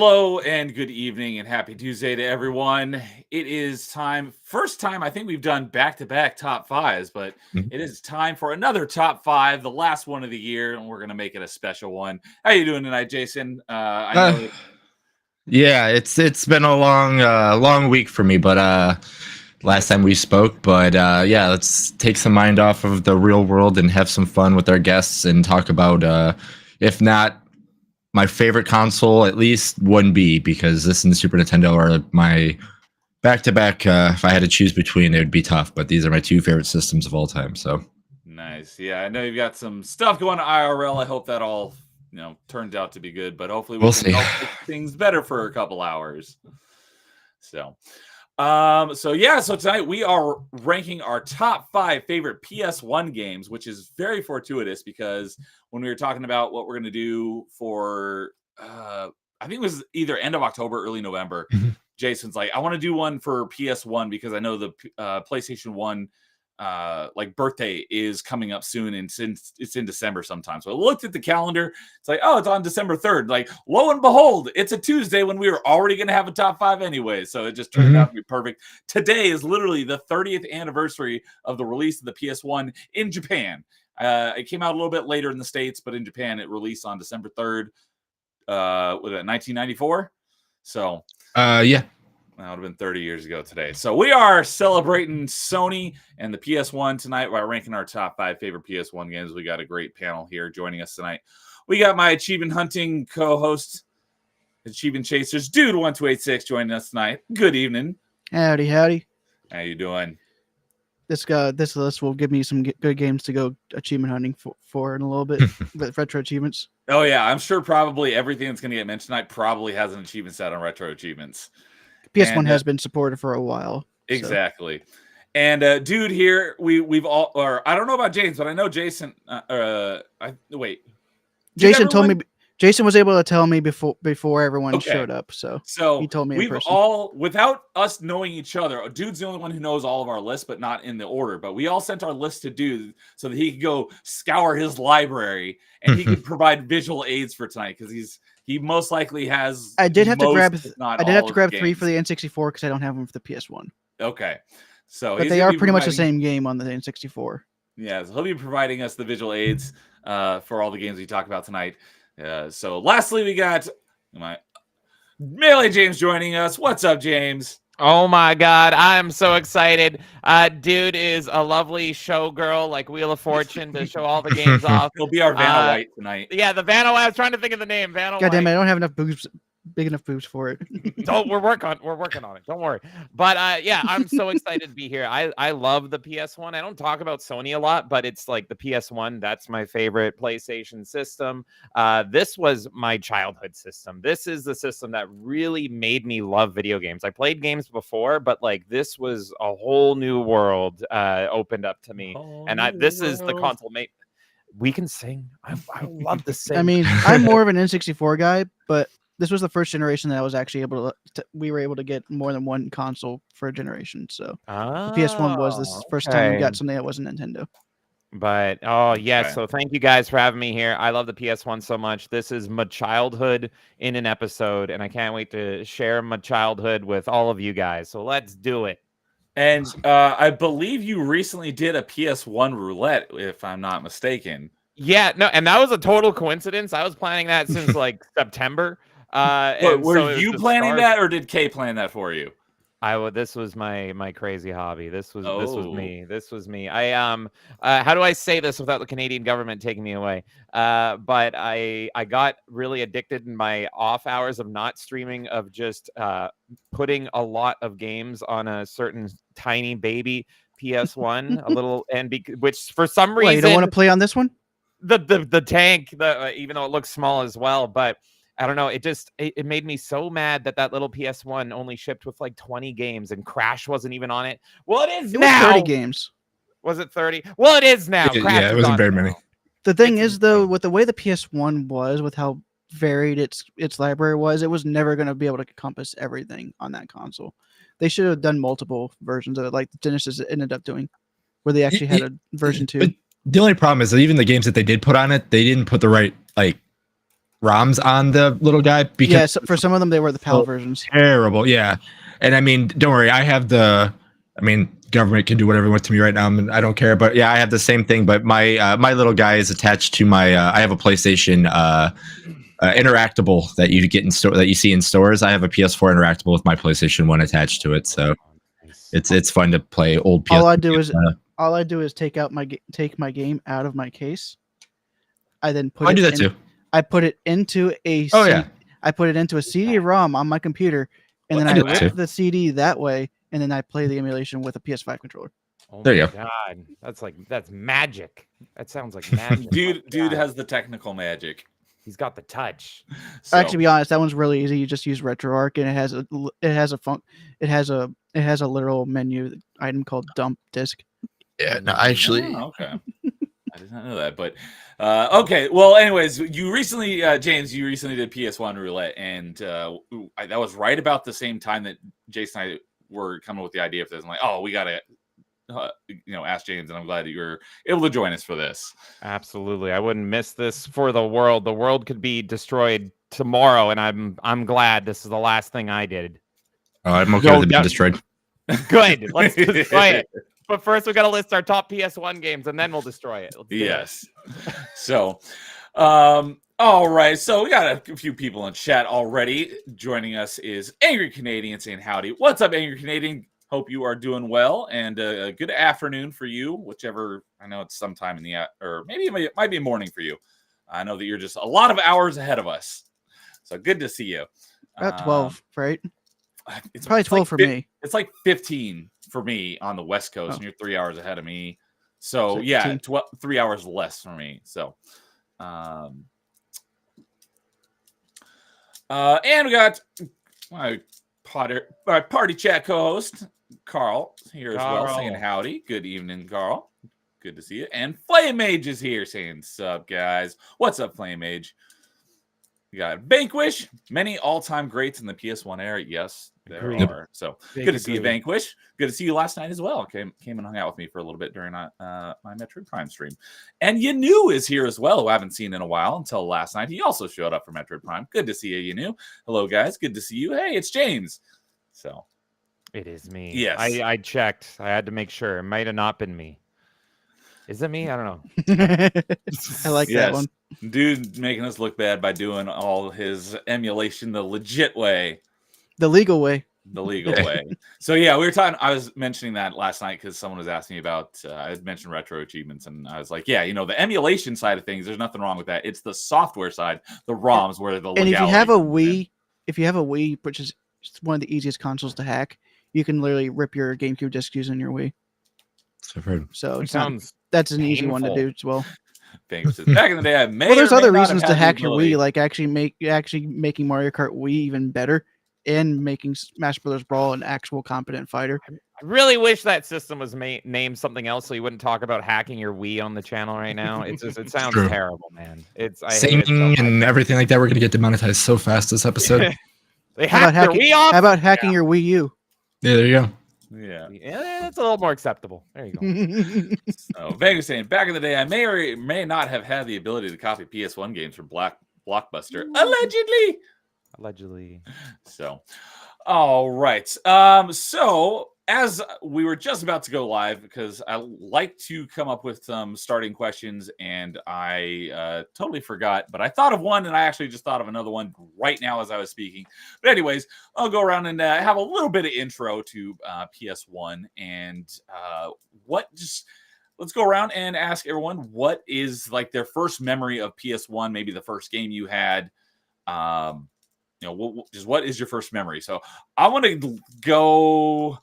Hello and good evening and happy Tuesday to everyone. It is time, first time I think we've done back-to-back top fives, but it is time for another top five, the last one of the year, and we're going to make it a special one. How you doing tonight, Jason? I know. Yeah, it's been a long week for me, but last time we spoke, but yeah, let's take some mind off of the real world and have some fun with our guests and talk about if not my favorite console, at least 1B, because this and the Super Nintendo are my back-to-back. If I had to choose between, it would be tough, but these are my two favorite systems of all time. So Nice. Yeah, I know you've got some stuff going to IRL. I hope that all turns out to be good, but hopefully we we'll can see. help make things better for a couple hours. So tonight we are ranking our top 5 favorite PS1 games, which is very fortuitous because when we were talking about what we're going to do for I think it was either end of October, early November, Jason's like, I want to do one for PS1 because I know the PlayStation 1 like birthday is coming up soon, and since it's in December sometime. So I looked at the calendar, it's like, oh, it's on December 3rd. Like, lo and behold, it's a Tuesday when we were already going to have a top 5 anyway. So it just turned out to be perfect. Today is literally the 30th anniversary of the release of the PS1 in Japan. It came out a little bit later in the States, but in Japan it released on December 3rd, was it 1994? So Yeah. that would have been 30 years ago today. So we are celebrating Sony and the PS1 tonight by ranking our top 5 favorite PS1 games. We got a great panel here joining us tonight. We got my achievement hunting co-host, Achievement Chasers, Dude1286, joining us tonight. Good evening. Howdy, howdy. How you doing? This list will give me some good games to go achievement hunting for in a little bit. Retro achievements. Oh, yeah. I'm sure probably everything that's going to get mentioned tonight probably has an achievement set on retro achievements. PS1 has been supported for a while. Exactly. So. And dude here, we've all, or I don't know about James, but I know Jason. Jason told me. Jason was able to tell me before everyone showed up. So he told me in person. All, without us knowing each other, Dude's the only one who knows all of our lists, but not in the order. But we all sent our list to Dude so that he could go scour his library and he could provide visual aids for tonight because he most likely has. I did have to grab 3 games for the N64 because I don't have them for the PS1. Okay, so but they are pretty much the same game on the N64. Yeah, so he'll be providing us the visual aids for all the games we talk about tonight. So lastly, we got my Melee James joining us. What's up, James? Oh my God, I am so excited. Dude is a lovely showgirl like Wheel of Fortune to show all the games off. He'll be our Vanna White tonight. Yeah, the Vanna White. I was trying to think of the name. Vanna White. God damn it, I don't have enough boobs. Big enough boobs for it. We're working on it. Don't worry. But yeah, I'm so excited to be here. I love the PS1. I don't talk about Sony a lot, but it's like the PS1. That's my favorite PlayStation system. This was my childhood system. This is the system that really made me love video games. I played games before, but like this was a whole new world opened up to me. This is the console mate. We can sing. I love to sing. I mean, I'm more of an N64 guy, but this was the first generation that I was actually able we were able to get more than one console for a generation. So the PS1 was the first time we got something that wasn't Nintendo. But so thank you guys for having me here. I love the PS1 so much. This is my childhood in an episode, and I can't wait to share my childhood with all of you guys. So let's do it. And I believe you recently did a PS1 roulette, if I'm not mistaken. Yeah, no, and that was a total coincidence. I was planning that since like September. Were you planning that, or did Kay plan that for you? This was my crazy hobby. This was me. This was me. How do I say this without the Canadian government taking me away? But I got really addicted in my off hours of not streaming, of just putting a lot of games on a certain tiny baby PS1, a little, which for some reason you don't want to play on this one. The tank, even though it looks small as well, but I don't know. It made me so mad that little PS1 only shipped with like 20 games and Crash wasn't even on it. Well, it is now. Was 30 games. Was it 30? Well, it is now. Yeah, it wasn't very many. The thing is, though, with the way the PS1 was, with how varied its library was, it was never going to be able to encompass everything on that console. They should have done multiple versions of it, like the Genesis ended up doing, where they actually had a version 2. But the only problem is that even the games that they did put on it, they didn't put the right ROMs on the little guy because Yeah, so for some of them they were the PAL versions. terrible. Yeah, and I mean, don't worry, I have the. I mean, government can do whatever it wants to me right now, and I don't care. But yeah, I have the same thing. But my my little guy is attached to my. I have a PlayStation interactable that you get in store that you see in stores. I have a PS4 interactable with my PlayStation 1 attached to it, so it's fun to play old PS. All I do is take my game out of my case. I then put I do that too. I put it into a I put it into a CD-ROM on my computer, and then I rip the CD that way, and then I play the emulation with a PS5 controller. Oh there you go. God, that's magic. That sounds like magic. Dude has the technical magic. He's got the touch. So. Actually, to be honest, that one's really easy. You just use RetroArch, and it has a literal menu item called dump disk. Yeah, no, actually. Oh, okay. I did not know that, but okay. Well, anyways, you recently, James, you recently did PS1 roulette, and that was right about the same time that Jason and I were coming with the idea of this. I'm like, oh, we gotta, ask James, and I'm glad that you were able to join us for this. Absolutely, I wouldn't miss this for the world. The world could be destroyed tomorrow, and I'm glad this is the last thing I did. Oh, I'm okay with it being destroyed. Good. Let's destroy it. But first, we got to list our top PS1 games, and then we'll destroy it. Yes. So, all right. So we got a few people in chat already. Joining us is Angry Canadian saying howdy. What's up, Angry Canadian? Hope you are doing well, and a good afternoon for you, whichever. I know it's sometime in the or maybe it might be morning for you. I know that you're just a lot of hours ahead of us. So good to see you. About 12, right? It's probably 12 for me. It's like 15 for me on the West Coast, and you're 3 hours ahead of me. So yeah, 3 hours less for me. So, and we got my party chat co-host Carl here as well, saying howdy. Good evening, Carl. Good to see you. And Flame Mage is here saying sup, guys. What's up, Flame Mage? We got Vanquish, many all-time greats in the PS1 era. Yes, there are. So good to see you, Vanquish. Good to see you last night as well. Came and hung out with me for a little bit during my Metroid Prime stream. And Yanu is here as well, who I haven't seen in a while until last night. He also showed up for Metroid Prime. Good to see you, Yanu. Hello, guys. Good to see you. Hey, it's James. So it is me. Yes, I checked. I had to make sure. It might have not been me. Is it me? I don't know. I like that one. Dude making us look bad by doing all his emulation the legit way. The legal way. The legal way. So yeah, we were talking. I was mentioning that last night because someone was asking me about. I had mentioned retro achievements, and I was like, yeah, the emulation side of things. There's nothing wrong with that. It's the software side, the ROMs, where the and if you have a Wii, which is one of the easiest consoles to hack, you can literally rip your GameCube disc using your Wii. So it sounds that's an easy one to do as well. Back in the day, I may. Well, there's other reasons to hack your Wii, like actually making Mario Kart Wii even better, and making Smash Brothers Brawl an actual competent fighter. I really wish that system was named something else, so you wouldn't talk about hacking your Wii on the channel right now. It sounds terrible, man. Singing and everything like that. We're gonna get demonetized so fast this episode. They hacked their Wii off. How about hacking your Wii U? Yeah, there you go. Yeah, that's a little more acceptable. There you go. So Vegas saying, back in the day, I may or may not have had the ability to copy PS1 games from Blockbuster, allegedly. So, all right. So as we were just about to go live, because I like to come up with some starting questions, and I totally forgot, but I thought of one, and I actually just thought of another one right now as I was speaking. But anyways, I'll go around and have a little bit of intro to PS1, and let's go around and ask everyone what is like their first memory of PS1, maybe the first game you had. What is your first memory? So I want to go.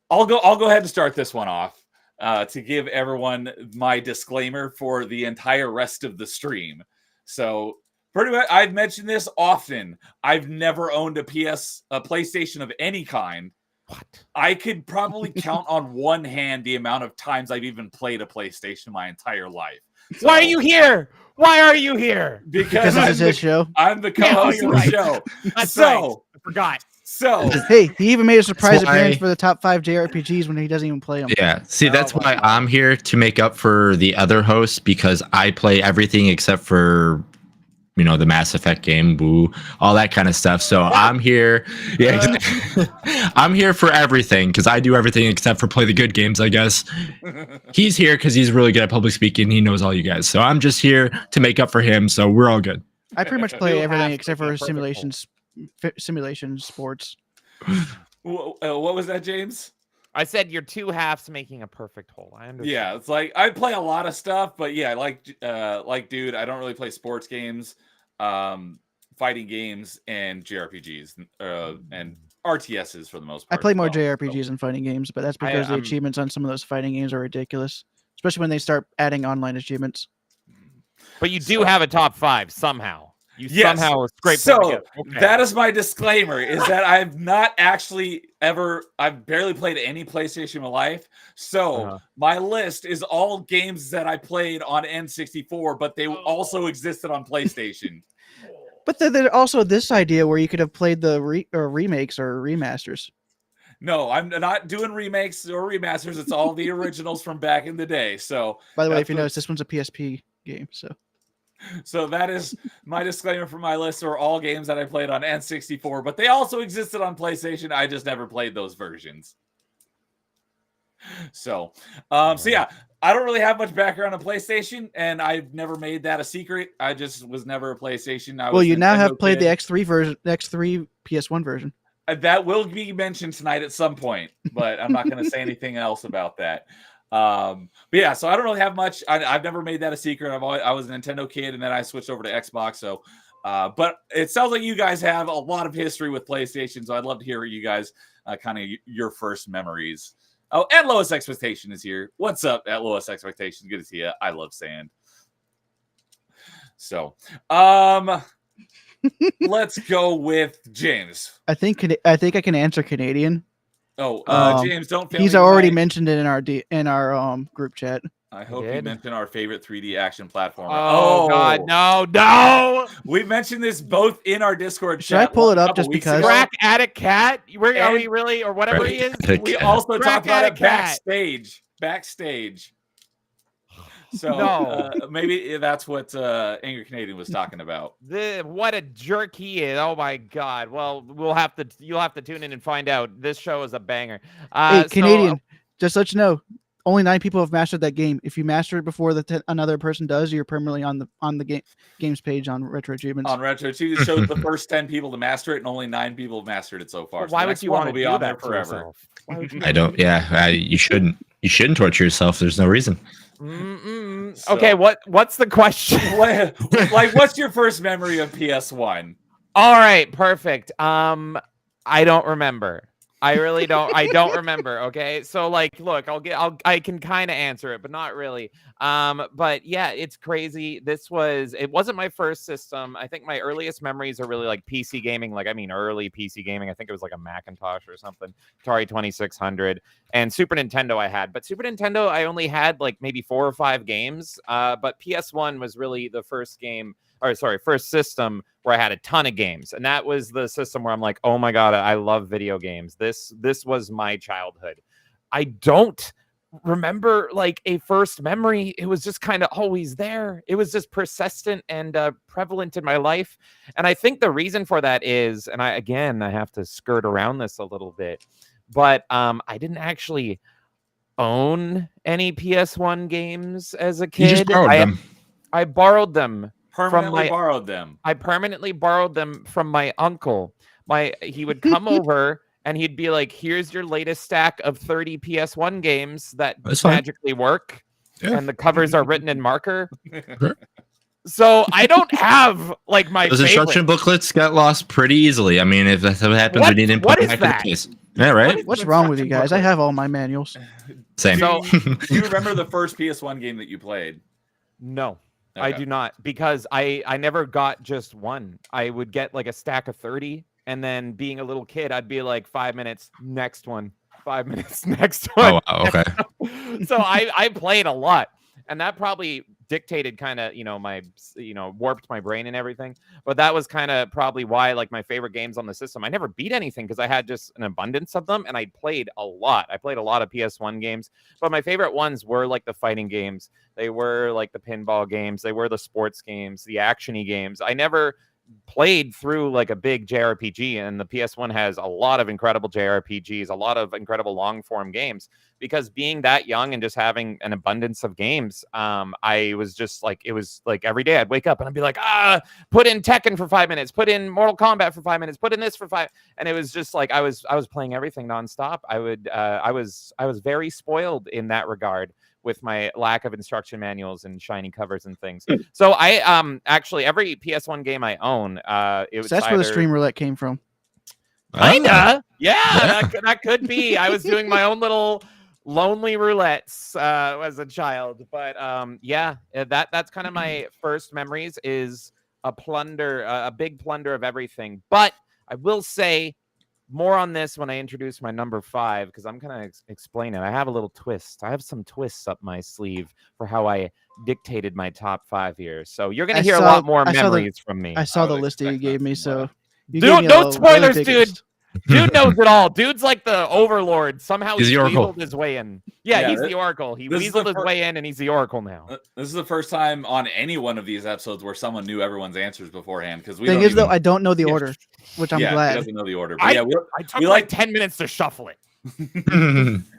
I'll go ahead and start this one off to give everyone my disclaimer for the entire rest of the stream. So pretty much, I've mentioned this often. I've never owned a PlayStation of any kind. What? I could probably count on one hand the amount of times I've even played a PlayStation my entire life. So, why are you here? Why are you here? Because this is his show. I'm the co-host of the show. That's right. I forgot. So hey, he even made a surprise appearance for the top 5 JRPGs when he doesn't even play them. Yeah, see, that's why I'm here to make up for the other hosts, because I play everything except for the Mass Effect game, woo, all that kind of stuff. So I'm here. Yeah, I'm here for everything because I do everything except for play the good games, I guess. He's here because he's really good at public speaking. He knows all you guys. So I'm just here to make up for him. So we're all good. I pretty much play Two everything halves except making a for perfect simulation sports. What was that, James? I said you're 2 halves making a perfect whole. I understand. Yeah, it's like I play a lot of stuff, but yeah, like dude, I don't really play sports games, fighting games, and JRPGs, and RTSs for the most I part. play as more well. JRPGs than fighting games, but that's because the achievements on some of those fighting games are ridiculous, especially when they start adding online achievements. But you do have a top 5 somehow. You Yes. somehow scrape So together. Okay. that is my disclaimer: is that I've not actually I've barely played any PlayStation in my life. So my list is all games that I played on N64, but they also existed on PlayStation. But there's also this idea where you could have played the remakes or remasters. No, I'm not doing remakes or remasters. It's all the originals from back in the day. So, by the way, if you notice, this one's a PSP game. So that is my disclaimer for my list, are all games that I played on N64, but they also existed on PlayStation. I just never played those versions. So yeah, I don't really have much background on PlayStation, and I've never made that a secret. I just was never a PlayStation. Well, you now have played the X3 version, X3 PS1 version. That will be mentioned tonight at some point, but I'm not going to say anything else about that. But yeah, so I don't really have much. I've never made that a secret. I was a Nintendo kid, and then I switched over to Xbox. So, but it sounds like you guys have a lot of history with PlayStation. So I'd love to hear you guys kind of your first memories. Oh, and Lowest Expectation is here. What's up at Lowest Expectation? Good to see you. I love sand. So, let's go with James. I think I can answer Canadian. Oh, James, don't fail. He's already mentioned it in our group chat. I hope you mentioned our favorite 3D action platformer. Oh God, no! We mentioned this both in our Discord chat. Should I pull it up just because? Crack Attic Cat? Are we really, or whatever he is? We also talked about it backstage. So maybe that's what Angry Canadian was talking about. What a jerk he is! Oh my God! Well, you'll have to tune in and find out. This show is a banger. Hey, Canadian, just to let you know, only 9 people have mastered that game. If you master it before another person does, you're permanently on the games page on Retro Achievements. On Retro Achievements, it shows the first 10 people to master it, and only 9 people have mastered it so far. Well, why would you want to be on there forever? I don't. Yeah, you shouldn't. You shouldn't torture yourself. There's no reason. So, okay, what's the question? What's your first memory of PS1? All right, perfect. I don't remember. I really don't. I don't remember. Okay, so look, I can kind of answer it, but not really. But yeah, it's crazy. It wasn't my first system. I think my earliest memories are really like PC gaming. Early PC gaming. I think it was like a Macintosh or something, Atari 2600, and Super Nintendo I had. But Super Nintendo, I only had like maybe 4 or 5 games. But PS1 was really the first system where I had a ton of games. And that was the system where I'm like, oh my God, I love video games. This was my childhood. I don't remember like a first memory. It was just kind of always there. It was just persistent and prevalent in my life. And I think the reason for that is, and I have to skirt around this a little bit, but I didn't actually own any PS1 games as a kid. You just borrowed them. I borrowed them. I permanently borrowed them from my uncle. He would come over and he'd be like, "Here's your latest stack of 30 PS1 games that magically work, and the covers are written in marker." So I don't have like my those instruction booklets got lost pretty easily. I mean, if that's what happens, when you didn't put it back in the case. Yeah, right. What's wrong with you guys? I have all my manuals. Same. So, do you remember the first PS1 game that you played? No. Okay. I do not, because I never got just one. I would get like a stack of 30, and then being a little kid, I'd be like 5 minutes, next one, 5 minutes, next one. Oh, wow, okay. So I played a lot, and that probably dictated kind of, my, warped my brain and everything. But that was kind of probably why, like, my favorite games on the system, I never beat anything because I had just an abundance of them, and I played a lot. I played a lot of PS1 games, but my favorite ones were like the fighting games. They were like the pinball games. They were the sports games, the action-y games. I never played through like a big JRPG, and the PS1 has a lot of incredible JRPGs, a lot of incredible long form games, because being that young and just having an abundance of games, I was just like, it was like every day I'd wake up and I'd be like, put in Tekken for 5 minutes, put in Mortal Kombat for 5 minutes, put in this for 5, and it was just like I was playing everything nonstop. I was very spoiled in that regard with my lack of instruction manuals and shiny covers and things. So I actually every PS1 game I own, it was that's where the stream roulette came from. Kinda, yeah. That could be. I was doing my own little lonely roulettes as a child, but that's kind of my first memories, is a big plunder of everything. But I will say more on this when I introduce my number 5, because I'm gonna explain it. I have a little twist. I have some twists up my sleeve for how I dictated my top 5 here. So you're gonna hear a lot more memories from me. I saw the list that you gave me, so dude, no spoilers, dude. Dude knows it all. Dude's like the overlord. Somehow he's he Oracle. weaseled his way in. Yeah, he's the Oracle. He weaseled his way in, and he's the Oracle now. This is the first time on any one of these episodes where someone knew everyone's answers beforehand. Because thing is, though, I don't know the order, which I'm glad. He doesn't know the order. I took like 10 minutes to shuffle it.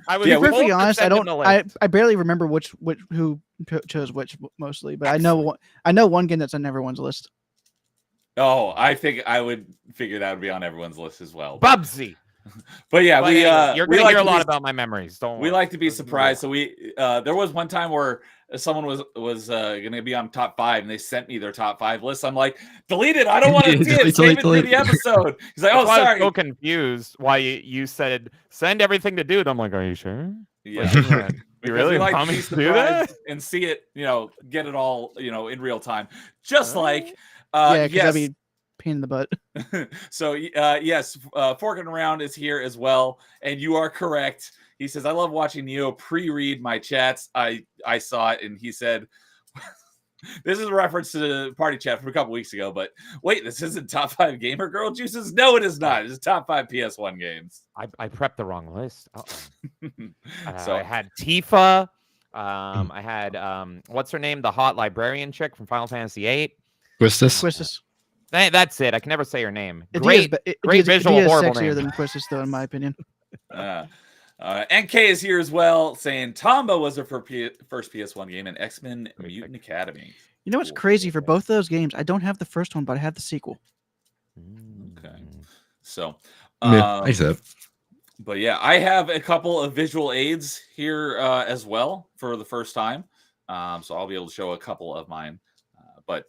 I was perfectly honest. I barely remember who chose which mostly, but I know one game that's on everyone's list. Oh, I think I would figure that would be on everyone's list as well. Bubsy. But yeah, you're gonna hear a lot about my memories. Don't worry. We like to be surprised. So there was one time where someone was gonna be on top 5, and they sent me their top 5 list. I'm like, delete it. I don't want to see it. Save it for the episode. He's like, oh, sorry. I was so confused why you said send everything to dude. I'm like, are you sure? Yeah. You really like want to me be to do that and see it, get it all, in real time. Just like because that'd be pain in the butt. So yes, Forking Around is here as well, and you are correct. He says, I love watching Neo pre-read my chats. I saw it, and he said, this is a reference to the party chat from a couple weeks ago, but wait, this isn't top 5 gamer girl juices? No, it is not. It's top 5 PS1 games. I prepped the wrong list. So I had Tifa. I had what's her name? The hot librarian chick from Final Fantasy VIII. Quistis. That's it. I can never say her name. Great visual, horrible sexier name. Than Quistis, though, in my opinion. NK is here as well, saying Tomba was her first PS1 game, and X-Men Mutant Academy. You know what's crazy? For both of those games, I don't have the first one, but I have the sequel. Okay. So, thanks, Ed. But yeah, I have a couple of visual aids here as well for the first time. So I'll be able to show a couple of mine. But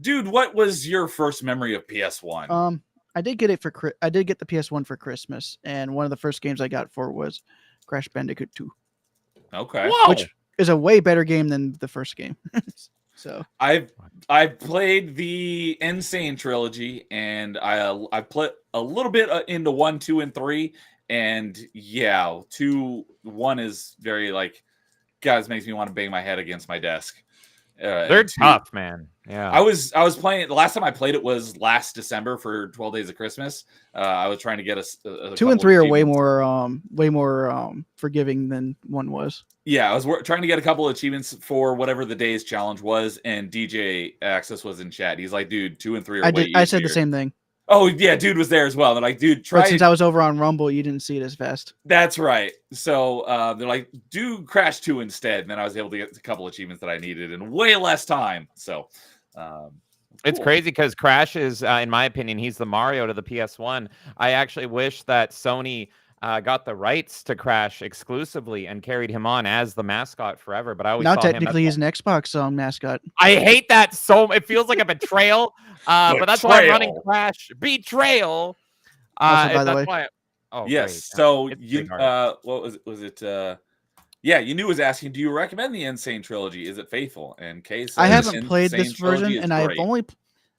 dude, what was your first memory of PS1? I did get the PS1 for Christmas, and one of the first games I got for it was Crash Bandicoot 2. Okay. Whoa! Which is a way better game than the first game. So I've played the Insane trilogy, and I put a little bit into 1, 2, and 3, and yeah, 1 is very guys, makes me want to bang my head against my desk. They're tough, man. Yeah, I was playing. The last time I played it was last December for 12 Days of Christmas. I was trying to get a 2 and 3 are way more forgiving than 1 was. Yeah, I was trying to get a couple of achievements for whatever the day's challenge was, and DJ Access was in chat. He's like, "Dude, 2 and 3 are way easier." I said the same thing. Oh yeah, dude was there as well. They're like, "Dude, try." But since I was over on Rumble, you didn't see it as fast. That's right. So they're like, "Do Crash 2 instead." And then I was able to get a couple achievements that I needed in way less time. So it's crazy because Crash is, in my opinion, he's the Mario to the PS1. I actually wish that Sony got the rights to Crash exclusively and carried him on as the mascot forever. But I always now saw technically he's an Xbox mascot. I hate that so. It feels like a betrayal. But that's why I'm running Crash. Betrayal. By the way. Yes. Great. So you what was it? Yeah, you knew was asking, do you recommend the Insane trilogy? Is it faithful? And Kay says, I haven't played this version, and great.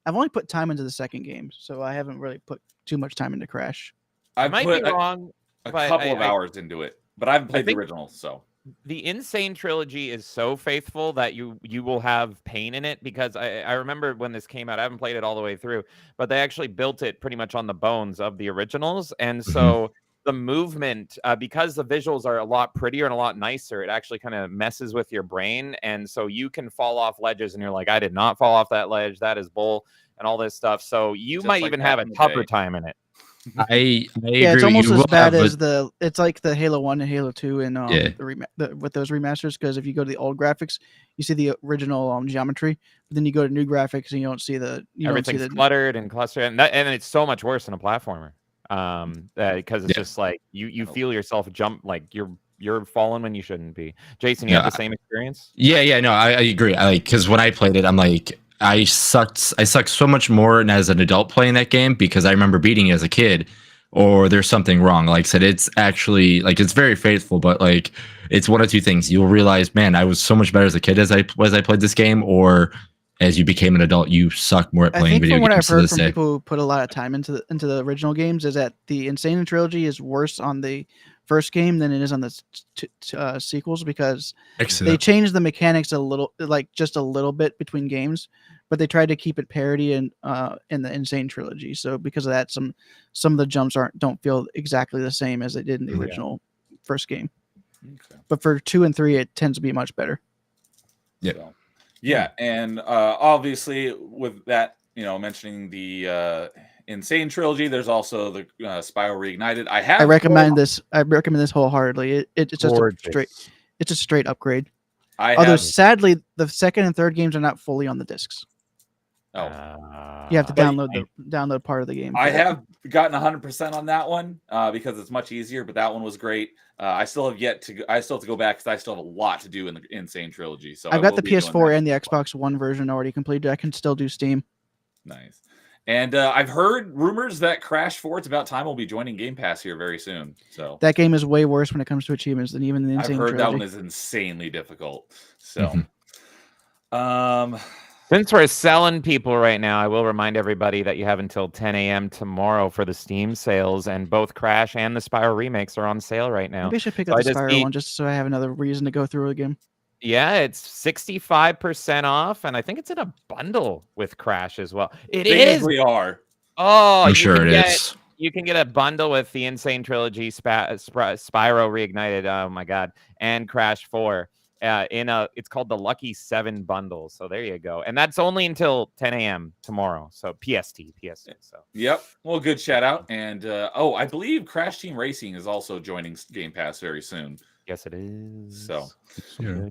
I've only put time into the second game, so I haven't really put too much time into Crash. I might be wrong. A couple of hours into it, but I haven't played the original. So The Insane trilogy is so faithful that you will have pain in it, because I remember when this came out, I haven't played it all the way through, but they actually built it pretty much on the bones of the originals. And so the movement, because the visuals are a lot prettier and a lot nicer, it actually kind of messes with your brain. And so you can fall off ledges and you're like, I did not fall off that ledge. That is bull, and all this stuff. So you Just might like even back have a in the tougher day. time in it. I agree. Yeah, it's almost You as will bad have as it's like the Halo 1 and Halo 2 and Yeah. with those remasters, because if you go to the old graphics, you see the original geometry, but then you go to new graphics and you don't see Everything's cluttered and clustered, and it's so much worse than a platformer. Because it's Yeah. just like you feel yourself jump, like you're falling when you shouldn't be. Jason, you have the same experience? Yeah, no, I agree. I like, because when I played it, I'm like, I sucked so much more as an adult playing that game, because I remember beating it as a kid, or there's something wrong. Like I said, it's actually like, it's very faithful, but like it's one of two things. You'll realize, man, I was so much better as a kid as I played this game, or as you became an adult, you suck more at I playing think video from what games I've to heard this from day. people who put a lot of time into the original games is that the Insane trilogy is worse on the first game than it is on the sequels, because they Excellent. changed the mechanics a little, like just a little bit between games, but they tried to keep it parity in the Insane trilogy. So because of that, some of the jumps don't feel exactly the same as they did in the original first game. Okay. But for 2 and 3, it tends to be much better. Yeah. So, yeah, and obviously with that, mentioning the Insane trilogy, there's also the Spyro Reignited. I recommend this. I recommend this wholeheartedly. It's just Gorgeous. it's a straight upgrade. I Although have. sadly, the second and third games are not fully on the discs. Oh, You have to But download part of the game. I have gotten 100% on that one because it's much easier. But that one was great. I still have to go back because I still have a lot to do in the Insane trilogy. So I've I got will the be doing PS4 that and the as well. Xbox One version already completed. I can still do Steam. Nice. And I've heard rumors that Crash 4, It's About Time, will be joining Game Pass here very soon. So That game is way worse when it comes to achievements than even the I've Insane heard trilogy. that one is insanely difficult. So, Since we're selling people right now, I will remind everybody that you have until 10 a.m. tomorrow for the Steam sales, and both Crash and the Spyro remakes are on sale right now. Maybe I should pick So up I the just Spyro need- one just so I have another reason to go through again. Yeah, it's 65% off, and I think it's in a bundle with Crash as well. It they is. usually are. Oh, I'm you sure can it get is. you can get a bundle with the Insane trilogy, Spyro Reignited. Oh my god, and Crash 4. It's called the Lucky 7 bundle. So there you go, and that's only until 10 a.m. tomorrow. So PST. So Yep. Well, good shout out. And I believe Crash Team Racing is also joining Game Pass very soon. yes, it is. So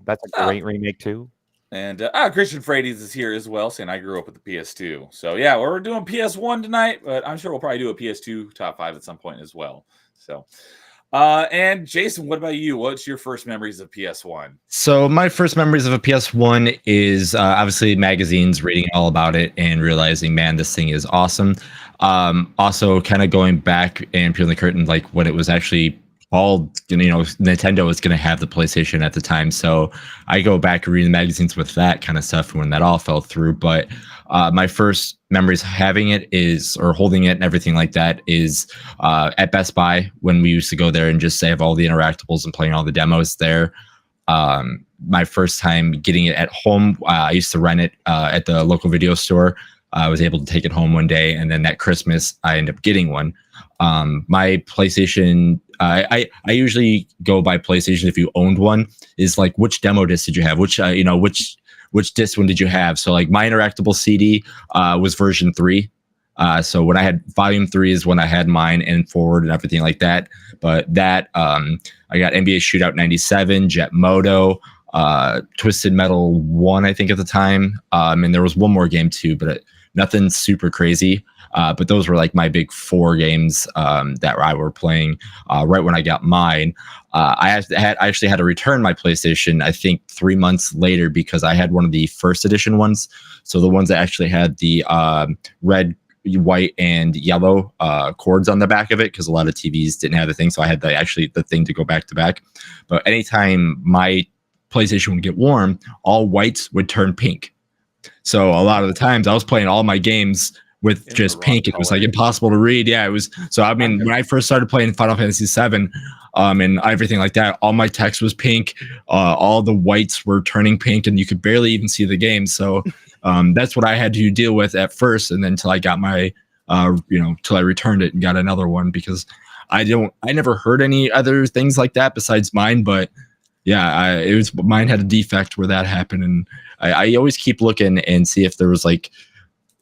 that's a great remake too. And Christian Frades is here as well, saying I grew up with the PS2. So yeah, we're doing PS1 tonight, but I'm sure we'll probably do a PS2 top 5 at some point as well. So, and Jason, what about you? What's your first memories of PS1? So my first memories of a PS1 is obviously magazines, reading all about it and realizing, man, this thing is awesome. Also kind of going back and peeling the curtain, like when it was actually called, Nintendo was going to have the PlayStation at the time. So I go back and read the magazines with that kind of stuff when that all fell through. But my first memories having it or holding it and everything like that is at Best Buy, when we used to go there and just have all the interactables and playing all the demos there. My first time getting it at home, I used to rent it at the local video store. I was able to take it home one day, and then that Christmas I ended up getting one. My PlayStation, I usually go by PlayStation. If you owned one, is like, which demo disc did you have? Which disc one did you have? So like my interactable CD was version 3. So when I had volume 3 is when I had mine, and forward and everything like that. But that I got NBA Shootout 97, Jet Moto, Twisted Metal 1, I think at the time. And there was one more game too, but nothing super crazy. But those were like my big 4 games that I were playing right when I got mine. I actually had to return my PlayStation, I think 3 months later, because I had one of the first edition ones. So the ones that actually had the red, white, and yellow cords on the back of it, because a lot of TVs didn't have the thing. So I had the thing to go back to back. But anytime my PlayStation would get warm, all whites would turn pink. So a lot of the times I was playing all my games with In just the wrong pink. It was color. like impossible to read. Yeah, it was. So I mean, when I first started playing Final Fantasy VII, and everything like that, all my text was pink. All the whites were turning pink, and you could barely even see the game. So that's what I had to deal with at first, and then until I got my, till I returned it and got another one, because I never heard any other things like that besides mine, but. Yeah, mine had a defect where that happened, and I always keep looking and see if there was like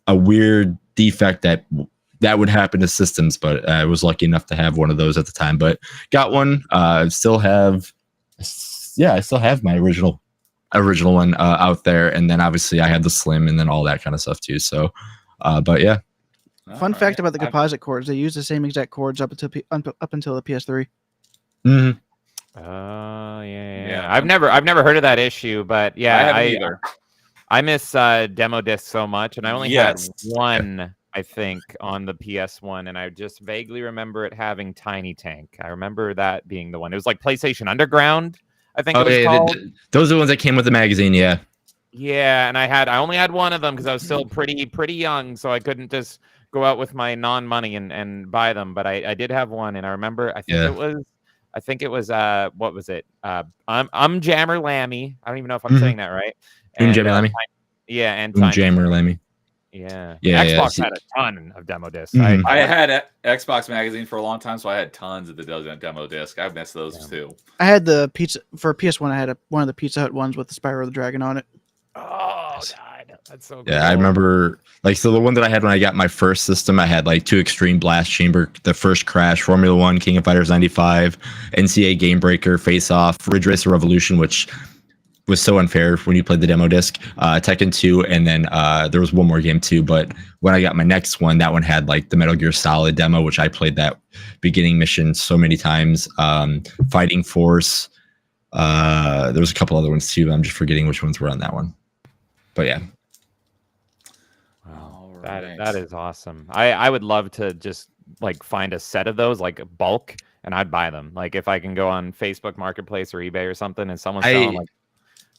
a weird defect that would happen to systems. But I was lucky enough to have one of those at the time. But got one. I still have my original one out there, and then obviously I had the slim, and then all that kind of stuff too. So, but yeah. Fun fact about the composite cords: they use the same exact cords up until the PS3. Mm-hmm. Oh yeah. I've never heard of that issue, but yeah, I haven't either. I miss demo discs so much, and I only had one, I think, on the PS1, and I just vaguely remember it having Tiny Tank. I remember that being the one. It was like PlayStation Underground, I think it was called. Those are the ones that came with the magazine, yeah. Yeah, and I only had one of them because I was still pretty young, so I couldn't just go out with my non-money and buy them. But I did have one, and I remember I think it was what was it? I'm Jammer Lammy. I don't even know if I'm saying that right. Jammer Lammy. Yeah, and Jammer Lammy. Yeah. Xbox had a ton of demo discs. Mhm. I had Xbox magazine for a long time, so I had tons of the demo disc. I've missed those too. I had the pizza for PS1. I had one of the Pizza Hut ones with the Spyro the Dragon on it. Oh God, that's so cool. Yeah, I remember the one that I had when I got my first system, I had like 2 Extreme Blast Chamber, the first Crash, Formula 1, King of Fighters 95, NCAA Game Breaker, Face Off, Ridge Racer Revolution, which was so unfair when you played the demo disc, Tekken 2, and then there was one more game too. But when I got my next one, that one had like the Metal Gear Solid demo, which I played that beginning mission so many times. Fighting Force. There was a couple other ones too. I'm just forgetting which ones were on that one. But yeah. Wow, that is awesome. I would love to just like find a set of those, like bulk, and I'd buy them. Like if I can go on Facebook Marketplace or eBay or something, and someone's selling like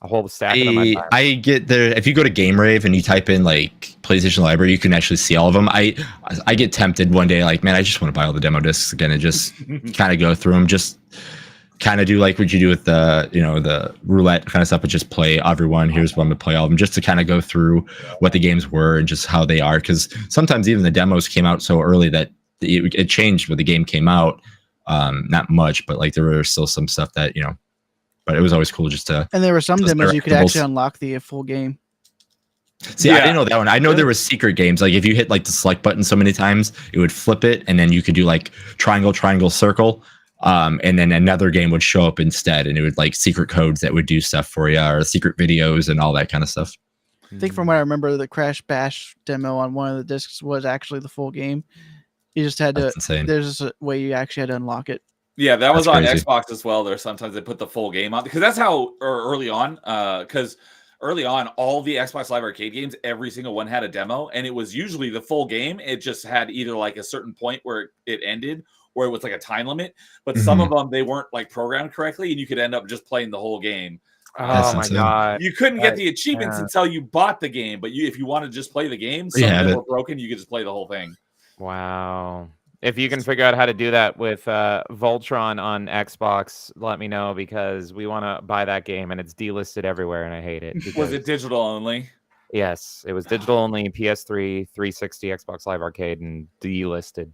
a whole stack of them. I get there. If you go to Game Rave and you type in like PlayStation Library, you can actually see all of them. I get tempted one day, like, man, I just want to buy all the demo discs again and just kind of go through them. Just kind of do like what you do with the roulette kind of stuff, but just play everyone. Here's one to play all of them, just to kind of go through what the games were and just how they are. Because sometimes even the demos came out so early that it changed when the game came out. Not much, but like there were still some stuff that but it was always cool just to. And there were some demos you could actually unlock the full game. See, I didn't know that one. I know there was secret games. Like if you hit like the select button so many times, it would flip it, and then you could do like triangle, triangle, circle, and then another game would show up instead, and it would like secret codes that would do stuff for you, or secret videos and all that kind of stuff. I think from what I remember, the Crash Bash demo on one of the discs was actually the full game. You just had That's insane. There's a way you actually had to unlock it. Yeah, that was That's on crazy. Xbox as well. There's sometimes they put the full game on because that's how early on. Because early on, all the Xbox Live Arcade games, every single one had a demo, and it was usually the full game. It just had either like a certain point where it ended, or it was like a time limit. But some of them they weren't like programmed correctly, and you could end up just playing the whole game. Oh my God! You couldn't get the achievements until you bought the game, but if you wanted to just play the game, some of them were broken. You could just play the whole thing. Wow. If you can figure out how to do that with Voltron on Xbox, let me know, because we want to buy that game and it's delisted everywhere and I hate it. Was it digital only? Yes, it was digital only, PS3, 360, Xbox Live Arcade, and delisted.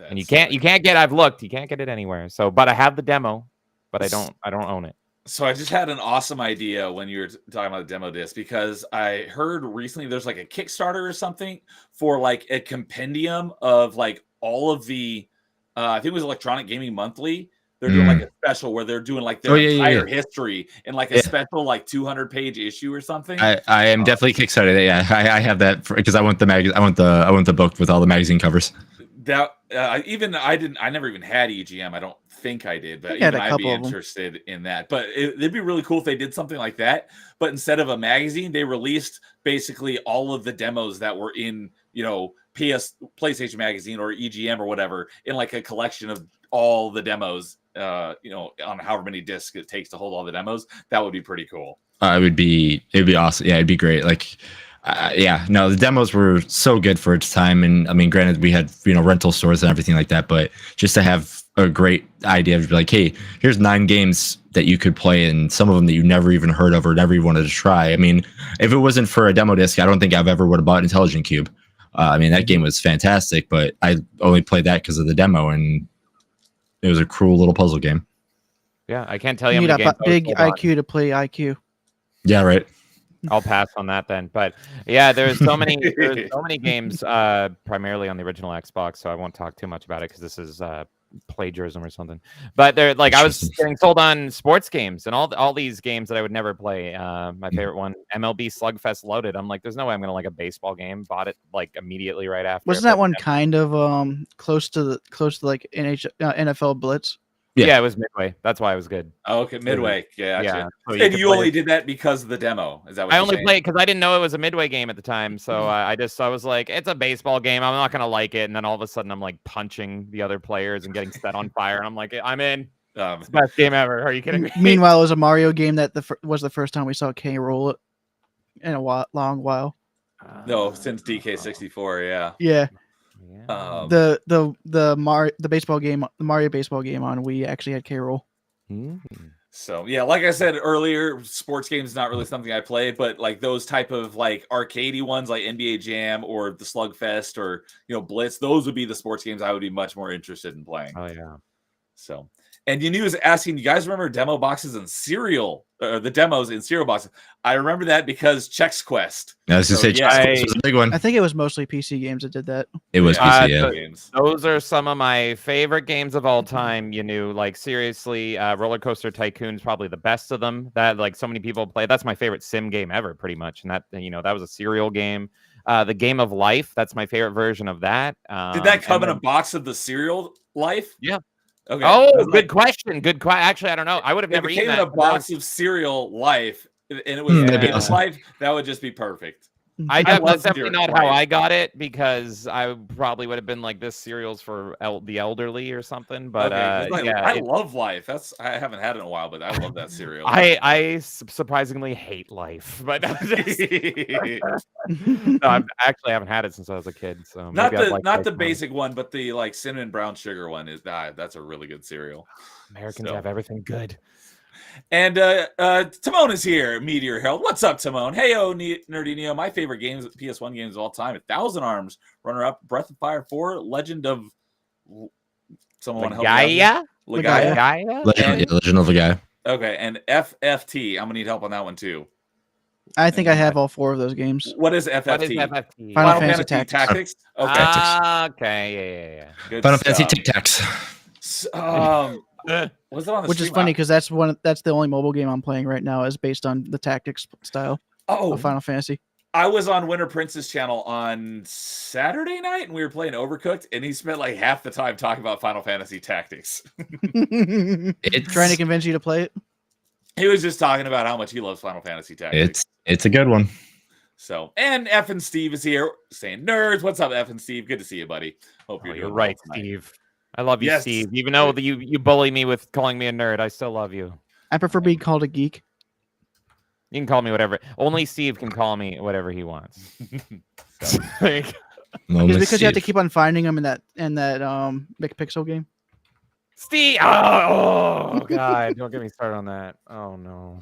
And you can't get. I've looked. You can't get it anywhere. So, but I have the demo, but I don't own it. So I just had an awesome idea when you were talking about the demo disc, because I heard recently there's like a Kickstarter or something for like a compendium of like all of the, I think it was Electronic Gaming Monthly. They're doing like a special where they're doing like their entire history in like a special like 200-page issue or something. I am definitely Kickstarter. Yeah, I have that because I want the I want the book with all the magazine covers. That I never even had EGM. I don't think I did, but I'd be interested in that. But it'd be really cool if they did something like that. But instead of a magazine, they released basically all of the demos that were in, PlayStation Magazine or EGM or whatever, in like a collection of all the demos, on however many discs it takes to hold all the demos. That would be pretty cool. It'd be awesome. Yeah, it'd be great. Like, Yeah, no, the demos were so good for its time, and I mean, granted, we had rental stores and everything like that, but just to have a great idea of like, hey, here's 9 games that you could play, and some of them that you never even heard of or never even wanted to try. I mean, if it wasn't for a demo disc, I don't think I've ever would have bought Intelligent Cube. I mean, that game was fantastic, but I only played that because of the demo, and it was a cruel little puzzle game. Yeah, I can't tell you You how need many a games big IQ to play IQ. Yeah, right. I'll pass on that then. But yeah, there's so many games primarily on the original Xbox, so I won't talk too much about it because this is plagiarism or something. But they're like, I was getting sold on sports games and all these games that I would never play. My favorite one, MLB Slugfest Loaded. I'm like, there's no way I'm gonna like a baseball game. Bought it like immediately right after. Wasn't that one kind of close to like NFL Blitz? Yeah, it was Midway. That's why it was good. Oh, okay, Midway. Yeah, yeah. So and you only did that because of the demo. Is that what I you're only saying? played because I didn't know it was a Midway game at the time. So I was like, it's a baseball game. I'm not gonna like it. And then all of a sudden, I'm like punching the other players and getting set on fire. And I'm like, I'm in. It's the best game ever. Are you kidding me? Meanwhile, it was a Mario game that was the first time we saw K Rool in a long while. No, since DK64. Yeah. Yeah. Yeah. The baseball game, the Mario baseball game on Wii actually had K Rool. So yeah, like I said earlier, sports games is not really something I play, but like those type of like arcadey ones like NBA Jam or the Slugfest or Blitz, those would be the sports games I would be much more interested in playing. Oh yeah. So, and Yanu was asking, you guys remember demo boxes and cereal, the demos in cereal boxes? I remember that because Chex Quest. I was gonna say Chex Quest was a big one. I think it was mostly PC games that did that. It was PC, yeah. Games. Those are some of my favorite games of all time. Like seriously, Roller Coaster Tycoon is probably the best of them. That like so many people play. That's my favorite sim game ever, pretty much. And that that was a cereal game. The Game of Life. That's my favorite version of that. Did that come in a box of the cereal Life? Yeah. Okay. Oh, good question. Actually, I don't know. I would have never eaten that. In a box of cereal Life, and it was awesome. Life. That would just be perfect. That's definitely not how I got it because I probably would have been like, this cereal's for the elderly or something. But I love Life. I haven't had it in a while, but I love that cereal. I surprisingly hate Life, but no, I actually haven't had it since I was a kid. So not the basic one, but the like cinnamon brown sugar one is that's a really good cereal. Americans have everything good. And Timon is here, Meteor Herald. What's up, Timon? Hey, Nerdy Neo. My favorite games, PS1 games of all time: 1,000 Arms, runner-up, Breath of Fire 4, Legend of. Someone help me out. Legend of Legaia. Okay, and FFT. I'm gonna need help on that one too. I think I have all 4 of those games. What is FFT? Final Fantasy Tactics. Okay. Okay. Yeah. Good Final Fantasy Tic Tacs. Was it on the Which is funny because that's the only mobile game I'm playing right now is based on the tactics style of Final Fantasy. I was on Winter Prince's channel on Saturday night and we were playing Overcooked and he spent like half the time talking about Final Fantasy Tactics. It's trying to convince you to play it. He was just talking about how much he loves Final Fantasy Tactics. It's a good one. So, and F and Steve is here saying, nerds, what's up, F and Steve? Good to see you, buddy. Hope you're right, Steve. I love you, Steve. Even though you bully me with calling me a nerd, I still love you. I prefer being called a geek. You can call me whatever. Only Steve can call me whatever he wants. It's because you have to keep on finding them in that McPixel game. Steve! Oh God! Don't get me started on that. Oh no.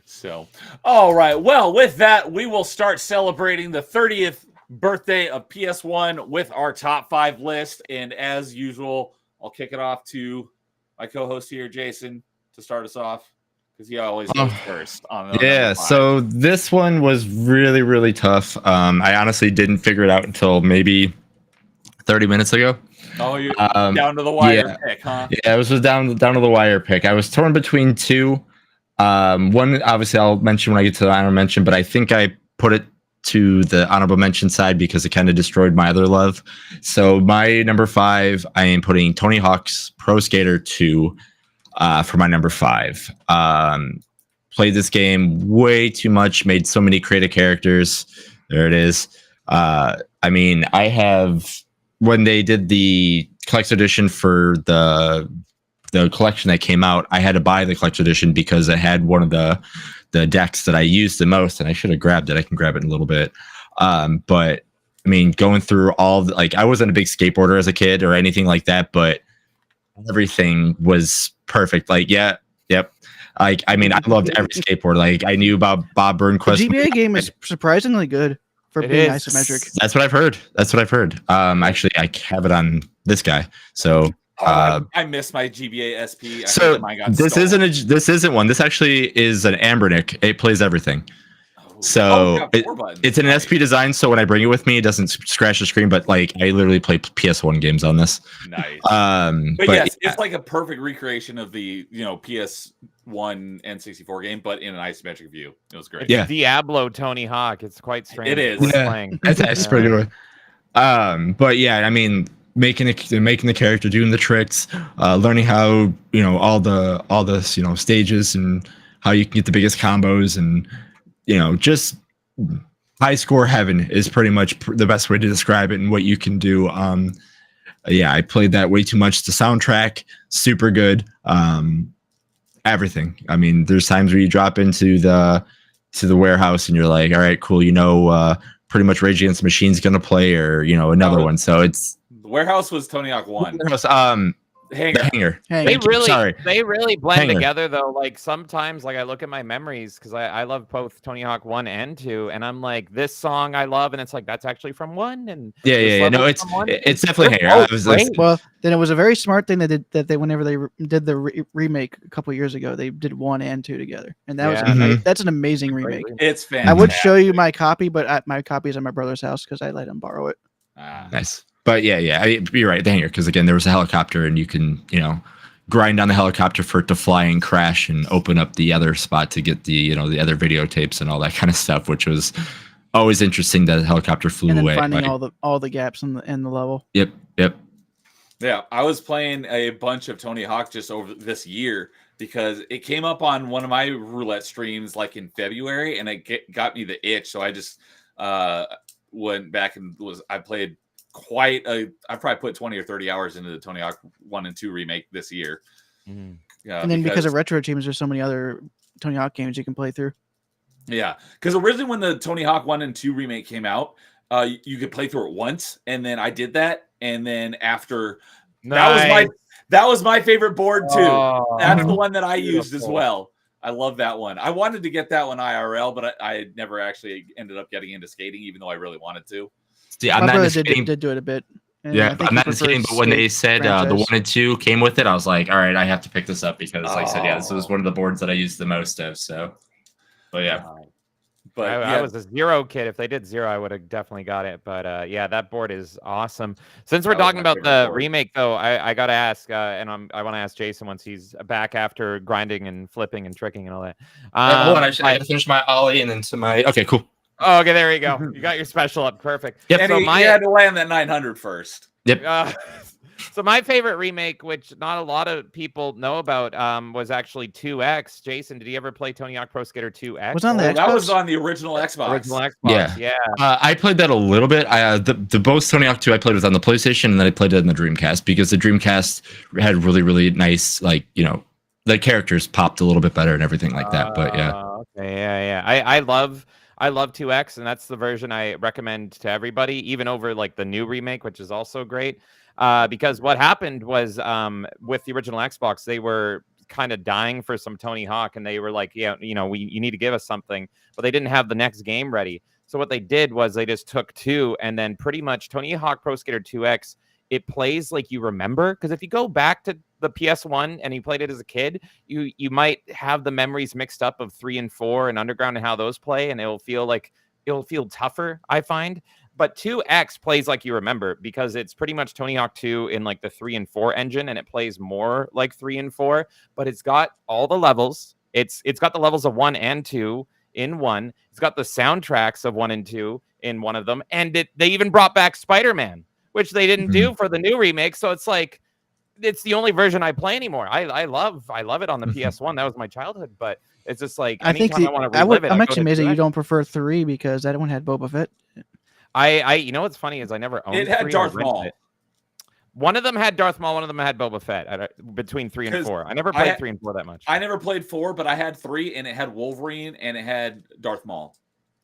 So, all right. Well, with that, we will start celebrating the 30th birthday of PS1 with our top 5 list. And as usual, I'll kick it off to my co-host here, Jason, to start us off because he always goes first. So this one was really, really tough. I honestly didn't figure it out until maybe 30 minutes ago. Oh, you're down to the wire pick, huh? Yeah, it was down to the wire pick. I was torn between 2. One, obviously, I'll mention when I get to the honorable mention, but I think I put it to the honorable mention side because it kind of destroyed my other love. So my number 5, I am putting Tony Hawk's Pro Skater 2 for my number 5. Played this game way too much, made so many creative characters. There it is. I mean, I have, when they did the collector's edition for the collection that came out, I had to buy the collector's edition because it had one of the the decks that I use the most, and I should have grabbed it. I can grab it in a little bit. But I mean, going through all the, like, I wasn't a big skateboarder as a kid or anything like that, but everything was perfect. Like, yep. Like, I mean, I loved every skateboard. Like, I knew about Bob Burnquist. The GBA game is surprisingly good for being isometric. That's what I've heard. Actually, I have it on this guy. So I miss my GBA SP. So this isn't one. This actually is an Ambernick. It plays everything. So it's an SP design. So when I bring it with me, it doesn't scratch the screen. But like, I literally play PS1 games on this. Nice. But yes, it's like a perfect recreation of the PS1 N64 game, but in an isometric view. It was great. Yeah. Diablo Tony Hawk. It's quite strange. It is. Playing. That's pretty good. But yeah, I mean, making the character, doing the tricks, learning how all the stages and how you can get the biggest combos, and just high score heaven is pretty much the best way to describe it and what you can do. Yeah, I played that way too much. The soundtrack, super good. Everything. I mean, there's times where you drop into the warehouse and you're like, all right, cool. Pretty much Rage Against the Machine's gonna play, or another one. So it's the warehouse was Tony Hawk 1. Hangar. They really blend together though. Like sometimes, like I look at my memories because I love both Tony Hawk 1 and 2, and I'm like, this song I love, and it's like that's actually from 1. And yeah. No, it's definitely Hangar. Well, then it was a very smart thing that they whenever they did the remake a couple years ago, they did 1 and 2 together, and that was that's an amazing remake. It's fantastic. I would show you my copy, but my copy is at my brother's house because I let him borrow it. Nice. But yeah, you're right, the Hangar, because again, there was a helicopter, and you can, grind on the helicopter for it to fly and crash, and open up the other spot to get the, the other videotapes and all that kind of stuff, which was always interesting that the helicopter flew and then away. Finding all the gaps in the level. Yep. Yeah, I was playing a bunch of Tony Hawk just over this year because it came up on one of my roulette streams like in February, and it got me the itch. So I just went back and I played I probably put 20 or 30 hours into the Tony Hawk 1 and 2 remake this year. Yeah, and then because of retro teams, there's so many other Tony Hawk games you can play through. Yeah, because originally when the Tony Hawk 1 and 2 remake came out, you could play through it once, and then I did that, and then after that was my favorite board too. That's the one that I used as well. I love that one. I wanted to get that one IRL, but I never actually ended up getting into skating, even though I really wanted to. See, I'm not did do it a bit. Yeah, I'm not skating, but when they said the 1 and 2 came with it, I was like, all right, I have to pick this up because, like I said, this was one of the boards that I used the most of. So, but yeah. But I was a 0 kid. If they did 0, I would have definitely got it. But yeah, that board is awesome. Since we're talking about the remake, though, I got to ask, and I want to ask Jason once he's back after grinding and flipping and tricking and all that. Hold on, I got to finish my ollie and then to my. Okay, cool. Oh, okay, there you go. You got your special up. Perfect. Yep. And he had to land that 900 first. Yep. So my favorite remake, which not a lot of people know about, was actually 2X. Jason, did you ever play Tony Hawk Pro Skater 2X? Was on the Xbox? That was on the original Xbox. Original Xbox, yeah. I played that a little bit. The both Tony Hawk 2 I played was on the PlayStation, and then I played it on the Dreamcast because the Dreamcast had really, really nice, like, the characters popped a little bit better and everything like that. But yeah. Okay, yeah. I love 2X, and that's the version I recommend to everybody, even over like the new remake, which is also great. Because what happened was with the original Xbox, they were kind of dying for some Tony Hawk, and they were like, you need to give us something, but they didn't have the next game ready. So what they did was they just took 2, and then pretty much Tony Hawk Pro Skater 2X, it plays like you remember. Because if you go back to the PS1 and you played it as a kid, you might have the memories mixed up of 3 and 4 and Underground and how those play, and it'll feel tougher, I find. But 2X plays like you remember because it's pretty much Tony Hawk 2 in like the 3 and 4 engine, and it plays more like 3 and 4, but it's got all the levels. It's got the levels of 1 and 2 in one. It's got the soundtracks of 1 and 2 in one of them, and they even brought back Spider-Man, which they didn't do for the new remake. So it's like it's the only version I play anymore. I love it on the PS1. That was my childhood, but it's just like I think I want to relive it. I'm actually amazed that you don't prefer 3 because that one had Boba Fett. I what's funny is I never owned it. Had 3 Darth or rented Maul. it. One of them had Darth Maul, one of them had Boba Fett between 3 and 'Cause 4. I never played 3 and 4 that much. I never played 4, but I had 3, and it had Wolverine and it had Darth Maul.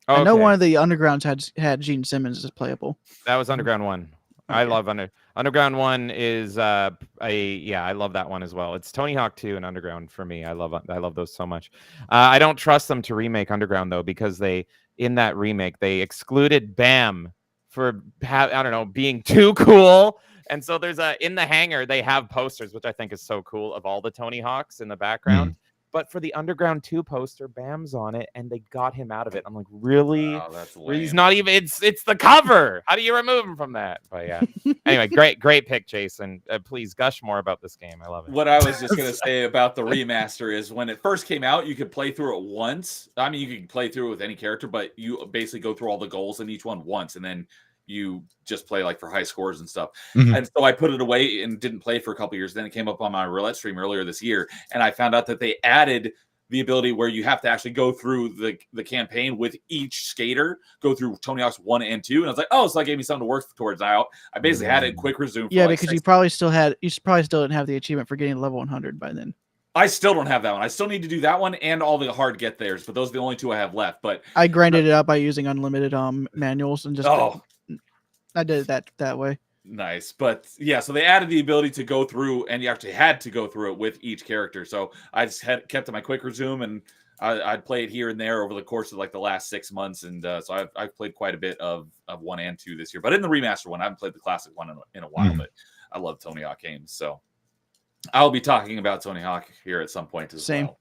I know Okay. one of the Undergrounds had Gene Simmons as playable. That was Underground 1. I love Underground 1 is I love that one as well. It's Tony Hawk 2 and Underground for me. I love those so much. I don't trust them to remake Underground though, because in that remake they excluded Bam for being too cool. And so there's in the hangar they have posters, which I think is so cool, of all the Tony Hawks in the background. But for the Underground 2 poster, Bam's on it, and they got him out of it. I'm like, really? Oh, that's lame. He's not even. It's the cover. How do you remove him from that? But yeah. Anyway, great pick, Jason. Please gush more about this game. I love it. What I was just gonna say about the remaster is when it first came out, you could play through it once. I mean, you could play through it with any character, but you basically go through all the goals in each one once, and then you just play like for high scores and stuff. And so I put it away and didn't play for a couple years. Then it came up on my roulette stream earlier this year, and I found out that they added the ability where you have to actually go through the campaign with each skater, go through Tony Hawk's 1 and 2. And I was like, oh, so that gave me something to work towards. I basically had it quick resume. Yeah, because you probably still didn't have the achievement for getting level 100 by then. I still don't have that one. I still need to do that one and all the hard get theirs, but those are the only 2 I have left. But I grinded it out by using unlimited manuals and just I did it that way. Nice. But yeah, so they added the ability to go through, and you actually had to go through it with each character. So I just kept it my quick resume, and I'd play it here and there over the course of like the last 6 months. And so I've played quite a bit of 1 and 2 this year, but in the remaster one, I haven't played the classic one in a while, but I love Tony Hawk games. So I'll be talking about Tony Hawk here at some point as well.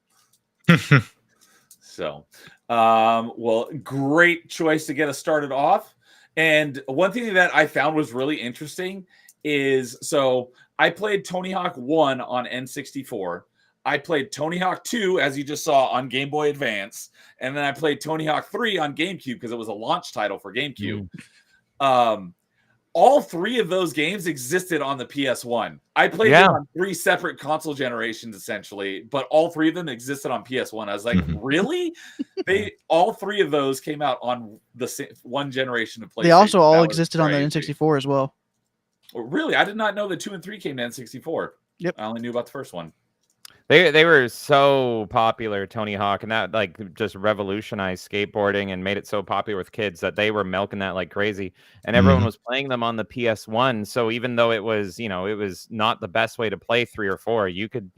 So, well, great choice to get us started off. And one thing that I found was really interesting is, so I played Tony Hawk 1 on N64. I played Tony Hawk 2, as you just saw, on Game Boy Advance. And then I played Tony Hawk 3 on GameCube because it was a launch title for GameCube. All 3 of those games existed on the PS1. I played them on 3 separate console generations, essentially, but all 3 of them existed on PS1. I was like, really? All 3 of those came out on the one generation of PlayStation. They also all existed on the N64 as well. Really? I did not know that 2 and 3 came to N64. Yep. I only knew about the first one. They were so popular, Tony Hawk, and that like just revolutionized skateboarding and made it so popular with kids that they were milking that like crazy, and everyone was playing them on the PS1. So even though it was, it was not the best way to play 3 or 4, you could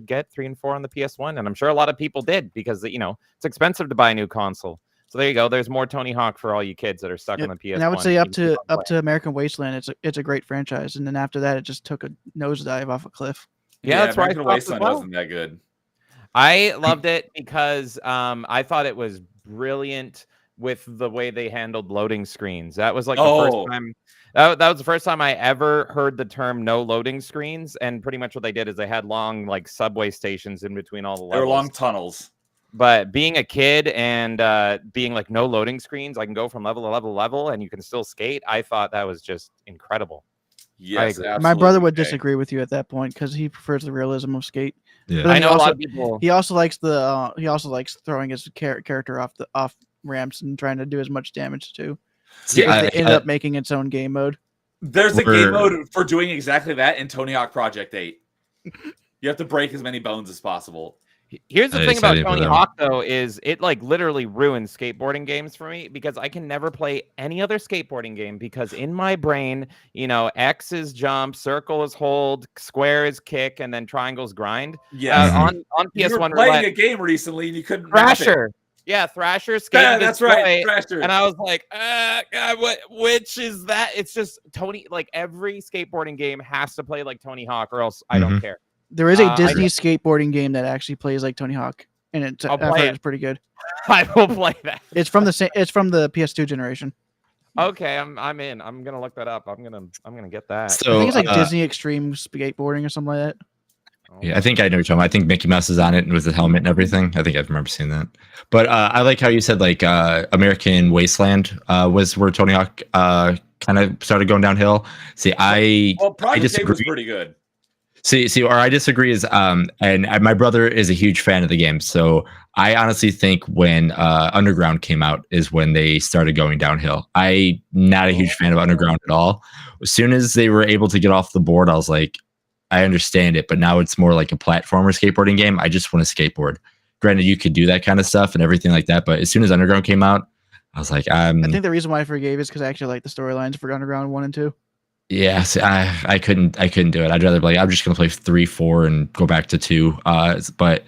get 3 and 4 on the PS1, and I'm sure a lot of people did because it's expensive to buy a new console. So there you go. There's more Tony Hawk for all you kids that are stuck on the PS1. And I would say up to American Wasteland, it's a great franchise, and then after that, it just took a nosedive off a cliff. Yeah, that's right. American Wasteland wasn't that good. I loved it because I thought it was brilliant with the way they handled loading screens. That was like the first time. That was the first time I ever heard the term "no loading screens." And pretty much what they did is they had long like subway stations in between all the levels. They were long tunnels. But being a kid and being like no loading screens, I can go from level to level to level, and you can still skate. I thought that was just incredible. Yes, my brother would disagree with you at that point because he prefers the realism of skate. Yeah, I know a lot of people. He also likes throwing his character off ramps and trying to do as much damage too. Yeah, they ended up making its own game mode. There's a game mode for doing exactly that in Tony Hawk Project 8. You have to break as many bones as possible. Here's the thing about Tony Hawk, though, is it like literally ruins skateboarding games for me because I can never play any other skateboarding game because in my brain, X is jump, circle is hold, square is kick, and then triangles grind. Yeah, on PS1. You were playing a game recently and you couldn't. Thrasher. Yeah, Thrasher. Yeah, that's right. Thrasher. And I was like, God, which is that? It's just Tony. Like every skateboarding game has to play like Tony Hawk, or else I don't care. There is a Disney skateboarding game that actually plays like Tony Hawk, and it's pretty good. I will play that. It's from the PS2 generation. Okay, I'm in. I'm gonna look that up. I'm gonna get that. So, I think it's like Disney Extreme Skateboarding or something like that. Yeah, I think I know what you're talking about. I think Mickey Mouse is on it and with the helmet and everything. I think I remember seeing that. But I like how you said like American Wasteland was where Tony Hawk kind of started going downhill. See, Project 8 was pretty good. See, where I disagree is, and my brother is a huge fan of the game, so I honestly think when Underground came out is when they started going downhill. I'm not a huge fan of Underground at all. As soon as they were able to get off the board, I was like, I understand it, but now it's more like a platformer skateboarding game. I just want to skateboard. Granted, you could do that kind of stuff and everything like that, but as soon as Underground came out, I was like, I think the reason why I forgave is because I actually like the storylines for Underground 1 and 2. yeah, see, I couldn't do it. I'd rather be like, I'm just gonna play 3, 4, and go back to 2. But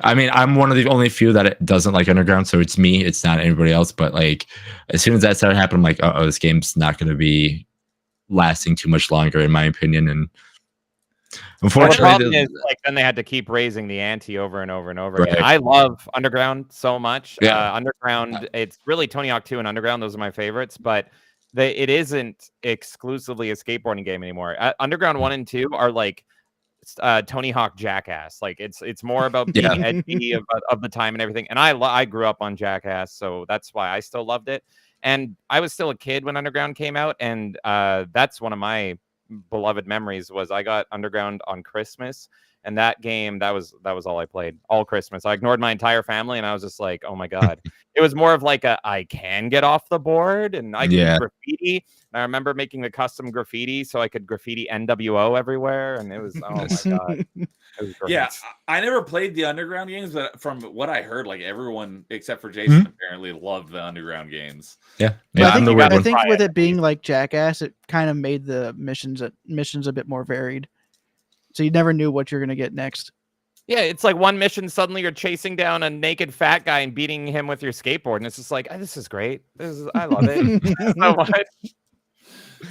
I mean, I'm one of the only few that it doesn't like Underground, so it's me. It's not anybody else. But like, as soon as that started happening, I'm like, oh, this game's not gonna be lasting too much longer, in my opinion. And Well, the unfortunately, problem is, like, then they had to keep raising the ante over and over and over again. Right. I love Underground so much. Yeah. Underground, it's really Tony Hawk 2 and Underground. Those are my favorites, but it isn't exclusively a skateboarding game anymore. Underground 1 and 2 are like Tony Hawk Jackass. Like it's more about being Yeah. edgy of the time and everything. And I grew up on Jackass, so that's why I still loved it. And I was still a kid when Underground came out, and that's one of my beloved memories was I got Underground on Christmas, and that game that was all I played all Christmas. I ignored my entire family, and I was just like, oh my god. It was more of like I can get off the board and I can graffiti. And I remember making the custom graffiti so I could graffiti NWO everywhere, and it was oh my god. It was great. Yeah, I never played the Underground games, but from what I heard, like everyone except for Jason apparently loved the Underground games. yeah, But yeah, I I'm the think, weird I one. think with it being like Jackass, it kind of made the missions a bit more varied. So you never knew what you're gonna get next. Yeah, it's like one mission, suddenly you're chasing down a naked fat guy and beating him with your skateboard, and it's just like, this is great. I love it so much.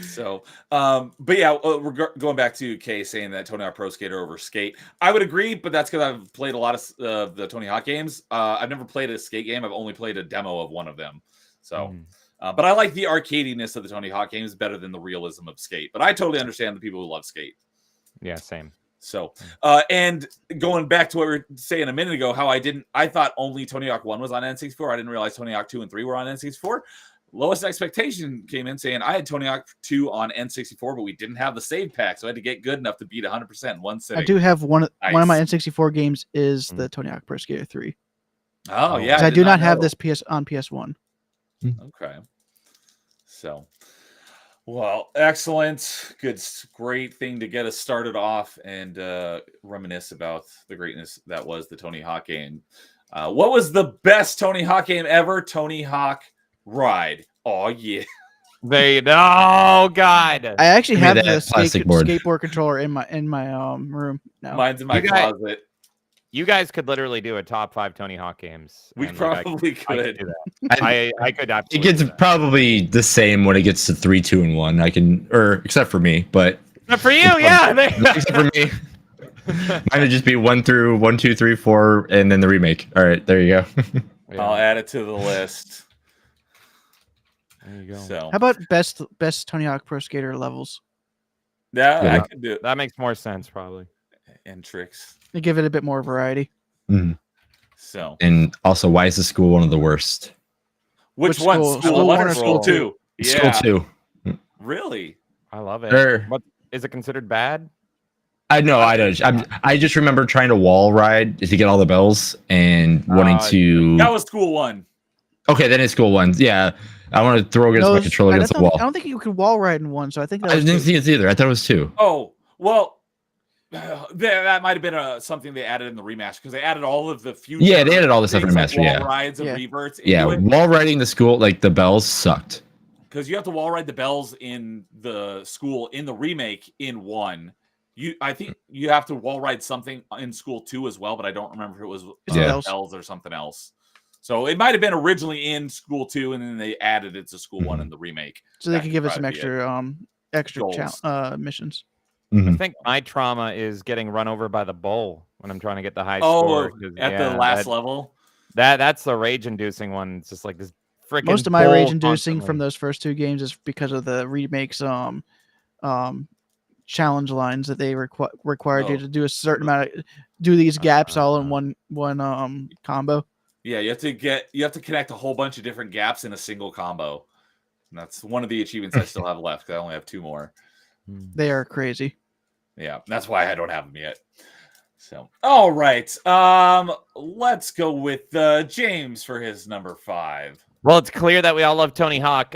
So, but yeah, we're going back to Kay saying that Tony Hawk Pro Skater over Skate. I would agree, but that's because I've played a lot of the Tony Hawk games. I've never played a skate game. I've only played a demo of one of them. So, but I like the arcadiness of the Tony Hawk games better than the realism of Skate. But I totally understand the people who love Skate. Yeah, same. So, and going back to what we were saying a minute ago, how I thought only Tony Hawk 1 was on N64. I didn't realize Tony Hawk 2 and 3 were on N64. Lowest Expectation came in saying I had Tony Hawk 2 on N64, but we didn't have the save pack, so I had to get good enough to beat 100% in one sitting. I do have one Nice. of my N64 games is the Tony Hawk Pro Skater 3. Oh, yeah. I do not have know. this on PS1. Okay. So, well, excellent. Good, great thing to get us started off and reminisce about the greatness that was the Tony Hawk game. What was the best Tony Hawk game ever? Tony Hawk Ride. Oh, yeah. They oh god. I actually have the plastic board. skateboard controller in my room now. Mine's in my closet. You guys could literally do a top 5 Tony Hawk games. We and, probably I could. could do that. I could It absolutely gets do that. probably the same when it gets to 3, 2, and 1. I can, or except for me, but But for you, yeah. except for me, mine would just be 1 through 1, 2, 3, 4, and then the remake. All right, there you go. I'll add it to the list. There you go. So, How about best Tony Hawk Pro Skater levels? yeah, I could do it. That makes more sense, probably. And tricks. To give it a bit more variety. Mhm. So, And also, why is the school one of the worst? which Which one? school? School School 1 one or or School School 2? School 2. Really? I love it. Sure. What is it considered bad? I know. I don't. I just remember trying to wall ride to get all the bells and wanting to. That was School 1. Okay, then it's school 1. Yeah, I want to throw against my controller against the wall. I don't think you could wall ride in 1, so I think that I was didn't 2. see it either. I thought it was 2. Oh, well, that might have been something they added in the remaster because they added all of the future. Yeah, they added all this stuff in things like remaster. wall Yeah, rides and Yeah. reverts. yeah. Wall riding the school, like the bells, sucked. Because you have to wall ride the bells in the school in the remake in 1. I think you have to wall ride something in School 2 as well, but I don't remember if it was Yeah. bells or something else. So it might have been originally in School 2, and then they added it to School 1 in the remake. So they That could could give us some probably be extra Goals. missions. Mhm. I think my trauma is getting run over by the bull when I'm trying to get the high Oh, score. 'cause, at yeah, the last level? That's the rage-inducing one. It's just like this freaking. Most of my bull rage inducing constantly. from those first 2 games is because of the remakes challenge lines that they required you Oh. to do a certain amount of do these gaps all in one combo. Yeah, you have to connect a whole bunch of different gaps in a single combo. And that's one of the achievements I still have left. I only have 2 more. They are crazy. Yeah, that's why I don't have them yet. So, all right. Let's go with James for his number 5. Well, it's clear that we all love Tony Hawk.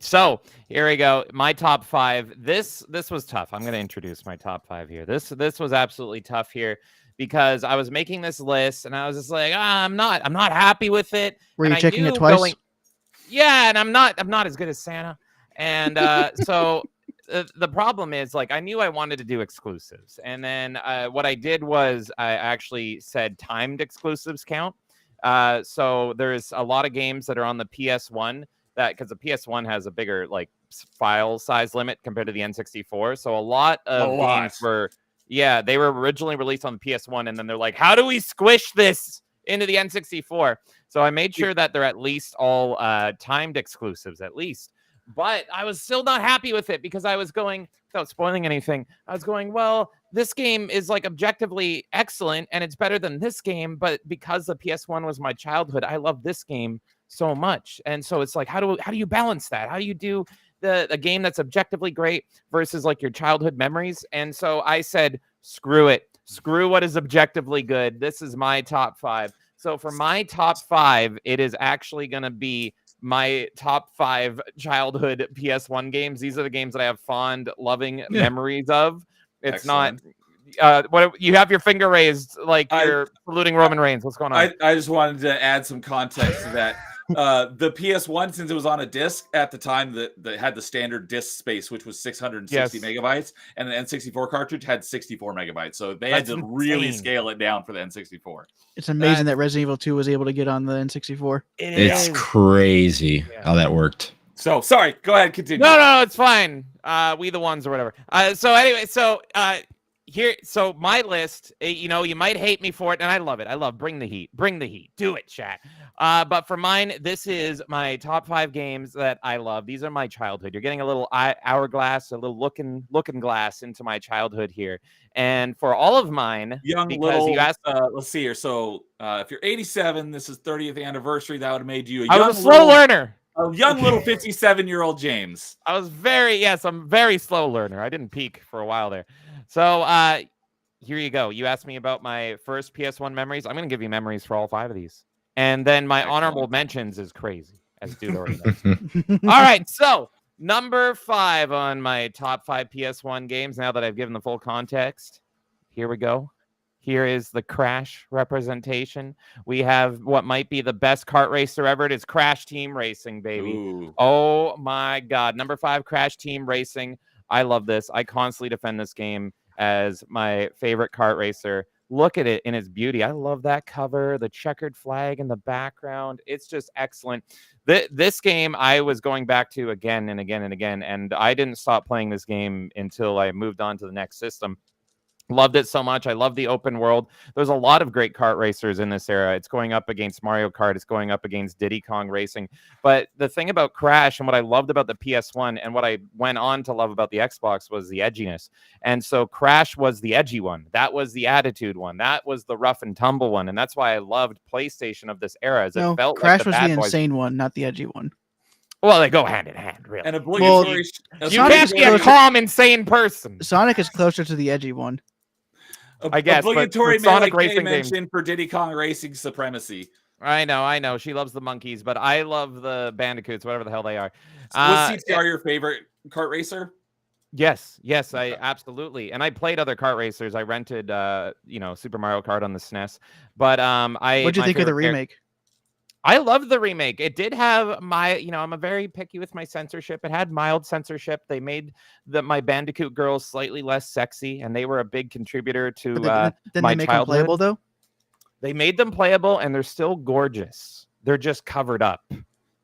So here we go. My top 5. This was tough. I'm going to introduce my top 5 here. This was absolutely tough here because I was making this list and I was just like, I'm not happy with it. Were and you I checking knew it twice? Yeah, and I'm not as good as Santa. And so the problem is, like, I knew I wanted to do exclusives, and then what I did was I actually said timed exclusives count. So there's a lot of games that are on the PS1 that, because the PS1 has a bigger like file size limit compared to the N64. So a lot of games were, yeah, they were originally released on the PS1, and then they're like, how do we squish this into the N64? So I made sure that they're at least all timed exclusives, at least. But I was still not happy with it because I was going, without spoiling anything, I was going, well, this game is like objectively excellent and it's better than this game. But because the PS1 was my childhood, I love this game so much. And so it's like, how do you balance that? How do you do the game that's objectively great versus like your childhood memories? And so I said, screw it. Screw what is objectively good. This is my top 5. So for my top 5, it is actually going to be my top 5 childhood PS1 games. These are the games that I have fond, loving memories of. It's Excellent. Not what you have your finger raised like you're saluting Roman Reigns. What's going on? I just wanted to add some context to that. The PS1, since it was on a disc at the time, that had the standard disc space, which was 660 megabytes, and the N64 cartridge had 64 megabytes. So they had to really scale it down for the N64. It's amazing that Resident Evil 2 was able to get on the N64. It's crazy how that worked. So sorry, go ahead, continue. No, it's fine. We the ones or whatever. So anyway, here, so my list, you might hate me for it, and I love it. I love bring the heat, do it, chat. But for mine, this is my top 5 games that I love. These are my childhood. You're getting a little hourglass, a little looking glass into my childhood here. And for all of mine, let's see here. So if you're 87, this is 30th anniversary. That would have made you a slow learner. A young little 57-year-old James. I'm a very slow learner. I didn't peak for a while there. So here you go. You asked me about my first PS1 memories. I'm going to give you memories for all 5 of these. And then my honorable mentions is crazy, as dude already knows. All right, so number 5 on my top 5 PS1 games, now that I've given the full context. Here we go. Here is the Crash representation. We have what might be the best kart racer ever. It is Crash Team Racing, baby. Ooh. Oh, my God. Number 5, Crash Team Racing. I love this. I constantly defend this game as my favorite kart racer. Look at it in its beauty. I love that cover, the checkered flag in the background. It's just excellent. This game I was going back to again and again and again, and I didn't stop playing this game until I moved on to the next system. Loved it so much. I love the open world. There's a lot of great kart racers in this era. It's going up against Mario Kart. It's going up against Diddy Kong Racing. But the thing about Crash and what I loved about the PS1 and what I went on to love about the Xbox was the edginess. And so Crash was the edgy one. That was the attitude one. That was the rough and tumble one. And that's why I loved PlayStation of this era. As it felt Crash like was the insane one, not the edgy one. Well, they go hand in hand, really. And obligatory. You can't be a calm, insane person. Sonic is closer to the edgy one. I guess, obligatory but Sonic Racing mention for Diddy Kong Racing supremacy. I know. She loves the monkeys, but I love the bandicoots, whatever the hell they are. Was CTR your favorite kart racer? Yes, I absolutely. And I played other kart racers. I rented, Super Mario Kart on the SNES. But what'd you think of the remake? I love the remake. It did have I'm a very picky with my censorship. It had mild censorship. They made my Bandicoot girls slightly less sexy, and they were a big contributor to my they make them playable, though? They made them playable, and they're still gorgeous. They're just covered up.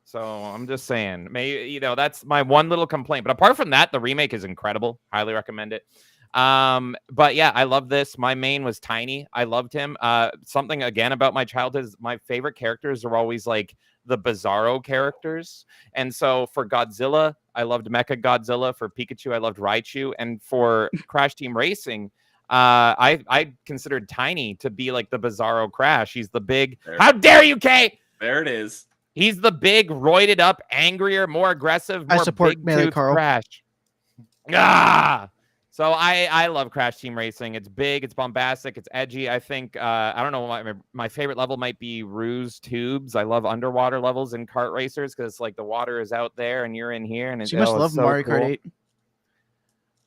So I'm just saying, that's my one little complaint. But apart from that, the remake is incredible. Highly recommend it. But yeah, I love this. My main was Tiny. I loved him. Something again about my childhood is my favorite characters are always like the Bizarro characters. And so for Godzilla, I loved Mecha Godzilla. For Pikachu, I loved Raichu. And for Crash Team Racing, I considered Tiny to be like the Bizarro Crash. He's the big, how dare you, Kay? There it is. He's the big, roided up, angrier, more aggressive, more I support big Melee tooth Carl. Crash. So I love Crash Team Racing. It's big, it's bombastic, it's edgy. I think I don't know, my favorite level might be Ruse Tubes. I love underwater levels in kart racers because like the water is out there and you're in here, and So you must love so Mario cool. Kart 8.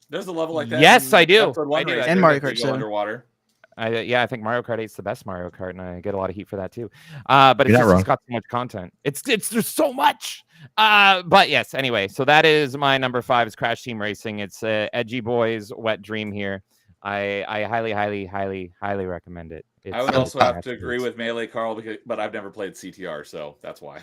There's a level like that. Yes, I do. Episode 1 I do. racer And Mario that Kart you go 7. underwater. I think Mario Kart 8 is the best Mario Kart, and I get a lot of heat for that too. But You're not wrong. it's got so much content. It's there's so much. But yes, anyway, so that is my number 5 is Crash Team Racing. It's Edgy Boys wet dream here. I highly recommend it. I would also have to agree with Melee Carl, but I've never played CTR, so that's why.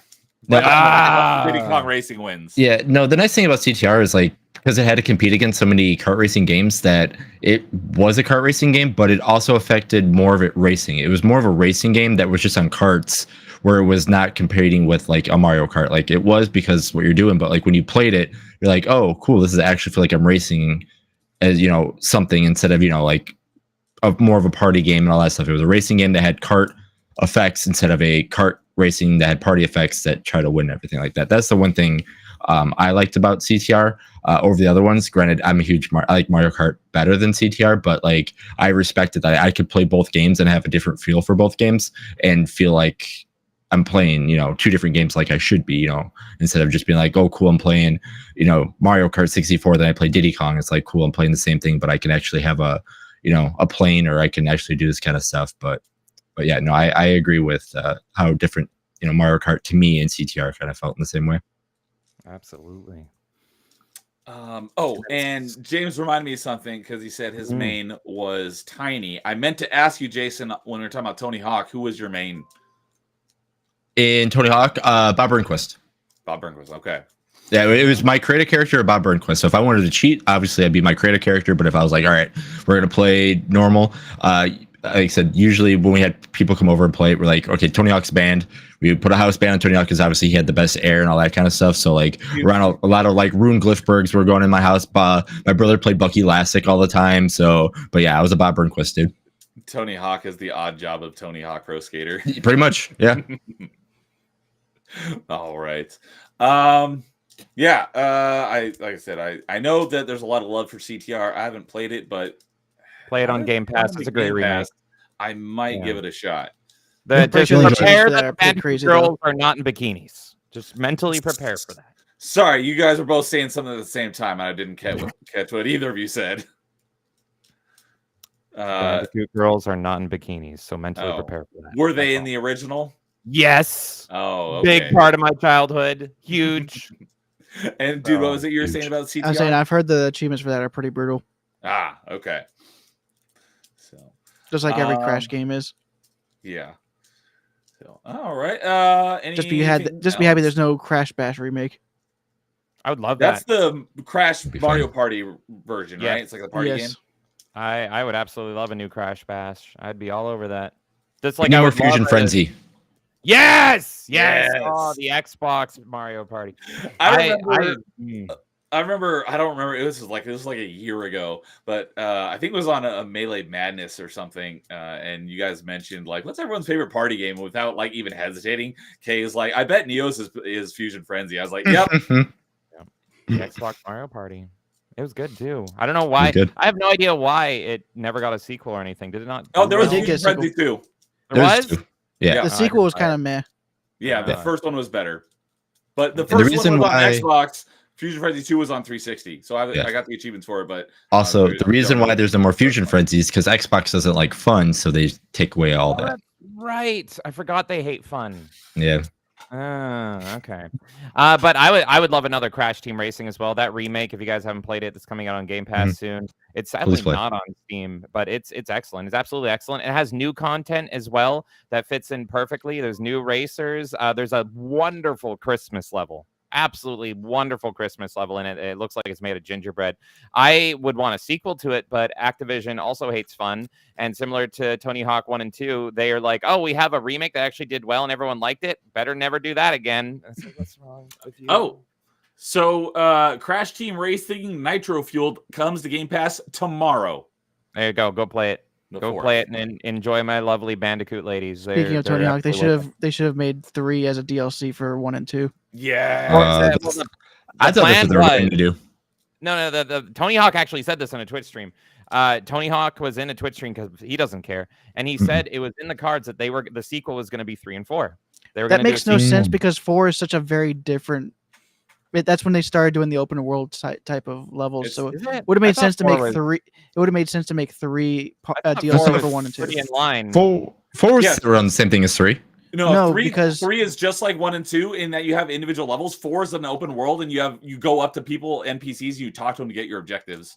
No, But Diddy Kong Racing wins. Yeah, no, the nice thing about CTR is like because it had to compete against so many kart racing games that it was a kart racing game, but it also affected more of it racing. It was more of a racing game that was just on karts where it was not competing with like a Mario Kart. Like it was because what you're doing, but like when you played it, you're like, oh, cool, this is actually feel like I'm racing as, you know, something instead of, you know, like more of a party game and all that stuff. It was a racing game that had kart effects instead of a kart racing that had party effects that try to win everything like that. That's the one thing I liked about CTR over the other ones. Granted, I'm a huge I like Mario Kart better than CTR, but like I respected that I could play both games and have a different feel for both games and feel like I'm playing, you know, two different games like I should be, you know, instead of just being like, oh, cool, I'm playing, you know, Mario Kart 64, then I play Diddy Kong. It's like, cool, I'm playing the same thing, but I can actually have a, you know, a plane, or I can actually do this kind of stuff. But yeah, no, I agree with how different, you know, Mario Kart to me and CTR kind of felt in the same way. Absolutely. Oh, and James reminded me of something because he said his main was Tiny. I meant to ask you, Jason, when we were talking about Tony Hawk, who was your main? In Tony Hawk, Bob Burnquist. Bob Burnquist, okay. Yeah, it was my creative character or Bob Burnquist. So if I wanted to cheat, obviously I'd be my creative character. But if I was like, all right, we're going to play normal, like I said, usually when we had people come over and play, we're like, okay, Tony Hawk's band. We would put a house band on Tony Hawk because obviously he had the best air and all that kind of stuff. So like around a lot of like Rune Glifbergs were going in my house. My brother played Bucky Lassick all the time. So, but yeah, I was a Bob Burnquist dude. Tony Hawk is the odd job of Tony Hawk Pro Skater. Pretty much, yeah. All right. Yeah, like I said, I know that there's a lot of love for CTR. I haven't played it, but play it on Game Pass. It's a great remake. I might give it a shot. Just prepare that the crazy girls are not in bikinis. Just mentally prepare for that. Sorry, you guys were both saying something at the same time, and I didn't catch what either of you said. Cute girls are not in bikinis, so mentally prepare for that. Were they in the original? Yes. Oh, okay. Big part of my childhood. Huge. And dude, what was it you were saying about CTR? I was saying I've heard the achievements for that are pretty brutal. Ah, okay. So just like every Crash game is. Yeah. So all right. Just be happy there's no Crash Bash remake. I would love that. That's the Crash Mario Party version, right? It's like a party game. I would absolutely love a new Crash Bash. I'd be all over that. Just like more Fusion Frenzy. Yes. Oh, the Xbox Mario Party. I remember. I don't remember. It was like a year ago, but I think it was on a Melee Madness or something. And you guys mentioned like, what's everyone's favorite party game without like even hesitating. Kay is like, I bet Neo's is Fusion Frenzy. I was like, yep. The Xbox Mario Party. It was good too. I don't know why. I have no idea why it never got a sequel or anything. Did it not? Oh, there was Fusion Frenzy 2. There was? Yeah. The sequel was kind of meh. Yeah, the first one was better. But the first one was on Xbox. Fusion Frenzy 2 was on 360. So I got the achievements for it. But also, the reason why there's no more Fusion Frenzies is because Xbox doesn't like fun, so they take away all that. Right. I forgot they hate fun. Yeah. Okay. But I would love another Crash Team Racing as well. That remake, if you guys haven't played it, that's coming out on Game Pass soon. It's sadly not on Steam, but it's excellent. It's absolutely excellent. It has new content as well that fits in perfectly. There's new racers. There's a wonderful Christmas level. Absolutely wonderful Christmas level in it. It looks like it's made of gingerbread. I would want a sequel to it, but Activision also hates fun. And similar to Tony Hawk 1 and 2, they are like, oh, we have a remake that actually did well and everyone liked it. Better never do that again. So what's wrong with you? Oh, so Crash Team Racing Nitro Fueled comes to Game Pass tomorrow. There you go. Go play it. Go play it and enjoy my lovely Bandicoot ladies. Speaking of Tony Hawk, they should have made 3 as a DLC for 1 and 2. Yeah. I thought that's what they were going to do. No, the Tony Hawk actually said this on a Twitch stream. Tony Hawk was in a Twitch stream because he doesn't care, and he said it was in the cards that the sequel was going to be 3 and 4. They were That going to do makes no sense because 4 is such a very different. That's when they started doing the open world type of levels. So it would have made sense to make 3. It would have made sense to make 3 DLC for 1 and 2. In line. 4 is around the same thing as 3. No, because 3 is just like 1 and 2 in that you have individual levels. 4 is an open world, and you go up to people, NPCs, you talk to them to get your objectives.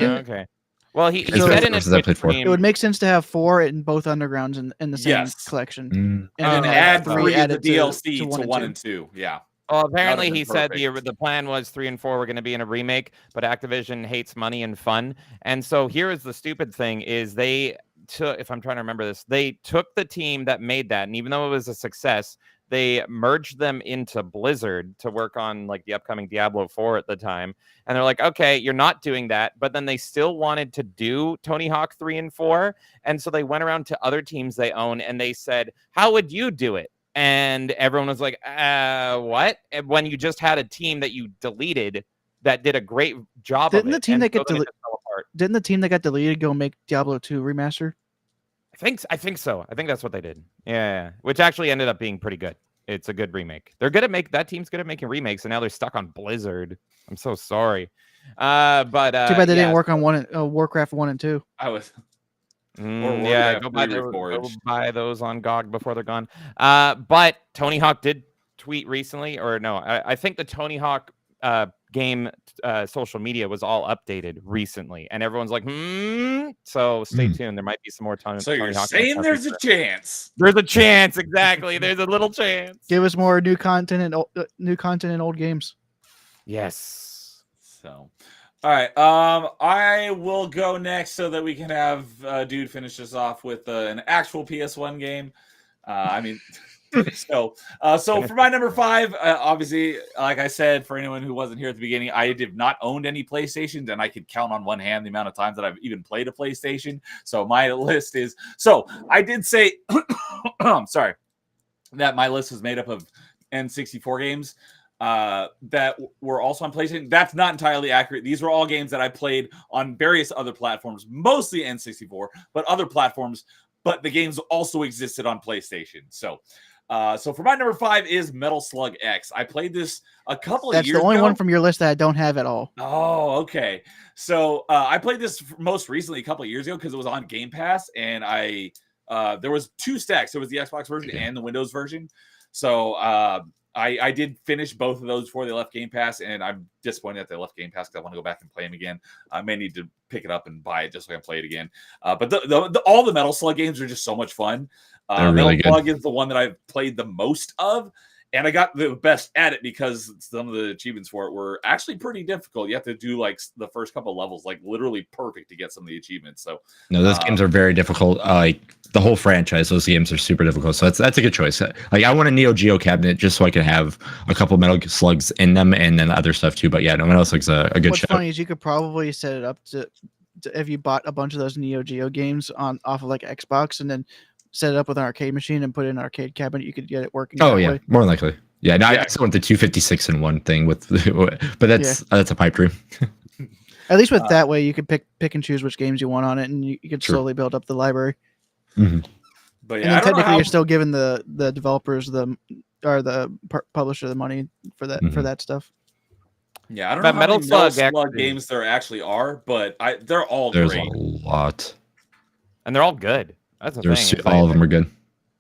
Okay. Well, he So- said in his Twitch stream, it would make sense to have 4 in both undergrounds in the same collection, Mm. And then have add 3 3 of the added DLC to 1 1 and 2. Yeah. Well, apparently That he would've been said perfect. the plan was 3 and 4 were going to be in a remake, but Activision hates money and fun. And so here is the stupid thing: is they took, if I'm trying to remember this, they took the team that made that, and even though it was a success, they merged them into Blizzard to work on like the upcoming Diablo 4 at the time. And they're like, okay, you're not doing that, but then they still wanted to do Tony Hawk 3 and 4, and so they went around to other teams they own and they said, how would you do it? And everyone was like, what? And when you just had a team that you deleted that did a great job Didn't of it. the team and that so get then it dele- just fell apart. Didn't the team that got deleted go make Diablo 2 remaster? I think so. I think that's what they did. Yeah. Which actually ended up being pretty good. It's a good remake. They're good at that team's good at making remakes, and now they're stuck on Blizzard. I'm so sorry. But Too bad they didn't work on Warcraft 1 and 2. I was. Yeah, go buy those on GOG before they're gone. But Tony Hawk did tweet recently, or no, I think the Tony Hawk game social media was all updated recently, and everyone's like, so stay tuned. There might be some more Tony you're Hawk. saying there's a chance. There's a chance, exactly. There's a little chance. Give us more new content and old games. Yes. So, all right. I will go next so that we can have Dude finish us off with an actual PS1 game. So for my number 5, obviously, like I said, for anyone who wasn't here at the beginning, I did not own any PlayStations, and I could count on one hand the amount of times that I've even played a PlayStation. So my list is. So I did say, sorry, that my list was made up of N64 games that were also on PlayStation. That's not entirely accurate. These were all games that I played on various other platforms, mostly N64, but other platforms. But the games also existed on PlayStation. So for my number 5 is Metal Slug X. I played this a couple of years ago. That's the only one from your list that I don't have at all. Oh, okay. So I played this most recently a couple of years ago because it was on Game Pass, and there was 2 stacks. There was the Xbox version and the Windows version. So I did finish both of those before they left Game Pass, and I'm disappointed that they left Game Pass because I want to go back and play them again. I may need to pick it up and buy it just so I can play it again. But all the Metal Slug games are just so much fun. They're really Metal Slug good. is the one that I've played the most of, and I got the best at it because some of the achievements for it were actually pretty difficult. You have to do like the first couple of levels like literally perfect to get some of the achievements. So no, those games are very difficult. Like the whole franchise, those games are super difficult. So that's a good choice. Like I want a Neo Geo cabinet just so I can have a couple Metal Slugs in them and then other stuff too. But yeah, no, Metal Slug's a good What's show. funny is you could probably set it up to if you bought a bunch of those Neo Geo games off of like Xbox and then set it up with an arcade machine and put it in an arcade cabinet, you could get it working. Oh that yeah, way. more than likely. Yeah, no, I still want the 256 in one thing with, but that's a pipe dream. At least with that way, you could pick and choose which games you want on it, and you could True. slowly build up the library. Mm-hmm. But And yeah, then I don't know technically, how, you're still giving the developers the publisher the money for that stuff. yeah, I don't But know how Metal many Metal Slug Slug actually- games there actually are, but they're all There's great. a lot. And they're all good. That's the There's thing. all of them are good.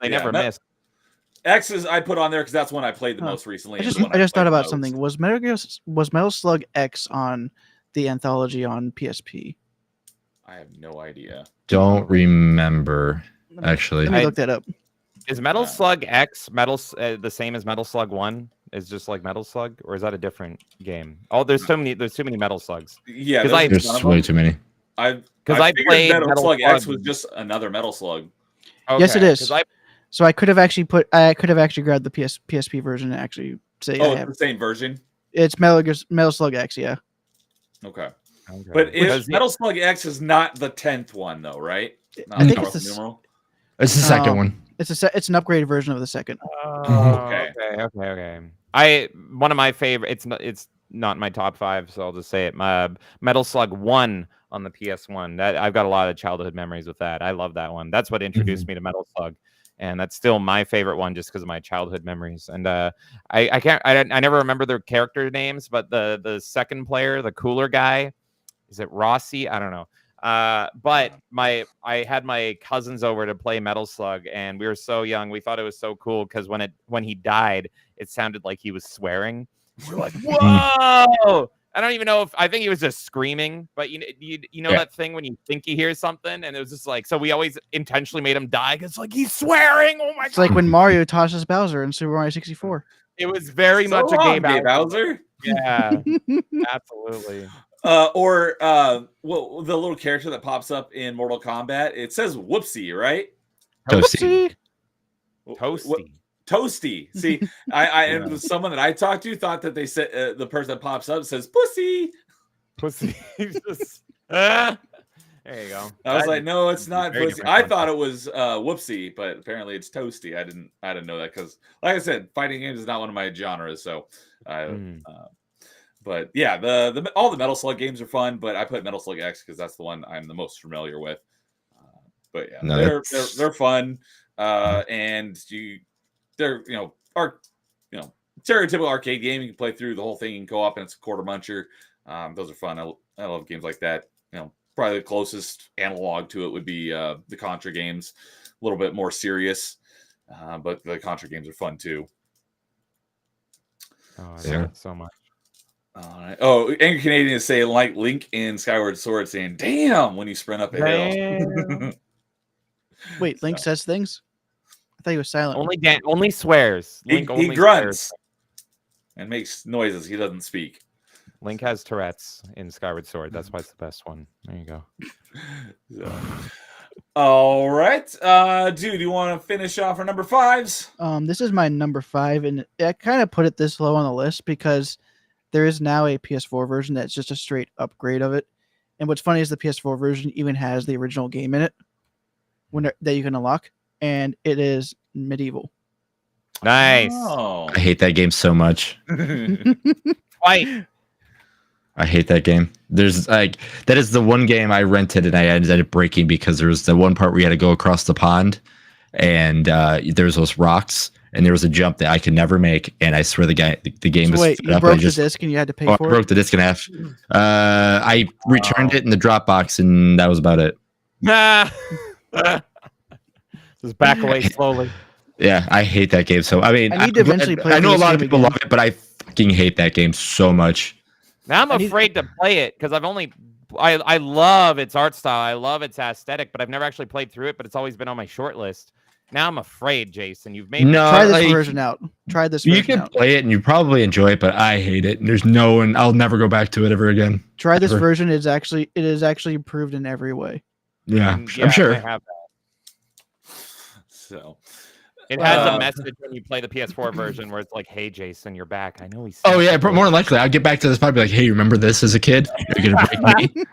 They Yeah, never Met- miss. X's I put on there because that's one I played the most recently. I and the one just played thought the about most. something. Was Metal Slug X on the anthology on PSP? I have no idea. Don't remember actually. Let me look that up. Is Metal Slug X the same as Metal Slug 1? Is just like Metal Slug, or is that a different game? Oh, there's too many Metal Slugs. Yeah, 'Cause I- there's There's none way of too many. them. I played figured Metal Slug X Slug. was just another Metal Slug. Yes, it Okay, is. 'cause I So I could have actually grabbed the PSP version and actually say Oh, I it's have. the same version. It's Metal Slug X, yeah. Okay, Okay. but Because Metal Slug X is not the 10th one, though, right? Not I think the it's the Roman numeral? It's the second one. It's an upgraded version of the second. Okay. One of my favorite. not in my top 5, so I'll just say it. Metal Slug 1 on the PS1. That I've got a lot of childhood memories with that. I love that one. That's what introduced me to Metal Slug, and that's still my favorite one just because of my childhood memories. And I never remember their character names, but the second player, the cooler guy, is it Rossi? I don't know. But I had my cousins over to play Metal Slug, and we were so young. We thought it was so cool because when he died, it sounded like he was swearing. We're like, whoa! I don't even know if I think he was just screaming, but you know that thing when you think you hear something, and it was just like, so we always intentionally made him die because like he's swearing. Oh my god! It's like when Mario tosses Bowser in Super Mario 64. It was very So much a long, game Bowser. Yeah, absolutely. Or well, the little character that pops up in Mortal Kombat, it says whoopsie, right? Toasty. Toasty. Toasty. See, and someone that I talked to thought that they said the person that pops up says pussy. Pussy. There you go. I was like, no, it's not pussy. I thought it was whoopsie, but apparently it's toasty. I didn't know that because, like I said, fighting games is not one of my genres. So, but yeah, all the Metal Slug games are fun. But I put Metal Slug X because that's the one I'm the most familiar with. But yeah, No, they're fun, and they're stereotypical arcade game. You can play through the whole thing in co-op, and it's a quarter muncher. Those are fun. I love games like that. Probably the closest analog to it would be the Contra games, a little bit more serious, but the Contra games are fun too. Oh, I love it so much. All right. Oh, Angry Canadian is saying like Link in Skyward Sword, saying "damn" when you sprint up a hill. Wait, Link says things? I thought he was silent. Only swears. Link He grunts and makes noises. He doesn't speak. Link has Tourette's in Skyward Sword. That's why it's the best one. There you go. So. All right. Dude, you want to finish off our number 5s? This is my number 5, and I kind of put it this low on the list because there is now a PS4 version that's just a straight upgrade of it. And what's funny is the PS4 version even has the original game in it that you can unlock, and it is Medieval. Nice. Oh. I hate that game so much. Fight. I hate that game. There's that is the one game I rented and I ended up breaking because there was the one part where you had to go across the pond and there's those rocks and there was a jump that I could never make. And I swear the game was wait, you broke the disc and you had to pay for it? I broke the disc in half. I returned it in the Dropbox and that was about it. Just back away slowly. Yeah, I hate that game. So I mean, I need to eventually play I know a lot of people again. love it, but I fucking hate that game so much. Now I'm afraid to play it because I love its art style. I love its aesthetic, but I've never actually played through it, but it's always been on my short list. Now I'm afraid, Jason. You've made try this version out. Try this version You can out. play it and you probably enjoy it, but I hate it. And there's no one. I'll never go back to it ever again. Try this version. It is actually improved in every way. Yeah, I'm sure. I have that. So it has a message when you play the PS4 version where it's like, "Hey, Jason, you're back. I know he's." Oh yeah, more than likely, I'll get back to this part. Be like, "Hey, remember this as a kid? You're gonna break me."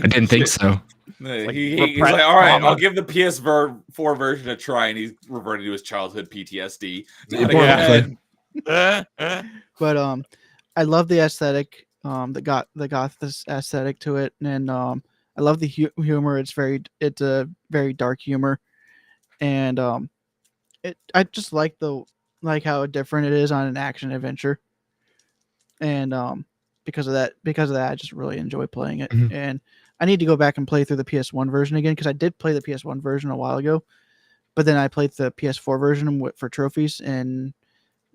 I didn't think so. He's like, "All right, I'll give the PS4 version a try," and he's reverting to his childhood PTSD. But I love the aesthetic. The goth aesthetic to it, and I love the humor. It's a very dark humor, and I just like how different it is on an action adventure, and because of that, I just really enjoy playing it. Mm-hmm. And I need to go back and play through the PS1 version again because I did play the PS1 version a while ago, but then I played the PS4 version for trophies, and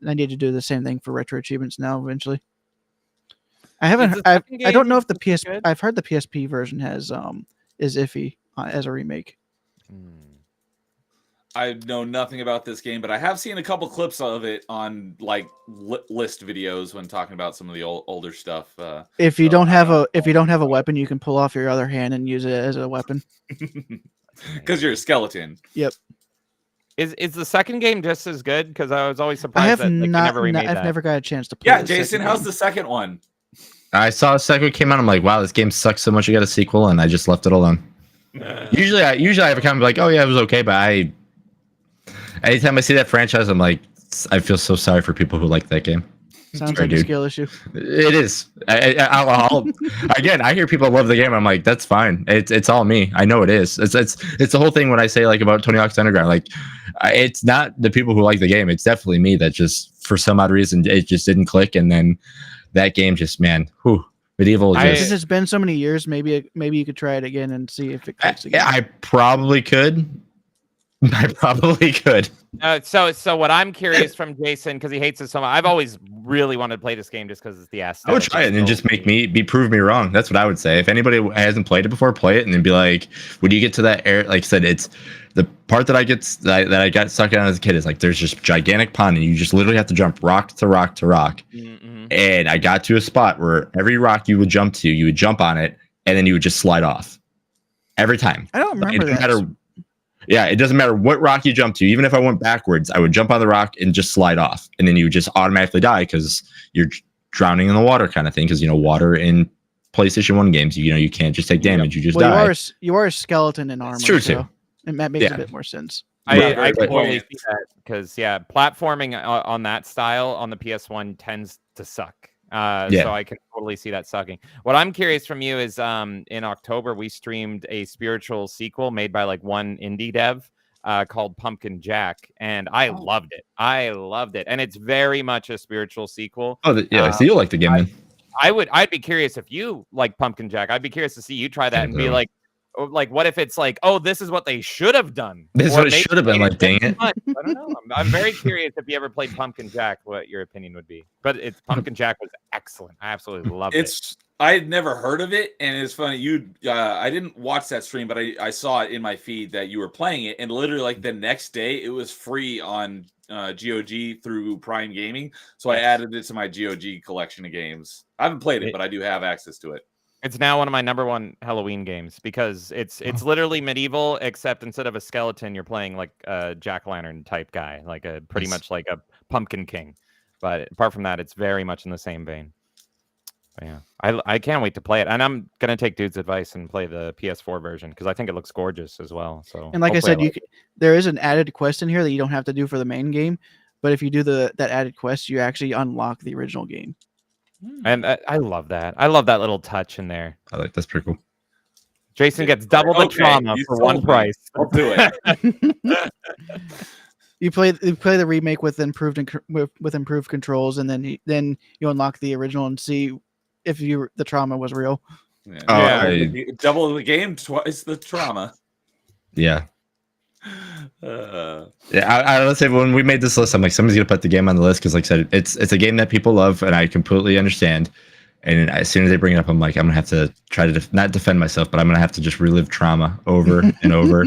I need to do the same thing for retro achievements now eventually. I haven't. I don't know if the PS. Good? I've heard the PSP version is iffy as a remake. I know nothing about this game, but I have seen a couple clips of it on like list videos when talking about some of the older stuff. If you don't have a weapon, you can pull off your other hand and use it as a weapon. Because you're a skeleton. Yep. Is the second game just as good? Because I was always surprised I've never got a chance to play. Yeah, Jason, how's the second one? I saw a second one came out. I'm like, wow, this game sucks so much. I got a sequel, and I just left it alone. Usually I have a comment like, oh yeah, it was okay, but anytime I see that franchise, I'm like, I feel so sorry for people who like that game. Sounds Sorry, like a dude. skill issue. It is. Again, I hear people love the game. I'm like, that's fine. It's all me. I know it is. It's the whole thing when I say like about Tony Hawk's Underground. Like, it's not the people who like the game. It's definitely me that just for some odd reason it just didn't click, and then that game just Medieval. Since it's been so many years, maybe you could try it again and see if it clicks again. I probably could. I probably could. So what I'm curious from Jason, because he hates it so much. I've always really wanted to play this game just because it's the aesthetic. I would try it and just prove me wrong. That's what I would say. If anybody hasn't played it before, play it and then be like, when you get to that area, like I said, it's the part that I got stuck on as a kid is like there's just gigantic pond and you just literally have to jump rock to rock to rock. Mm-hmm. And I got to a spot where every rock you would jump to, you would jump on it and then you would just slide off every time. I don't remember that. Yeah, it doesn't matter what rock you jump to. Even if I went backwards, I would jump on the rock and just slide off. And then you would just automatically die because you're drowning in the water kind of thing. Because, water in PlayStation 1 games, you can't just take damage. You just die. You are a skeleton in armor. It's true, too. And that makes a bit more sense. I totally see that because, platforming on that style on the PS1 tends to suck. So I can totally see that sucking. What I'm curious from you is in October, we streamed a spiritual sequel made by like one indie dev called Pumpkin Jack. And I loved it. And it's very much a spiritual sequel. Oh, so you'll like the game then. I'd be curious if you like Pumpkin Jack. I'd be curious to see you try that and be like, what if it's like, oh, this is what they should have done. This is what it should have been. Like, dang it. I don't know. I'm very curious if you ever played Pumpkin Jack, what your opinion would be. But Pumpkin Jack was excellent. I absolutely loved it. I had never heard of it, and it's funny. I didn't watch that stream, but I saw it in my feed that you were playing it, and literally like the next day, it was free on GOG through Prime Gaming. So I added it to my GOG collection of games. I haven't played it, but I do have access to it. It's now one of my number one Halloween games because it's literally medieval, except instead of a skeleton, you're playing like a jack-o'-lantern type guy, like pretty much like a pumpkin king. But apart from that, it's very much in the same vein. But yeah, I can't wait to play it, and I'm gonna take Dude's advice and play the PS4 version because I think it looks gorgeous as well. So, and like I said, there is an added quest in here that you don't have to do for the main game, but if you do that added quest, you actually unlock the original game. And I love that. I love that little touch in there. That's pretty cool. Jason gets double the trauma for one price. I'll do it. You play the remake with improved controls, and then you unlock the original and see if the trauma was real. Double the game, twice the trauma. Yeah. I would say when we made this list, I'm like, somebody's gonna put the game on the list because, like I said, it's a game that people love, and I completely understand. And as soon as they bring it up, I'm like, I'm gonna have to try to not defend myself, but I'm gonna have to just relive trauma over and over.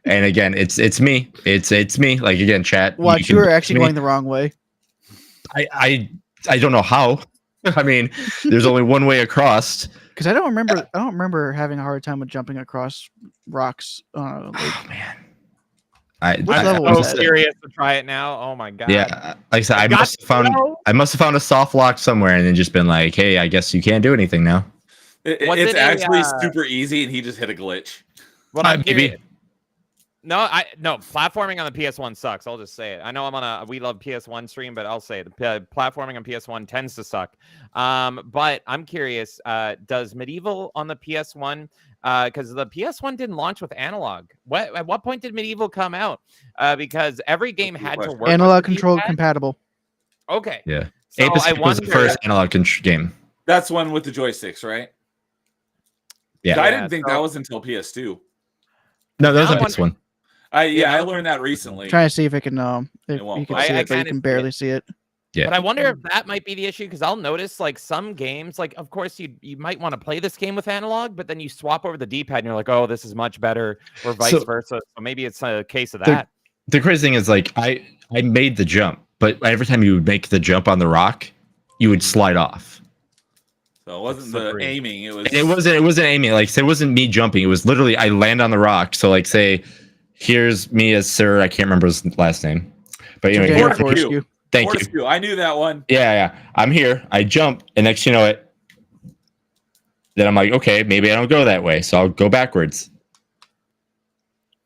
And again, it's me. It's me. Like again, chat. Watch, you were actually going the wrong way. I don't know how. I mean, there's only one way across. Because I don't remember having a hard time with jumping across rocks. Oh man. I'm so serious to try it now. Oh my god! Yeah, like I said, I must have found a soft lock somewhere, and then just been like, "Hey, I guess you can't do anything now." It's actually super easy, and he just hit a glitch. Well, maybe. No, platforming on the PS1 sucks. I'll just say it. I know I'm on a We Love PS1 stream, but I'll say it. The platforming on PS1 tends to suck. But I'm curious, does Medieval on the PS1, because the PS1 didn't launch with analog. At what point did Medieval come out? Because every game had to work analog control compatible. Okay. Yeah. So I was the first analog game. That's one with the joysticks, right? Yeah. I didn't think that was until PS2. No, that was the next one. I learned that recently. Trying to see if it can you can see it, but you can barely see it. Yeah. But I wonder if that might be the issue because I'll notice like some games, like of course you might want to play this game with analog, but then you swap over the D-pad and you're like, oh, this is much better, or vice versa. So maybe it's a case of that. The crazy thing is like I made the jump, but every time you would make the jump on the rock, you would slide off. So it wasn't the aiming. It wasn't aiming. Like say it wasn't me jumping. It was literally I land on the rock. So like say. Here's me as Sir. I can't remember his last name, but anyway, thank you. I knew that one. Yeah. I'm here. I jump, and next you know it, then I'm like, okay, maybe I don't go that way, so I'll go backwards.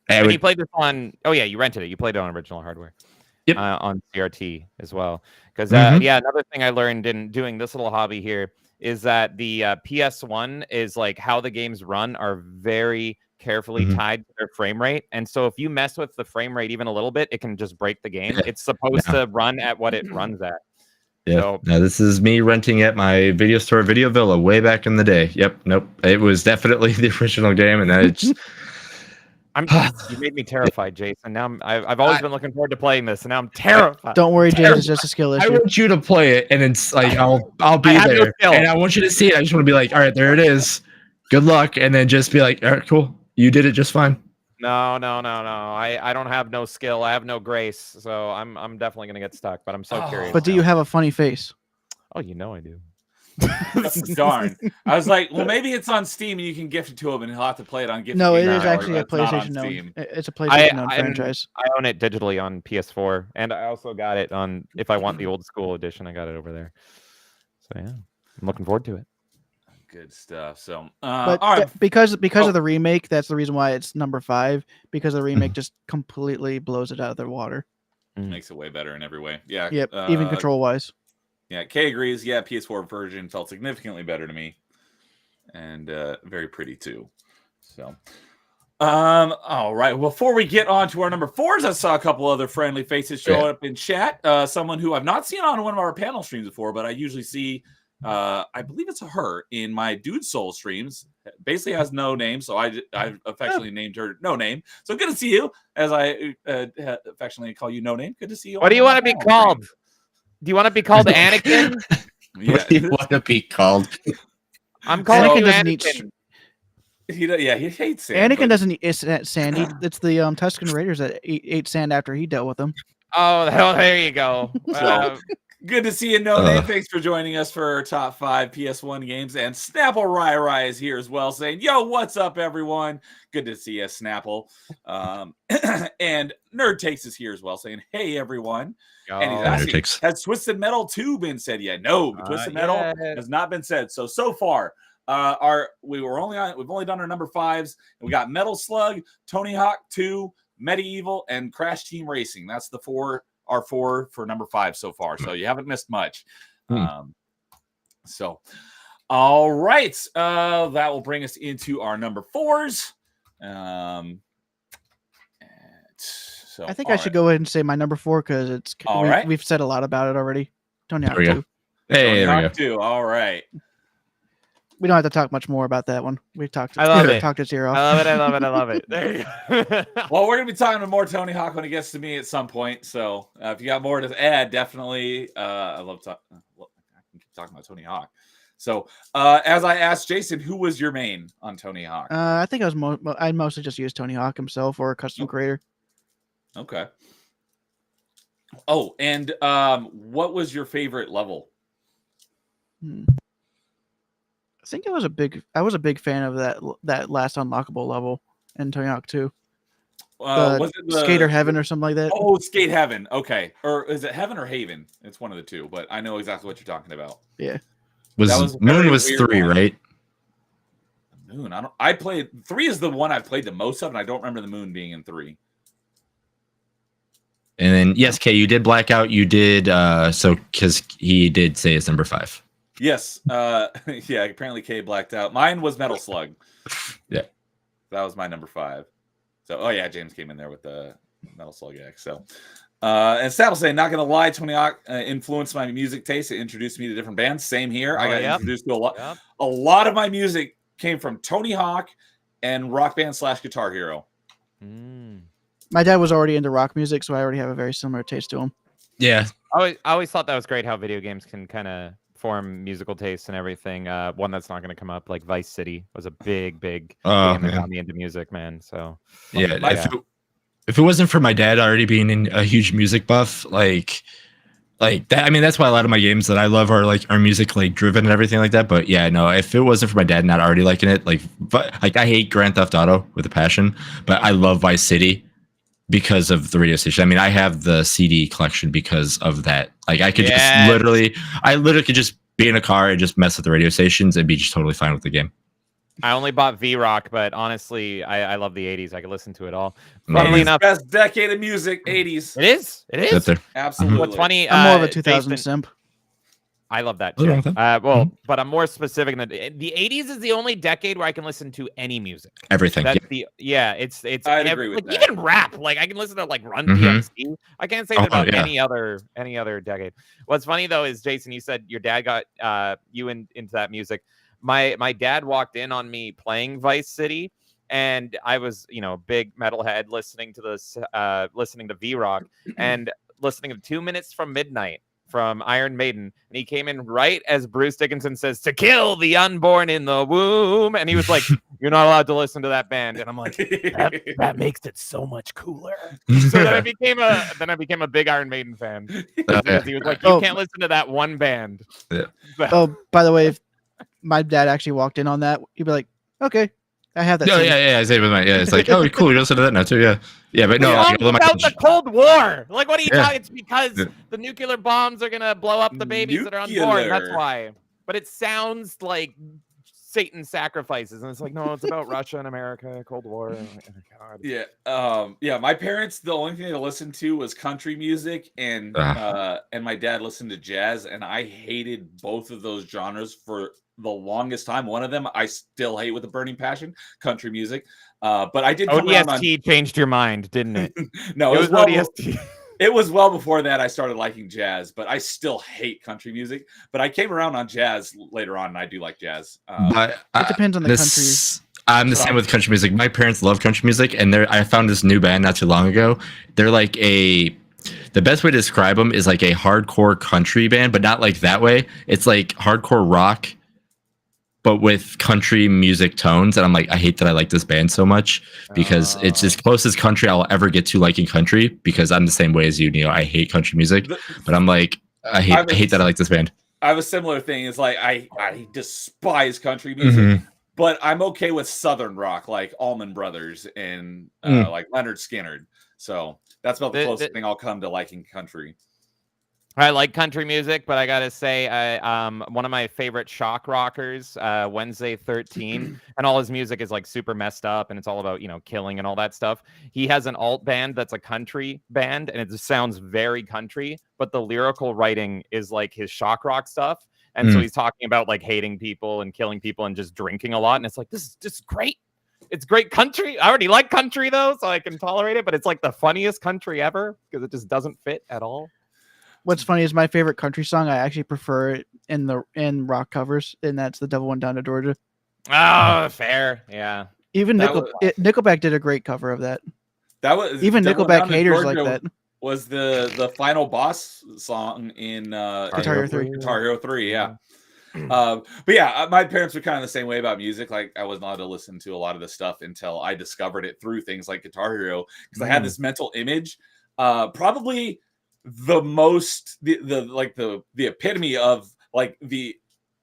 And you played this on? Oh yeah, you rented it. You played it on original hardware. Yep. On CRT as well. Because Mhm. yeah, another thing I learned in doing this little hobby here is that the PS1 is like how the games run are very carefully Mhm. tied to their frame rate, and so if you mess with the frame rate even a little bit, it can just break the game. Yeah. It's supposed No. to run at what it runs at. Yeah. So No, this is me renting at my video store, Video Villa, way back in the day. Yep. Nope. It was definitely the original game, and I just. you made me terrified, Jason. Now I've always I- been looking forward to playing this, and now I'm terrified. Don't worry, James. It's just a skill I issue. want you to play it, and it's like I'll be have no there, skill. and I want you to see it. I just want to be like, all right, there it is. Good luck, and then just be like, all right, cool. You did it just fine. No. I don't have no skill. I have no grace. So I'm definitely gonna get stuck. But I'm so curious. But do you have a funny face? Oh, you know I do. Darn. I was like, well, maybe it's on Steam and you can gift it to him and he'll have to play it on gift. No, it is Hour, actually a but it's not on PlayStation known. Steam. It's a PlayStation known I franchise. own it digitally on PS4, and I also got it on. If I want the old school edition, I got it over there. So yeah, I'm looking forward to it. Good stuff. So, But all right. because of the remake, that's the reason why it's number 5. Because the remake just completely blows it out of the water. Makes it way better in every way. Yeah. Yep, even control wise. Yeah, Kay agrees. Yeah, PS4 version felt significantly better to me, and very pretty too. So, all right. Before we get on to our number 4s, I saw a couple other friendly faces show up in chat. Someone who I've not seen on one of our panel streams before, but I usually see. I believe it's a her in my Dude Soul streams. Basically has no name, so I affectionately named her No Name. So good to see you, as I affectionately call you No Name. Good to see you. What do you want to be called? Do you want to be called Anakin? What do you want to be called? I'm calling Anakin you doesn't eat Anakin. He hates sand. Anakin doesn't eat sand. It's the Tusken Raiders that ate sand after he dealt with them. Oh, there you go. Good to see you, No Name. Thanks for joining us for our top 5 PS1 games. And Snapple Rai is here as well, saying, "Yo, what's up, everyone? Good to see you, Snapple." And Nerd Takes is here as well, saying, "Hey, everyone." And he's asking, has Twisted Metal 2 been said yet? No, Twisted Metal has not been said. So far, we've only done our number 5s. And we got Metal Slug, Tony Hawk 2, Medieval, and Crash Team Racing. That's the 4 for number 5 so far. So you haven't missed much. So, all right. That will bring us into our number 4s. So I think I should go ahead and say my number 4 because we've said a lot about it already. Tony Hawk 2. Hey, Tony Hawk 2. All right. We don't have to talk much more about that one. We've talked. I love it. Talked its ear off. I love it. There you go. Well, we're gonna be talking about more Tony Hawk when it gets to me at some point. So if you got more to add, definitely. I love talking. I can keep talking about Tony Hawk. So as I asked Jason, who was your main on Tony Hawk? I think I mostly just used Tony Hawk himself or a custom creator. Okay. Oh, and what was your favorite level? I think I was a big fan of that last unlockable level in Tony Hawk 2. Was it Skater Heaven or something like that? Oh, Skate Heaven. Okay. Or is it Heaven or Haven? It's one of the two, but I know exactly what you're talking about. Yeah. Moon was 3, right? Moon. I played 3 is the one I've played the most of, and I don't remember the Moon being in 3. And then yes, Kay, you did Blackout. You did because he did say it's number 5. Yes. Yeah, apparently Kay blacked out. Mine was Metal Slug. Yeah. That was my number 5. So yeah, James came in there with the Metal Slug X. So and Sal saying, not gonna lie, Tony Hawk influenced my music taste. It introduced me to different bands. Same here. I got introduced to a lot. Yep. A lot of my music came from Tony Hawk and Rock Band / Guitar Hero. My dad was already into rock music, so I already have a very similar taste to him. Yeah. I always thought that was great how video games can kind of form musical tastes and everything. One that's not going to come up, like Vice City, was a big game that got me into music, man. So yeah, if it wasn't for my dad already being a huge music buff, like that, I mean, that's why a lot of my games that I love are music driven and everything like that. But yeah, no, if it wasn't for my dad not already liking it, but I hate Grand Theft Auto with a passion, but I love Vice City because of the radio station. I mean, I have the CD collection because of that. I could just literally could just be in a car and just mess with the radio stations and be just totally fine with the game. I only bought V-Rock, but honestly, I love the 80s. I could listen to it all. Love Funnily it. enough, Best decade of music, 80s. it is. It Up is. there. Absolutely. What's funny? I'm more of a Jason, 2000 simp. I love that What's wrong too. with that? Well, but I'm more specific than the 80s is the only decade where I can listen to any music. Everything. That's it's I'd agree with like that. even rap. Like I can listen to like Run Mhm. DMC. I can't say Oh, that about yeah. any other decade. What's funny though is Jason, you said your dad got you into that music. My dad walked in on me playing Vice City, and I was big metalhead listening to this listening to V-Rock and listening to 2 Minutes from Midnight from Iron Maiden, and he came in right as Bruce Dickinson says to kill the unborn in the womb, and he was like, "You're not allowed to listen to that band," and I'm like, that makes it so much cooler. So then I became a big Iron Maiden fan because he was like, "You can't listen to that one band." Yeah. Oh, by the way, if my dad actually walked in on that, he'd be like, "Okay, I have that." No, CD." yeah. I say it with my It's like, oh, cool. You listen to that now too. Yeah, but no. It's Like, all my about the Cold War. Like, what are you Yeah. talking? It's because the nuclear bombs are gonna blow up the babies that are unborn. That's Nuclear. why. But it sounds like Satan sacrifices, and it's like, no, it's about Russia and America, Cold War. God. Yeah. My parents, the only thing they listened to was country music, and my dad listened to jazz, and I hated both of those genres for the longest time. One of them I still hate with a burning passion, country music. But I did come around on. ODST changed your mind, didn't it? No, It was ODST. It was well before that I started liking jazz, but I still hate country music. But I came around on jazz later on, and I do like jazz. But It depends on the country. I'm the same with country music. My parents love country music, and I found this new band not too long ago. They're like the best way to describe them is like a hardcore country band, but not like that way. It's like hardcore rock, but with country music tones. And I'm like, I hate that I like this band so much because it's as close as country I'll ever get to liking country, because I'm the same way as you. I hate country music, but I'm like, I hate that I like this band. I have a similar thing. It's like I despise country music, but I'm okay with Southern rock, like Allman Brothers and like Leonard Skinner. So that's about the closest thing I'll come to liking country. I like country music, but I gotta say, one of my favorite shock rockers, Wednesday 13, and all his music is like super messed up, and it's all about killing and all that stuff. He has an alt band that's a country band, and it just sounds very country, but the lyrical writing is like his shock rock stuff, and so he's talking about like hating people and killing people and just drinking a lot, and it's like this is just great. It's great country. I already like country though, so I can tolerate it, but it's like the funniest country ever because it just doesn't fit at all. What's funny is my favorite country song. I actually prefer it in rock covers, and that's "The Devil Went Down to Georgia." Oh, fair, yeah. Even Nickelback did a great cover of that. That was even Nickelback haters like that. Was the final boss song in Guitar Hero 3. Guitar Hero 3, yeah. But yeah, my parents were kind of the same way about music. Like I wasn't allowed to listen to a lot of the stuff until I discovered it through things like Guitar Hero, because I had this mental image. Probably the most the epitome of like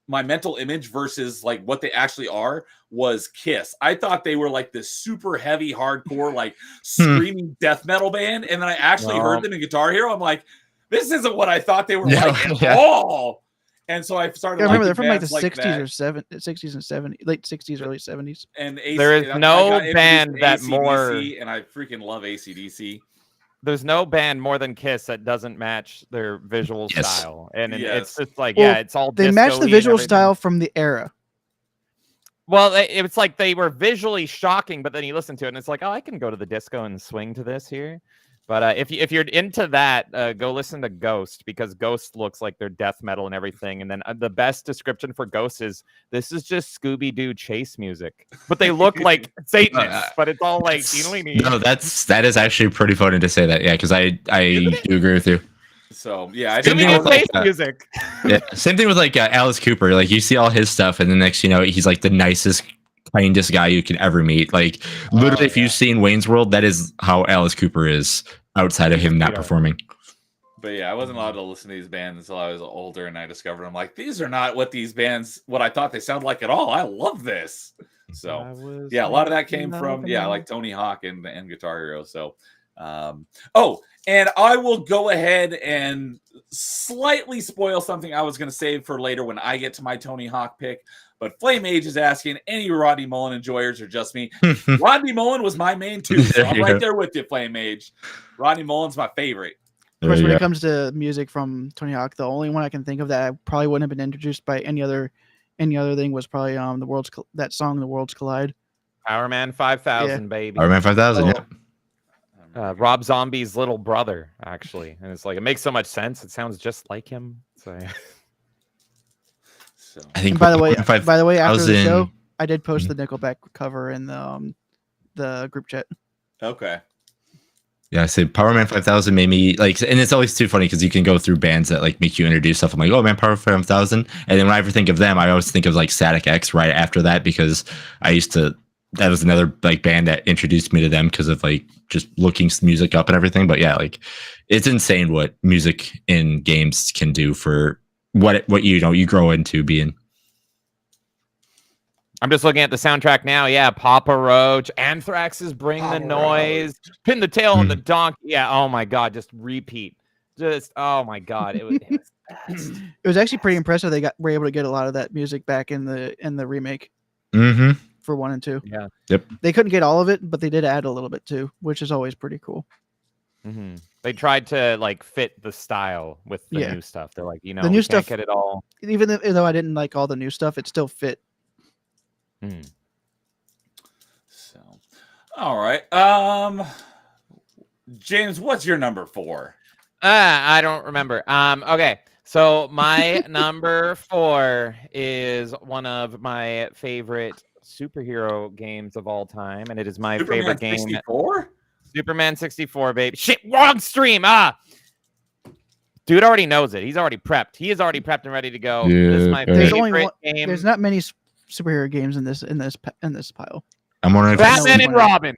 my mental image versus like what they actually are was Kiss. I thought they were like this super heavy hardcore like screaming death metal band, and then I actually heard them in Guitar Hero. I'm like, this isn't what I thought they were like at all. And so I started. I remember they're from like the like 60s or 60s and 70s, late 60s, early 70s. And there is no band that more, and I freaking love AC/DC. There's no band more than Kiss that doesn't match their visual style, and it's just like it's all they match the visual style from the era. Well, it's like they were visually shocking, but then you listen to it and it's like, oh, I can go to the disco and swing to this here. But if you're into that, go listen to Ghost, because Ghost looks like they're death metal and everything. And then the best description for Ghost is, this is just Scooby-Doo chase music, but they look like Satanists, but it's all like, you know what I mean? No, that is actually pretty funny to say that. Yeah, because I do agree with you. So yeah, I same thing with like, music. Yeah, same thing with like Alice Cooper. Like you see all his stuff, and the next he's like the nicest, kindest guy you can ever meet. Like literally, if you've seen Wayne's World, that is how Alice Cooper is outside of him not performing. But yeah, I wasn't allowed to listen to these bands until I was older, and I discovered I'm like, these are not what I thought they sound like at all. I love this. So yeah, a lot of that came from like Tony Hawk and Guitar Hero. So Oh, and I will go ahead and slightly spoil something I was going to save for later when I get to my Tony Hawk pick. But Flame Age is asking any Rodney Mullen enjoyers or just me. Rodney Mullen was my main too, so I'm right there with you, Flame Age. Rodney Mullen's my favorite. Of course, when it comes to music from Tony Hawk, the only one I can think of that I probably wouldn't have been introduced by any other thing was probably that song, "The Worlds Collide." Power Man 5000, baby. Power Man 5000, yeah. Rob Zombie's little brother, actually, and it's like it makes so much sense. It sounds just like him. So, I think. And by the way, after the show, I did post the Nickelback cover in the group chat. Okay. Yeah, I say Power Man 5000 made me like, and it's always too funny because you can go through bands that like make you introduce stuff. I'm like, oh man, Power Man 5000, and then when I ever think of them, I always think of like Static X right after that because that was another like band that introduced me to them because of like just looking music up and everything. But yeah, like it's insane what music in games can do for what you grow into being. I'm just looking at the soundtrack now. Yeah, Papa Roach, Anthrax's "Bring the Noise," Pin the Tail on the Donkey. Yeah, oh my God, just repeat. Just oh my God, it was It was actually pretty impressive. They were able to get a lot of that music back in the remake for 1 and 2. Yeah, yep. They couldn't get all of it, but they did add a little bit too, which is always pretty cool. They tried to like fit the style with the new stuff. They're like, the new stuff, can't get it all. Even though I didn't like all the new stuff, it still fit. So, all right. James, what's your number 4? I don't remember. Okay. So my number 4 is one of my favorite superhero games of all time, and it is my favorite game. 64? Superman 64, baby. Shit, wrong stream. Dude already knows it. He's already prepped. He is already prepped and ready to go. Yeah, this is my favorite game. There's not many superhero games in this pile. I'm wondering if Batman and Robin.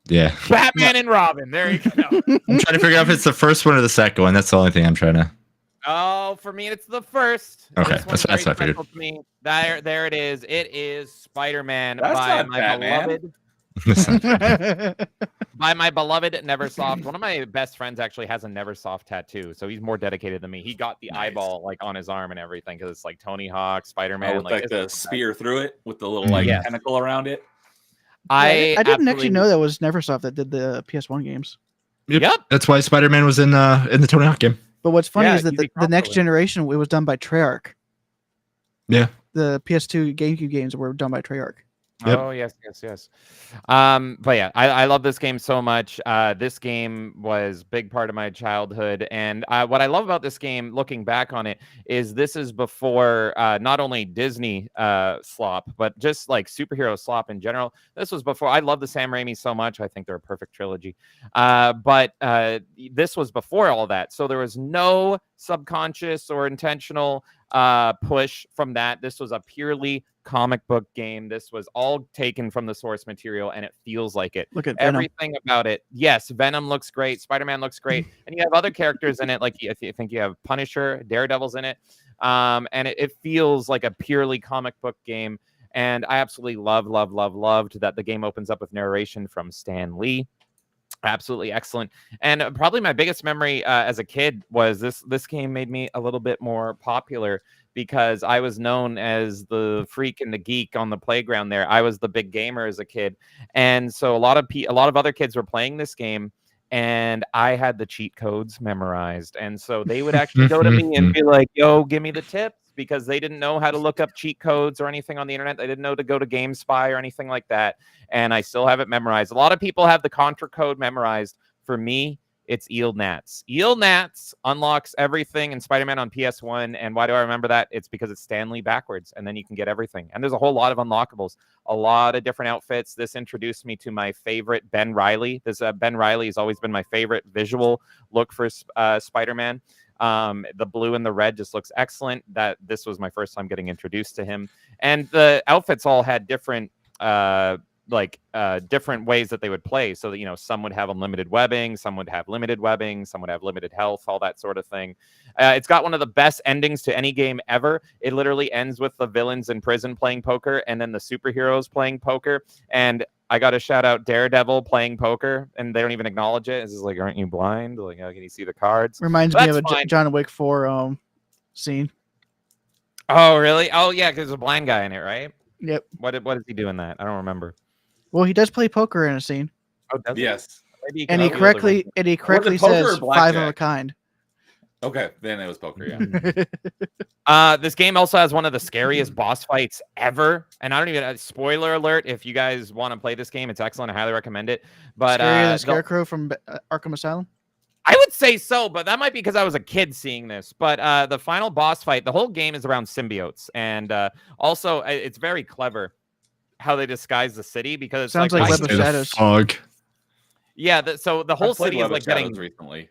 Yeah. Batman and Robin. There you go. I'm trying to figure out if it's the first one or the second one. That's the only thing I'm trying to. Oh, for me, it's the first. Okay, that's what I figured. To me. There it is. It is Spider-Man by my beloved. By my beloved Neversoft. One of my best friends actually has a Neversoft tattoo, so he's more dedicated than me. He got the eyeball like on his arm and everything because it's like Tony Hawk, Spider-Man, with like the spear through it with the little like tentacle around it. I didn't actually know that was Neversoft that did the PS1 games. Yep. That's why Spider-Man was in the Tony Hawk game. But what's funny is that the next generation, it was done by Treyarch. Yeah. The PS2 GameCube games were done by Treyarch. Yep. Oh, yes. But yeah, I love this game so much. This game was a big part of my childhood. And what I love about this game, looking back on it, is this is before not only Disney slop, but just like superhero slop in general. This was before. I love the Sam Raimi so much. I think they're a perfect trilogy. But this was before all that. So there was no subconscious or intentional push from that. This was a purely comic book game. This was all taken from the source material, and it feels like it. Look at everything about it. Yes, Venom looks great. Spider-Man looks great, and you have other characters in it. Like I think you have Punisher, Daredevil's in it, and it feels like a purely comic book game. And I absolutely loved that the game opens up with narration from Stan Lee. Absolutely excellent. And probably my biggest memory as a kid was this game made me a little bit more popular because I was known as the freak and the geek on the playground there. I was the big gamer as a kid. And so a lot of other kids were playing this game, and I had the cheat codes memorized. And so they would actually go to me and be like, yo, give me the tips, because they didn't know how to look up cheat codes or anything on the internet. They didn't know to go to GameSpy or anything like that. And I still have it memorized. A lot of people have the Contra code memorized. For me, it's Eel Nats. Eel Nats unlocks everything in Spider-Man on PS1. And why do I remember that? It's because it's Stan Lee backwards, and then you can get everything. And there's a whole lot of unlockables, a lot of different outfits. This introduced me to my favorite Ben Reilly. Ben Reilly has always been my favorite visual look for Spider-Man. The blue and the red just looks excellent. This was my first time getting introduced to him. And the outfits all had different different ways that they would play. So that, some would have unlimited webbing, some would have limited webbing, some would have limited health, all that sort of thing. It's got one of the best endings to any game ever. It literally ends with the villains in prison playing poker and then the superheroes playing poker. And I got to shout out Daredevil playing poker, and they don't even acknowledge it. It's just like, aren't you blind? Like, how can you see the cards? Reminds But me of a that's fine. John Wick 4 scene. Oh, really? Oh, yeah, because there's a blind guy in it, right? Yep. What does he do in that? I don't remember. Well, he does play poker in a scene, Oh, does he? Yes. Maybe and he can correctly poker or says 5 of a blackjack? kind. Okay, then it was poker. Yeah. This game also has one of the scariest boss fights ever, and I don't even spoiler alert. If you guys want to play this game, it's excellent. I highly recommend it. But Scarier than the- Scarecrow from Arkham Asylum. I would say so, but that might be because I was a kid seeing this. But the final boss fight, the whole game is around symbiotes, and also it's very clever how they disguise the city because it's Sounds like like Web of Shadows. Fog. yeah. So the whole I played city is Web of like getting Shadows recently.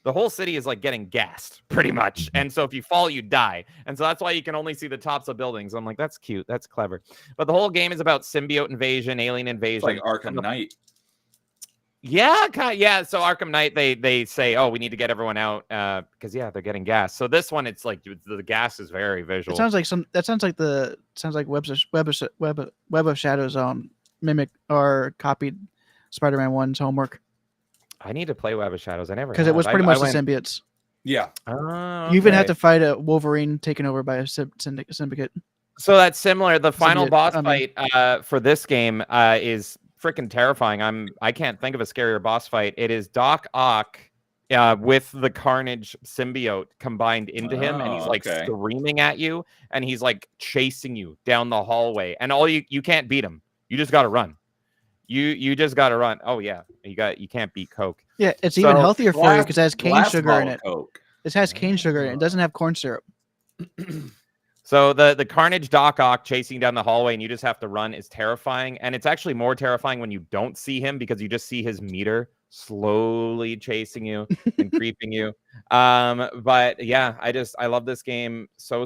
the whole city is like getting gassed pretty much, and so if you fall, you die, and so that's why you can only see the tops of buildings. I'm like, that's cute, that's clever, but the whole game is about symbiote invasion, alien It's invasion. like Arkham Knight. Yeah, yeah. So Arkham Knight, they say, oh, we need to get everyone out because yeah, they're getting gas. So this one, it's like the gas is very visual. It sounds like Web of Shadows mimic or copied Spider-Man 1's homework I need to play Web of Shadows. I never because it was have. pretty I much the went- symbiotes. Yeah. Oh, You even had okay. to fight a Wolverine taken over by a syndicate. So that's similar. The final Symbiote, boss I mean- fight for this game is freaking terrifying. I can't think of a scarier boss fight. It is Doc Ock with the Carnage symbiote combined into him, and he's like okay. screaming at you, and he's like chasing you down the hallway, and all you can't beat him. You just got to run. You just got to run. Oh yeah, you can't beat Coke. Yeah, it's even So, healthier for you because it has cane Glass sugar in bottle it. Coke. It has cane sugar in it. It doesn't have corn syrup. So the Carnage Doc Ock chasing down the hallway and you just have to run is terrifying. And it's actually more terrifying when you don't see him because you just see his meter slowly chasing you and creeping you. But yeah, I love this game so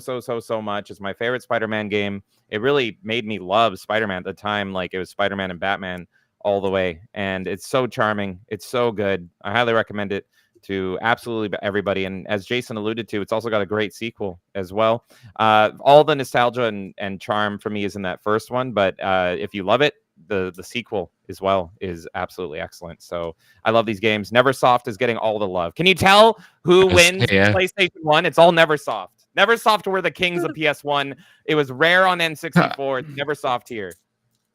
much. It's my favorite Spider-Man game. It really made me love Spider-Man at the time. Like it was Spider-Man and Batman all the way. And it's so charming. It's so good. I highly recommend it to absolutely everybody. And as Jason alluded to, it's also got a great sequel as well. All the nostalgia and charm for me is in that first one, but if you love it, the sequel as well is absolutely excellent. So I love these games. Neversoft is getting all the love. Can you tell who wins Yeah. PlayStation 1? It's all Neversoft. Neversoft were the kings of PS1. It was rare on N64. It's Neversoft here.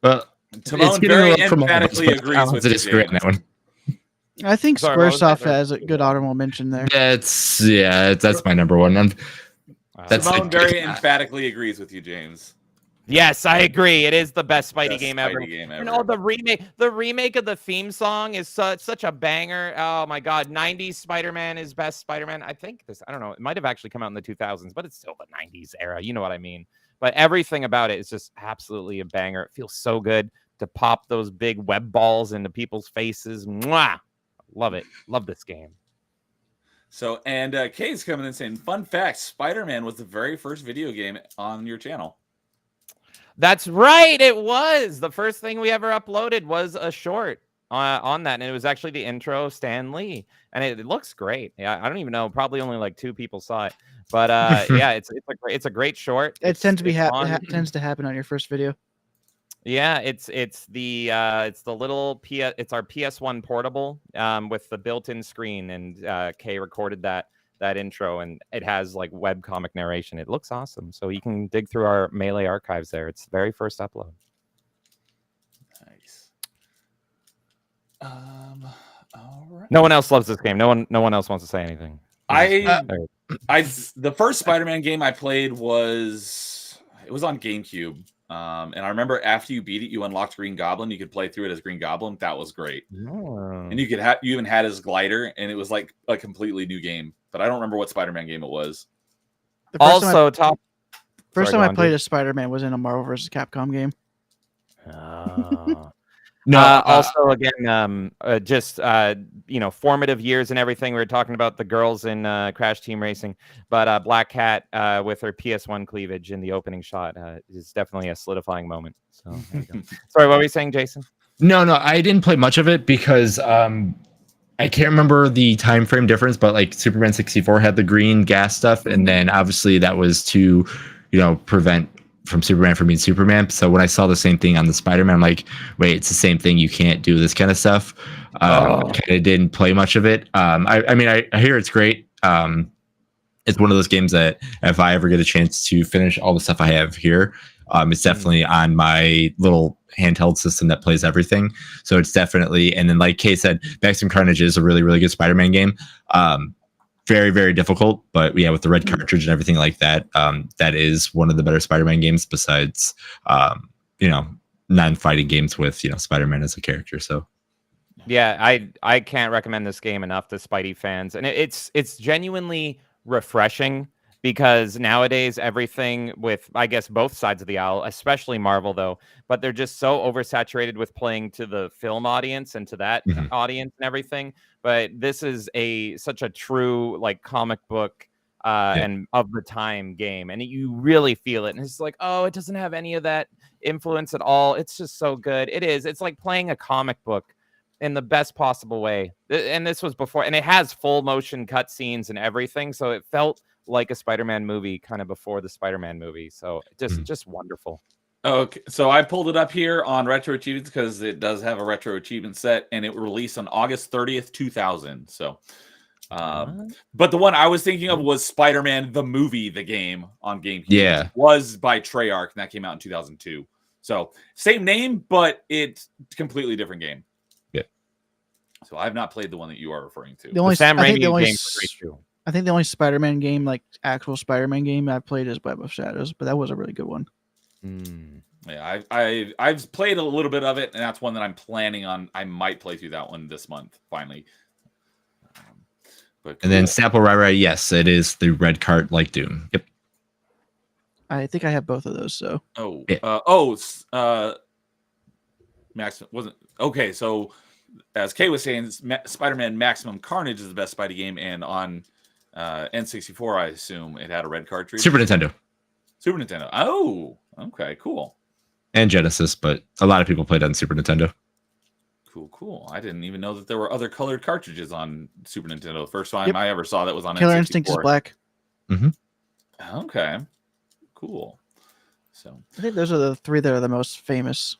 Well, Timon getting very love from all of us, emphatically but agrees I'll with have to you, disagree on James. that one. I think Sorry, what was that? Squaresoft has a good honorable mention there. That's my number one. That's Timon like- very emphatically agrees with you, James. Yes, I agree. It is the best Spidey Best game Spidey ever. game And ever. the remake of the theme song is such a banger. Oh my god, 90s Spider-Man is best Spider-Man. I don't know, it might have actually come out in the 2000s, but it's still the 90s era. You know what I mean? But everything about it is just absolutely a banger. It feels so good to pop those big web balls into people's faces. Mwah! Love it. Love this game. So, and Kay's coming in saying, fun fact, Spider-Man was the very first video game on your channel. That's right. It was the first thing we ever uploaded was a short on that, and it was actually the intro Stan Lee, and it looks great. Yeah, I don't even know. Probably only like 2 people saw it, but yeah, it's a great short. It tends to be tends tends to happen on your first video. Yeah, it's the little it's our PS1 portable with the built-in screen, and Kay recorded that intro, and it has like webcomic narration. It looks awesome, so you can dig through our Melee archives there. It's the very first upload. Nice. All right. No one else loves this game. No one else wants to say anything. The first Spider-Man game I played was on GameCube. And I remember after you beat it, you unlocked Green Goblin. You could play through it as Green Goblin. That was great. And you even had his glider, and it was like a completely new game. But I don't remember what Spider-Man game it was. The first Also, first Sorry, time go I on, played dude. as Spider-Man was in a Marvel vs. Capcom game. Also, again, formative years and everything. We were talking about the girls in Crash Team Racing, but Black Cat with her PS1 cleavage in the opening shot is definitely a solidifying moment. So, there you go. Sorry, what were you saying, Jason? No, I didn't play much of it because I can't remember the time frame difference, but like Superman 64 had the green gas stuff, and then obviously that was to, prevent from Superman for being Superman. So when I saw the same thing on the Spider-Man, I'm like, wait, it's the same thing. You can't do this kind of stuff. I kind of didn't play much of it. I mean, I hear it's great. It's one of those games that if I ever get a chance to finish all the stuff I have here, it's definitely on my little handheld system that plays everything. So it's definitely, and then like Kay said, Maximum Carnage is a really, really good Spider-Man game. Very, very difficult, but yeah, with the red cartridge and everything like that, that is one of the better Spider-Man games besides, non-fighting games with, Spider-Man as a character. So yeah, I can't recommend this game enough to Spidey fans, and it's genuinely refreshing because nowadays everything with, I guess, both sides of the aisle, especially Marvel though, but they're just so oversaturated with playing to the film audience and to that audience and everything. But this is such a true like comic book and of the time game, and you really feel it. And it's like, oh, it doesn't have any of that influence at all. It's just so good. It's like playing a comic book in the best possible way. And this was before, and it has full motion cutscenes and everything, so it felt like a Spider-Man movie kind of before the Spider-Man movie. So just wonderful. Okay, so I pulled it up here on Retro Achievements because it does have a Retro Achievement set, and it released on August 30th, 2000. So, but the one I was thinking of was Spider-Man the movie, the game on GameCube. Yeah, which was by Treyarch, and that came out in 2002. So same name, but it's a completely different game. Yeah. So I've not played the one that you are referring to. The only Sam I think Raimi the only game was great too. I think the only Spider-Man game, like actual Spider-Man game I played is Web of Shadows, but that was a really good one. Yeah, I've played a little bit of it, and that's one that I'm planning on. I might play through that one this month finally. But cool. And then Sample Rai, yes, it is the red cart like Doom. Yep. I think I have both of those. So Max wasn't okay. So as Kay was saying, Spider-Man Maximum Carnage is the best Spidey game, and on N64, I assume it had a red cartridge. Super Nintendo. Oh, okay, cool. And Genesis, but a lot of people played on Super Nintendo. Cool. I didn't even know that there were other colored cartridges on Super Nintendo. The first time I ever saw that was on Killer N64. Instinct is black. Okay, cool. So I think those are the three that are the most famous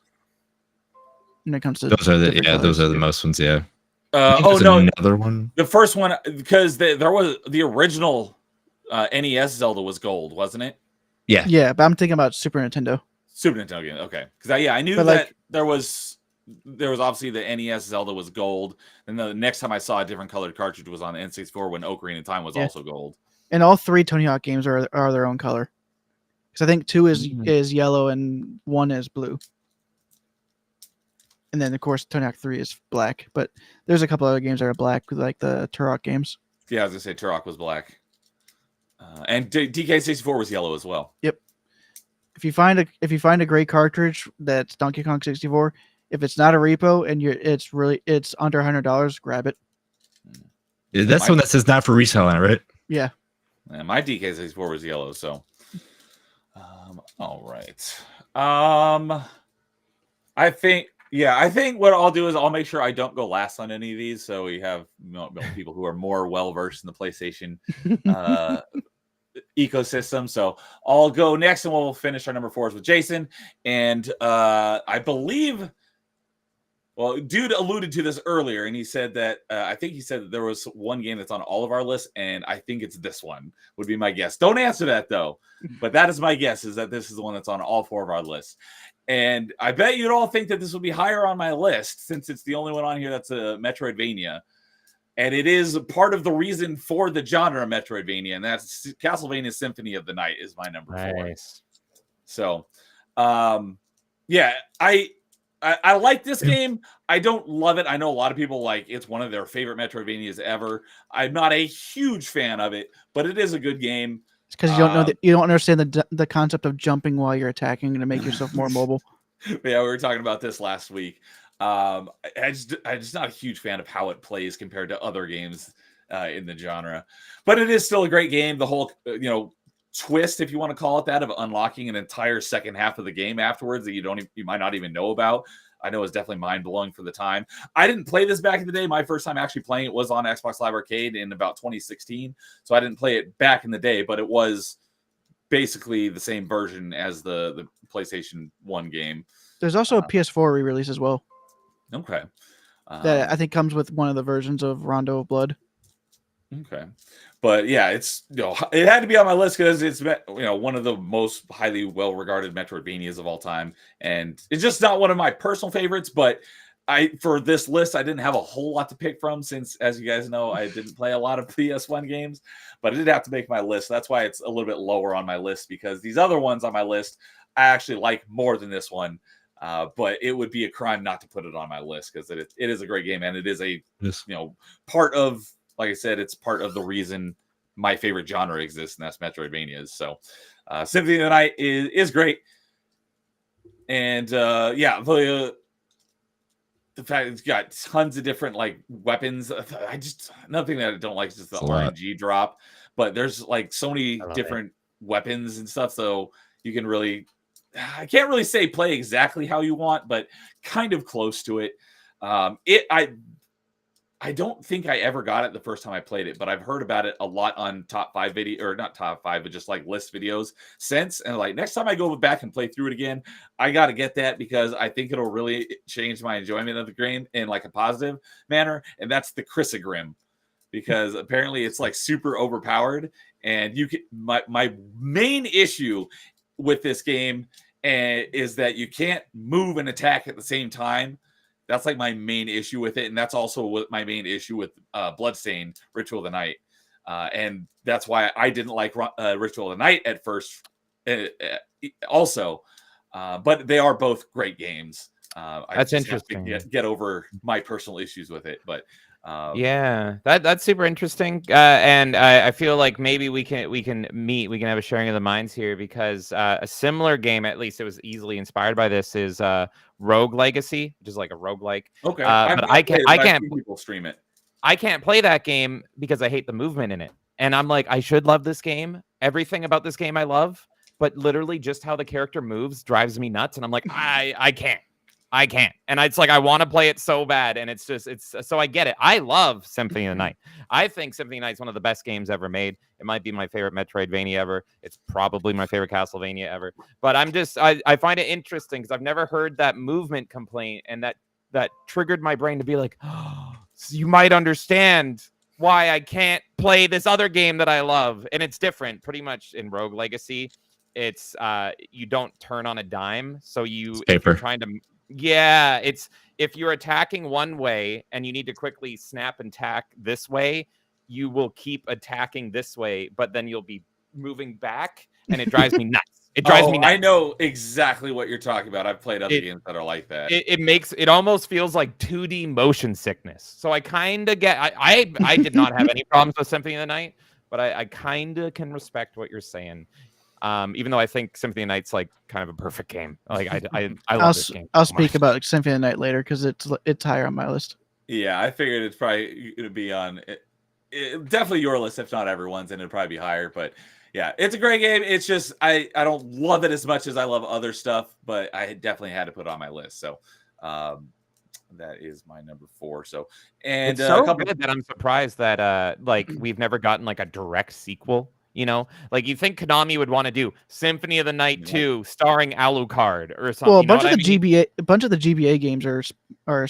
when it comes to those are the most ones. Yeah. Another one. The first one, because there was the original NES Zelda was gold, wasn't it? Yeah, but I'm thinking about Super Nintendo. Super Nintendo game. Okay, because I knew But, that like, there was obviously the NES Zelda was gold, and the next time I saw a different colored cartridge was on N64 when Ocarina of Time was also gold. And all three Tony Hawk games are their own color. Because I think 2 is yellow and 1 is blue. And then of course Tony Hawk 3 is black. But there's a couple other games that are black, like the Turok games. Yeah, I was gonna say Turok was black, and DK64 was yellow as well. Yep. If you find a great cartridge that's Donkey Kong 64, if it's not a repo and it's under $100, grab it. Yeah, that's the one that says not for resale on it, right? Yeah. And my DK64 was yellow, so all right. I think what I'll do is I'll make sure I don't go last on any of these, so we have people who are more well versed in the PlayStation ecosystem. So I'll go next, and we'll finish our number 4s with Jason. And I believe, well, dude alluded to this earlier, and he said that I think he said that there was one game that's on all of our lists, and I think it's this one would be my guess. Don't answer that though, but that is my guess, is that this is the one that's on all 4 of our lists. And I bet you'd all think that this would be higher on my list, since it's the only one on here that's a Metroidvania. And it is part of the reason for the genre Metroidvania, and that's Castlevania Symphony of the Night is my number 4. So, yeah, I like this game. I don't love it. I know a lot of people like it's one of their favorite Metroidvanias ever. I'm not a huge fan of it, but it is a good game. It's because you don't know you don't understand the concept of jumping while you're attacking to make yourself more mobile. Yeah, we were talking about this last week. I'm just not a huge fan of how it plays compared to other games in the genre, but it is still a great game. The whole twist, if you want to call it that, of unlocking an entire second half of the game afterwards that you might not even know about, I know is definitely mind-blowing for the time. I didn't play this back in the day. My first time actually playing it was on Xbox Live Arcade in about 2016, so I didn't play it back in the day, but it was basically the same version as the PlayStation 1 game. There's also a PS4 re-release as well Okay. that I think comes with one of the versions of Rondo of Blood. Okay. But yeah, it's it had to be on my list because it's one of the most highly well-regarded Metroidvanias of all time, and it's just not one of my personal favorites. But for this list, I didn't have a whole lot to pick from since, as you guys know, I didn't play a lot of PS1 games, but I did have to make my list. That's why it's a little bit lower on my list, because these other ones on my list I actually like more than this one. But it would be a crime not to put it on my list because it is a great game, and it is part of. Like I said, it's part of the reason my favorite genre exists, and that's Metroidvanias. So, Symphony of the Night is great, and the fact it's got tons of different weapons. Another thing that I don't like is just the RNG drop, but there's so many different weapons and stuff, so you can really, I can't really say play exactly how you want, but kind of close to it. I don't think I ever got it the first time I played it, but I've heard about it a lot on top 5 video, or not top 5, but just list videos since. And next time I go back and play through it again, I got to get that because I think it'll really change my enjoyment of the game in a positive manner. And that's the Chrysogrim, because apparently it's super overpowered. And my main issue with this game is that you can't move and attack at the same time. That's my main issue with it, and that's also my main issue with Bloodstained Ritual of the Night, and that's why I didn't like Ritual of the Night at first. Also, but they are both great games. That's interesting. Get over my personal issues with it, but yeah, that's super interesting, and I feel like maybe we can have a sharing of the minds here, because a similar game, at least it was easily inspired by this, is Rogue Legacy, which is a roguelike. Okay, but I can't people stream it. I can't play that game because I hate the movement in it, and I'm I should love this game. Everything about this game I love, but literally just how the character moves drives me nuts, and I'm I can't. And it's I want to play it so bad. And it's so I get it. I love Symphony of the Night. I think Symphony of the Night is one of the best games ever made. It might be my favorite Metroidvania ever. It's probably my favorite Castlevania ever. But I find it interesting because I've never heard that movement complaint. And that triggered my brain to be oh, so you might understand why I can't play this other game that I love. And it's different pretty much in Rogue Legacy. It's you don't turn on a dime. So if you're trying to... Yeah, it's if you're attacking one way and you need to quickly snap and tack this way, you will keep attacking this way, but then you'll be moving back, and it drives me nuts. It drives me nuts. I know exactly what you're talking about. I've played other games that are like that. It almost feels like 2D motion sickness. So I kind of get. I did not have any problems with Symphony of the Night, but I kind of can respect what you're saying. Even though I think Symphony of the Night's kind of a perfect game. I love this game. I'll speak about Symphony of the Night later because it's higher on my list. Yeah, I figured it's probably going to be on definitely your list, if not everyone's, and it'd probably be higher. But yeah, it's a great game. It's just I don't love it as much as I love other stuff, but I definitely had to put it on my list. So that is my number 4. So and it's so good that I'm surprised that we've never gotten a direct sequel. You think Konami would want to do Symphony of the Night 2 starring Alucard or something. Well, a bunch of the GBA games are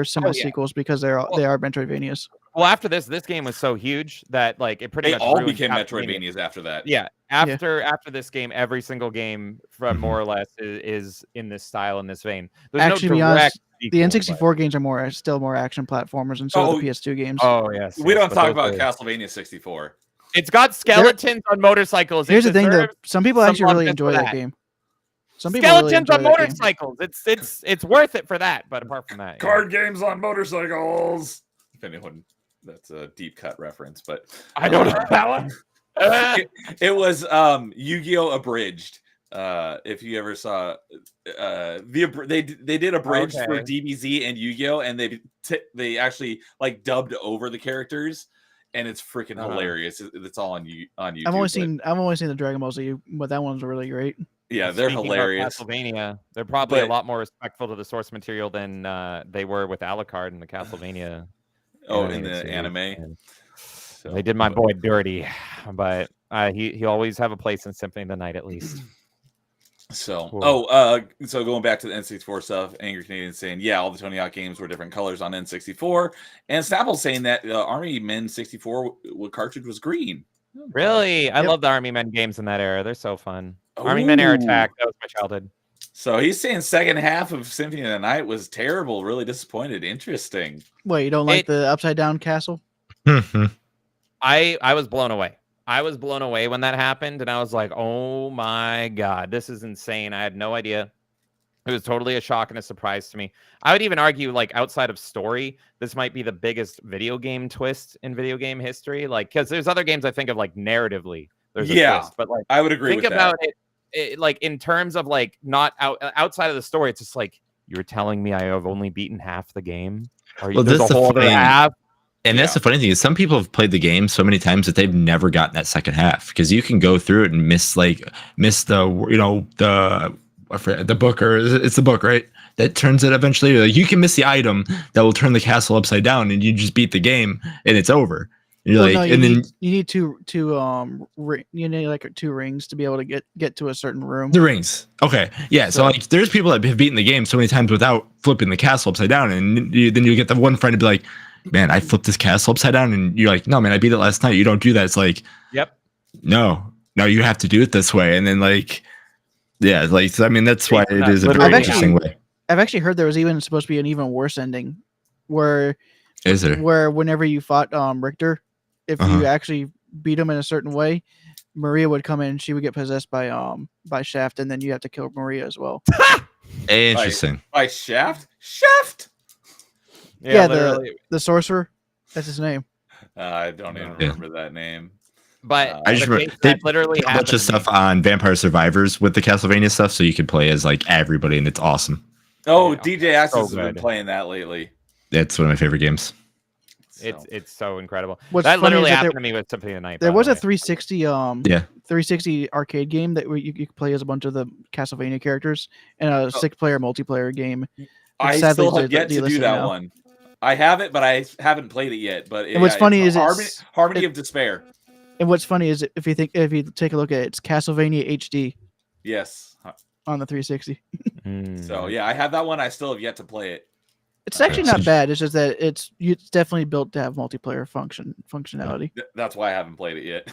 similar sequels because they are Metroidvanias. Well, after this game was so huge that it pretty much all became Metroidvanias after that. Yeah, after this game, every single game from more or less is in this style, in this vein. There's actually, no direct the N64 games are still more action platformers, and so are the PS2 games. Oh yes, we don't talk about Castlevania 64. It's got skeletons on motorcycles. Here's the thing, though. Some people actually really enjoy that game. Some people skeletons on motorcycles. It's worth it for that. But apart from that, card games on motorcycles. If anyone, that's a deep cut reference, but I don't know that one. It was Yu-Gi-Oh! Abridged. If you ever saw they did a bridge for DBZ and Yu-Gi-Oh! And they actually dubbed over the characters. And it's freaking hilarious. It's all on YouTube. I've only seen the Dragon Ball Z, but that one's really great. Yeah, they're hilarious. Castlevania, they're probably a lot more respectful to the source material than they were with Alucard in the Castlevania. In the anime. So, they did my boy dirty, but He always have a place in Symphony of the Night at least. So, Cool. so going back to the N64 stuff, Angry Canadian saying, yeah, all the Tony Hawk games were different colors on N64, and Snapple saying that Army Men 64 cartridge was green. Really, I Yep. love the Army Men games in that era. They're so fun. Army Men Air Attack. That was my childhood. So he's saying second half of Symphony of the Night was terrible, really disappointed. Interesting. Wait, you don't like the upside down castle? I was blown away. I was blown away when that happened, and I was like, oh my God, this is insane. I had no idea. It was totally a shock and a surprise to me. I would even argue, like, outside of story, this might be the biggest video game twist in video game history. Like, because there's other games I think of, like, narratively, there's a twist. But, like, I would agree think with about that. it, like, in terms of, like, not outside of the story, it's just like, you're telling me I have only beaten half the game? Or Well, there's a whole other half? And that's the funny thing is some people have played the game so many times that they've never gotten that second half because you can go through it and miss the book, or it's the book, right? That turns it eventually. Like, you can miss the item that will turn the castle upside down, and you just beat the game, and it's over. And you're you need two like two rings to be able to get to a certain room. The rings, okay, yeah. So like, there's people that have beaten the game so many times without flipping the castle upside down, and then you get the one friend to be like, "Man, I flipped this castle upside down," and you're like, "No, man, I beat it last night." You don't do that. It's like, yep, no, you have to do it this way, and then like. Yeah, like I mean that's why it is a very interesting way. I've actually heard there was even supposed to be an even worse ending, where whenever you fought Richter, if you actually beat him in a certain way, Maria would come in and she would get possessed by Shaft, and then you have to kill Maria as well. Interesting. By Shaft? Shaft? Yeah, the sorcerer. That's his name. I don't even remember that name. But I just remember they literally a bunch of stuff on Vampire Survivors with the Castlevania stuff, so you can play as like everybody, and it's awesome. Oh, DJ Access has been playing that lately. That's one of my favorite games. It's so incredible. That literally happened to me with Symphony of the Night. There was a 360 360 arcade game that you could play as a bunch of the Castlevania characters in a 6-player multiplayer game. I still have yet to do that one. I have it, but I haven't played it yet. But what's funny is Harmony of Despair. And what's funny is if you take a look at it, it's Castlevania HD. Yes. On the 360. So yeah, I have that one. I still have yet to play it. It's actually not bad. It's just that it's definitely built to have multiplayer functionality. That's why I haven't played it yet.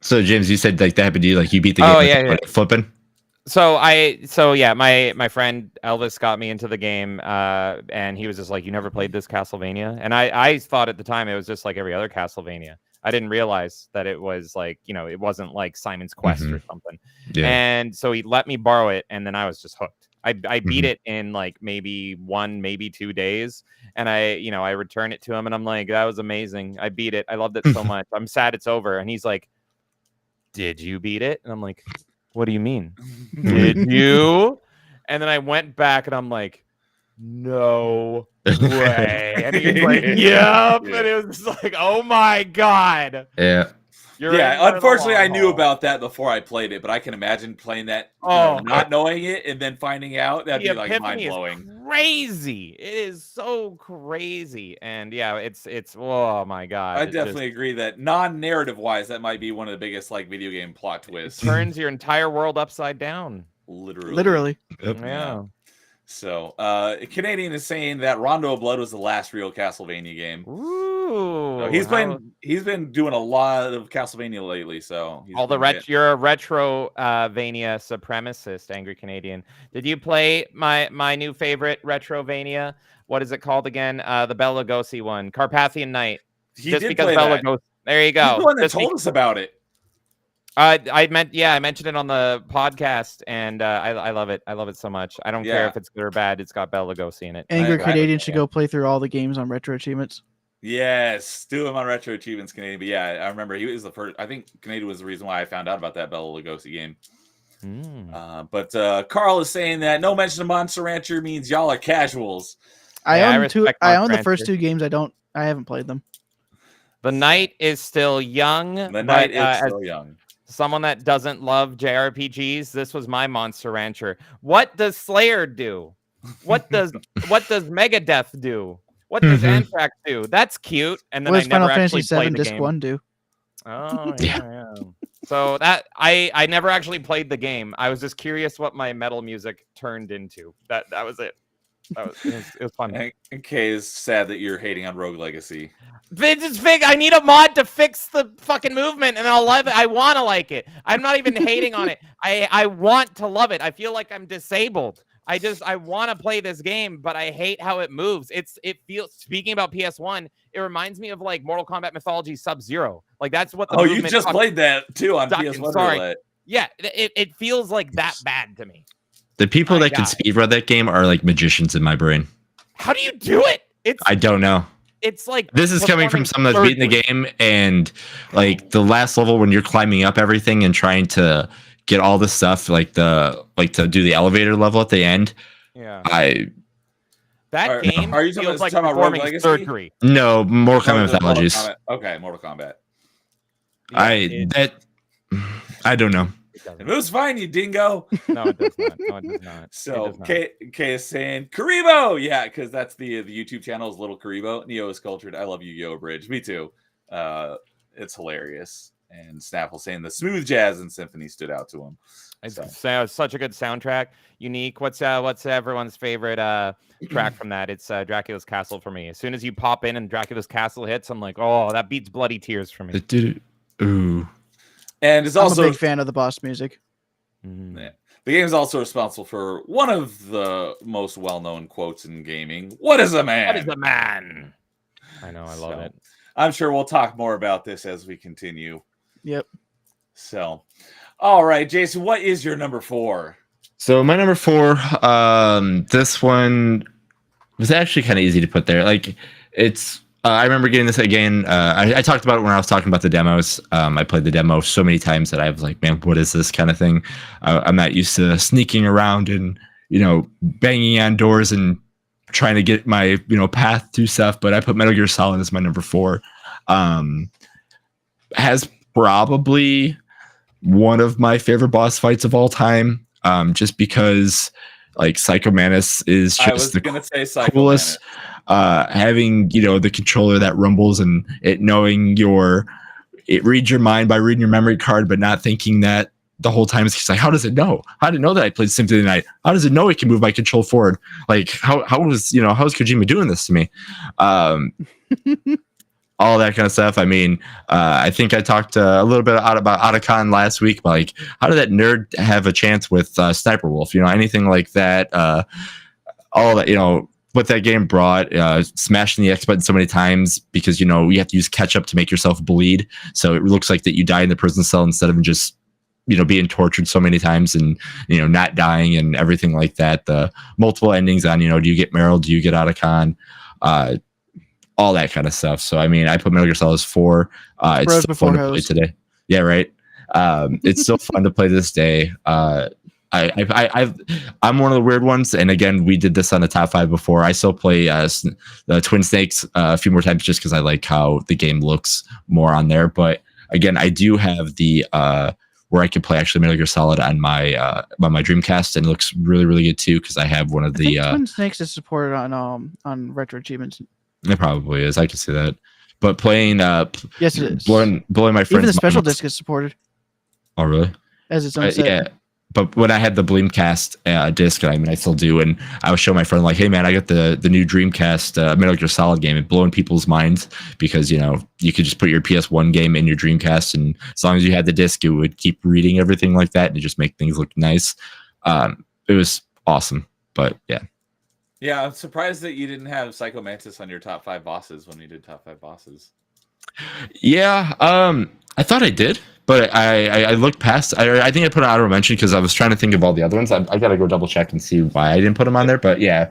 So James, you said like that happened to you, like you beat the game flipping. So my friend Elvis got me into the game, and he was just like, "You never played this Castlevania?" And I thought at the time it was just like every other Castlevania. I didn't realize that it was like, it wasn't like Simon's Quest or something. Yeah. And so he let me borrow it, and then I was just hooked. I beat it in like maybe 2 days, and I returned it to him, and I'm like, that was amazing. I beat it. I loved it so much. I'm sad it's over. And he's like, "Did you beat it?" And I'm like, "What do you mean? Did you?" And then I went back, and I'm like, "No way." And he's like, "Yep." And it was just like, "Oh my God." Yeah. Unfortunately, I knew about that before I played it, but I can imagine playing that, not knowing it, and then finding out. That'd be like mind blowing. Crazy! It is so crazy, and yeah, it's oh my God. I definitely agree that non-narrative wise, that might be one of the biggest like video game plot twists. It turns your entire world upside down. Literally. Yep. Yeah. So, Canadian is saying that Rondo of Blood was the last real Castlevania game. Ooh, so he's been doing a lot of Castlevania lately. So you're a retro-vania supremacist, Angry Canadian. Did you play my new favorite retro-vania? What is it called again? The Bela Lugosi one, Carpathian Night. He did play that. There you go. He's the one that told us about it. I mentioned it on the podcast, and I love it. I love it so much. I don't care if it's good or bad. It's got Bela Lugosi in it. Angry Canadian should go play through all the games on Retro Achievements. Yes, do them on Retro Achievements, Canadian. But yeah, I remember he was the first. I think Canadian was the reason why I found out about that Bela Lugosi game. But Carl is saying that no mention of Monster Rancher means y'all are casuals. I own the first 2 games. I haven't played them. The night is still young. The night is still young. Someone that doesn't love JRPGs, this was my Monster Rancher. What does Slayer do? What does Megadeth do? What does Anthrax do? That's cute. And then what does I never Final Fantasy actually played VII the Disc game. 1 do? Oh yeah. So that I never actually played the game. I was just curious what my metal music turned into. That was it. It was fun. And Kay is sad that you're hating on Rogue Legacy. I need a mod to fix the fucking movement, and I'll love it. I want to like it. I'm not even hating on it. I want to love it. I feel like I'm disabled. I want to play this game, but I hate how it moves. It feels, speaking about PS1, it reminds me of like Mortal Kombat Mythology Sub-Zero. Like that's what the you just played that too on PS1. Sorry. Yeah, it feels like that bad to me. The people that can speedrun that game are like magicians in my brain. How do you do it? I don't know. It's like this is coming from someone that's beaten the game, and like the last level when you're climbing up everything and trying to get all the stuff, like to do the elevator level at the end. Yeah. That game are you feels like talking about Rogue Legacy? surgery. No, Mortal Kombat Mythologies. Okay, Mortal Kombat. Yeah, I don't know. It moves fine, you dingo. No, it does not. No, it does not. So Kay is saying Karibo, yeah, because that's the YouTube channel is Little Karibo. Neo is cultured. I love Yu-Gi-Oh! Bridge. Me too. It's hilarious. And Snapple saying the smooth jazz and symphony stood out to him. It's such a good soundtrack. Unique. What's everyone's favorite track from that? It's Dracula's Castle for me. As soon as you pop in and Dracula's Castle hits, I'm like, oh, that beats Bloody Tears for me. Ooh. And it's also I'm a big fan of the boss music. Yeah. The game is also responsible for one of the most well-known quotes in gaming. What is a man? What is a man? I know, I love it. I'm sure we'll talk more about this as we continue. Yep. So, all right, Jason, what is your number 4? So my number 4, this one was actually kind of easy to put there. Like it's. I remember getting this again. I talked about it when I was talking about the demos. I played the demo so many times that I was like, man, what is this kind of thing? I'm not used to sneaking around and, banging on doors and trying to get my, path to stuff. But I put Metal Gear Solid as my number 4. Has probably one of my favorite boss fights of all time. Just because like Psycho Mantis is just the coolest. Having the controller that rumbles and it knowing it reads your mind by reading your memory card, but not thinking that the whole time. It's like, how does it know? How did it know that I played Symphony of the Night? How does it know it can move my control forward? Like how is Kojima doing this to me? All that kind of stuff. I mean, I think I talked a little bit about Otacon last week. But like, how did that nerd have a chance with Sniper Wolf? Anything like that. All that, what that game brought, smashing the X button so many times because, you have to use ketchup to make yourself bleed. So it looks like that you die in the prison cell instead of just, being tortured so many times and, not dying and everything like that. The multiple endings on, do you get Meryl? Do you get Otacon? All that kind of stuff. So, I mean, I put Metal Gear Solid as 4. It's still fun to play today. Yeah, right. It's still fun to play this day. I'm one of the weird ones, and again, we did this on the top 5 before. I still play the Twin Snakes a few more times just because I like how the game looks more on there. But again, I do have the where I can play actually Metal Gear Solid on my Dreamcast, and it looks really, really good too because I have one of the Twin Snakes is supported on Retro Achievements. It probably is. I can see that. But playing yes, it is. blowing my friends. Even the special disc is supported. Oh, really? As its own set. Yeah. But when I had the Bleemcast disc, I still do, and I would show my friend like, "Hey man, I got the new Dreamcast Metal Gear Solid game," and blowing people's minds because you could just put your PS1 game in your Dreamcast, and as long as you had the disc, it would keep reading everything like that, and it just make things look nice. It was awesome, but yeah. Yeah, I'm surprised that you didn't have Psycho Mantis on your top 5 bosses when you did top 5 bosses. Yeah, I thought I did, but I looked past. I think I put an honorable mention because I was trying to think of all the other ones. I got to go double check and see why I didn't put them on there. But yeah,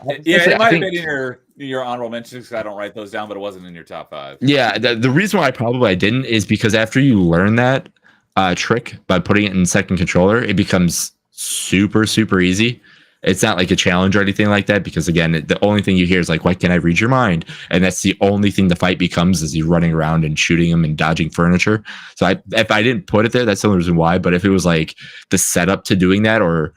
it might have been in your honorable mentions because I don't write those down, but it wasn't in your top 5. Yeah, the reason why I didn't is because after you learn that trick by putting it in second controller, it becomes super, super easy. It's not like a challenge or anything like that because, again, the only thing you hear is like, why can't I read your mind? And that's the only thing the fight becomes is you running around and shooting him and dodging furniture. So if I didn't put it there, that's the only reason why. But if it was like the setup to doing that or,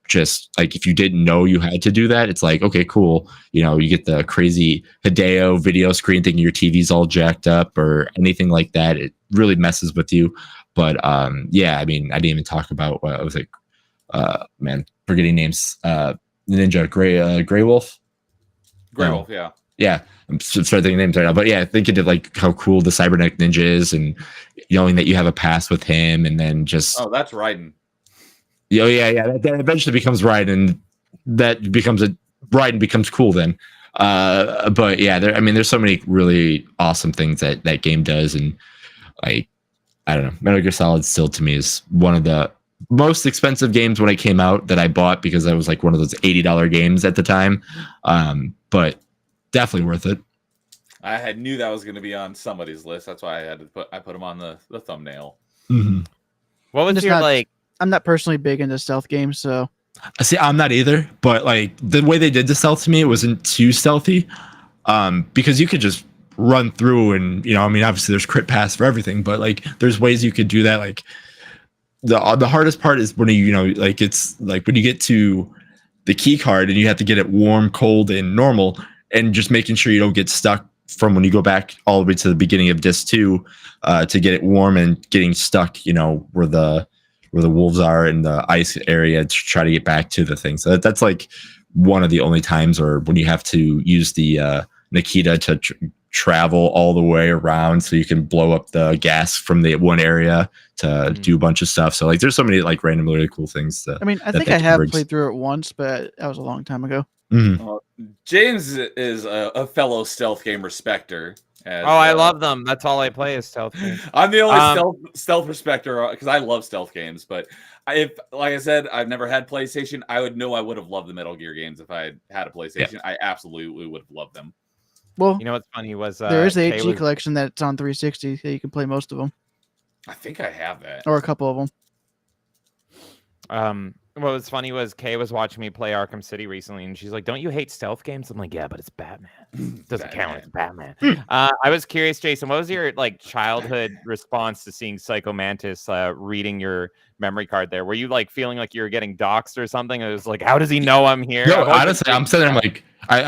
just like if you didn't know you had to do that, it's like, okay, cool. You know, you get the crazy Hideo video screen thinking your TV's all jacked up or anything like that. It really messes with you. But yeah, I mean, I didn't even talk about what I was like, man, forgetting names. Ninja Grey Wolf. Grey No. Wolf, yeah. Yeah, I'm starting thinking names right now, but yeah, thinking of like how cool the Cybernetic Ninja is, and knowing that you have a past with him, and then just that's Raiden. yeah, that eventually becomes Raiden, that becomes Raiden becomes cool then. But yeah, there's so many really awesome things that game does, and like I don't know, Metal Gear Solid still to me is one of the most expensive games when it came out that I bought because I was like one of those $80 games at the time, but definitely worth it. I knew that was going to be on somebody's list. That's why I put him on the thumbnail. Mm-hmm. What was your like? I'm not personally big into stealth games, so. See, I'm not either, but like the way they did the stealth to me, it wasn't too stealthy, because you could just run through and, you know, I mean, obviously there's crit paths for everything, but like there's ways you could do that. Like the hardest part is when you know, like it's like when you get to the key card and you have to get it warm, cold, and normal, and just making sure you don't get stuck from when you go back all the way to the beginning of disc 2 to get it warm and getting stuck, you know, where the wolves are in the ice area to try to get back to the thing. So that's like one of the only times, or when you have to use the Nikita to travel all the way around so you can blow up the gas from the one area to do a bunch of stuff. So like there's so many like random really cool things. I mean, I think I have played through it once, but that was a long time ago. Mm-hmm. James is a fellow stealth game respecter. I love them. That's all I play is stealth games. I'm the only stealth respecter because I love stealth games. But if, like I said, I've never had PlayStation, I would have loved the Metal Gear games if I had a PlayStation. Yeah. I absolutely would have loved them. Well, you know what's funny was there is the HD collection that's on 360 that you can play most of them. I think I have that, or a couple of them. What was funny was Kay was watching me play Arkham City recently, and she's like, "Don't you hate stealth games?" I'm like, "Yeah, but it's Batman. It doesn't count. It's Batman." I was curious, Jason, what was your like childhood response to seeing Psycho Mantis reading your memory card there? Were you like feeling like you were getting doxxed or something? It was like, how does he know I'm here? No, honestly, I'm sitting there like,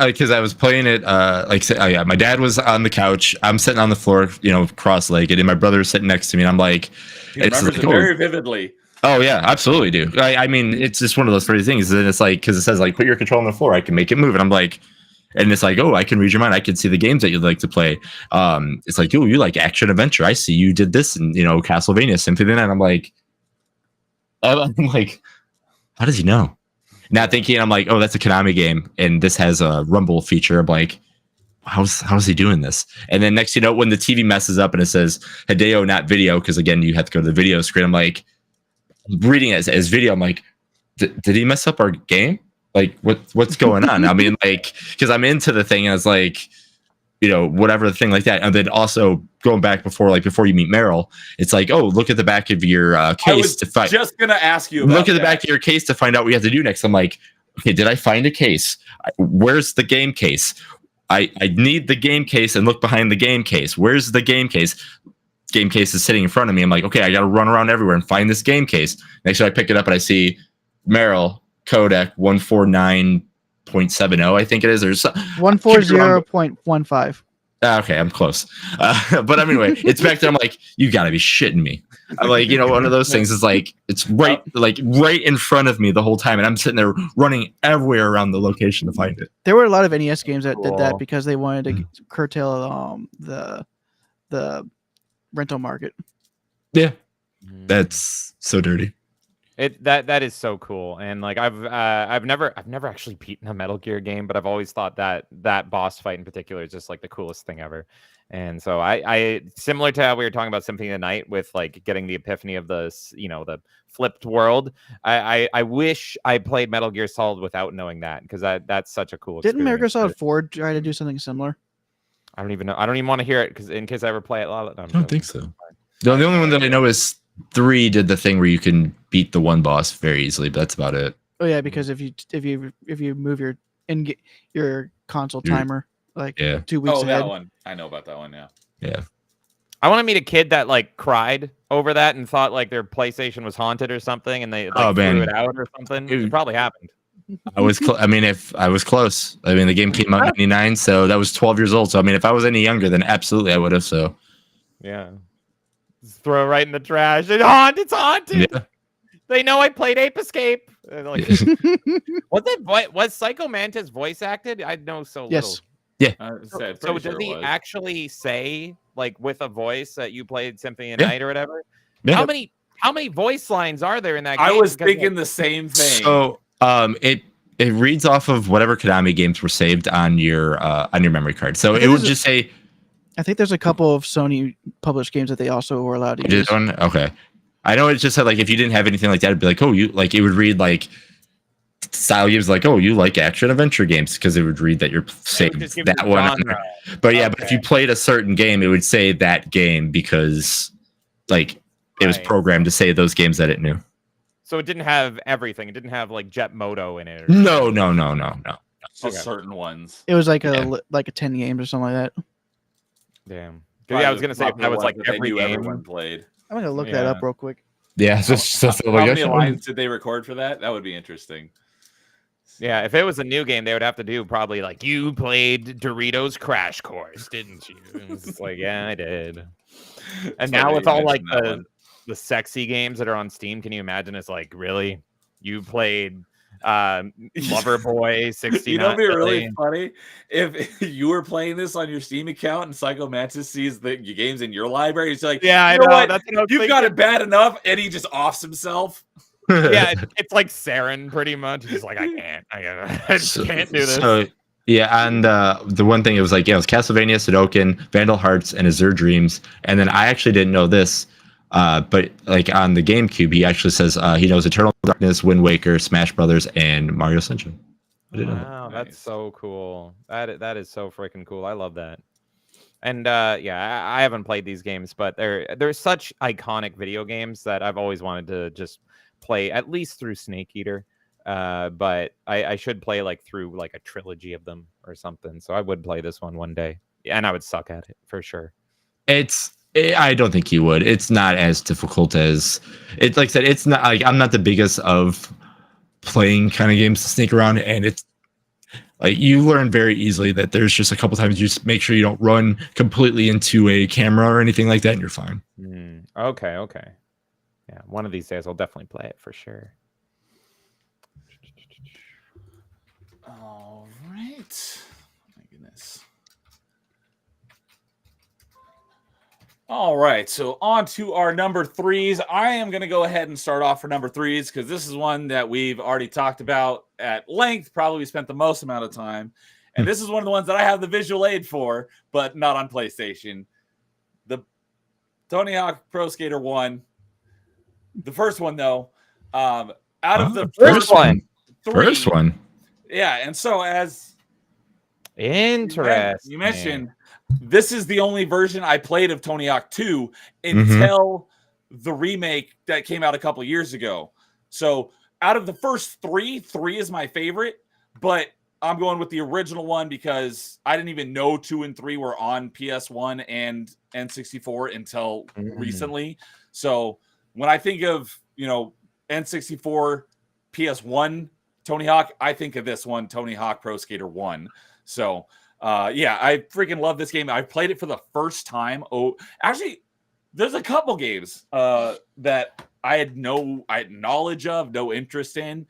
because I was playing it, my dad was on the couch, I'm sitting on the floor, you know, cross-legged, and my brother was sitting next to me, and I'm like, he remembers it very vividly. Oh yeah, absolutely, dude. I mean, it's just one of those crazy things. And it's like, because it says like, put your control on the floor, I can make it move, and I'm like, and it's like, oh, I can read your mind. I can see the games that you'd like to play. It's like, oh, you like action adventure. I see you did this, and you know, Castlevania Symphony of the Night. I'm like, how does he know? Not thinking, I'm like, oh, that's a Konami game, and this has a rumble feature. I'm like, how's he doing this? And then next, you know, when the TV messes up and it says Hideo, not video, because again, you have to go to the video screen. I'm like, reading it as video. I'm like, did he mess up our game? Like, what's going on? I mean, like, because I'm into the thing, and I was like, you know, whatever the thing like that. And then also going back before you meet Meryl, it's like, oh, look at the back of your case to find. Just gonna ask you. Look at the back of your case to find out what you have to do next. I'm like, okay, did I find a case? Where's the game case? I need the game case and look behind the game case. Where's the game case? Game case is sitting in front of me. I'm like, okay, I got to run around everywhere and find this game case. Next time I pick it up and I see Meryl codec 149.70, I think it is. There's 140.15. Okay, I'm close. But anyway, it's back there. I'm like, you got to be shitting me. I'm like, you know, one of those things is like, it's right in front of me the whole time. And I'm sitting there running everywhere around the location to find it. There were a lot of NES games that did that because they wanted to curtail the rental market. Yeah, that's so dirty. That is so cool. And like I've never actually beaten a Metal Gear game, but I've always thought that boss fight in particular is just like the coolest thing ever. And so I similar to how we were talking about Symphony of the Night with like getting the epiphany of the, you know, the flipped world. I wish I played Metal Gear Solid without knowing that, because that's such a cool experience. Didn't Metal Gear Solid 4 try to do something similar? I don't even know. I don't even want to hear it, because in case I ever play it. No, I don't think so. The only one that I know is 3 did the thing where you can beat the one boss very easily, but that's about it. Oh yeah, because if you move your console timer 2 weeks ahead. That one. I know about that one, yeah. Yeah. I want to meet a kid that like cried over that and thought like their PlayStation was haunted or something, and they like threw it out or something. It probably happened. I was, I mean, if I was close, I mean, the game came out in '99, so that was 12 years old. So I mean, if I was any younger, then absolutely I would have. So yeah, just throw it right in the trash. It's haunted. Yeah. They know I played Ape Escape. Like, was Psycho Mantis voice acted? I know so Yes. little. So does he actually say like with a voice that you played Symphony of Yeah. Night or whatever? Yeah. How many voice lines are there in that game? I was thinking the same thing. So it reads off of whatever Konami games were saved on your memory card. So it would just say. I think there's a couple of Sony published games that they also were allowed to use. Okay. I know it just said like if you didn't have anything like that, it'd be like, oh, you like it would read like style games like, oh, you like action adventure games because it would read that you're saved that one. But yeah, but if you played a certain game, it would say that game because like it was programmed to say those games that it knew. So it didn't have everything. It didn't have like Jet Moto in it. No. Just certain ones. It was like a 10 games or something like that. Damn. Yeah, I was gonna say if that was like every game everyone played. I'm gonna look that up real quick. Yeah. How many lines did they record for that? That would be interesting. Yeah, if it was a new game, they would have to do probably like you played Doritos Crash Course, didn't you? It's like, yeah, I did. And now with all like the sexy games that are on Steam, can you imagine? It's like, really, you played Loverboy 69? You know, it'd be really funny if you were playing this on your Steam account and Psycho Mantis sees the games in your library. He's like, yeah, I know. What? That's what you've got it bad enough, and he just offs himself. Yeah, it's like Saren pretty much. He's like, I just can't do this. So, yeah, and the one thing it was like, yeah, it was Castlevania, Sudoku, Vandal Hearts, and Azure Dreams. And then I actually didn't know this, but like on the GameCube, he actually says he knows Eternal Darkness, Wind Waker, Smash Brothers, and Mario Sunshine. Wow, that's so cool. That is so freaking cool. I love that. And yeah, I haven't played these games, but they're such iconic video games that I've always wanted to just play at least through Snake Eater. But I should play like through like a trilogy of them or something. So I would play this one day, and I would suck at it for sure. I don't think you would. It's not as difficult as it's like I said. It's not like I'm not the biggest of playing kind of games to sneak around, and it's like you learn very easily that there's just a couple times you just make sure you don't run completely into a camera or anything like that, and you're fine. Okay. Yeah, one of these days I'll definitely play it for sure. All right. My goodness. All right, so on to our number threes. I am going to go ahead and start off for number threes because this is one that we've already talked about at length. Probably spent the most amount of time. And this is one of the ones that I have the visual aid for, but not on PlayStation. The Tony Hawk Pro Skater 1. The first one, though, out of the first one. Yeah, and so as interesting, you mentioned, this is the only version I played of Tony Hawk 2 until the remake that came out a couple years ago. So out of the first three is my favorite, but I'm going with the original one because I didn't even know 2 and 3 were on PS1 and N64 until recently. So when I think of, N64, PS1, Tony Hawk, I think of this one, Tony Hawk Pro Skater 1. So, yeah, I freaking love this game. I played it for the first time. Oh, actually, there's a couple games that I had knowledge of, no interest in,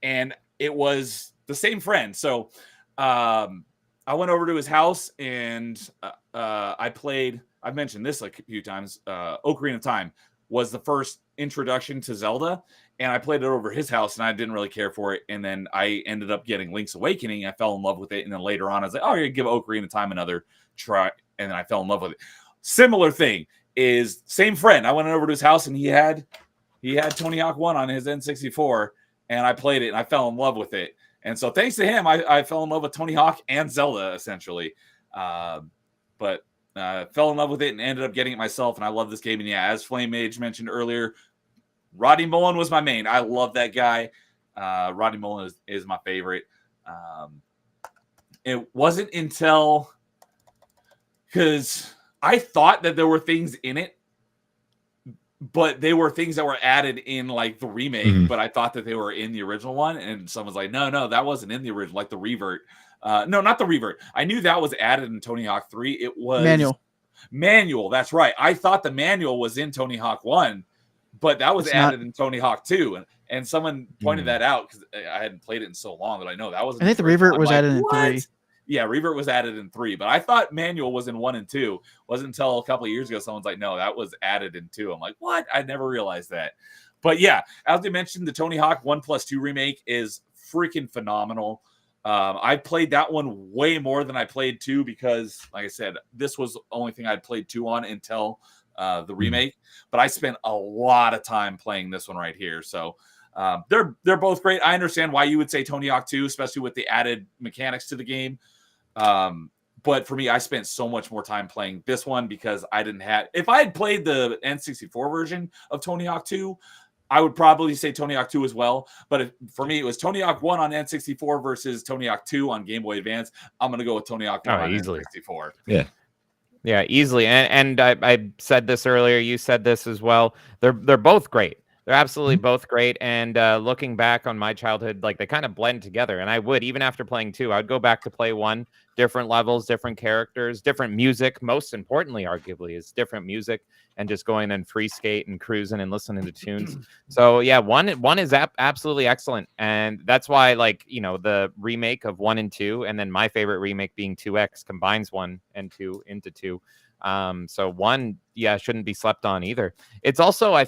and it was the same friend. So, I went over to his house and I played. I've mentioned this like a few times. Ocarina of Time was the first introduction to Zelda, and I played it over his house, and I didn't really care for it. And then I ended up getting Link's Awakening. I fell in love with it, and then later on, I was like, "Oh, you're gonna give Ocarina of Time another try," and then I fell in love with it. Similar thing is same friend. I went over to his house, and he had Tony Hawk 1 on his N64, and I played it, and I fell in love with it. And so thanks to him, I fell in love with Tony Hawk and Zelda essentially. But fell in love with it and ended up getting it myself, and I love this game. And yeah, as Flame Mage mentioned earlier, Rodney Mullen was my main. I love that guy. Rodney Mullen is my favorite. It wasn't until because I thought that there were things in it, but they were things that were added in like the remake, but I thought that they were in the original one, and someone's like, no, that wasn't in the original, like the revert. No, not the revert. I knew that was added in Tony Hawk 3. It was manual. That's right. I thought the manual was in Tony Hawk 1, but that was added in Tony Hawk 2. And someone pointed that out because I hadn't played it in so long that I know that was. I think the revert was added in 3. Yeah, revert was added in 3, but I thought manual was in 1 and 2. Wasn't until a couple of years ago someone's like, no, that was added in 2. I'm like, what? I never realized that. But yeah, as they mentioned, the Tony Hawk 1+2 remake is freaking phenomenal. I played that one way more than I played 2 because, like I said, this was the only thing I'd played 2 on until the remake. But I spent a lot of time playing this one right here. So they're both great. I understand why you would say Tony Hawk 2, especially with the added mechanics to the game. But for me, I spent so much more time playing this one because I didn't have. If I had played the N64 version of Tony Hawk 2, I would probably say Tony Hawk 2 as well. But for me, it was Tony Hawk 1 on N64 versus Tony Hawk 2 on Game Boy Advance. I'm going to go with Tony Hawk 1 on easily. N64. Yeah, easily. And I said this earlier. You said this as well. They're both great. They're absolutely both great. And looking back on my childhood, like they kind of blend together. And I would, even after playing 2, I would go back to play 1. Different levels, different characters, different music. Most importantly, arguably, is different music, and just going and free skate and cruising and listening to tunes. So yeah, one is absolutely excellent, and that's why, like, you know, the remake of 1 and 2, and then my favorite remake being 2X combines 1 and 2 into 2. So 1, shouldn't be slept on either. It's also, I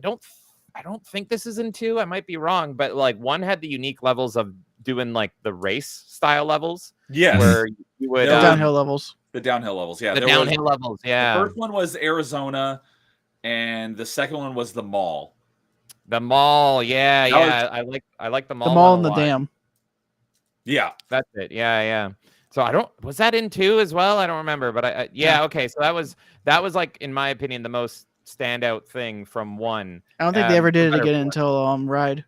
don't think this is in 2. I might be wrong, but like 1 had the unique levels of doing like the race style levels. Yes. Where you would downhill levels. The downhill levels. Yeah. The downhill levels. Yeah. The first one was Arizona, and the second one was the mall. The mall. Yeah. I like the mall. The mall and the dam. Yeah. That's it. Yeah. So was that in 2 as well? I don't remember, but okay. So that was like, in my opinion, the most standout thing from 1. I don't think they ever did it again until Ride.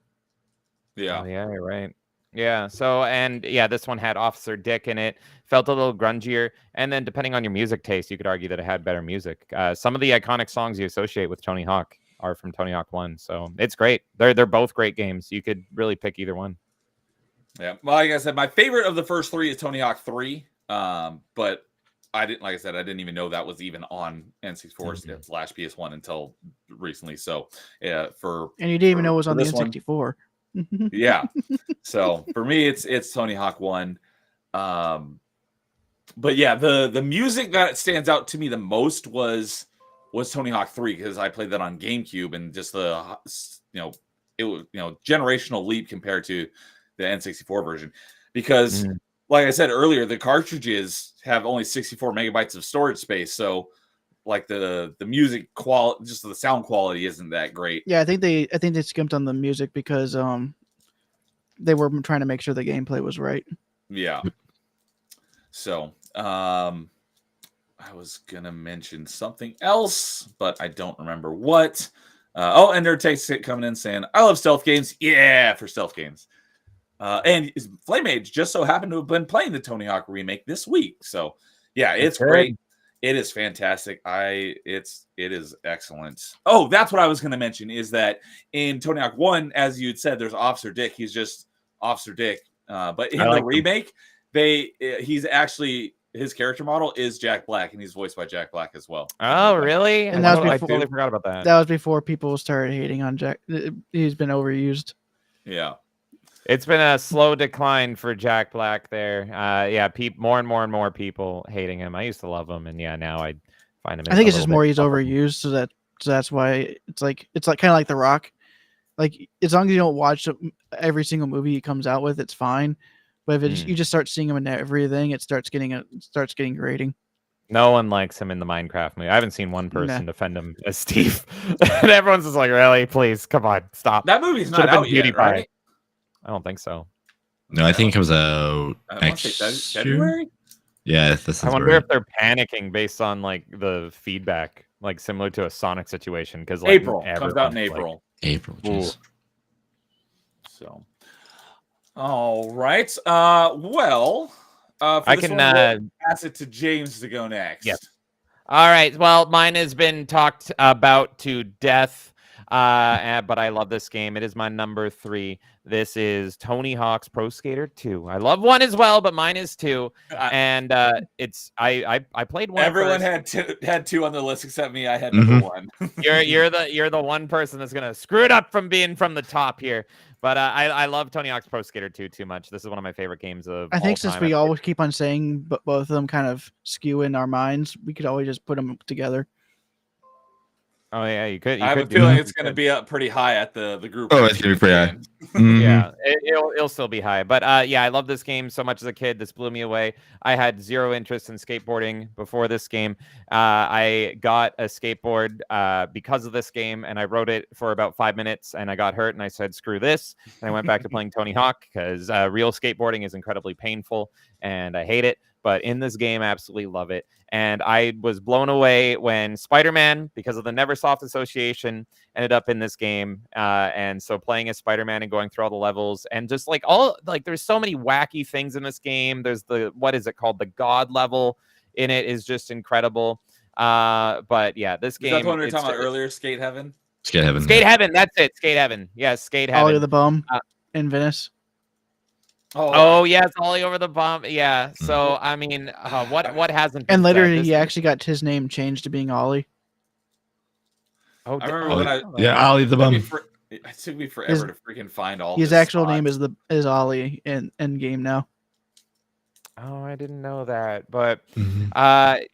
Yeah. Oh, yeah, you're right. Yeah. So, and yeah, this one had Officer Dick in it. Felt a little grungier, and then depending on your music taste, you could argue that it had better music. Some of the iconic songs you associate with Tony Hawk are from Tony Hawk 1, so it's great. They're both great games. You could really pick either one. Yeah. Well, like I said, my favorite of the first 3 is Tony Hawk 3. But I didn't even know that was even on N64 slash PS1 until recently. So and you didn't even know it was on the N64. Yeah. So for me, it's Tony Hawk 1. But yeah, the music that stands out to me the most was Tony Hawk 3, because I played that on GameCube, and just the it was generational leap compared to the N64 version, because like I said earlier, the cartridges have only 64 megabytes of storage space, so like the music quality, just the sound quality isn't that great. Yeah, I think they skimped on the music because they were trying to make sure the gameplay was right. Yeah. So I was gonna mention something else, but I don't remember what. And there takes it coming in saying, I love stealth games. Yeah, for stealth games. And Flame Age just so happened to have been playing the Tony Hawk remake this week. So yeah, it's great. It is fantastic. It is excellent. Oh, that's what I was going to mention, is that in Tony Hawk 1, as you'd said, there's Officer Dick. He's just Officer Dick. But in the remake, he's actually, his character model is Jack Black, and he's voiced by Jack Black as well. Oh, really? And I totally forgot about that. That was before people started hating on Jack. He's been overused. Yeah. It's been a slow decline for Jack Black there. More and more people hating him. I used to love him, and now I find him. I think it's just more he's overused, so that's why it's like kind of like The Rock. Like, as long as you don't watch every single movie he comes out with, it's fine. But if you just start seeing him in everything, it starts getting grating. No one likes him in the Minecraft movie. I haven't seen one person defend him as Steve, and everyone's just like, "Really? Please, come on, stop." That movie's not out yet, right? I don't think so. No, I think it was February. Yeah, I wonder if they're panicking based on like the feedback, like similar to a Sonic situation, because like April comes out in April. April. So, all right. I can pass it to James to go next. Yes. All right. Well, mine has been talked about to death, but I love this game. It is my number 3. This is Tony Hawk's Pro Skater 2. I love 1 as well, but mine is 2. And it's I played 1. Everyone had 2 on the list except me. I had number 1. You're the one person that's gonna screw it up from being from the top here. But I love Tony Hawk's Pro Skater 2 too much. This is one of my favorite games of I think all since time. we always keep on saying both of them kind of skew in our minds, we could always just put them together. Oh yeah, you could. I have a feeling it's going to be up pretty high at the group. Oh, it's going to be pretty high. Yeah, it'll still be high. But yeah, I love this game so much as a kid. This blew me away. I had zero interest in skateboarding before this game. I got a skateboard because of this game, and I rode it for about 5 minutes, and I got hurt, and I said, screw this. And I went back to playing Tony Hawk because real skateboarding is incredibly painful, and I hate it. But in this game, I absolutely love it. And I was blown away when Spider-Man, because of the Neversoft association, ended up in this game. And so playing as Spider-Man and going through all the levels and just there's so many wacky things in this game. There's what is it called? The God level in it is just incredible. But yeah, this game. That's what we were talking about earlier, Skate Heaven? Skate Heaven. Skate Heaven, that's it. Skate Heaven. Yes, Skate Heaven. Ollie the Bum in Venice. Oh yes, Ollie over the bump. Yeah. So I mean, what hasn't? And later he actually got his name changed to being Ollie. Oh, I remember when Ollie the Bum. It took me forever to freaking find all. His actual name is Ollie in game now. Oh, I didn't know that, but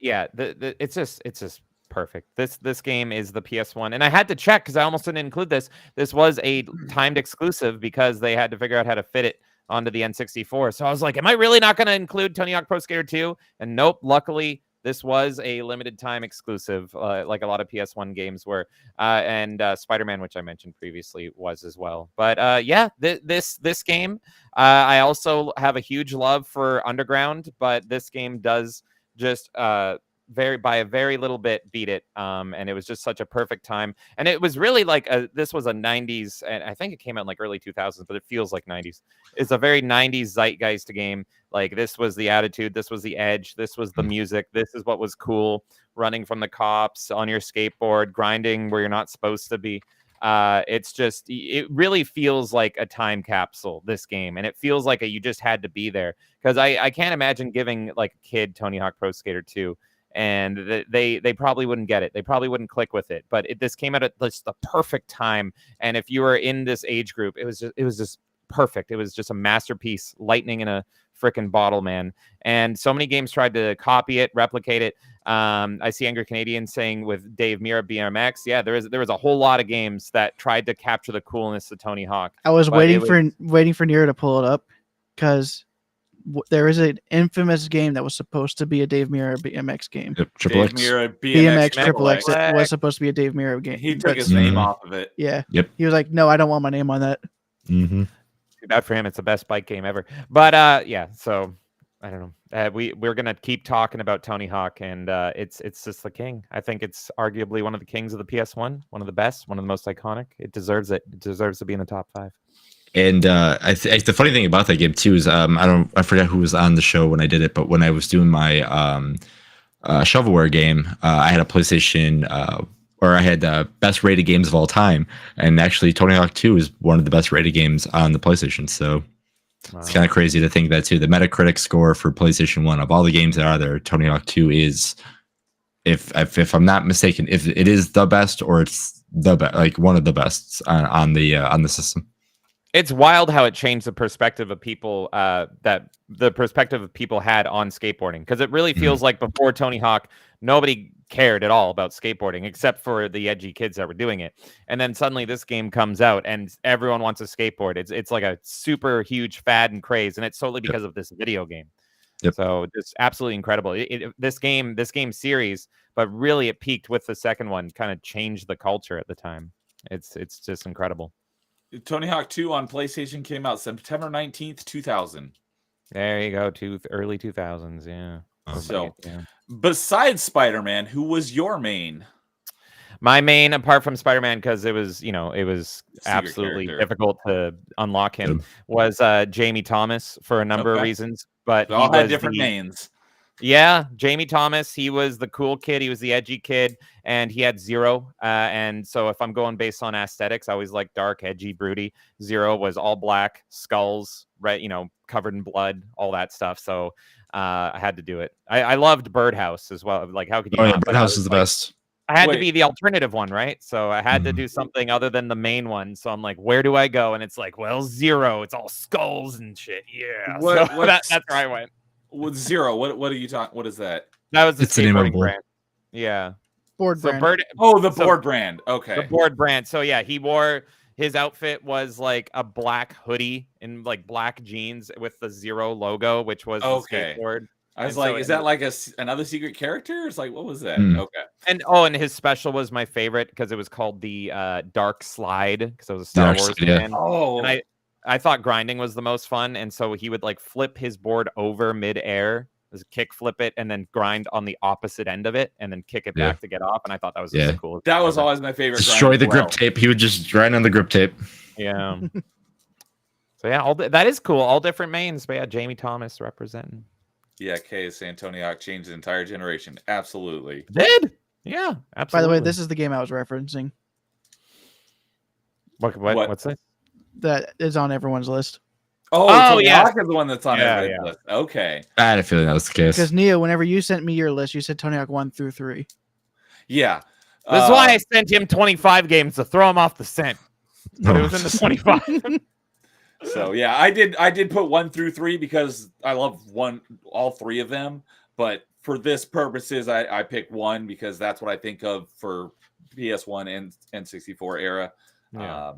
yeah, it's just perfect. This game is the PS1, and I had to check because I almost didn't include this. This was a timed exclusive because they had to figure out how to fit it onto the N64. So I was like, am I really not going to include Tony Hawk Pro Skater 2? And nope, luckily this was a limited time exclusive, like a lot of PS1 games were, and Spider-Man, which I mentioned previously, was as well. But yeah, this game, I also have a huge love for Underground, but this game does just by a very little bit beat it, and it was just such a perfect time. And it was really like this was a 90s, and I think it came out in like early 2000s, but it feels like 90s. It's a very 90s zeitgeist game. Like this was the attitude, this was the edge, this was the music, this is what was cool. Running from the cops on your skateboard, grinding where you're not supposed to be. It really feels like a time capsule, this game, and it feels like you just had to be there, because I can't imagine giving like a kid Tony Hawk Pro Skater 2 and they probably wouldn't get it. They probably wouldn't click with it. But this came out at just the perfect time. And if you were in this age group, it was just perfect. It was just a masterpiece, lightning in a freaking bottle, man. And so many games tried to copy it, replicate it. I see Angry Canadian saying with Dave Mirra BMX. Yeah, there was a whole lot of games that tried to capture the coolness of Tony Hawk. I was waiting for Nero to pull it up because there is an infamous game that was supposed to be a Dave Mirra BMX game. Yep, Triple X. BMX Triple X. It was supposed to be a Dave Mirra game. He took his name off of it. Yeah. Yep. He was like, no, I don't want my name on that. Mm-hmm. Too bad for him. It's the best bike game ever. But yeah, so I don't know. We're gonna keep talking about Tony Hawk, and it's just the king. I think it's arguably one of the kings of the PS1, one of the best, one of the most iconic. It deserves it. It deserves to be in the top 5. And the funny thing about that game too is I forget who was on the show when I did it, but when I was doing my shovelware game, I had a PlayStation or I had the best rated games of all time, and actually Tony Hawk 2 is one of the best rated games on the PlayStation. So it's kind of crazy to think that too. The Metacritic score for PlayStation 1 of all the games that are there, Tony Hawk 2 is, if I'm not mistaken, if it is the best or it's the like one of the best on the system. It's wild how it changed the perspective of people that the perspective of people had on skateboarding, because it really feels like before Tony Hawk, nobody cared at all about skateboarding except for the edgy kids that were doing it. And then suddenly this game comes out and everyone wants a skateboard. It's like a super huge fad and craze, and it's solely because of this video game. Yep. So it's absolutely incredible. This game series, but really it peaked with the second one, kind of changed the culture at the time. It's just incredible. Tony Hawk 2 on PlayStation came out September 19th, 2000. There you go, early 2000s, yeah. So, besides Spider-Man, who was your main? My main, apart from Spider-Man, because it was absolutely character. difficult to unlock him, was Jamie Thomas for a number of reasons. But they all had different names. Yeah, Jamie Thomas, he was the cool kid. He was the edgy kid, and he had Zero. And so if I'm going based on aesthetics, I always like dark, edgy, broody. Zero was all black, skulls, right? Covered in blood, all that stuff. So I had to do it. I loved Birdhouse as well. Like, how could you Oh yeah, not? But I Birdhouse was is the like, best. I had to Wait. be the alternative one, right? So I had to Mhm. do something other than the main one. So I'm like, where do I go? And it's like, well, Zero. It's all skulls and shit. Yeah. What- So what's- that's where I went. With Zero, what are you talking? What is that? That was the It's the name of skateboarding the brand. Yeah. Board So brand. Oh, the So- board brand. the Okay. board brand. So yeah, his outfit was like a black hoodie and like black jeans with the Zero logo, which was Okay. the skateboard. I was And like, so is it- that like another secret character? It's like, what was that? Hmm. Okay. And his special was my favorite because it was called the Dark Slide because it was a Star Dark Wars Slide, yeah. fan. Oh, And I thought grinding was the most fun, and so he would like flip his board over mid-air, kick flip it, and then grind on the opposite end of it, and then kick it Yeah. back to get off. And I thought that was Yeah. just cool. that was always my favorite. Destroy grind the as grip well. tape. He would just grind on the grip tape. Yeah. So yeah, that is cool. All different mains, but yeah, Jamie Thomas representing. Yeah, Kay is saying Tony Hawk changed the entire generation. Absolutely. Did yeah, absolutely. By the way, this is the game I was referencing what? What? What's this? that is on everyone's list. Oh, Tony yeah. Hawk is the one that's on Yeah, everybody's yeah. list. Okay. I had a feeling that was the case. Because Nia, whenever you sent me your list, you said Tony Hawk 1 through 3. Yeah. This is why I sent him 25 games to throw him off the scent. But it was in the 25. So yeah, I did put 1 through 3 because I love all three of them. But for this purposes, I picked 1 because that's what I think of for PS1 and N64 era. Yeah.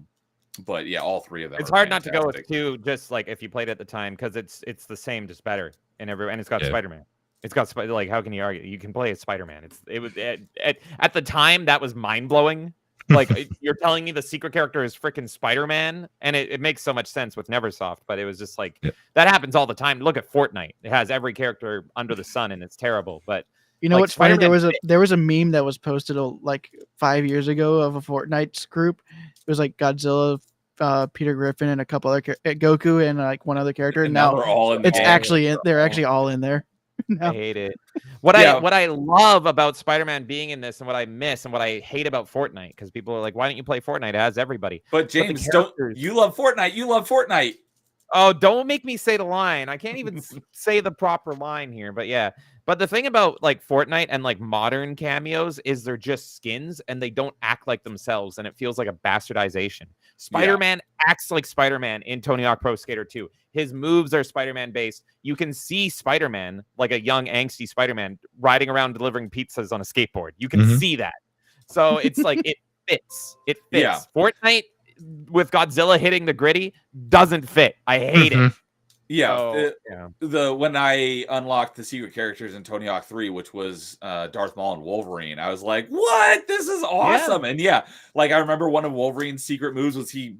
But yeah, all three of them. It's are hard not to go with fantastic. 2, just like if you played at the time, because it's the same, just better. And it's got Yeah. Spider-Man. It's got like, how can you argue? You can play as Spider-Man. It was at the time that was mind blowing. Like you're telling me the secret character is freaking Spider-Man, and it makes so much sense with Neversoft. But it was just like that happens all the time. Look at Fortnite; it has every character under the sun, and it's terrible. But You know Like, what's funny? Spider-Man There was a meme that was posted like 5 years ago of a Fortnite's group. It was like Godzilla, Peter Griffin, and a couple other Goku, and like one other character. And now we're all in. it's all- actually they're actually all in there. I now. hate it. What I love about Spider-Man being in this, and what I miss, and what I hate about Fortnite, because people are like, "Why don't you play Fortnite? It has everybody." But James, don't characters- you love Fortnite? You love Fortnite. Oh, don't make me say the line. I can't even say the proper line here, but yeah. But the thing about like Fortnite and like modern cameos is they're just skins and they don't act like themselves, and it feels like a bastardization. Spider-Man acts like Spider-Man in Tony Hawk Pro Skater 2. His moves are Spider-Man based. You can see Spider-Man, like a young angsty Spider-Man, riding around delivering pizzas on a skateboard. You can see that. So it's like it fits. It fits. Yeah. Fortnite with Godzilla hitting the gritty doesn't fit. I hate it. Yeah, So, the when I unlocked the secret characters in Tony Hawk 3, which was Darth Maul and Wolverine, I was like, "What? This is awesome!" And yeah, like I remember one of Wolverine's secret moves was he,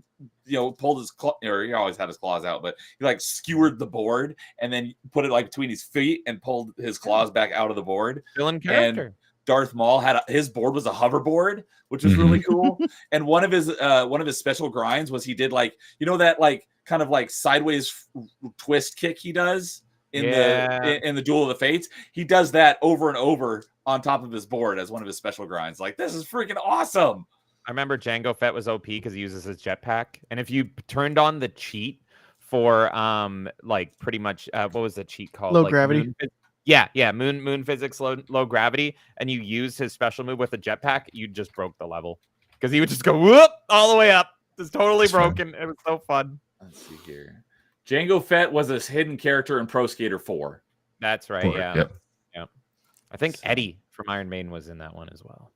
pulled his or he always had his claws out, but he like skewered the board and then put it like between his feet and pulled his claws back out of the board. villain character. Darth Maul had his board was a hoverboard, which was really cool. And one of his special grinds was he did like that like kind of like sideways twist kick he does in the Duel of the Fates. He does that over and over on top of his board as one of his special grinds. Like, this is freaking awesome. I remember Jango Fett was OP because he uses his jetpack, and if you turned on the cheat for like pretty much what was the cheat called? Low like gravity. Moon physics, low gravity, and you used his special move with a jetpack, you just broke the level because he would just go whoop all the way up. It's totally broken. It was so fun. Let's see here. Jango Fett was this hidden character in Pro Skater 4. That's right. Yeah. Yep. I think Eddie from Iron Maiden was in that one as well.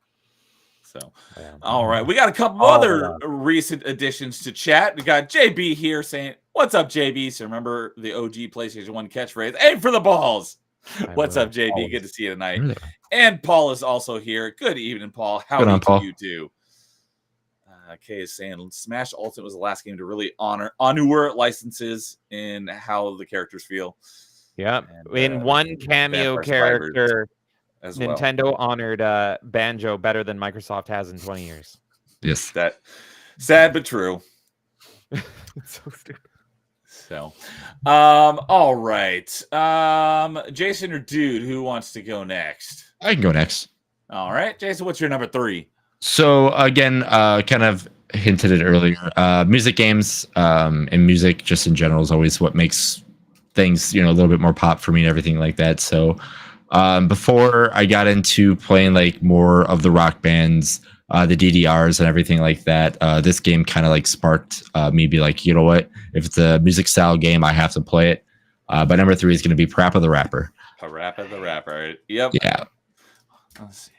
So, Yeah. all right. We got a couple Oh, other recent additions to chat. We got JB here saying, "What's up, JB?" So remember the OG PlayStation 1 catchphrase, "Aim for the balls." What's up, JB? Always. Good to see you tonight. And Paul is also here. Good evening, Paul. How Good on, do Paul. you do? Kay is saying Smash Ultimate was the last game to really honor licenses in how the characters feel. Yeah. And, In one cameo Vampire Survivors character, as well. Nintendo honored Banjo better than Microsoft has in 20 years. Yes. That sad but true. It's so stupid. So, all right. Jason or Dude, who wants to go next? I can go next. All right, Jason, what's your number 3? So again, kind of hinted it earlier. Music games and music just in general is always what makes things, a little bit more pop for me and everything like that. So before I got into playing like more of the rock bands, the DDRs and everything like that, this game kind of like sparked me be like, you know what? If it's a music style game, I have to play it. But number 3 is going to be Parappa the Rapper. Parappa the Rapper. Yep. Yeah. Let's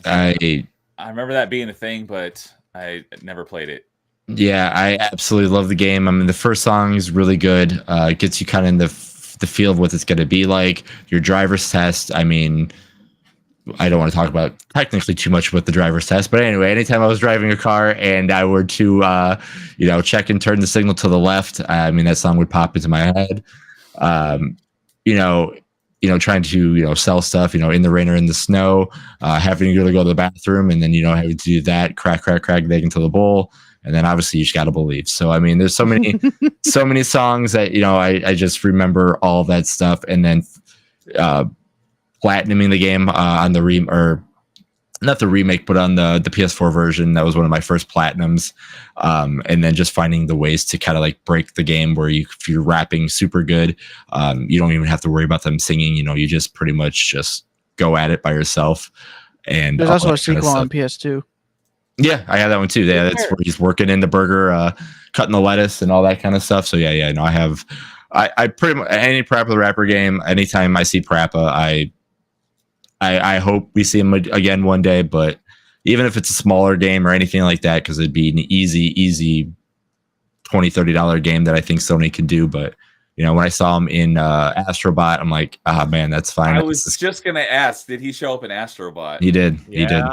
see. I remember that being a thing, but I never played it. Yeah, I absolutely love the game. I mean, the first song is really good. It gets you kind of in the feel of what it's going to be like. Your driver's test. I mean, I don't want to talk about technically too much with the driver's test, but anyway, anytime I was driving a car and I were to, check and turn the signal to the left, I mean, that song would pop into my head. Trying to, sell stuff, in the rain or in the snow, having to go to the bathroom and then, having to do that, crack egg into the bowl. And then obviously you just got to believe. So, I mean, there's so many, so many songs that, I just remember all that stuff. And then platinuming the game on the not the remake, but on the PS4 version. That was one of my first platinums. And then just finding the ways to kind of like break the game where if you're rapping super good, you don't even have to worry about them singing. You just pretty much just go at it by yourself. And there's also a sequel on PS2. Yeah, I have that one too. Yeah, that's where he's working in the burger, cutting the lettuce and all that kind of stuff. So yeah, no, I pretty much any Parappa the Rapper game. Anytime I see Parappa, I hope we see him again one day, but even if it's a smaller game or anything like that, because it'd be an easy $20-$30 game that I think Sony could do. But when I saw him in Astrobot, I'm like, man, that's fine. I was just gonna ask, did he show up in Astrobot? He did. Yeah. He did.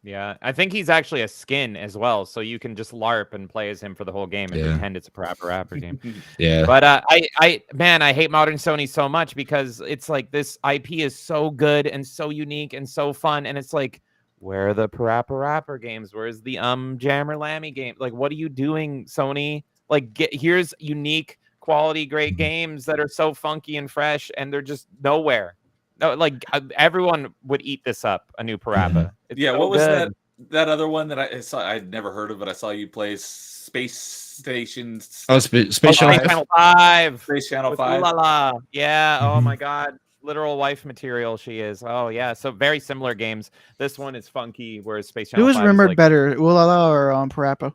Yeah, I think he's actually a skin as well, so you can just LARP and play as him for the whole game and pretend it's a Parappa Rapper game. Yeah. But I hate modern Sony so much because it's like this IP is so good and so unique and so fun, and it's like, where are the Parappa Rapper games? Where's the Jammer Lammy game? Like, what are you doing, Sony? Like, here's unique, quality, great games that are so funky and fresh, and they're just nowhere. No, like everyone would eat this up. A new Parappa. It's so what was good. that other one that I saw? I'd never heard of, but I saw you play Space Station. Oh, Space Channel 5. Space Channel With 5. Ooh La La. Yeah. Oh my God. Literal wife material. She is. Oh yeah. So very similar games. This one is funky, whereas Space Channel. Who was 5 remembered is like, better, Ooh La La or Parappa?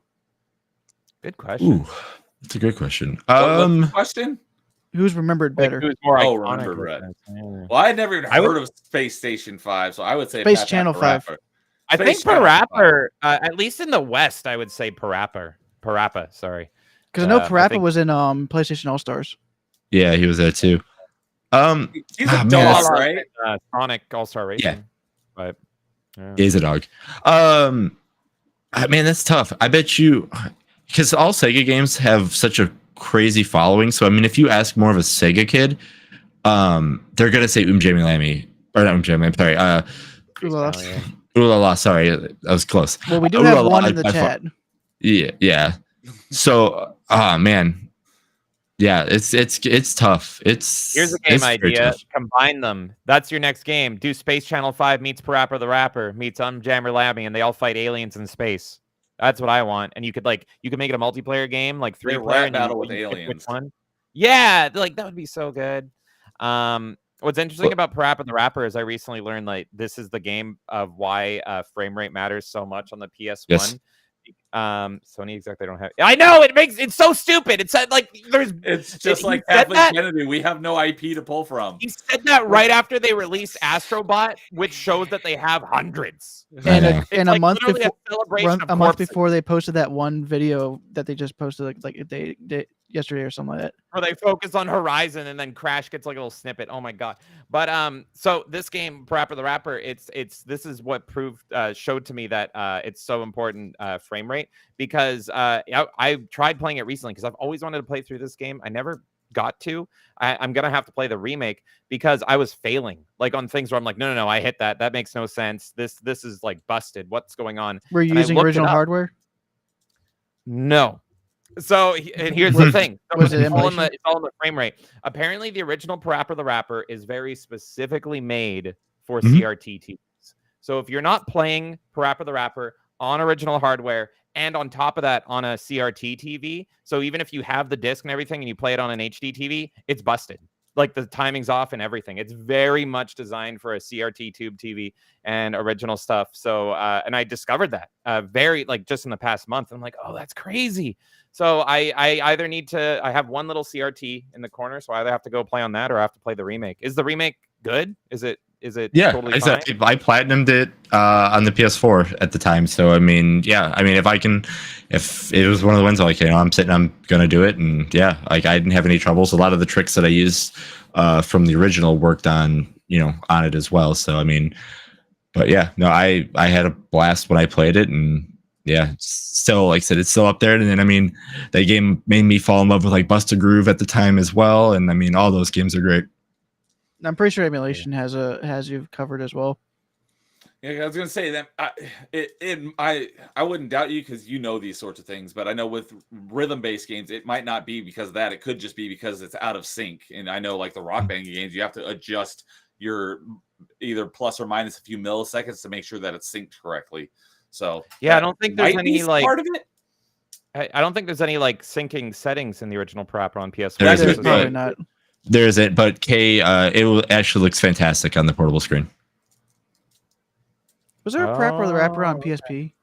Good question. Ooh, that's a good question. What's the question? Who's remembered better? Who's more remember iconic? right. Well, I never even heard of Space Station 5, so I would say Space Channel 5. I think Parappa, at least in the West, I would say Parappa, sorry. Because I know Parappa was in PlayStation All Stars. Yeah, he was there too. He's a dog, right? Sonic All-Star Racing. Yeah. But yeah. He's a dog. Man, that's tough. I bet you, because all Sega games have such a crazy following. So I mean, if you ask more of a Sega kid, they're gonna say Jamie Lammy, or not Jamie Lammy. Sorry, Ooh La La. Ooh La La. Sorry, that was close. Well, we do have one in the chat. Yeah. So, man, yeah, it's tough. Here's a game idea. Combine them. That's your next game. Do Space Channel 5 meets Parappa the Rapper meets Jammer Lammy, and they all fight aliens in space. That's what I want. And you could make it a multiplayer game, like 3-player, and battle with aliens. One. Yeah, like that would be so good. What's interesting about Parappa the Rapper is I recently learned like this is the game of why frame rate matters so much on the PS1. Yes. Sony exactly don't have. I know it's so stupid. It's like it's just like Kathleen Kennedy. We have no IP to pull from. He said that right after they released Astrobot, which shows that they have hundreds. And a like month before, a month before they posted that one video that they just posted like they yesterday or something like that. Or they focus on Horizon and then Crash gets like a little snippet. Oh my God. But so this game, Parappa the Rapper, this is what showed to me that it's so important frame rate, because I tried playing it recently because I've always wanted to play through this game. I never got to. I'm gonna have to play the remake because I was failing like on things where I'm like, no, I hit that makes no sense. This is like busted. What's going on? We're using original hardware. No. So and here's the thing. So Was it it's all in emulation? the frame rate. Apparently, the original Parappa the Rapper is very specifically made for Mhm. CRT TVs. So if you're not playing Parappa the Rapper on original hardware and on top of that on a CRT TV, so even if you have the disc and everything and you play it on an HD TV, it's busted. Like the timing's off and everything. It's very much designed for a CRT tube TV and original stuff. So and I discovered that very like just in the past month. I'm like, oh, that's crazy. So I either need to I have one little CRT in the corner, so I either have to go play on that or I have to play the remake. Is the remake good? Is it Yeah, totally I fine? said I platinumed it on the PS4 at the time. So I mean, yeah, I mean, if it was one of the ones like, I'm gonna do it, and yeah, like I didn't have any troubles. A lot of the tricks that I used from the original worked on on it as well. So I mean, but yeah, no, I had a blast when I played it, and yeah, it's still, like I said, it's still up there. And then I mean, that game made me fall in love with like Busta Groove at the time as well, and I mean, all those games are great. I'm pretty sure emulation has you covered as well. Yeah, I was gonna say that I wouldn't doubt you because you know these sorts of things, but I know with rhythm-based games, it might not be because of that. It could just be because it's out of sync. And I know like the Rock Band games, you have to adjust your either plus or minus a few milliseconds to make sure that it's synced correctly. So Yeah, I that don't think there's might be any like part of it. I don't think there's any like syncing settings in the original Parappa on PS1. There There's isn't, probably but not. there isn't. But it actually looks fantastic on the portable screen. Was there a Parappa the Rapper on Oh, PSP?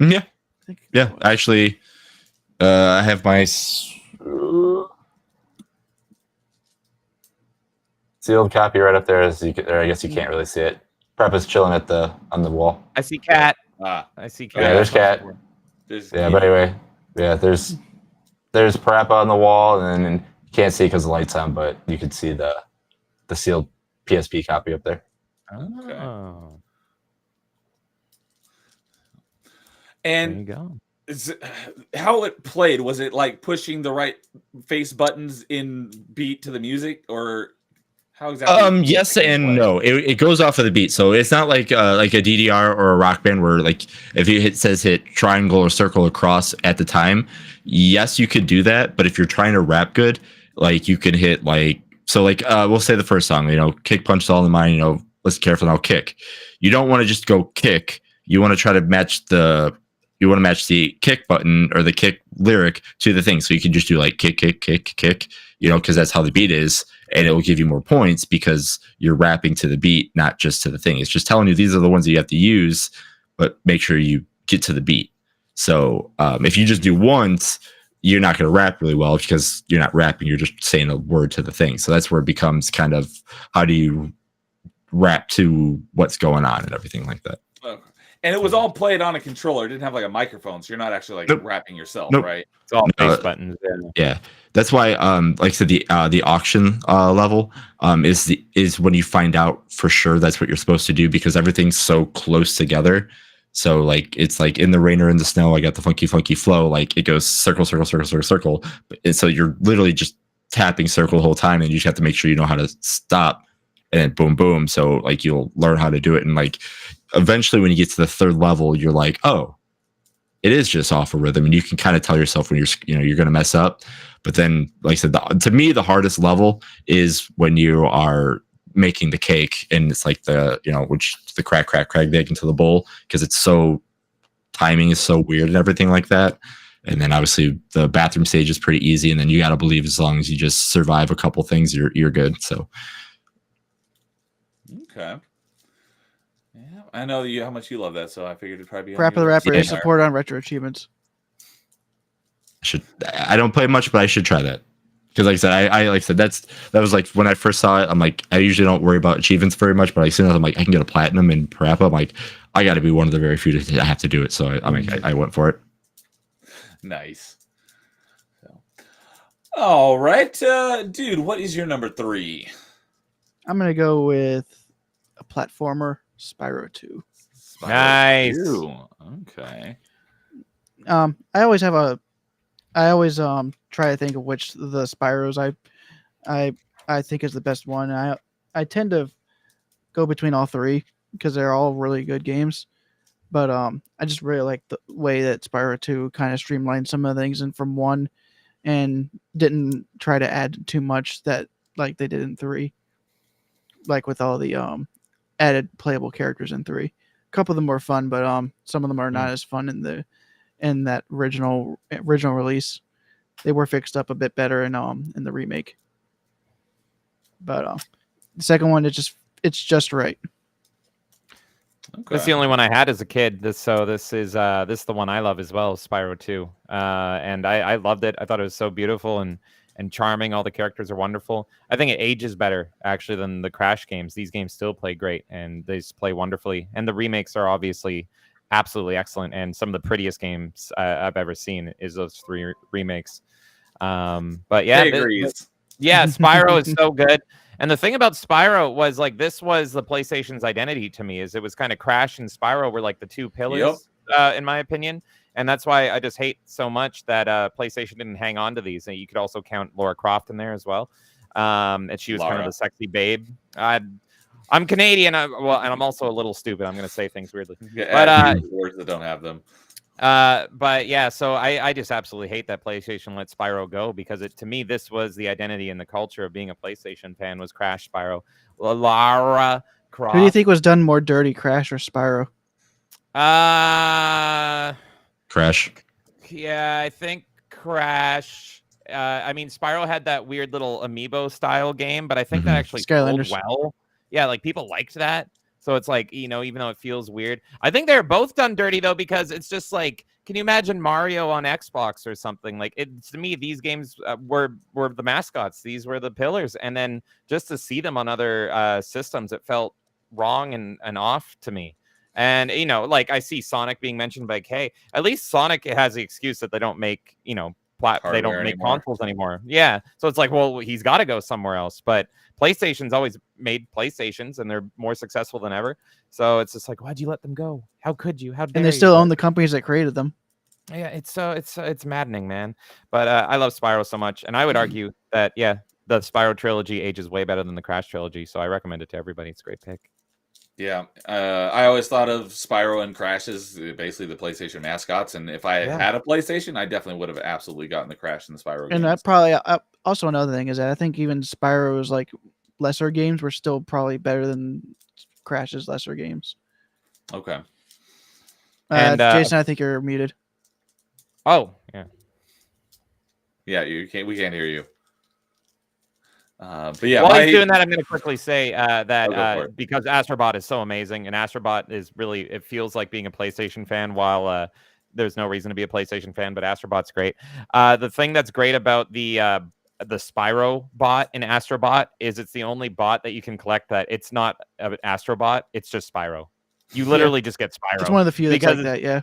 Yeah, I think yeah. there was. Actually, I have my sealed copy right up there. Or I guess you can't really see it. Preppa's chilling on the wall. I see Cat. Ah, I see Yeah, Cat. Yeah, there's Cat. there's Yeah, but anyway, yeah, there's Parappa on the wall, and then you can't see because the light's on, but you can see the sealed PSP copy up there. Okay. Oh, there you And go. how it played, was it like pushing the right face buttons in beat to the music, or how exactly? Yes and no. It goes off of the beat, so it's not like a DDR or a Rock Band where like if you says hit triangle or circle across at the time. Yes, you could do that, but if you're trying to rap good, like you could hit we'll say the first song, kick punch all in mind, let's careful now kick. You don't want to just go kick. You want to try to match the kick button or the kick lyric to the thing. So you can just do like kick, kick, kick, kick, because that's how the beat is. And it will give you more points because you're rapping to the beat, not just to the thing. It's just telling you these are the ones that you have to use, but make sure you get to the beat. So if you just do once, you're not going to rap really well because you're not rapping. You're just saying a word to the thing. So that's where it becomes kind of how do you rap to what's going on and everything like that. And it was all played on a controller. It didn't have like a microphone, so you're not actually like Nope. rapping yourself, Nope. right? It's all No, face buttons. Yeah. Yeah, that's why, like I said, the auction level is when you find out for sure that's what you're supposed to do because everything's so close together. So like it's like in the rain or in the snow, I got the funky flow. Like it goes circle, circle, circle, circle, circle. And so you're literally just tapping circle the whole time, and you just have to make sure you know how to stop, and then boom, boom. So like you'll learn how to do it, and like eventually when you get to the third level, you're like, oh, it is just off a rhythm, and you can kind of tell yourself when you're going to mess up. But then, like I said, to me, the hardest level is when you are making the cake, and it's like which the crack the egg into the bowl because it's so timing is so weird and everything like that. And then obviously the bathroom stage is pretty easy, and then you got to believe as long as you just survive a couple things, you're good. So Okay. Yeah, I know how much you love that, so I figured it'd probably be. Parappa the Rapper is supported on Retro Achievements. I don't play much, but I should try that. Because like I said, that was like when I first saw it, I'm like, I usually don't worry about achievements very much, but as soon as I'm like, I can get a platinum in Parappa, I'm like, I got to be one of the very few that I have to do it. So I went for it. Nice. So, all right, dude, what is your number 3? I'm gonna go with a platformer, Spyro 2. Nice. Okay. I always try to think of which the Spyros I think is the best one. I tend to go between all three because they're all really good games. But I just really like the way that Spyro 2 kind of streamlined some of the things and from 1 and didn't try to add too much that like they did in 3. Like with all the added playable characters in 3. A couple of them were fun, but some of them are not as fun in that original release. They were fixed up a bit better in the remake. But the second one it's just right. Okay. This is the only one I had as a kid. This is the one I love as well, Spyro 2. And I loved it. I thought it was so beautiful and charming. All the characters are wonderful. I think it ages better actually than the Crash games. These games still play great and they just play wonderfully. And the remakes are obviously absolutely excellent. And some of the prettiest games I've ever seen is those 3 remakes. But yeah, Spyro is so good. And the thing about Spyro was like this was the PlayStation's identity to me. Is it was kind of Crash and Spyro were like the 2 pillars, in my opinion. And that's why I just hate so much that PlayStation didn't hang on to these. And you could also count Lara Croft in there as well. And she was kind of the sexy babe. I'm Canadian, and I'm also a little stupid. I'm going to say things weirdly. But words that don't have them. But yeah, so I just absolutely hate that PlayStation let Spyro go because to me this was the identity and the culture of being a PlayStation fan was Crash, Spyro, Lara Croft. Who do you think was done more dirty, Crash or Spyro? Crash. Yeah, I think Crash. I mean, Spyro had that weird little amiibo style game, but I think that actually sold well. Yeah, like people liked that. So it's like, even though it feels weird, I think they're both done dirty though, because it's just like, can you imagine Mario on Xbox or something? Like to me, these games were the mascots. These were the pillars. And then just to see them on other systems, it felt wrong and off to me. And, like I see Sonic being mentioned by Kay. At least Sonic has the excuse that they don't make, they don't make consoles anymore. Yeah. So it's like, well, he's got to go somewhere else. But PlayStation's always made PlayStations and they're more successful than ever. So it's just like, why'd you let them go? How could you? How dare And they still own the companies that created them. Yeah, it's maddening, man. But I love Spyro so much. And I would argue that, the Spyro trilogy ages way better than the Crash trilogy. So I recommend it to everybody. It's a great pick. Yeah, I always thought of Spyro and Crash as basically the PlayStation mascots, and if I had a PlayStation, I definitely would have absolutely gotten the Crash and the Spyro games. And that probably also another thing is that I think even Spyro's like lesser games were still probably better than Crash's lesser games. Okay. And Jason, I think you're muted. Oh, yeah. Yeah, we can't hear you. But yeah, while he's doing that, I'm going to quickly say that because Astrobot is so amazing, and Astrobot is really, it feels like being a PlayStation fan while there's no reason to be a PlayStation fan, but Astrobot's great. The thing that's great about the Spyro bot in Astrobot is it's the only bot that you can collect that it's not an Astrobot, it's just Spyro. You literally just get Spyro. It's one of the few that's like that, yeah.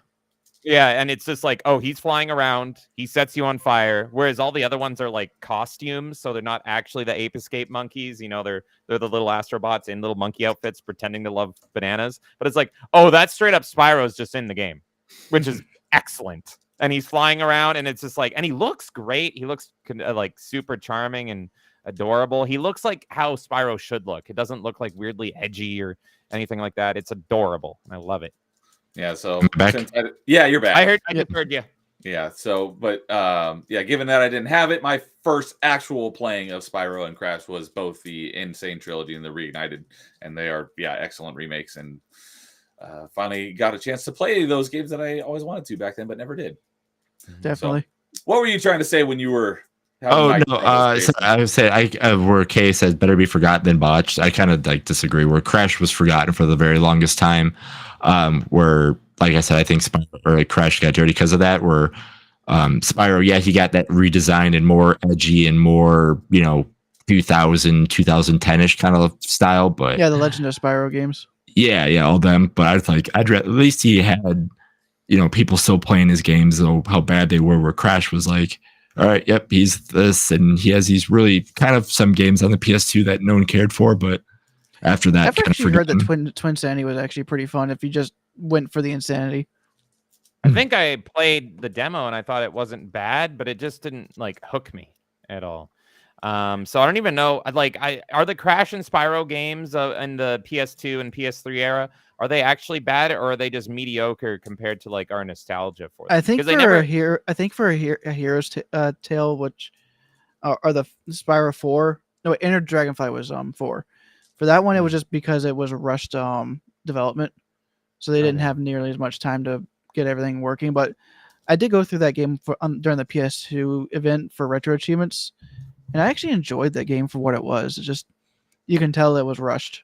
Yeah, and it's just like, oh, he's flying around, he sets you on fire, whereas all the other ones are like costumes, so they're not actually the Ape Escape monkeys. They're the little Astrobots in little monkey outfits pretending to love bananas. But it's like, oh, that's straight up Spyro's just in the game, which is excellent. And he's flying around, and it's just like, and he looks great. He looks like super charming and adorable. He looks like how Spyro should look. It doesn't look like weirdly edgy or anything like that. It's adorable, and I love it. Yeah, so you're back. I just heard you. Yeah, so but given that I didn't have it, my first actual playing of Spyro and Crash was both the Insane trilogy and the Reignited, and they are excellent remakes, and finally got a chance to play those games that I always wanted to back then but never did. Definitely. So, what were you trying to say when you were so I would say where Kay says better be forgotten than botched. I kind of disagree. Where Crash was forgotten for the very longest time, where like I said, I think Crash got dirty because of that. Where Spyro, he got that redesigned and more edgy and more 2010-ish kind of style. But the Legend of Spyro games. Yeah, all them. But at least he had people still playing his games, though how bad they were. Where Crash was like, all right, yep, he's this, and he has these really kind of some games on the PS2 that no one cared for, but after that, I've actually heard that Twin Sanity was actually pretty fun if you just went for the insanity. I think I played the demo and I thought it wasn't bad, but it just didn't hook me at all. So I don't even know. Are the Crash and Spyro games in the PS2 and PS3 era, are they actually bad, or are they just mediocre compared to like our nostalgia for them? I think Because they for never. a Hero's Tale, which are the Spyro 4. No, Enter Dragonfly was 4. For that one, it was just because it was rushed development, so they didn't Okay. have nearly as much time to get everything working. But I did go through that game for during the PS2 event for retro achievements, and I actually enjoyed that game for what it was. It's just you can tell it was rushed.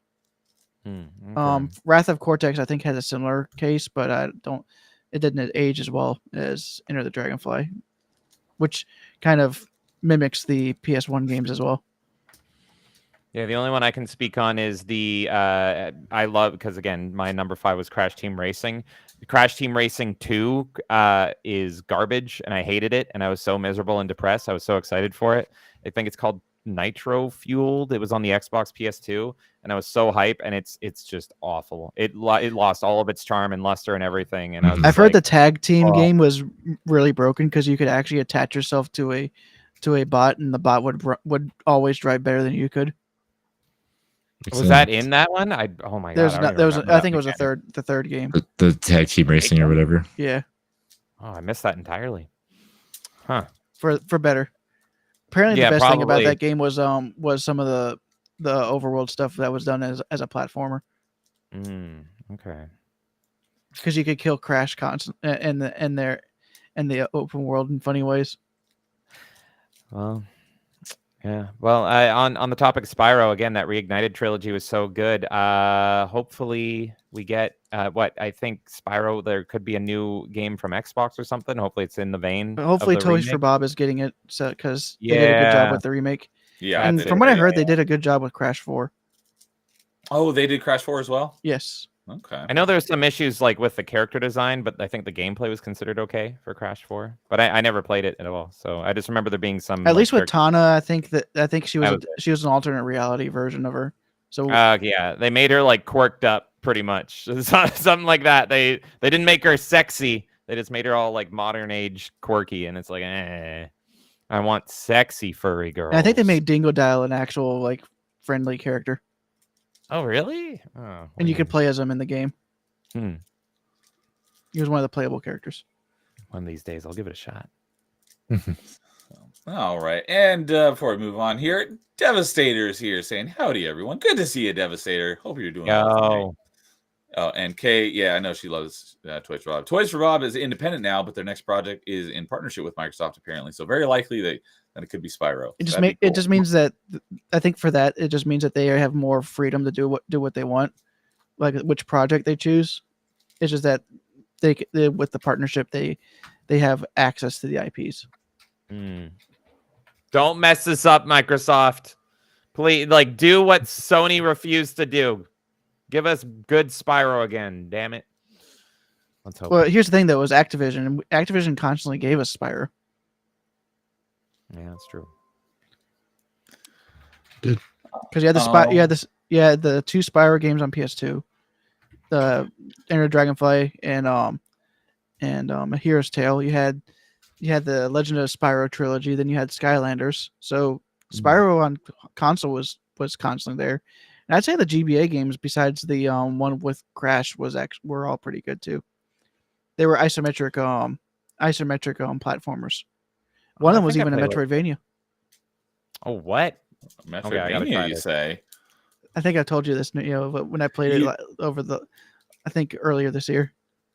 Okay. Wrath of Cortex, I think, had a similar case, but it didn't age as well as Enter the Dragonfly, which kind of mimics the PS1 games as well. Yeah, the only one I can speak on is the I love, because again, my number 5 was Crash Team Racing. Crash Team Racing 2 is garbage, and I hated it, and I was so miserable and depressed. I was so excited for it. I think it's called Nitro Fueled. It was on the Xbox PS2, and I was so hype, and it's just awful. It lost all of its charm and luster and everything. And I was I've just heard the like, tag team oh. game was really broken because you could actually attach yourself to a bot, and the bot would always drive better than you could. Was that in that one? Oh my god, I think it was the third game. The tag team racing or whatever. Yeah. Oh, I missed that entirely. Huh. For better. Apparently, Yeah, the best thing about probably. that game was some of the overworld stuff that was done as a platformer. Okay. Because you could kill Crash in the open world in funny ways. Well, yeah. Well, on the topic of Spyro, again, that Reignited trilogy was so good. Hopefully we get what I think Spyro. There could be a new game from Xbox or something. Hopefully it's in the vein. But hopefully, of the Toys for remake. Bob is getting it because they did a good job Yeah. with the remake. Yeah, And from what I heard, they did a good job with Crash 4. Oh, they did Crash 4 as well? Yes. Okay. I know there's some issues like with the character design, but I think the gameplay was considered okay for Crash 4. But I never played it at all, so I just remember there being some. At least with Tana, I think she was That was she was an alternate reality version of her. So yeah, they made her like quirked up pretty much, something like that. They didn't make her sexy. They just made her all like modern age quirky, and it's like, I want sexy furry girls. I think they made Dingo Dial an actual like friendly character. Oh, really? Oh, and you could play as him in the game. Hmm. He was one of the playable characters. One of these days, I'll give it a shot. All right. And before we move on here, Devastator's here saying, howdy, everyone. Good to see you, Devastator. Hope you're doing well tonight. Oh, and Kay, yeah, I know she loves Toys for Bob. Toys for Bob is independent now, but their next project is in partnership with Microsoft, apparently. So very likely that it could be Spyro. It just means that I think for that it just means that they have more freedom to do what they want, like which project they choose. It's just that they with the partnership they have access to the IPs. Don't mess this up, Microsoft. Please, like, do what Sony refused to do. Give us good Spyro again, damn it. Let's hope. Well, here's the thing, though, is Activision. Activision constantly gave us Spyro. Yeah, that's true. Good. Because you had the two Spyro games on PS2, the Enter Dragonfly and A Hero's Tale. You had the Legend of Spyro trilogy. Then you had Skylanders. So Spyro on console was constantly there. And I'd say the GBA games, besides the one with Crash, were all pretty good too. They were isometric platformers. One of them was even a Metroidvania. Oh, what? Metroidvania, you say? I think I told you this, when I played it I think earlier this year.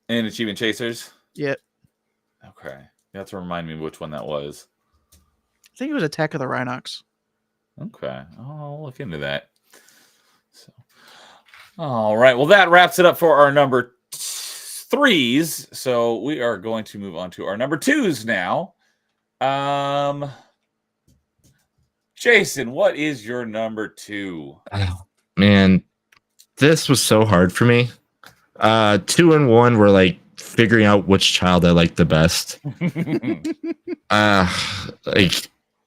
And Achievement Chasers? Yeah. Okay. You have to remind me which one that was. I think it was Attack of the Rhinox. Okay. I'll look into that. So, all right. Well, that wraps it up for our number 3s. So we are going to move on to our number 2s now. Jason, what is your number 2? Oh, man, this was so hard for me. 2 and 1 were like figuring out which child I liked the best.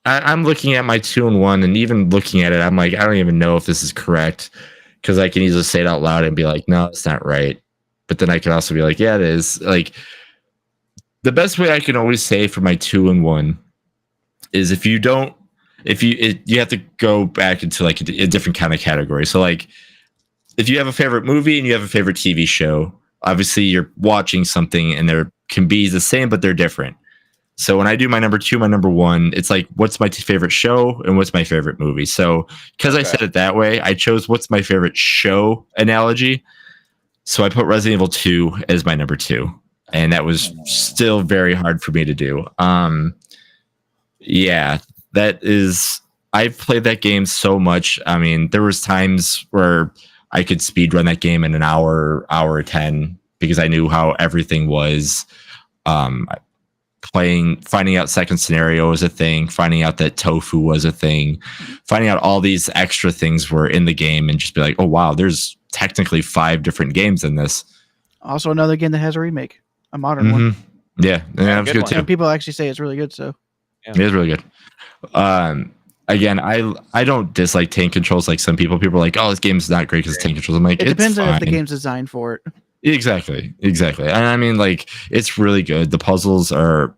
I'm looking at my 2 and 1, and even looking at it, I'm like, I don't even know if this is correct, because I can easily say it out loud and be like, no, it's not right. But then I can also be like, yeah, it is. Like, the best way I can always say for my 2 and 1 is if you don't you have to go back into like a different kind of category. So like if you have a favorite movie and you have a favorite TV show, obviously you're watching something and there can be the same, but they're different. So when I do my number 2, my number 1, it's like, what's my favorite show and what's my favorite movie? So because I said it that way, I chose what's my favorite show analogy. So I put Resident Evil 2 as my number 2. And that was still very hard for me to do. Yeah, I've played that game so much. I mean, there was times where I could speed run that game in an hour 10 because I knew how everything was. Finding out second scenario was a thing, finding out that tofu was a thing, finding out all these extra things were in the game, and just be like, oh wow, there's technically 5 different games in this. Also another game that has a remake, a modern one. Yeah, that was good too. And people actually say it's really good, so it is really good. Again, I don't dislike tank controls like some people. People are like, oh, this game's not great because tank controls. I'm like, it depends on if the game's designed for it. Exactly. And I mean, like, it's really good. The puzzles are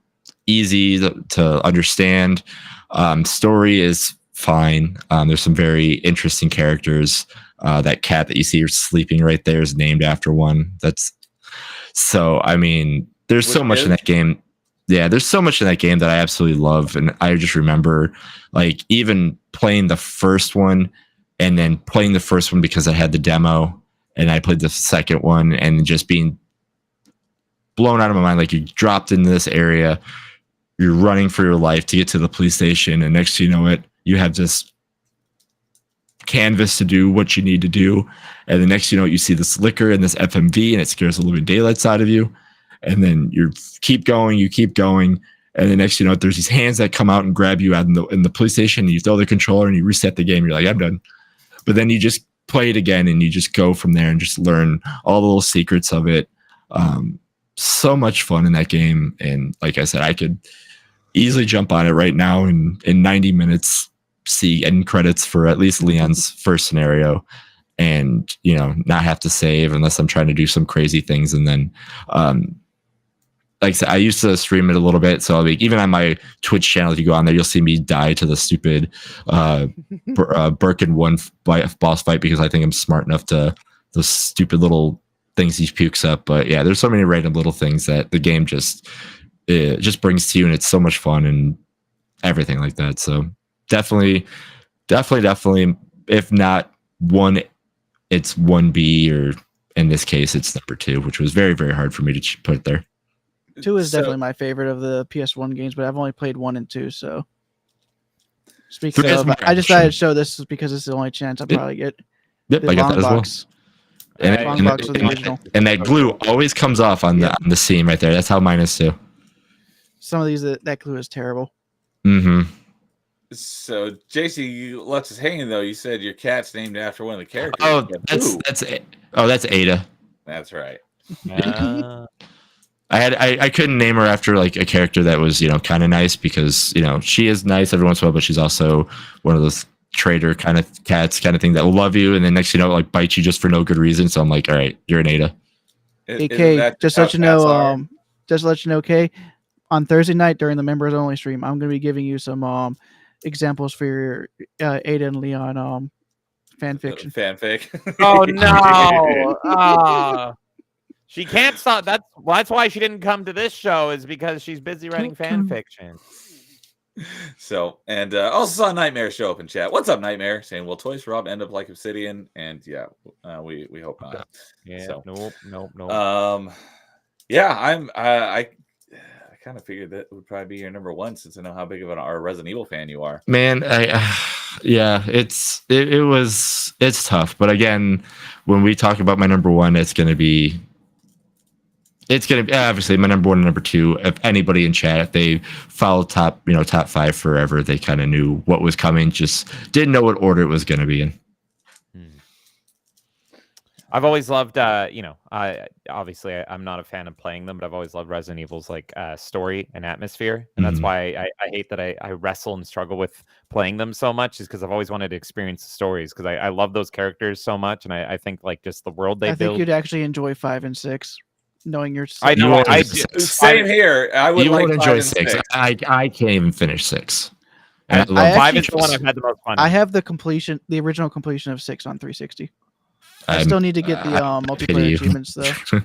easy to understand. Story is fine. There's some very interesting characters. That cat that you see sleeping right there is named after one. I mean, there's so much in that game. Yeah, there's so much in that game that I absolutely love. And I just remember, like, even playing the first one and then playing the first one because I had the demo, and I played the second one and just being blown out of my mind. Like, you dropped into this area, you're running for your life to get to the police station, and next thing you know it, you have this canvas to do what you need to do. And the next thing you know, you see this liquor and this FMV, and it scares the living daylights out of you. And then you keep going, and the next thing you know, there's these hands that come out and grab you out in the police station, and you throw the controller and you reset the game. You're like, I'm done. But then you just play it again, and you just go from there and just learn all the little secrets of it. So much fun in that game. And like I said, I could easily jump on it right now and in 90 minutes see end credits for at least Leon's first scenario, and not have to save unless I'm trying to do some crazy things. And then like I said, I used to stream it a little bit, so like, even on my Twitch channel, if you go on there, you'll see me die to the stupid Birkin 1 boss fight because I think I'm smart enough to those stupid little things he pukes up. But yeah, there's so many random little things that the game just brings to you, and it's so much fun and everything like that. So definitely, if not one, it's 1B, or in this case, it's number 2, which was very, very hard for me to put there. 2 is definitely my favorite of the PS1 games, but I've only played 1 and 2. So, speaking of, I just thought I'd show this because it's the only chance I'll probably get. Yep, I got that as well. And that glue always comes off on the seam right there. That's how mine is too. Some of these that glue is terrible. Mm-hmm. So, JC, you left us hanging though. You said your cat's named after one of the characters. Oh, that's Ada. That's right. I couldn't name her after like a character that was kind of nice, because she is nice every once in a while, but she's also one of those traitor kind of cats kind of thing that will love you, and then next like bite you just for no good reason. So I'm like, all right, you're an Ada. Kay, just let you know, Kay, on Thursday night during the members only stream, I'm going to be giving you some examples for your Ada and Leon fan fiction. Fanfic. Oh no! She can't stop. That's why she didn't come to this show, is because she's busy writing fan fiction. So, and also saw Nightmare show up in chat. What's up, Nightmare? Saying, will Toys for Bob end up like Obsidian? And yeah, we hope not. Yeah. So, nope. Yeah, I kind of figured that would probably be your number 1, since I know how big of our Resident Evil fan you are. Man, it's tough. But again, when we talk about my number 1, it's gonna be obviously my number 1 and number 2. If anybody in chat, if they followed top 5 forever, they kind of knew what was coming, just didn't know what order it was going to be in. I've always loved, obviously I'm not a fan of playing them, but I've always loved Resident Evil's like story and atmosphere, and that's why I hate that I wrestle and struggle with playing them so much, is because I've always wanted to experience the stories, because I love those characters so much, and I think like just the world they build. I think you'd actually enjoy 5 and 6. Knowing your, I know. Same here. I would. You like won't enjoy 6. I can't even finish 6. And I love Five actually- is the one I've had the most fun. I in. have the original completion of 6 on 360. I I'm- still need to get the I pity multiplayer you. achievements though.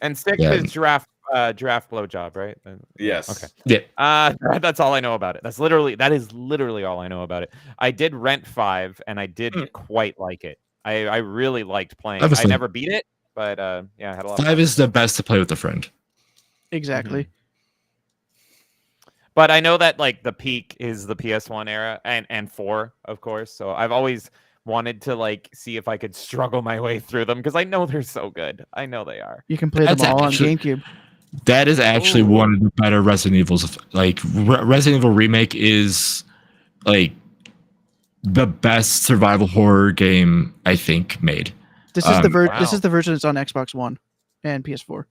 And 6 Yeah. is giraffe blowjob, right? Yes. Okay. Yeah. That's all I know about it. That is literally all I know about it. I did rent 5, and I did quite like it. I really liked playing. I Obviously. never beat it, but yeah, I had a lot of 5 fun. is the best to play with a friend. Exactly. But I know that like the peak is the PS1 era and 4, of course. So I've always wanted to like see if I could struggle my way through them because I know they're so good. I know they are. You can play That's them all actually- on GameCube. That is actually Ooh. one of the better Resident Evils. Like Resident Evil Remake is like the best survival horror game I think made. This is the Wow. this is the version that's on Xbox One and PS4.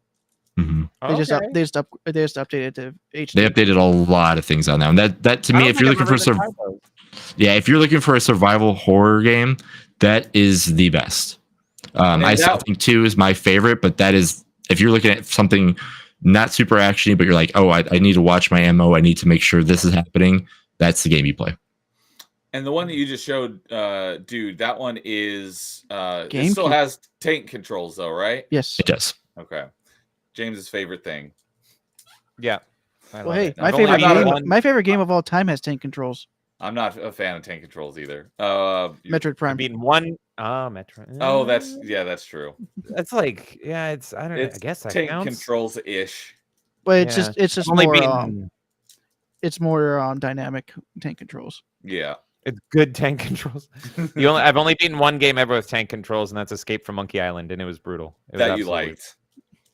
Mhm. They just Okay. they just updated it to HD. They updated a lot of things on that. And that to I me, don't if you're think looking I've for ever tried those. if you're looking for a survival horror game, that is the best. And I still that- think 2 is my favorite, but that is if you're looking at something not super actiony, but you're like, oh, I need to watch my ammo. I need to make sure this is happening. That's the game you play. And the one that you just showed, dude, that one is it still GameCube. has tank controls though, right? Yes. It does. Okay. James's favorite thing. Yeah. I Well, love hey, it. my I've only favorite beaten game. one- My favorite game of all time has tank controls. I'm not a fan of tank controls either. Metroid I've Prime. beaten one. Metro. Oh, that's true. That's like it's. I don't know. I It's guess that tank counts. controls ish. But it's Yeah. just I've only more beaten. it's more dynamic tank controls. Yeah. It's good tank controls. I've only beaten one game ever with tank controls, and that's Escape from Monkey Island, and it was brutal. It was That you absolutely- liked.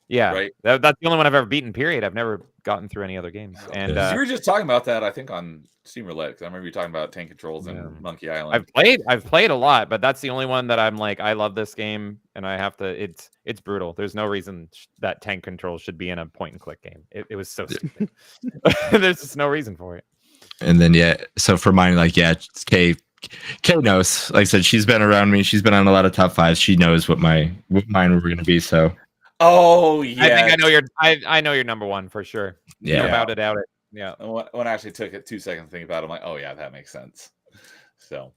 Yeah, right? That's the only one I've ever beaten. Period. I've never gotten through any other games, and you were just talking about that, I think, on Steam Roulette, because I remember you talking about tank controls and Yeah. Monkey Island. I've played a lot, but that's the only one that I'm like, I love this game, and I have to. It's brutal. There's no reason that tank controls should be in a point and click game. It was so stupid. There's just no reason for it. And then so for mine, like Kay knows. Like I said, she's been around me. She's been on a lot of top 5s. She knows what mine were gonna be. So Oh yeah. I think I know your. I know your number one for sure. yeah. About it. Yeah. When I actually took it 2 seconds to think about it, I'm like, oh yeah, that makes sense. So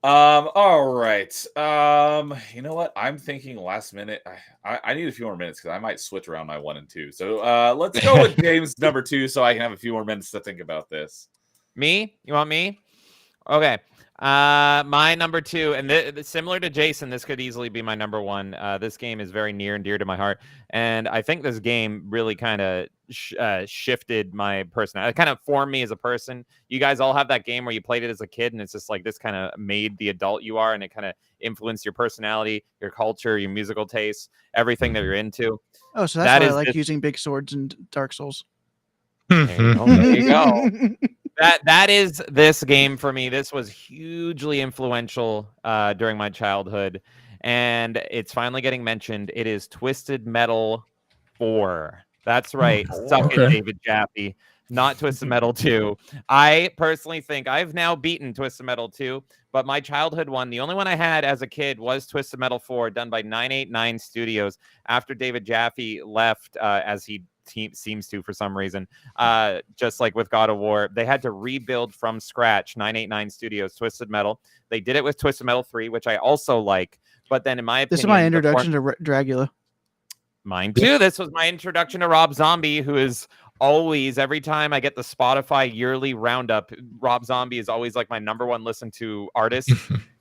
all right. You know what? I'm thinking last minute. I need a few more minutes because I might switch around my 1 and 2. So let's go with James number 2 so I can have a few more minutes to think about this. Me? You want me? Okay. My number 2, and similar to Jason, this could easily be my number 1. This game is very near and dear to my heart, and I think this game really kind of shifted my personality. It kind of formed me as a person. You guys all have that game where you played it as a kid, and it's just like this kind of made the adult you are, and it kind of influenced your personality, your culture, your musical tastes, everything that you're into. Oh, so That that's why I is like this- using big swords in Dark Souls. There you go. There you go. That is this game for me. This was hugely influential during my childhood, and it's finally getting mentioned. It is Twisted Metal 4. That's right. Suck it, Okay. David Jaffe. Not Twisted Metal 2. I personally think I've now beaten Twisted Metal 2, but my childhood one, the only one I had as a kid was Twisted Metal 4, done by 989 Studios after David Jaffe left, as he seems to for some reason. Just like with God of War, they had to rebuild from scratch 989 Studios Twisted Metal. They did it with Twisted Metal 3, which I also like. But then in my opinion, This is my introduction to Dragula. Mine too. This was my introduction to Rob Zombie, who is always, every time I get the Spotify yearly roundup, Rob Zombie is always like my number 1 listened to artist.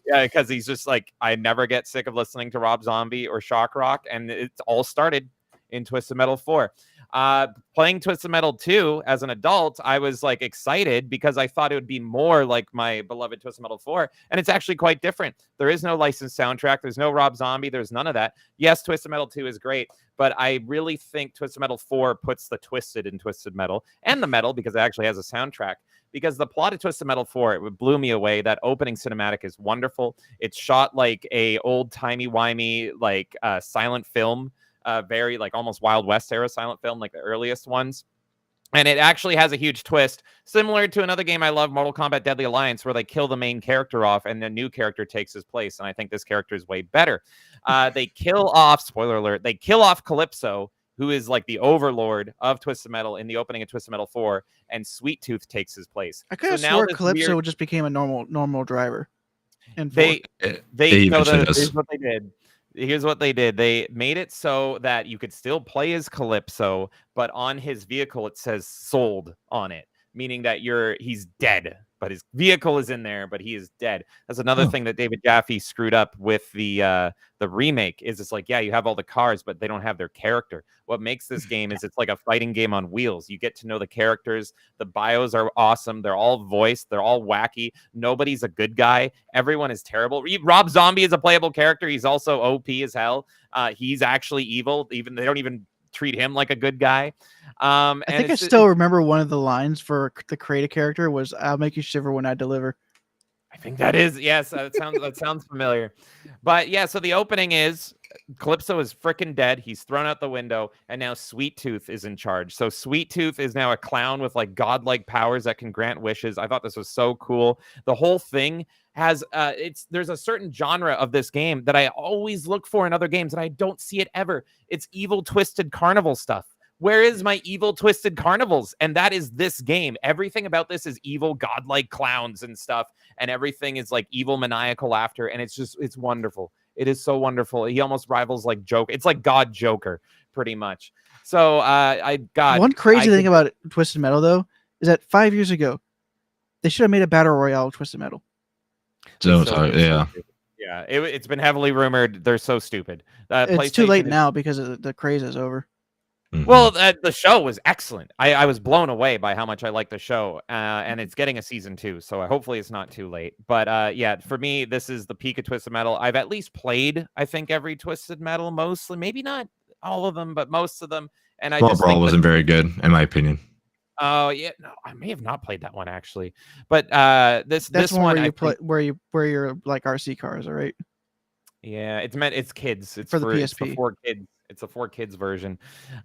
Yeah, because he's just like, I never get sick of listening to Rob Zombie or Shock Rock, and it all started in Twisted Metal 4. Playing Twisted Metal 2 as an adult, I was like excited because I thought it would be more like my beloved Twisted Metal 4, and it's actually quite different. There is no licensed soundtrack. There's no Rob Zombie. There's none of that. Yes, Twisted Metal 2 is great, but I really think Twisted Metal 4 puts the twisted in Twisted Metal and the metal because it actually has a soundtrack. Because the plot of Twisted Metal 4, it blew me away. That opening cinematic is wonderful. It's shot like a old timey-wimey like silent film. Very like almost Wild West era silent film, like the earliest ones. And it actually has a huge twist, similar to another game I love, Mortal Kombat Deadly Alliance, where they kill the main character off and the new character takes his place. And I think this character is way better. They kill off, spoiler alert, they kill off Calypso who is like the overlord of Twisted Metal in the opening of Twisted Metal 4, and Sweet Tooth takes his place. I could have now swore this Calypso weird- just became a normal driver. And they eventually does. here's what they did. Here's what they did. They made it so that you could still play as Calypso, but on his vehicle it says "sold" on it, meaning that he's dead, but his vehicle is in there, but he is dead. That's another thing that David Jaffe screwed up with the remake. Is it's like, yeah, you have all the cars, but they don't have their character. What makes this game is it's like a fighting game on wheels. You get to know the characters. The bios are awesome. They're all voiced. They're all wacky. Nobody's a good guy. Everyone is terrible. Rob Zombie is a playable character. He's also OP as hell. He's actually evil. Even they don't even treat him like a good guy. I think I still remember one of the lines for the create a character was "I'll make you shiver when I deliver." I think that is, yes, that sounds familiar. But yeah, so the opening is Calypso is freaking dead. He's thrown out the window, and now Sweet Tooth is in charge. So Sweet Tooth is now a clown with like godlike powers that can grant wishes. I thought this was so cool. The whole thing has there's a certain genre of this game that I always look for in other games, and I don't see it ever. It's evil, twisted carnival stuff. Where is my evil twisted carnivals? And that is this game. Everything about this is evil, godlike clowns and stuff. And everything is like evil, maniacal laughter. And it's wonderful. It is so wonderful. He almost rivals like Joker. It's like God Joker, pretty much. So one crazy thing about Twisted Metal, though, is that 5 years ago, they should have made a battle royale with Twisted Metal. Yeah. Yeah, it's been heavily rumored. They're so stupid. It's too late now because the craze is over. Well, the show was excellent. I was blown away by how much I liked the show, and it's getting a season 2, so hopefully it's not too late. But yeah, for me, this is the peak of Twisted Metal. I've at least played, I think, every Twisted Metal, mostly, maybe not all of them, but most of them. And Small Brawl wasn't very good, in my opinion. Oh yeah, no, I may have not played that one actually, but this one one where you're like RC cars, all right? Yeah, it's kids. It's for the PSP. It's for kids. It's a 4 kids version.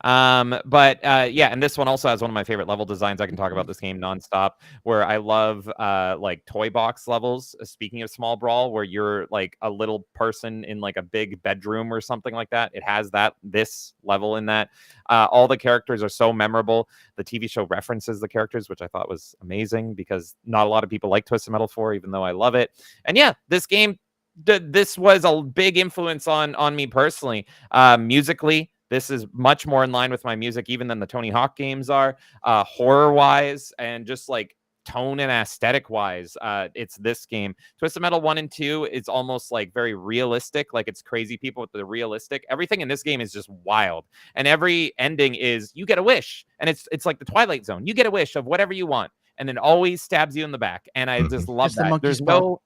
But yeah, and this one also has one of my favorite level designs. I can talk about this game nonstop, where I love like toy box levels. Speaking of Small Brawl, where you're like a little person in like a big bedroom or something like that. It has this level in that. All the characters are so memorable. The TV show references the characters, which I thought was amazing because not a lot of people like Twisted Metal 4, even though I love it. And yeah, this game, this was a big influence on me personally. Musically, this is much more in line with my music even than the Tony Hawk games are. Horror wise and just like tone and aesthetic wise, it's this game. Twisted Metal 1 and 2 is almost like very realistic, like it's crazy people with the realistic. Everything in this game is just wild, and every ending is you get a wish, and it's like the Twilight Zone. You get a wish of whatever you want, and it always stabs you in the back, and I just love that. There's no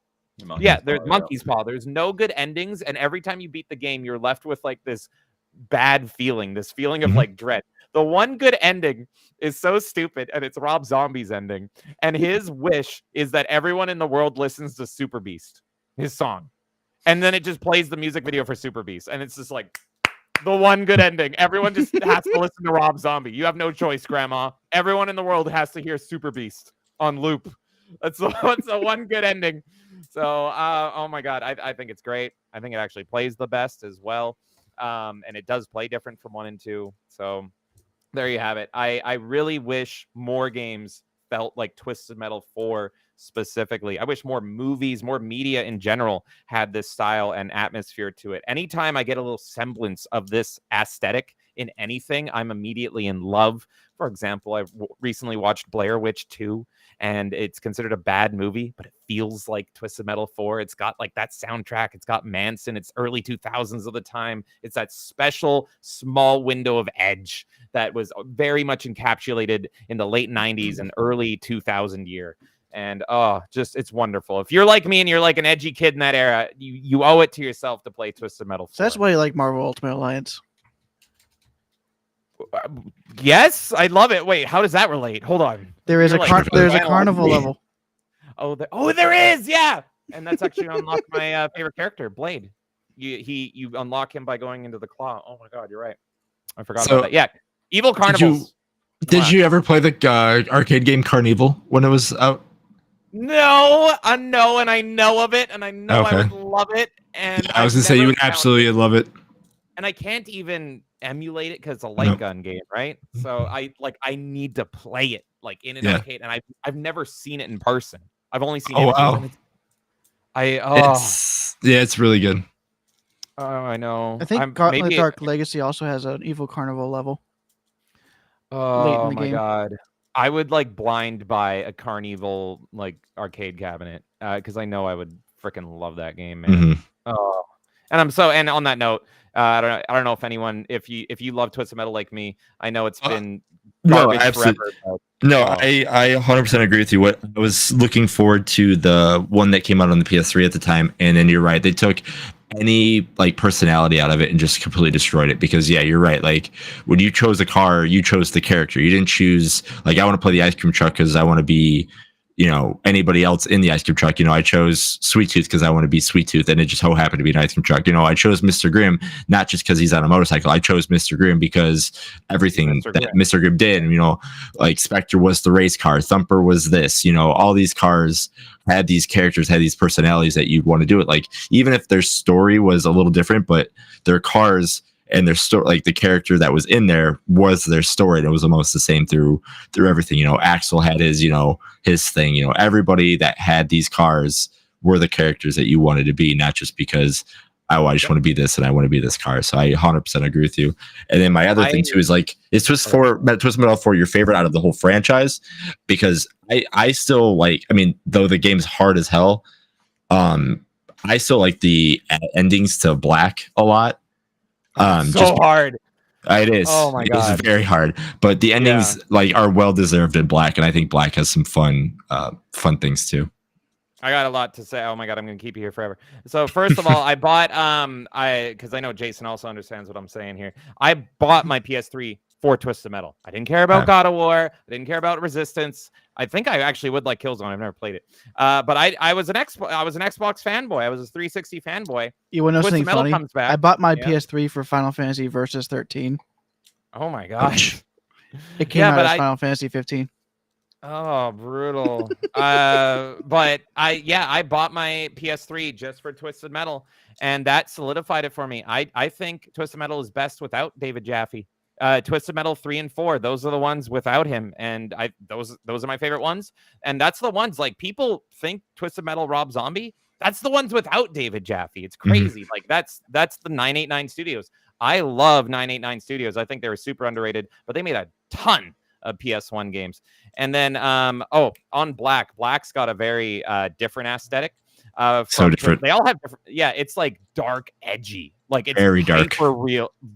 there's Monkey's Paw. There's no good endings, and every time you beat the game, you're left with like this bad feeling, this feeling of like dread. The one good ending is so stupid, and it's Rob Zombie's ending, and his wish is that everyone in the world listens to Super Beast, his song, and then it just plays the music video for Super Beast, and it's just like the one good ending. Everyone just has to listen to Rob Zombie. You have no choice, Grandma. Everyone in the world has to hear Super Beast on loop. That's the one good ending. So, oh my God, I think it's great. I think it actually plays the best as well. And it does play different from 1 and 2. So there you have it. I really wish more games felt like Twisted Metal 4 specifically. I wish more movies, more media in general had this style and atmosphere to it. Anytime I get a little semblance of this aesthetic in anything, I'm immediately in love. For example, I recently watched Blair Witch 2, and it's considered a bad movie, but it feels like Twisted Metal 4. It's got like that soundtrack. It's got Manson. It's early 2000s of the time. It's that special small window of edge that was very much encapsulated in the late 90s and early 2000 year. And it's wonderful. If you're like me and you're like an edgy kid in that era, you owe it to yourself to play Twisted Metal 4. So that's why you like Marvel Ultimate Alliance. Yes, I love it. Wait, how does that relate? Hold on. There's a carnival level. Oh, there is. Yeah, and that's actually unlocked my favorite character, Blade. You unlock him by going into the claw. Oh my God, you're right. I forgot about that. Yeah, Evil Carnivals. Did you ever play the arcade game Carnival when it was out? No, and I know of it, and I know I would love it. And I was gonna say you would absolutely love it. And I can't even emulate it because it's a light gun game, right? So I need to play it like in an arcade, and I've never seen it in person. I've only seen images. Wow. And It's really good. Oh, I know. I think Dark Legacy also has an Evil Carnival level. Late in the game. God. I would like blind buy a Carnival like arcade cabinet because I know I would freaking love that game, man. Mm-hmm. Oh, and on that note, I don't know if anyone, if you love Twisted Metal like me, I know it's been garbage forever. I 100% agree with you. What I was looking forward to the one that came out on the PS3 at the time, and then you're right, they took any like personality out of it and just completely destroyed it. Because yeah, you're right. Like when you chose a car, you chose the character. You didn't choose like I want to play the ice cream truck because I want to be, you know, anybody else in the ice cream truck. You know, I chose Sweet Tooth because I want to be Sweet Tooth, and it just so happened to be an ice cream truck. You know, I chose Mr. Grimm not just because he's on a motorcycle. I chose Mr. Grimm because everything Mr. Grimm did. And, you know, like Spectre was the race car, Thumper was this. You know, all these cars had these characters, had these personalities that you'd want to do it. Like even if their story was a little different, but their cars and their story, like the character that was in there was their story, and it was almost the same through everything. You know, Axel had his, you know, his thing. You know, everybody that had these cars were the characters that you wanted to be, not just because I just want to be this and I want to be this car. So I 100% agree with you. And then my other thing too is like, is Twisted Metal 4 your favorite out of the whole franchise? Because I still like, I mean, though the game's hard as hell, I still like the endings to Black a lot. Hard. It is. Oh my God. It's very hard, but the endings like are well deserved in Black, and I think Black has some fun things too. I got a lot to say. Oh my God, I'm gonna keep you here forever. So first of all, I bought because I know Jason also understands what I'm saying here. I bought my PS3 for Twisted Metal. I didn't care about God of War. I didn't care about Resistance. I think I actually would like Killzone. I've never played it. But I was an Xbox fanboy. I was a 360 fanboy. You want to know something funny? Comes back. I bought my PS3 for Final Fantasy Versus 13. Oh my gosh. It came out as Final Fantasy 15. Oh, brutal. But I bought my PS3 just for Twisted Metal, and that solidified it for me. I think Twisted Metal is best without David Jaffe. Twisted Metal 3 and 4, those are the ones without him, and those are my favorite ones. And that's the ones like people think Twisted Metal Rob Zombie. That's the ones without David Jaffe. It's crazy. Mm-hmm. Like that's the 989 Studios. I love 989 Studios. I think they were super underrated, but they made a ton of PS1 games. And then on Black's got a very different aesthetic. So different. They all have different. Yeah, it's like dark, edgy. Like it's very dark,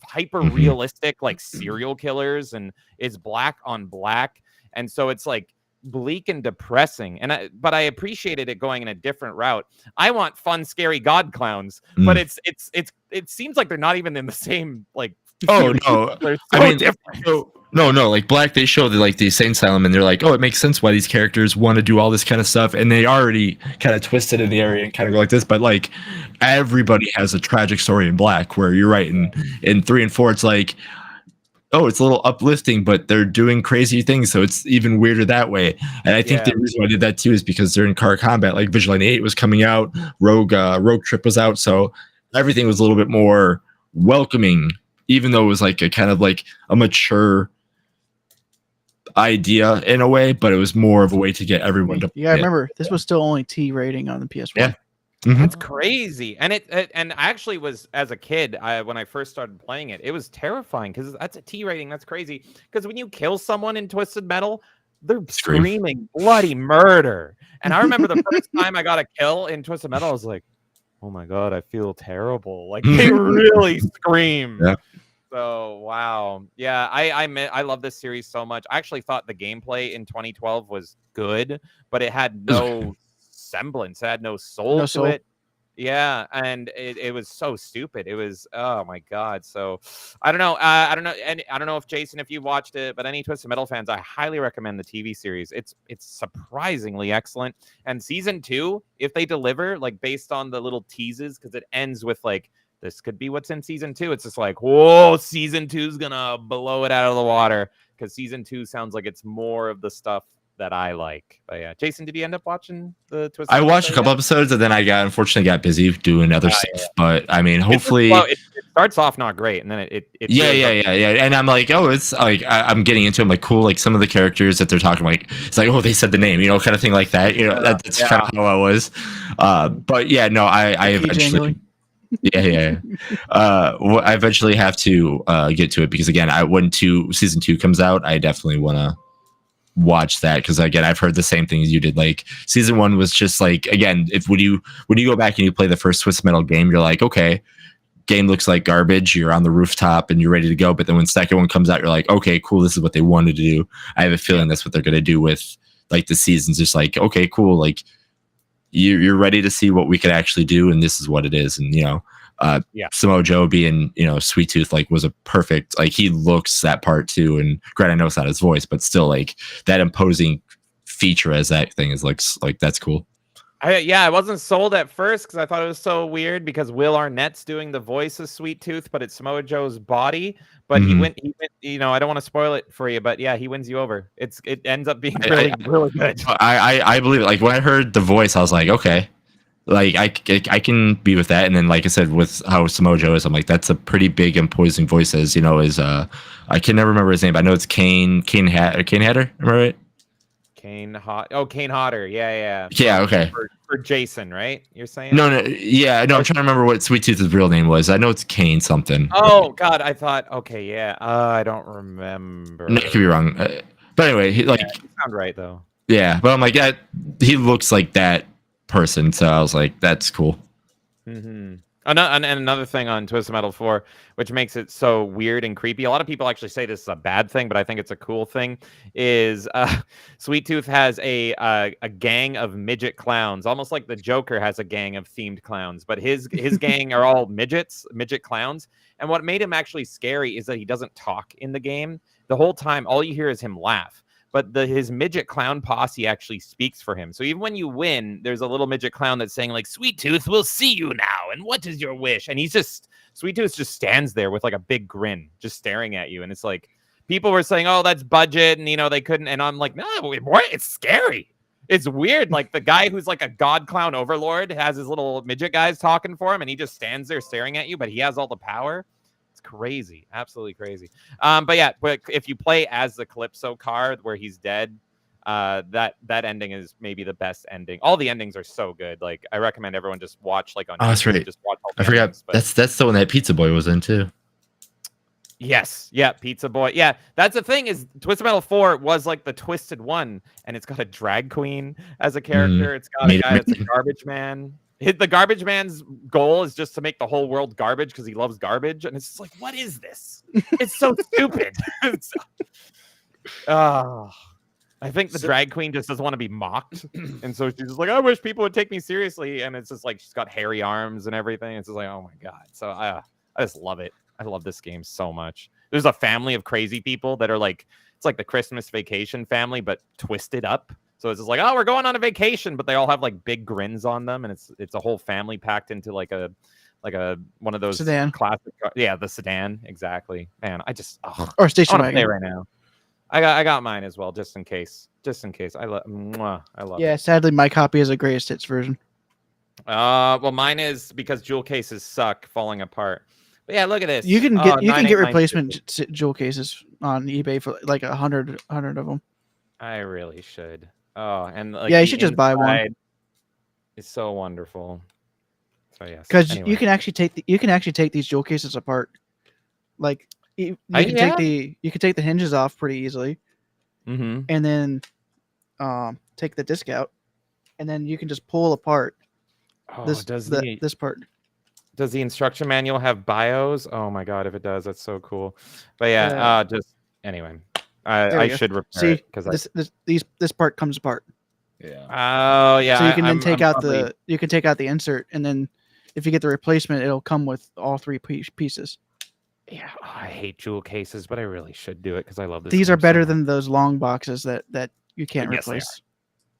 hyper realistic, like serial killers, and it's black on black, and so it's like bleak and depressing. But I appreciated it going in a different route. I want fun, scary god clowns, but it seems like they're not even in the same like. Oh no! They're so different. No, like Black, they show the insane asylum, and they're like, oh, it makes sense why these characters want to do all this kind of stuff, and they already kind of twisted in the area and kind of go like this. But like, everybody has a tragic story in Black, where you're right, in 3 and 4, it's like, oh, it's a little uplifting, but they're doing crazy things, so it's even weirder that way. And I think the reason why I did that too is because they're in car combat. Like Vigilante 8 was coming out, Rogue Trip was out, so everything was a little bit more welcoming, even though it was like a kind of like a mature idea in a way, but it was more of a way to get everyone to. Yeah, I remember this was still only T rating on the PS1. Yeah, that's crazy. And and I actually was, as a kid, when I first started playing it, it was terrifying because that's a T rating. That's crazy because when you kill someone in Twisted Metal, they're screaming bloody murder. And I remember the first time I got a kill in Twisted Metal, I was like, oh my God, I feel terrible. Like they really scream. Yeah. So wow, yeah, I love this series so much. I actually thought the gameplay in 2012 was good, but it had no semblance, it had no soul to it. Yeah, and it was so stupid. It was, oh my God. So I don't know, and I don't know if Jason, if you watched it, but any Twisted Metal fans, I highly recommend the TV series. It's surprisingly excellent. And season 2, if they deliver, like based on the little teases, because it ends with like, this could be what's in season 2. It's just like, whoa, season 2 is gonna blow it out of the water, because season 2 sounds like it's more of the stuff that I like. But yeah, Jason, did you end up watching the Twisted? I watched a couple episodes, and then I unfortunately got busy doing other stuff. Yeah. But I mean, hopefully, it starts off not great, and then it Yeah, builds up. and I'm like, oh, it's like I'm getting into it. I'm like, cool, like some of the characters that they're talking, like it's like, oh, they said the name, kind of thing like that. That's kind of how I was. But yeah, no, I eventually, I eventually have to get to it because again, when season 2 comes out, I definitely want to watch that because again, I've heard the same things you did. Like season 1 was just like, again, when you go back and you play the first Twisted Metal game, you're like, okay, game looks like garbage, you're on the rooftop and you're ready to go, but then when second one comes out, you're like, okay, cool, this is what they wanted to do. I have a feeling that's what they're going to do with like the seasons. Just like, okay, cool, like you're ready to see what we could actually do, and this is what it is. And Samoa Joe being Sweet Tooth like was a perfect, like he looks that part too, and granted I know it's not his voice, but still like that imposing feature as that thing is like that's cool. I wasn't sold at first because I thought it was so weird because Will Arnett's doing the voice of Sweet Tooth, but it's Samoa Joe's body. But he went, I don't want to spoil it for you, but yeah, he wins you over. It ends up being really good. I believe it. Like when I heard the voice, I was like, okay, like I can be with that. And then like I said, with how Samoa Joe is, I'm like, that's a pretty big imposing voice. As I can never remember his name, but I know it's Kane Hatter. Am I right? Kane Hodder. Yeah. Yeah. Okay. For Jason, right? You're saying? No. Yeah. No, I'm trying to remember what Sweet Tooth's real name was. I know it's Kane something. Oh God, I thought. Okay, yeah. I don't remember. No, I could be wrong. But anyway, you sound right though. Yeah, but I'm like that. He looks like that person, so I was like, that's cool. Mm-hmm. And another thing on Twisted Metal 4, which makes it so weird and creepy. A lot of people actually say this is a bad thing, but I think it's a cool thing. Is Sweet Tooth has a gang of midget clowns, almost like the Joker has a gang of themed clowns, but his gang are all midget clowns. And what made him actually scary is that he doesn't talk in the game. The whole time, all you hear is him laugh. But his midget clown posse actually speaks for him. So even when you win, there's a little midget clown that's saying like, "Sweet Tooth, we'll see you now. And what is your wish?" And Sweet Tooth just stands there with like a big grin, just staring at you. And it's like, people were saying, "Oh, that's budget," and they couldn't. And I'm like, no, it's scary. It's weird. Like the guy who's like a god clown overlord has his little midget guys talking for him, and he just stands there staring at you, but he has all the power. Crazy, absolutely crazy. But if you play as the Calypso card where he's dead, that ending is maybe the best ending. All the endings are so good. Like I recommend everyone just watch like on YouTube. That's right. Just watch all I forgot. endings, That's the one that Pizza Boy was in too. Yes, yeah, Pizza Boy. Yeah, that's the thing is Twisted Metal 4 was like the twisted one, and it's got a drag queen as a character. It's got a guy that's a garbage man. The garbage man's goal is just to make the whole world garbage because he loves garbage, and it's just like, what is this? It's so stupid. I think the drag queen just doesn't want to be mocked, and so she's just like, I wish people would take me seriously, and it's just like she's got hairy arms and everything. It's just like, oh my god. So I just love it. I love this game so much. There's a family of crazy people that are like, it's like the Christmas Vacation family, but twisted up. So it's just like, oh, we're going on a vacation, but they all have like big grins on them, and it's a whole family packed into like a one of those sedan. Classic. Yeah, the sedan, exactly. Man, I just or station wagon right now. I got mine as well, just in case. I love it. Yeah, sadly, my copy is a greatest hits version. Well, mine is because jewel cases suck, falling apart. But yeah, look at this. You can get replacement jewel cases on eBay for like 100 of them. I really should. Oh, and like yeah, you should just buy one. It's so wonderful. So yes, because you can actually take these jewel cases apart. Like you can take the hinges off pretty easily, and then take the disc out, and then you can just pull apart. Oh, this part. Does the instruction manual have bios? Oh my god, if it does, that's so cool. But yeah, just anyway. I should repair it because this part comes apart. Yeah. Oh yeah. So you can then take out the insert, and then if you get the replacement, it'll come with all three pieces. Yeah, I hate jewel cases, but I really should do it because I love this. These are better than those long boxes that you can't replace.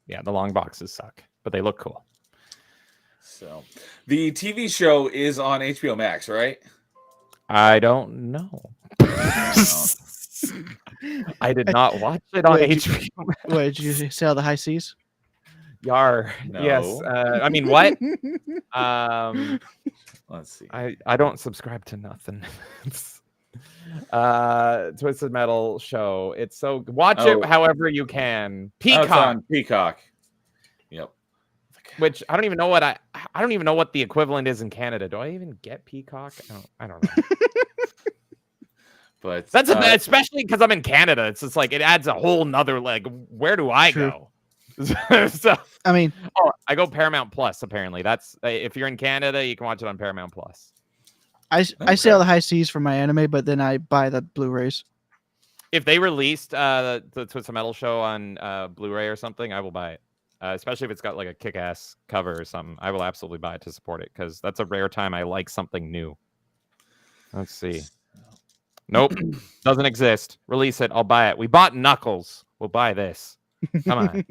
Yeah, the long boxes suck, but they look cool. So, the TV show is on HBO Max, right? I don't know. I did not watch it on HBO. What, did you sail the high seas? Yar. No. Yes. I mean, what? Let's see. I don't subscribe to nothing. Twisted Metal show. It's so watch it however you can. Oh, it's Peacock, on Peacock. Yep. which I don't even know what I don't even know what the equivalent is in Canada. Do I even get Peacock? I don't know. But That's especially because I'm in Canada. It's just like it adds a whole nother leg. Where do I go? So I mean, I go Paramount Plus. Apparently, that's if you're in Canada, you can watch it on Paramount Plus. I sail the high seas for my anime, but then I buy the Blu-rays. If they released the Twisted Metal show on Blu-ray or something, I will buy it. Especially if it's got like a kick-ass cover or something. I will absolutely buy it to support it because that's a rare time I like something new. Let's see. Nope, doesn't exist. Release it. I'll buy it. We bought Knuckles. We'll buy this. Come on.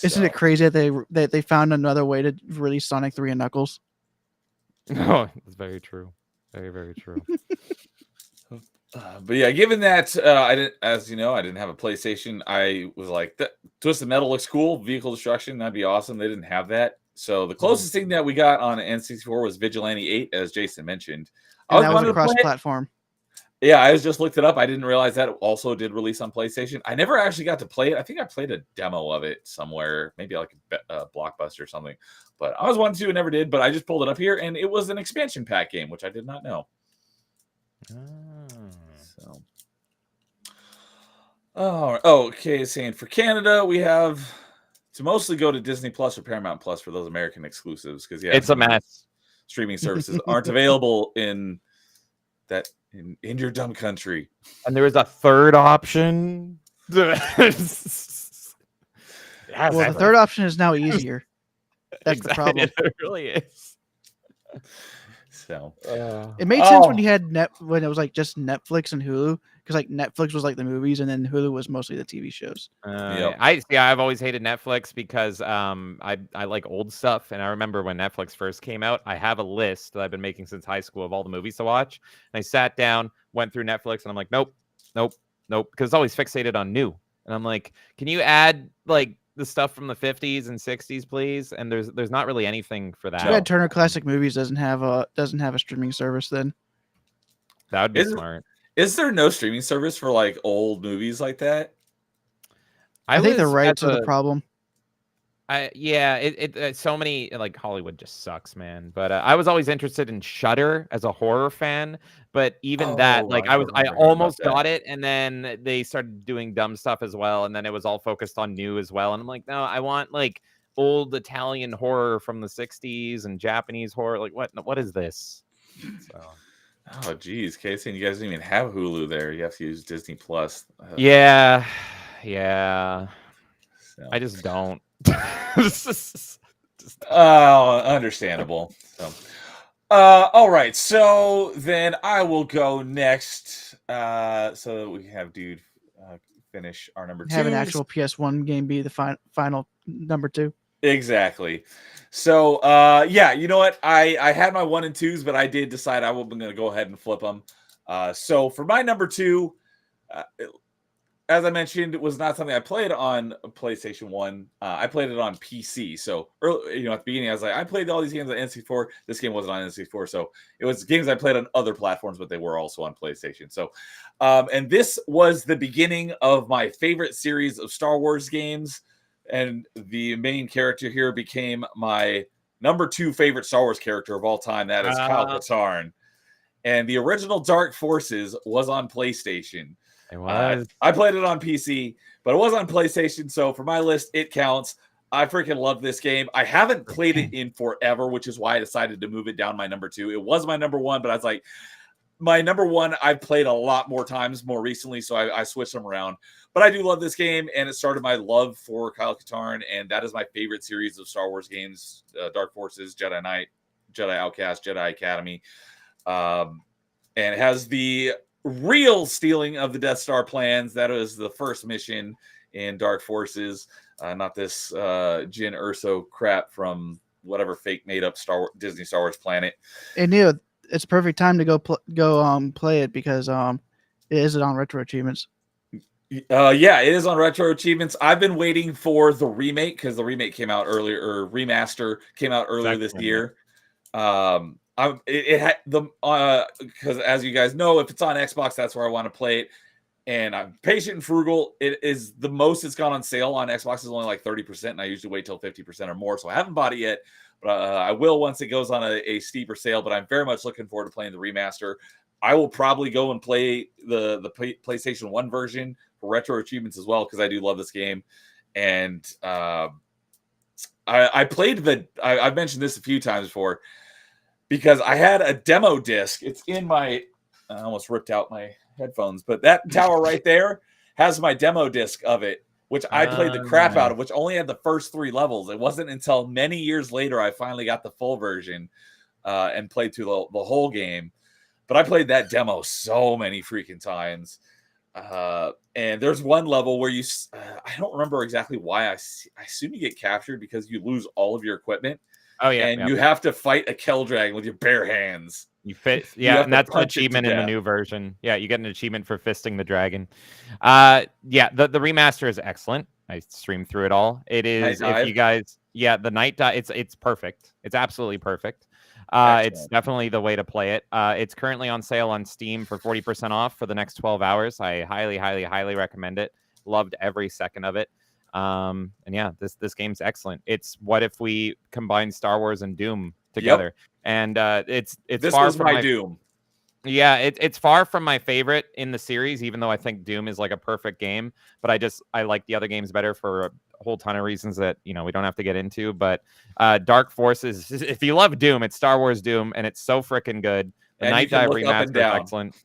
Isn't it crazy that they found another way to release Sonic 3 and Knuckles? Oh, that's very true. Very, very true. But yeah, given that I didn't, as you know, I didn't have a PlayStation, I was like, Twisted Metal looks cool. Vehicle destruction, that'd be awesome. They didn't have that. So the closest thing that we got on N64 was Vigilante 8, as Jason mentioned. And that was a cross-platform. Yeah, I just looked it up. I didn't realize that it also did release on PlayStation. I never actually got to play it. I think I played a demo of it somewhere, maybe like a Blockbuster or something. But I was wanting to and never did. But I just pulled it up here, and it was an expansion pack game, which I did not know. So, okay. Saying for Canada, we have to mostly go to Disney Plus or Paramount Plus for those American exclusives because it's a mess. Streaming services aren't available in your dumb country. And there is a third option. Well, the third option is now easier. That's the problem. It really is. So it made sense when you had when it was like just Netflix and Hulu, because like Netflix was like the movies and then Hulu was mostly the TV shows. I've always hated Netflix because I like old stuff, and I remember when Netflix first came out, I have a list that I've been making since high school of all the movies to watch, and I sat down, went through Netflix, and I'm like, nope, because it's always fixated on new, and I'm like, can you add like the stuff from the 50s and 60s, please? And there's not really anything for that. Too bad Turner Classic Movies doesn't have a streaming service then. That would be smart. Is there no streaming service for like old movies like that? I think the rights are the problem. So many, like Hollywood just sucks, man. But I was always interested in Shudder as a horror fan, but even I almost got it, and then they started doing dumb stuff as well, and then it was all focused on new as well, and I'm like, no, I want like old Italian horror from the 60s and Japanese horror. Like what is this? So. Oh geez, Casey, and you guys don't even have Hulu there. You have to use Disney Plus. Yeah. So. I just don't. Understandable. So, all right. So then I will go next. So that we have dude finish our number 2. Have an actual PS1 game be the final number 2. Exactly. So yeah, you know what? I had my 1 and 2s, but I did decide I'm going to go ahead and flip them. So for my number 2. As I mentioned, it was not something I played on PlayStation 1. I played it on PC. So, early, at the beginning, I was like, I played all these games on N64. This game wasn't on N64. So, it was games I played on other platforms, but they were also on PlayStation. So, and this was the beginning of my favorite series of Star Wars games. And the main character here became my number 2 favorite Star Wars character of all time. That is Kyle Katarn. And the original Dark Forces was on PlayStation. It was. I played it on PC, but it was on PlayStation. So for my list, it counts. I freaking love this game. I haven't played it in forever, which is why I decided to move it down my number 2. It was my number 1, but I was like, my number 1, I've played a lot more times more recently, so I switched them around. But I do love this game, and it started my love for Kyle Katarn, and that is my favorite series of Star Wars games: Dark Forces, Jedi Knight, Jedi Outcast, Jedi Academy, and it has the real stealing of the Death Star plans. That was the first mission in Dark Forces, not this Jyn Erso crap from whatever fake made up Disney Star Wars planet. And it's perfect time to go play it because it is on Retro Achievements. Yeah, it is on Retro Achievements. I've been waiting for the remake because the remake came out earlier, or remaster came out earlier this year. It had the because as you guys know, if it's on Xbox, that's where I want to play it. And I'm patient and frugal. It is the most it's gone on sale on Xbox is only like 30%, and I usually wait till 50% or more. So I haven't bought it yet, but I will once it goes on a steeper sale. But I'm very much looking forward to playing the remaster. I will probably go and play the PlayStation 1 version for Retro Achievements as well because I do love this game. And I played I've mentioned this a few times before because I had a demo disc. It's in my I almost ripped out my headphones, but that tower right there has my demo disc of it, which I played the crap out of, which only had the first 3 levels. It wasn't until many years later I finally got the full version and played through the whole game. But I played that demo so many freaking times. And there's one level where I don't remember exactly why. I assume you get captured because you lose all of your equipment. Oh yeah, and you have to fight a Kell Dragon with your bare hands. You fit, yeah, and that's an achievement in the new version. Yeah, you get an achievement for fisting the dragon. Yeah, the remaster is excellent. I streamed through it all. It is if you guys, yeah, the night dive. It's perfect. It's absolutely perfect. It's definitely the way to play it. It's currently on sale on Steam for 40% off for the next 12 hours. I highly recommend it. Loved every second of it. And yeah, this game's excellent. It's what if we combine Star Wars and Doom together? Yep. And it's this far was from my Doom. Yeah, it's far from my favorite in the series, even though I think Doom is like a perfect game. But I like the other games better for a whole ton of reasons that we don't have to get into. But Dark Forces, if you love Doom, it's Star Wars Doom, and it's so freaking good. The and Night Dive remaster is excellent.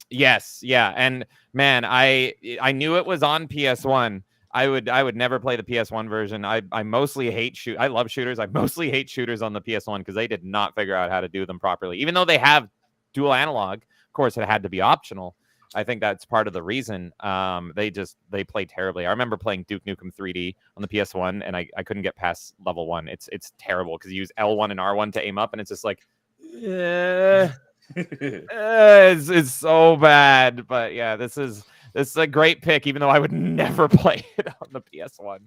Yes, yeah, and man, I knew it was on PS1. I would never play the PS1 version. I mostly hate I love shooters. I mostly hate shooters on the PS1 because they did not figure out how to do them properly. Even though they have dual analog, of course, it had to be optional. I think that's part of the reason. They play terribly. I remember playing Duke Nukem 3D on the PS1, and I couldn't get past level 1. It's terrible because you use L1 and R1 to aim up, and it's just like, it's so bad. But yeah, this is a great pick, even though I would never play it on the PS1.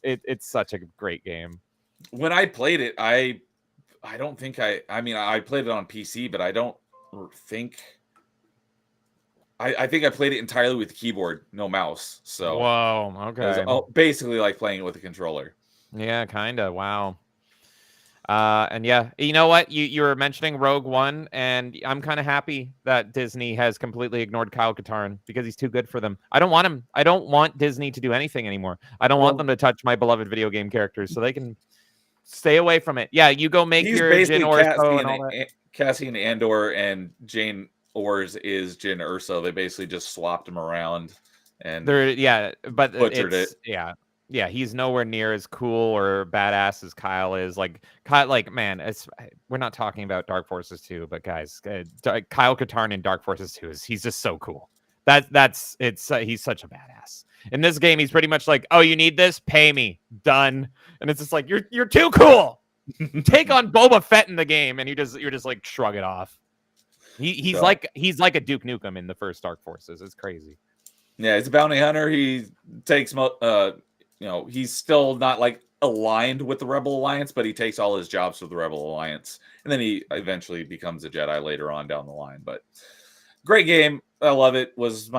It's such a great game. When I played it, I don't think I played it on PC, but I don't think I think I played it entirely with the keyboard, no mouse. So whoa, okay. Basically like playing it with a controller. Yeah, kinda. Wow. And yeah, you know what? You were mentioning Rogue One, and I'm kind of happy that Disney has completely ignored Kyle Katarn because he's too good for them. I don't want him. I don't want Disney to do anything anymore. I don't want them to touch my beloved video game characters, so they can stay away from it. Yeah, you go make your Jyn Erso and all that. Cassian Andor and Jyn Ors is Jyn Erso. They basically just swapped him around and but butchered it. Yeah, he's nowhere near as cool or badass as Kyle is. Man, we're not talking about Dark Forces 2, but guys, Kyle Katarn in Dark Forces 2 he's just so cool. He's such a badass. In this game, he's pretty much like, oh, you need this? Pay me. Done. And it's just like, you're too cool. Take on Boba Fett in the game, and you're just like shrug it off. He's like a Duke Nukem in the first Dark Forces. It's crazy. Yeah, he's a bounty hunter. He takes he's still not like aligned with the Rebel Alliance, but he takes all his jobs for the Rebel Alliance. And then he eventually becomes a Jedi later on down the line. But great game. I love it. Was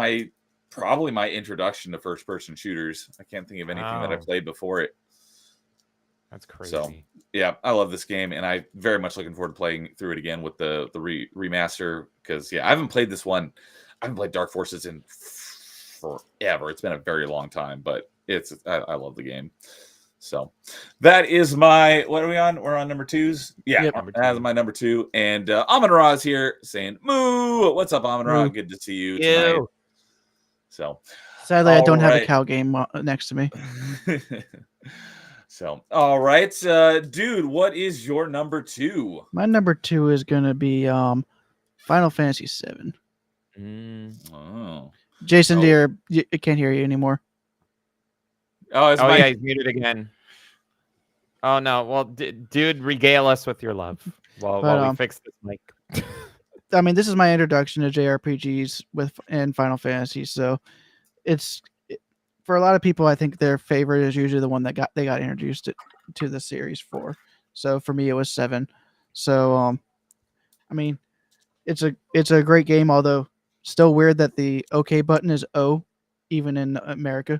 probably my introduction to first-person shooters. I can't think of anything that I played before it. That's crazy. So, yeah, I love this game, and I'm very much looking forward to playing through it again with the remaster because, yeah, I haven't played this one. I haven't played Dark Forces in forever. It's been a very long time, but I love the game. So that is my, what are we on? We're on number 2s. Yeah, yep. That's my number 2. And Amon Ra is here saying, moo. What's up, Amon Ra? Good to see you tonight. So sadly, I don't have a cow game next to me. So, all right, dude, what is your number 2? My number 2 is going to be Final Fantasy VII. Oh. Jason, dear, I can't hear you anymore. Yeah, he's muted again. Oh no! Well, dude, regale us with your love while we fix this mic. I mean, this is my introduction to JRPGs in Final Fantasy. So, it's for a lot of people, I think their favorite is usually the one that they got introduced to the series for. So for me, it was 7. So I mean, it's a great game, although still weird that the OK button is O, even in America.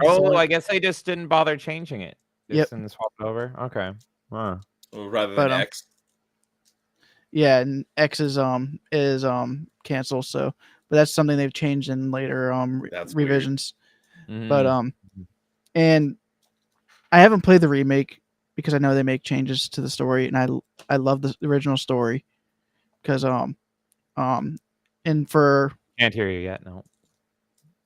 Oh, I guess they just didn't bother changing it. Yep. Just didn't swap it over. Okay. Huh. Rather But, than X. Yeah, and X is canceled. So, but that's something they've changed in later That's revisions. Mhm. But and I haven't played the remake because I know they make changes to the story, and I love the original story because and for Can't hear you yet. No.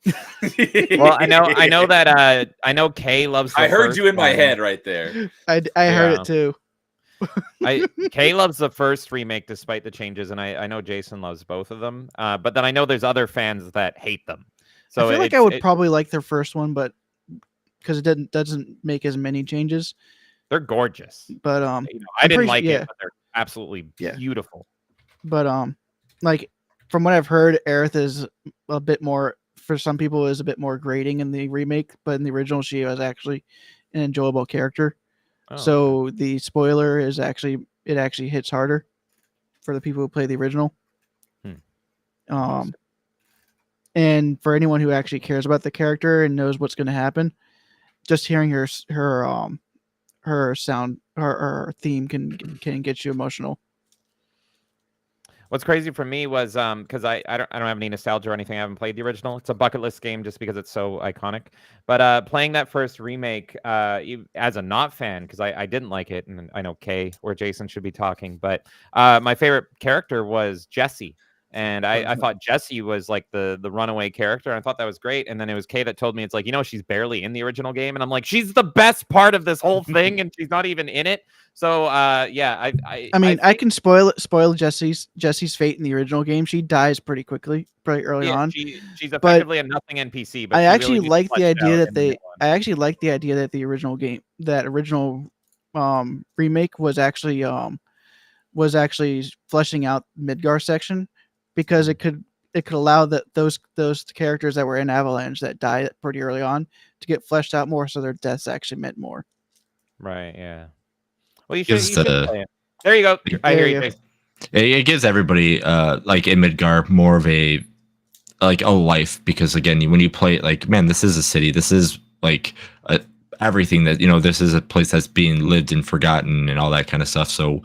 Well, I know that I know Kay loves. I heard first you in my one. head right there. I heard Yeah. it too. Kay loves the first remake despite the changes, and I know Jason loves both of them. But then I know there's other fans that hate them. So I feel like I would probably like their first one, but because it doesn't make as many changes. they're gorgeous. But I I'm didn't pretty like yeah. it, but they're absolutely Yeah. beautiful. But like from what I've heard, Aerith is a bit more, for some people, is a bit more grating in the remake, but in the original she was actually an enjoyable character. Oh, So the spoiler is actually hits harder for the people who play the original. And for anyone who actually cares about the character and knows what's going to happen, just hearing her sound, her theme can get you emotional. What's crazy for me was because I don't have any nostalgia or anything. I haven't played the original. It's a bucket list game just because it's so iconic. But playing that first remake as a not fan, because I didn't like it, and I know Kay or Jason should be talking, but my favorite character was Jessie. And I thought Jessie was like the runaway character. And I thought that was great. And then it was Kay that told me, it's like, she's barely in the original game. And I'm like, she's the best part of this whole thing, and she's not even in it. So yeah, I mean, I can spoil Jesse's fate in the original game. She dies pretty early on. She's effectively a nothing NPC. But I actually like the idea that the original game, that original remake was actually fleshing out Midgar section, because it could allow those characters that were in Avalanche that died pretty early on to get fleshed out more, so their deaths actually meant more. Right. Yeah. Well, you should play it. There you go. I hear you. Jason. It gives everybody like in Midgar more of a life, because again, when you play it, like, man, this is a city. This is like everything that, this is a place that's being lived and forgotten and all that kind of stuff. So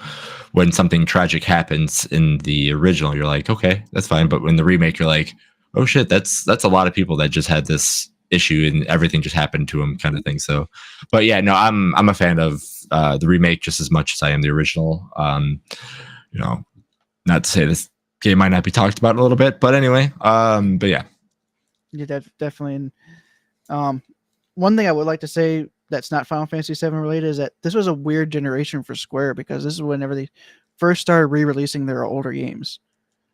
when something tragic happens in the original, you're like, okay, that's fine. But when the remake, you're like, oh shit, that's a lot of people that just had this issue and everything just happened to them, kind of thing. So, but yeah, no, I'm a fan of the remake just as much as I am the original. Not to say this game might not be talked about a little bit, but anyway, but yeah. Yeah, definitely. One thing I would like to say that's not Final Fantasy VII related is that this was a weird generation for Square, because this is whenever they first started re-releasing their older games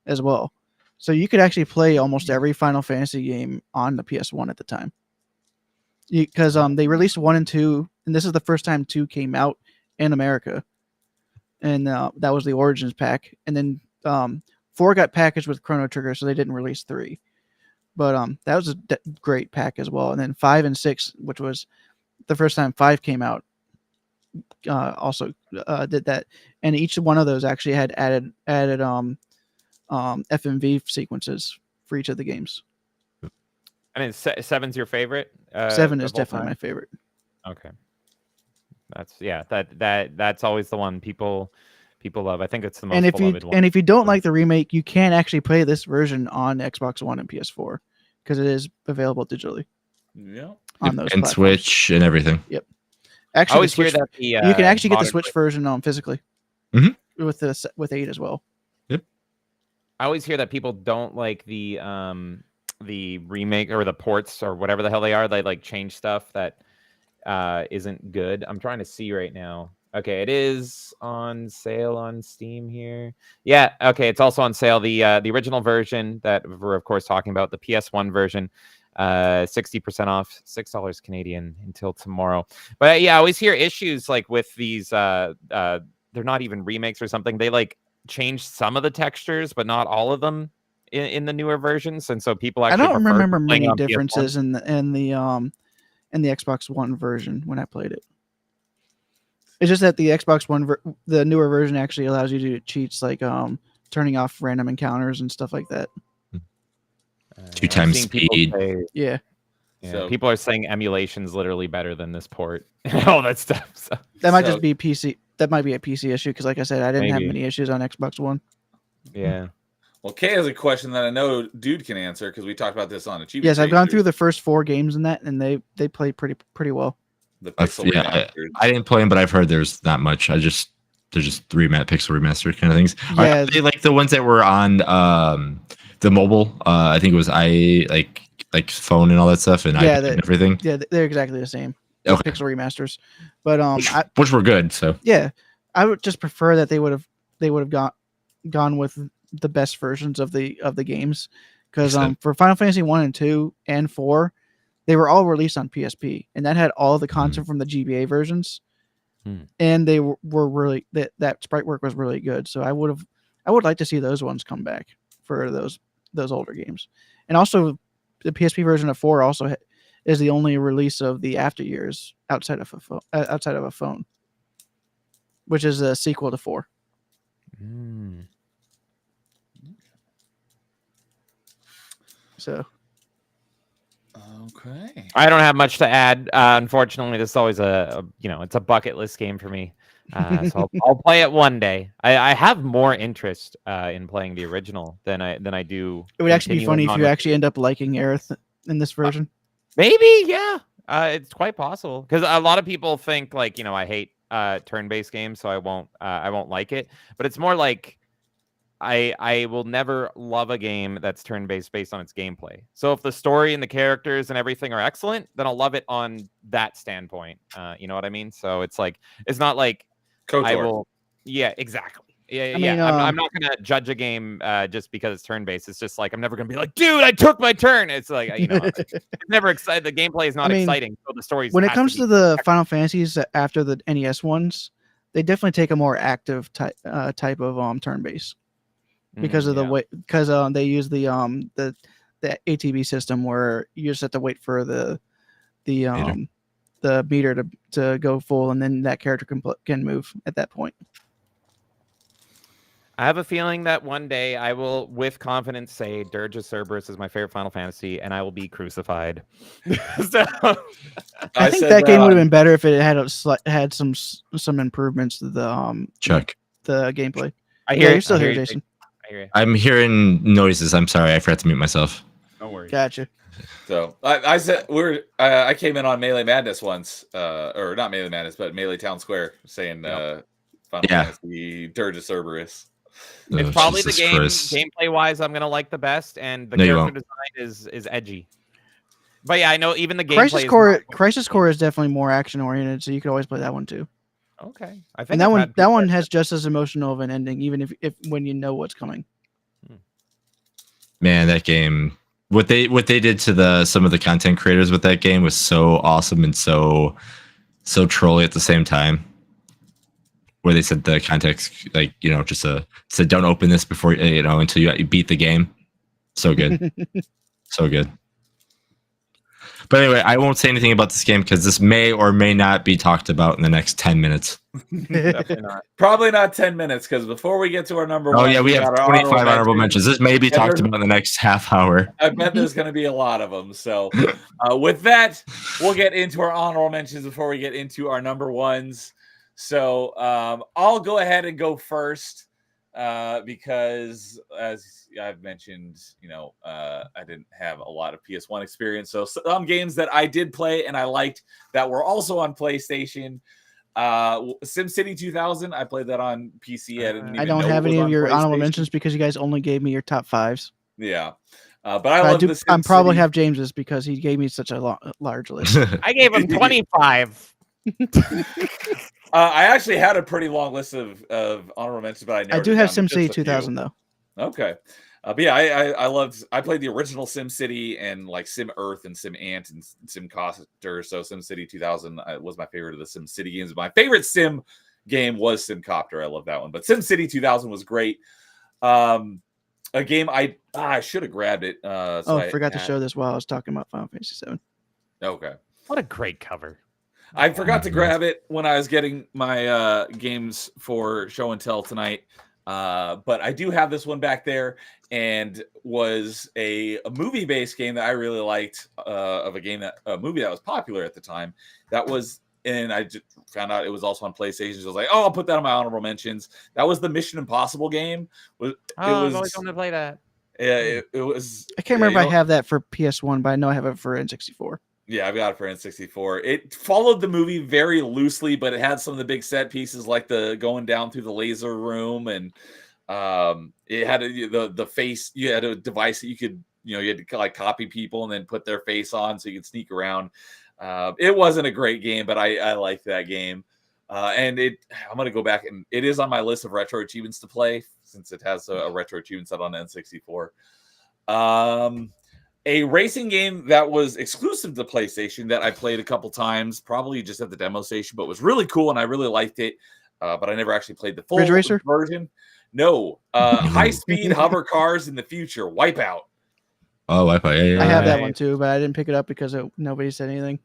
as well. So you could actually play almost every Final Fantasy game on the PS1 at the time, because they released 1 and 2, and this is the first time 2 came out in America, and that was the Origins pack, and then 4 got packaged with Chrono Trigger, so they didn't release 3. But that was a great pack as well. And then 5 and 6, which was the first time 5 came out, also did that. And each one of those actually had added FMV sequences for each of the games. And 7's your favorite? 7 is definitely my favorite. Okay. That's always the one people love. I think it's the most beloved one. And if you don't like the remake, you can actually play this version on Xbox One and PS4, because it is available digitally. Yeah. On those and platforms. Switch and everything. Yep. I Actually, always hear that you can actually get the Switch version physically. Mm-hmm. With 8 as well. Yep. I always hear that people don't like the remake or the ports or whatever the hell they are. They like change stuff that isn't good. I'm trying to see right now. Okay, it is on sale on Steam here. Yeah, okay, it's also on sale. The original version that we're of course talking about, the PS1 version, 60% off, $6 Canadian until tomorrow. But yeah, I always hear issues like with these. They're not even remakes or something. They like change some of the textures, but not all of them in the newer versions, and so people I actually don't prefer remember playing many on PS1. differences in the Xbox One version when I played it. It's just that the Xbox One, the newer version, actually allows you to do cheats like turning off random encounters and stuff like that. 2 I'm times seeing people speed. say- Yeah, Yeah, So- people are saying emulation's literally better than this port. All that stuff. So. that might So- just be PC. That might be a PC issue because, like I said, I didn't have Maybe. many issues on Xbox One. Yeah. Well, Kay has a question that I know Dude can answer because we talked about this on Achievement. Yes, I've gone Chasers, through the first 4 games in that, and they play pretty well. the pixel remastered. I didn't play them, but I've heard there's not much. There's just 3 pixel remastered kind of things. Yeah. Are they like the ones that were on the mobile? I think it was like phone and all that stuff, and Yeah, iPad and everything. Yeah, they're exactly the same. Okay. Pixel remasters, but Which were good. So yeah, I would just prefer that they would have gone with the best versions of the games, because Makes sense. for Final Fantasy 1 and 2 and 4, they were all released on PSP, and that had all the content from the GBA versions, and they were really that sprite work was really good. So I would like to see those ones come back for those older games, and also the PSP version of 4 also is the only release of the after years outside of a phone, which is a sequel to 4. So Okay. I don't have much to add. Unfortunately, this is always it's a bucket list game for me. So I'll play it one day. I have more interest in playing the original than I do. it would actually be funny continuing if on you with actually end up liking Aerith in this version. Maybe, yeah. It's quite possible because a lot of people think like I hate turn-based games, so I won't like it. But it's more like I will never love a game that's turn-based based on its gameplay. So if the story and the characters and everything are excellent, then I'll love it on that standpoint. You know what I mean? So it's like it's not like KOTOR. I will. Yeah, exactly. Yeah, I mean, I'm not gonna judge a game just because it's turn-based. It's just like I'm never gonna be like, dude, I took my turn. It's like it's never excited. The gameplay is not exciting. So the story's when it comes to the Final Fantasies after the NES ones, they definitely take a more active type of turn-based because of the way they use the ATB system where you just have to wait for the meter to go full, and then that character can move at that point. I have a feeling that one day I will, with confidence, say Dirge of Cerberus is my favorite Final Fantasy, and I will be crucified. So, I think that game would have been better if it had some improvements to the Chuck, the gameplay. I hear you're still here, Jason. I hear you. I'm hearing noises. I'm sorry, I forgot to mute myself. Don't worry. Gotcha. So I said I came in on Melee Madness once, or not Melee Madness, but Melee Town Square, saying Final Fantasy Dirge of Cerberus. It's probably Jesus the Christ. gameplay wise I'm gonna like the best, and the No, you character design is edgy. But yeah, I know even the gameplay. Crisis Core is definitely more action oriented, so you could always play that one too. Okay, I think And that one has just as emotional of an ending, even if when you know what's coming. Man, that game. What they did to some of the content creators with that game was so awesome and so trolly at the same time. Where they said the context, like just said don't open this before until you beat the game. So good, so good. But anyway, I won't say anything about this game because this may or may not be talked about in the next 10 minutes. Definitely not. Probably not 10 minutes, because before we get to our number one, Oh yeah, we have got our 25 honorable mentions. This may be Yeah, talked about in the next half hour. I bet there's going to be a lot of them. So with that, we'll get into our honorable mentions before we get into our number ones. So I'll go ahead and go first because, as I've mentioned, I didn't have a lot of PS1 experience. So some games that I did play and I liked that were also on PlayStation. SimCity 2000, I played that on PC. I don't have any of your honorable mentions because you guys only gave me your top 5s. Yeah. But I love the SimCity. I probably have James's because he gave me such a large list. I gave him 25. I actually had a pretty long list of honorable mentions, but I do have SimCity 2000 though. Okay. But yeah, I played the original SimCity and like Sim Earth and Sim Ant and Sim Coster. So SimCity 2000 was my favorite of the SimCity games. My favorite Sim game was Sim Copter. I love that one. But SimCity 2000 was great. a game I should have grabbed it. So I forgot to show this while I was talking about Final Fantasy VII. Okay. What a great cover. I forgot to grab it when I was getting my games for show and tell tonight. But I do have this one back there, and was a movie-based game that I really liked, of a movie that was popular at the time. That was, and I just found out it was also on PlayStation. So I was like, oh, I'll put that on my honorable mentions. That was the Mission Impossible game. I've always wanted to play that. Yeah, it was. I can't remember if I have that for PS1, but I know I have it for N64. Yeah, I've got it for N64. It followed the movie very loosely, but it had some of the big set pieces, like the going down through the laser room, and it had the face. You had a device that you could, you had to like copy people and then put their face on so you could sneak around. It wasn't a great game, but I liked that game. And I'm going to go back, and it is on my list of retro achievements to play, since it has a retro achievement set on N64. A racing game that was exclusive to PlayStation that I played a couple times, probably just at the demo station, but was really cool and I really liked it. But I never actually played the full Ridge Racer version. No, high-speed hover cars in the future. Wipeout. Oh, Wipeout. Yeah. I have that one too, but I didn't pick it up because nobody said anything.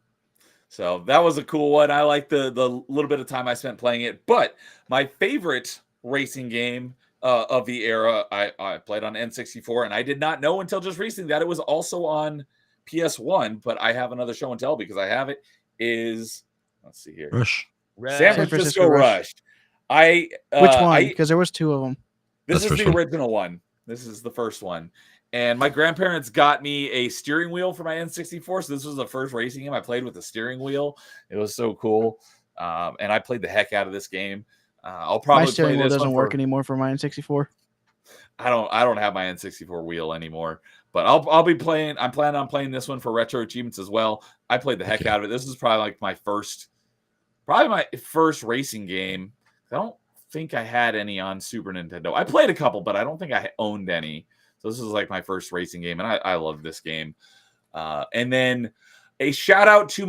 So that was a cool one. I like the little bit of time I spent playing it. But my favorite racing game of the era, I played on N64, and I did not know until just recently that it was also on PS1. But I have another show and tell because I have it. Let's see here, Rush. San Francisco Rush. Which one? Because there was two of them. This is the original one. This is the first one. And my grandparents got me a steering wheel for my N64. So this was the first racing game I played with a steering wheel. It was so cool. And I played the heck out of this game. I'll probably my steering play wheel this doesn't work anymore for my N64. I don't have my N64 wheel anymore. But I'll be playing. I'm planning on playing this one for retro achievements as well. I played the heck out of it. This is probably like my first racing game. I don't think I had any on Super Nintendo. I played a couple, but I don't think I owned any. So this is like my first racing game, and I love this game. And then a shout out to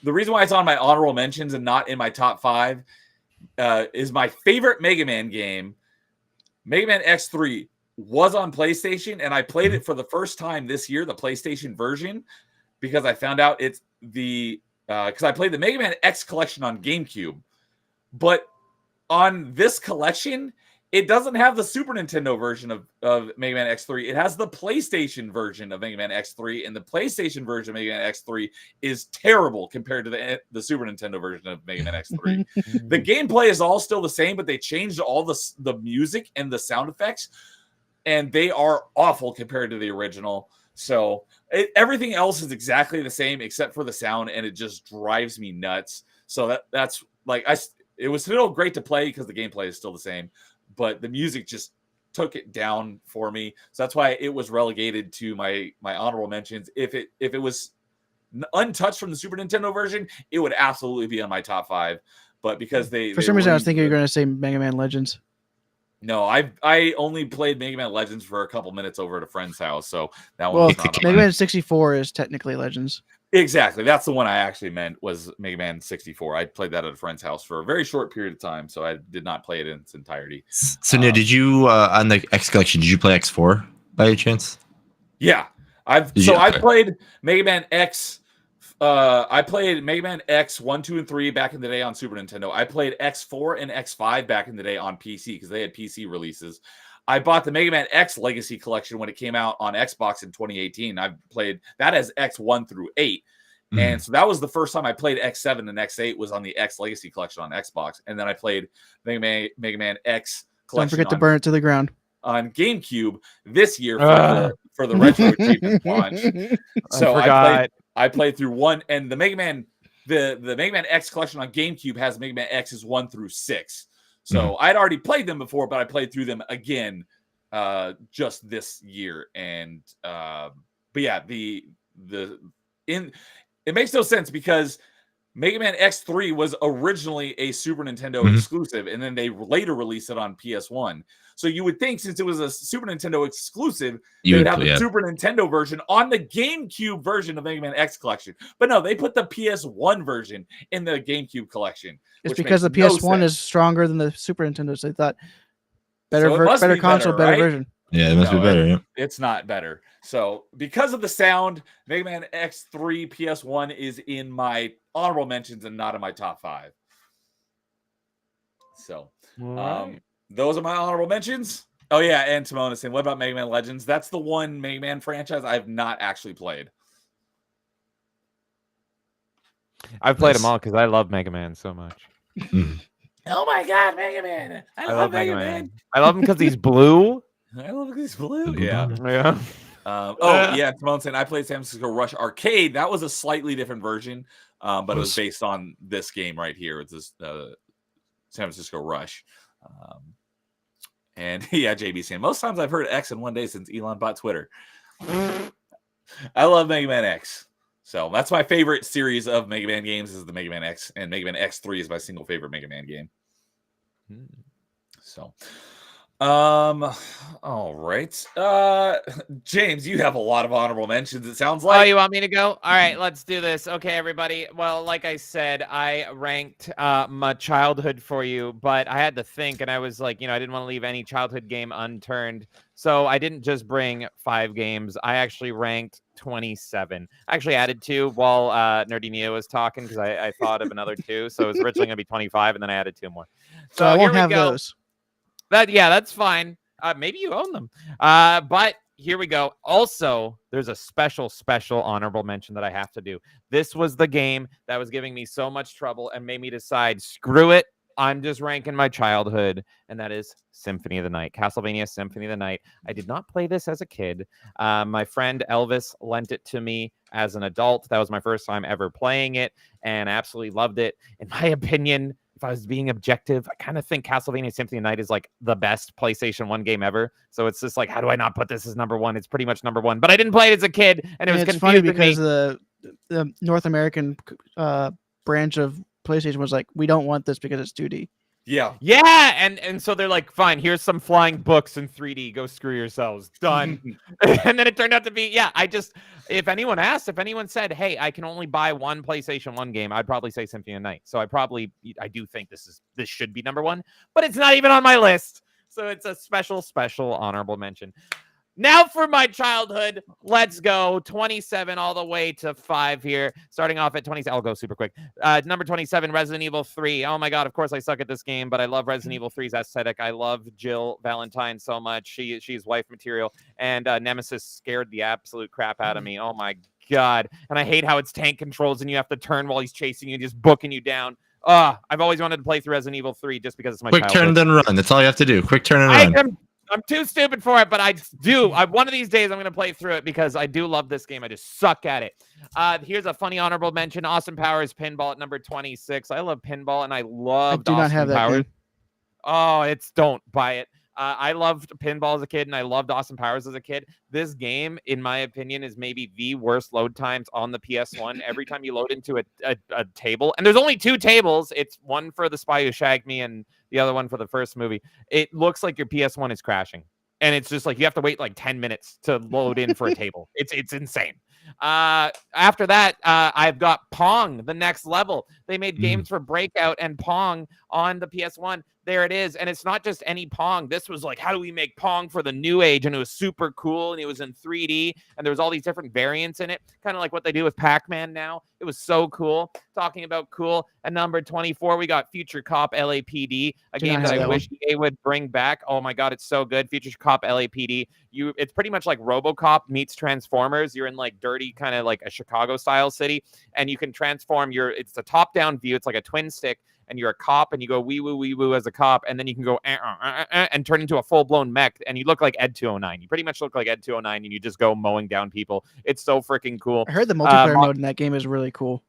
the reason why it's on my honorable mentions and not in my top 5 is my favorite Mega Man game. Mega Man X3 was on PlayStation, and I played it for the first time this year, the PlayStation version, because I found out it's because I played the Mega Man X collection on GameCube. But on this collection, it doesn't have the Super Nintendo version of Mega Man X3. It has the PlayStation version of Mega Man X3, and the PlayStation version of Mega Man X3 is terrible compared to the Super Nintendo version of Mega Man X3. The gameplay is all still the same, but they changed all the music and the sound effects, and they are awful compared to the original. So everything else is exactly the same except for the sound, and it just drives me nuts. So that's like it was still great to play because the gameplay is still the same, but the music just took it down for me. So that's why it was relegated to my honorable mentions. If it was untouched from the Super Nintendo version, it would absolutely be on my top 5. But because for some reason I was thinking you're going to say Mega Man Legends. No, I only played Mega Man Legends for a couple minutes over at a friend's house, so that one was not Mega Man 64 is technically Legends. Exactly. That's the one I actually meant was Mega Man 64. I played that at a friend's house for a very short period of time, so I did not play it in its entirety. So, did you on the X collection? Did you play X4 by any chance? Yeah, I played Mega Man X. I played Mega Man X 1, 2, and 3 back in the day on Super Nintendo. I played X4 and X5 back in the day on PC because they had PC releases. I bought the Mega Man X Legacy Collection when it came out on Xbox in 2018. I played that as X1 through 8. Mm-hmm. And so that was the first time I played X7 and X8 was on the X Legacy Collection on Xbox. And then I played Mega Man X Collection. Don't forget to burn it to the ground. On GameCube this year for the retro achievement launch. So I played through 1 and the Mega Man X collection on GameCube has Mega Man X's 1 through 6. So I'd already played them before, but I played through them again just this year. And but yeah, it makes no sense because Mega Man X3 was originally a Super Nintendo exclusive, and then they later released it on PS1. So you would think since it was a Super Nintendo exclusive, they would have the Super Nintendo version on the GameCube version of Mega Man X collection. But no, they put the PS1 version in the GameCube collection. It's because the PS1 is stronger than the Super Nintendo, so they thought better console, better version. Yeah, it must be better. Yeah. It's not better. So because of the sound, Mega Man X3 PS1 is in my honorable mentions and not in my top 5. So those are my honorable mentions. Oh yeah, and Timon is saying, what about Mega Man Legends? That's the one Mega Man franchise I've not actually played. I've played them all because I love Mega Man so much. Oh my god, Mega Man! I love Mega Man. I love him because he's blue. I love because he's blue. Yeah. Yeah. Yeah. Timon saying I played San Francisco Rush Arcade. That was a slightly different version, but it was based on this game right here. It's this San Francisco Rush. And yeah, JB saying most times I've heard X in one day since Elon bought Twitter. I love Mega Man X. So that's my favorite series of Mega Man games is the Mega Man X, and Mega Man X3 is my single favorite Mega Man game. So, all right. James, you have a lot of honorable mentions, it sounds like. Oh, you want me to go? All right, let's do this. Okay, everybody. Well, like I said, I ranked my childhood for you, but I had to think, and I was like, I didn't want to leave any childhood game unturned. So I didn't just bring 5 games. I actually ranked 27. I actually added 2 while Nerdy Neo was talking because I thought of another 2. So it was originally going to be 25, and then I added 2 more. So I won't have those. That's fine. Maybe you own them. But here we go. Also, there's a special honorable mention that I have to do. This was the game that was giving me so much trouble and made me decide, screw it. I'm just ranking my childhood, and that is Symphony of the Night. Castlevania Symphony of the Night. I did not play this as a kid. My friend Elvis lent it to me as an adult. That was my first time ever playing it, and I absolutely loved it. In my opinion, if I was being objective, I kind of think Castlevania Symphony of the Night is like the best PlayStation 1 game ever. So it's just like, how do I not put this as number 1? It's pretty much number 1. But I didn't play it as a kid, and it was confusing funny because the North American branch of PlayStation was like, we don't want this because it's 2D. Yeah, and so they're like, fine, here's some flying books in 3D. Go screw yourselves. Done. And then it turned out to be, if anyone said, hey, I can only buy one PlayStation 1 game, I'd probably say Symphony of the Night. So I do think this should be number 1, but it's not even on my list. So it's a special honorable mention. Now for my childhood, let's go 27 all the way to 5 here. Starting off at 27, I'll go super quick. Number 27, Resident Evil 3. Oh my God, of course I suck at this game, but I love Resident Evil 3's aesthetic. I love Jill Valentine so much. She's wife material, and Nemesis scared the absolute crap out of me. Oh my God. And I hate how it's tank controls and you have to turn while he's chasing you, just booking you down. I've always wanted to play through Resident Evil 3 just because it's my childhood. Quick turn, then run. That's all you have to do. Quick turn and run. I'm too stupid for it, but I do. One of these days, I'm going to play through it because I do love this game. I just suck at it. Here's a funny honorable mention. Austin Powers Pinball at number 26. I love pinball, and I loved Austin Powers. Oh, don't buy it. I loved pinball as a kid, and I loved Austin Powers as a kid. This game, in my opinion, is maybe the worst load times on the PS1. Every time you load into a table, and there's only 2 tables. It's one for The Spy Who Shagged Me and the other one for the first movie. It looks like your PS1 is crashing. And it's just like you have to wait like 10 minutes to load in for a table. It's insane. After that, I've got Pong, the next level. They made games for Breakout and Pong on the PS1. There it is. And it's not just any Pong. This was like, how do we make Pong for the new age? And it was super cool. And it was in 3D. And there was all these different variants in it. Kind of like what they do with Pac-Man now. It was so cool. Talking about cool. At number 24, we got Future Cop LAPD, a game that I wish EA would bring back. Oh my God, it's so good. Future Cop LAPD. It's pretty much like RoboCop meets Transformers. You're in like dirty, kind of like a Chicago style city. And you can transform it's a top-down view. It's like a twin stick. And you're a cop, and you go wee woo as a cop, and then you can go and turn into a full-blown mech, and you look like Ed 209. You pretty much look like Ed 209, and you just go mowing down people. It's so freaking cool. I heard the multiplayer mode in that game is really cool.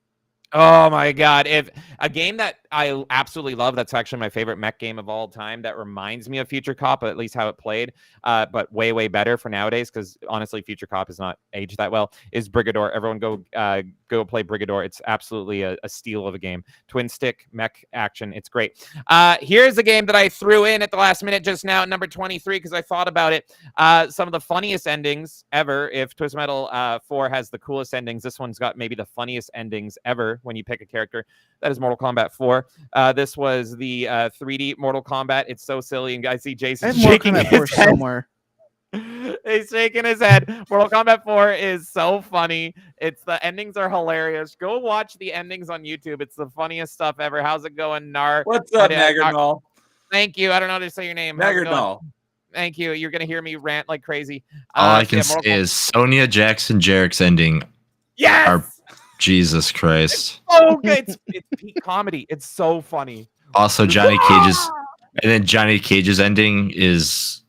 Oh my God. If a game that I absolutely love, that's actually my favorite mech game of all time, that reminds me of Future Cop, at least how it played, but way better for nowadays, because honestly, Future Cop is not aged that well, is Brigador. Everyone go play Brigador. It's absolutely a steal of a game. Twin stick mech action. It's great. Here's a game that I threw in at the last minute just now at number 23 because I thought about it. Some of the funniest endings ever. If Twisted Metal 4 has the coolest endings, this one's got maybe the funniest endings ever when you pick a character. That is Mortal Kombat 4. This was the 3D Mortal Kombat. It's so silly, and I see Jason shaking his head. Somewhere. He's shaking his head. Mortal Kombat 4 is so funny. The endings are hilarious. Go watch the endings on YouTube. It's the funniest stuff ever. How's it going, Nar? What's up, Nagernal? Thank you. I don't know how to say your name. How's it going? Nagernal. Thank you. You're gonna hear me rant like crazy. All I can say is Sonya Jackson Jarrett's ending. Yes. Jesus Christ. Oh, good. It's peak comedy. It's so funny. Also, Johnny Cage's ending is.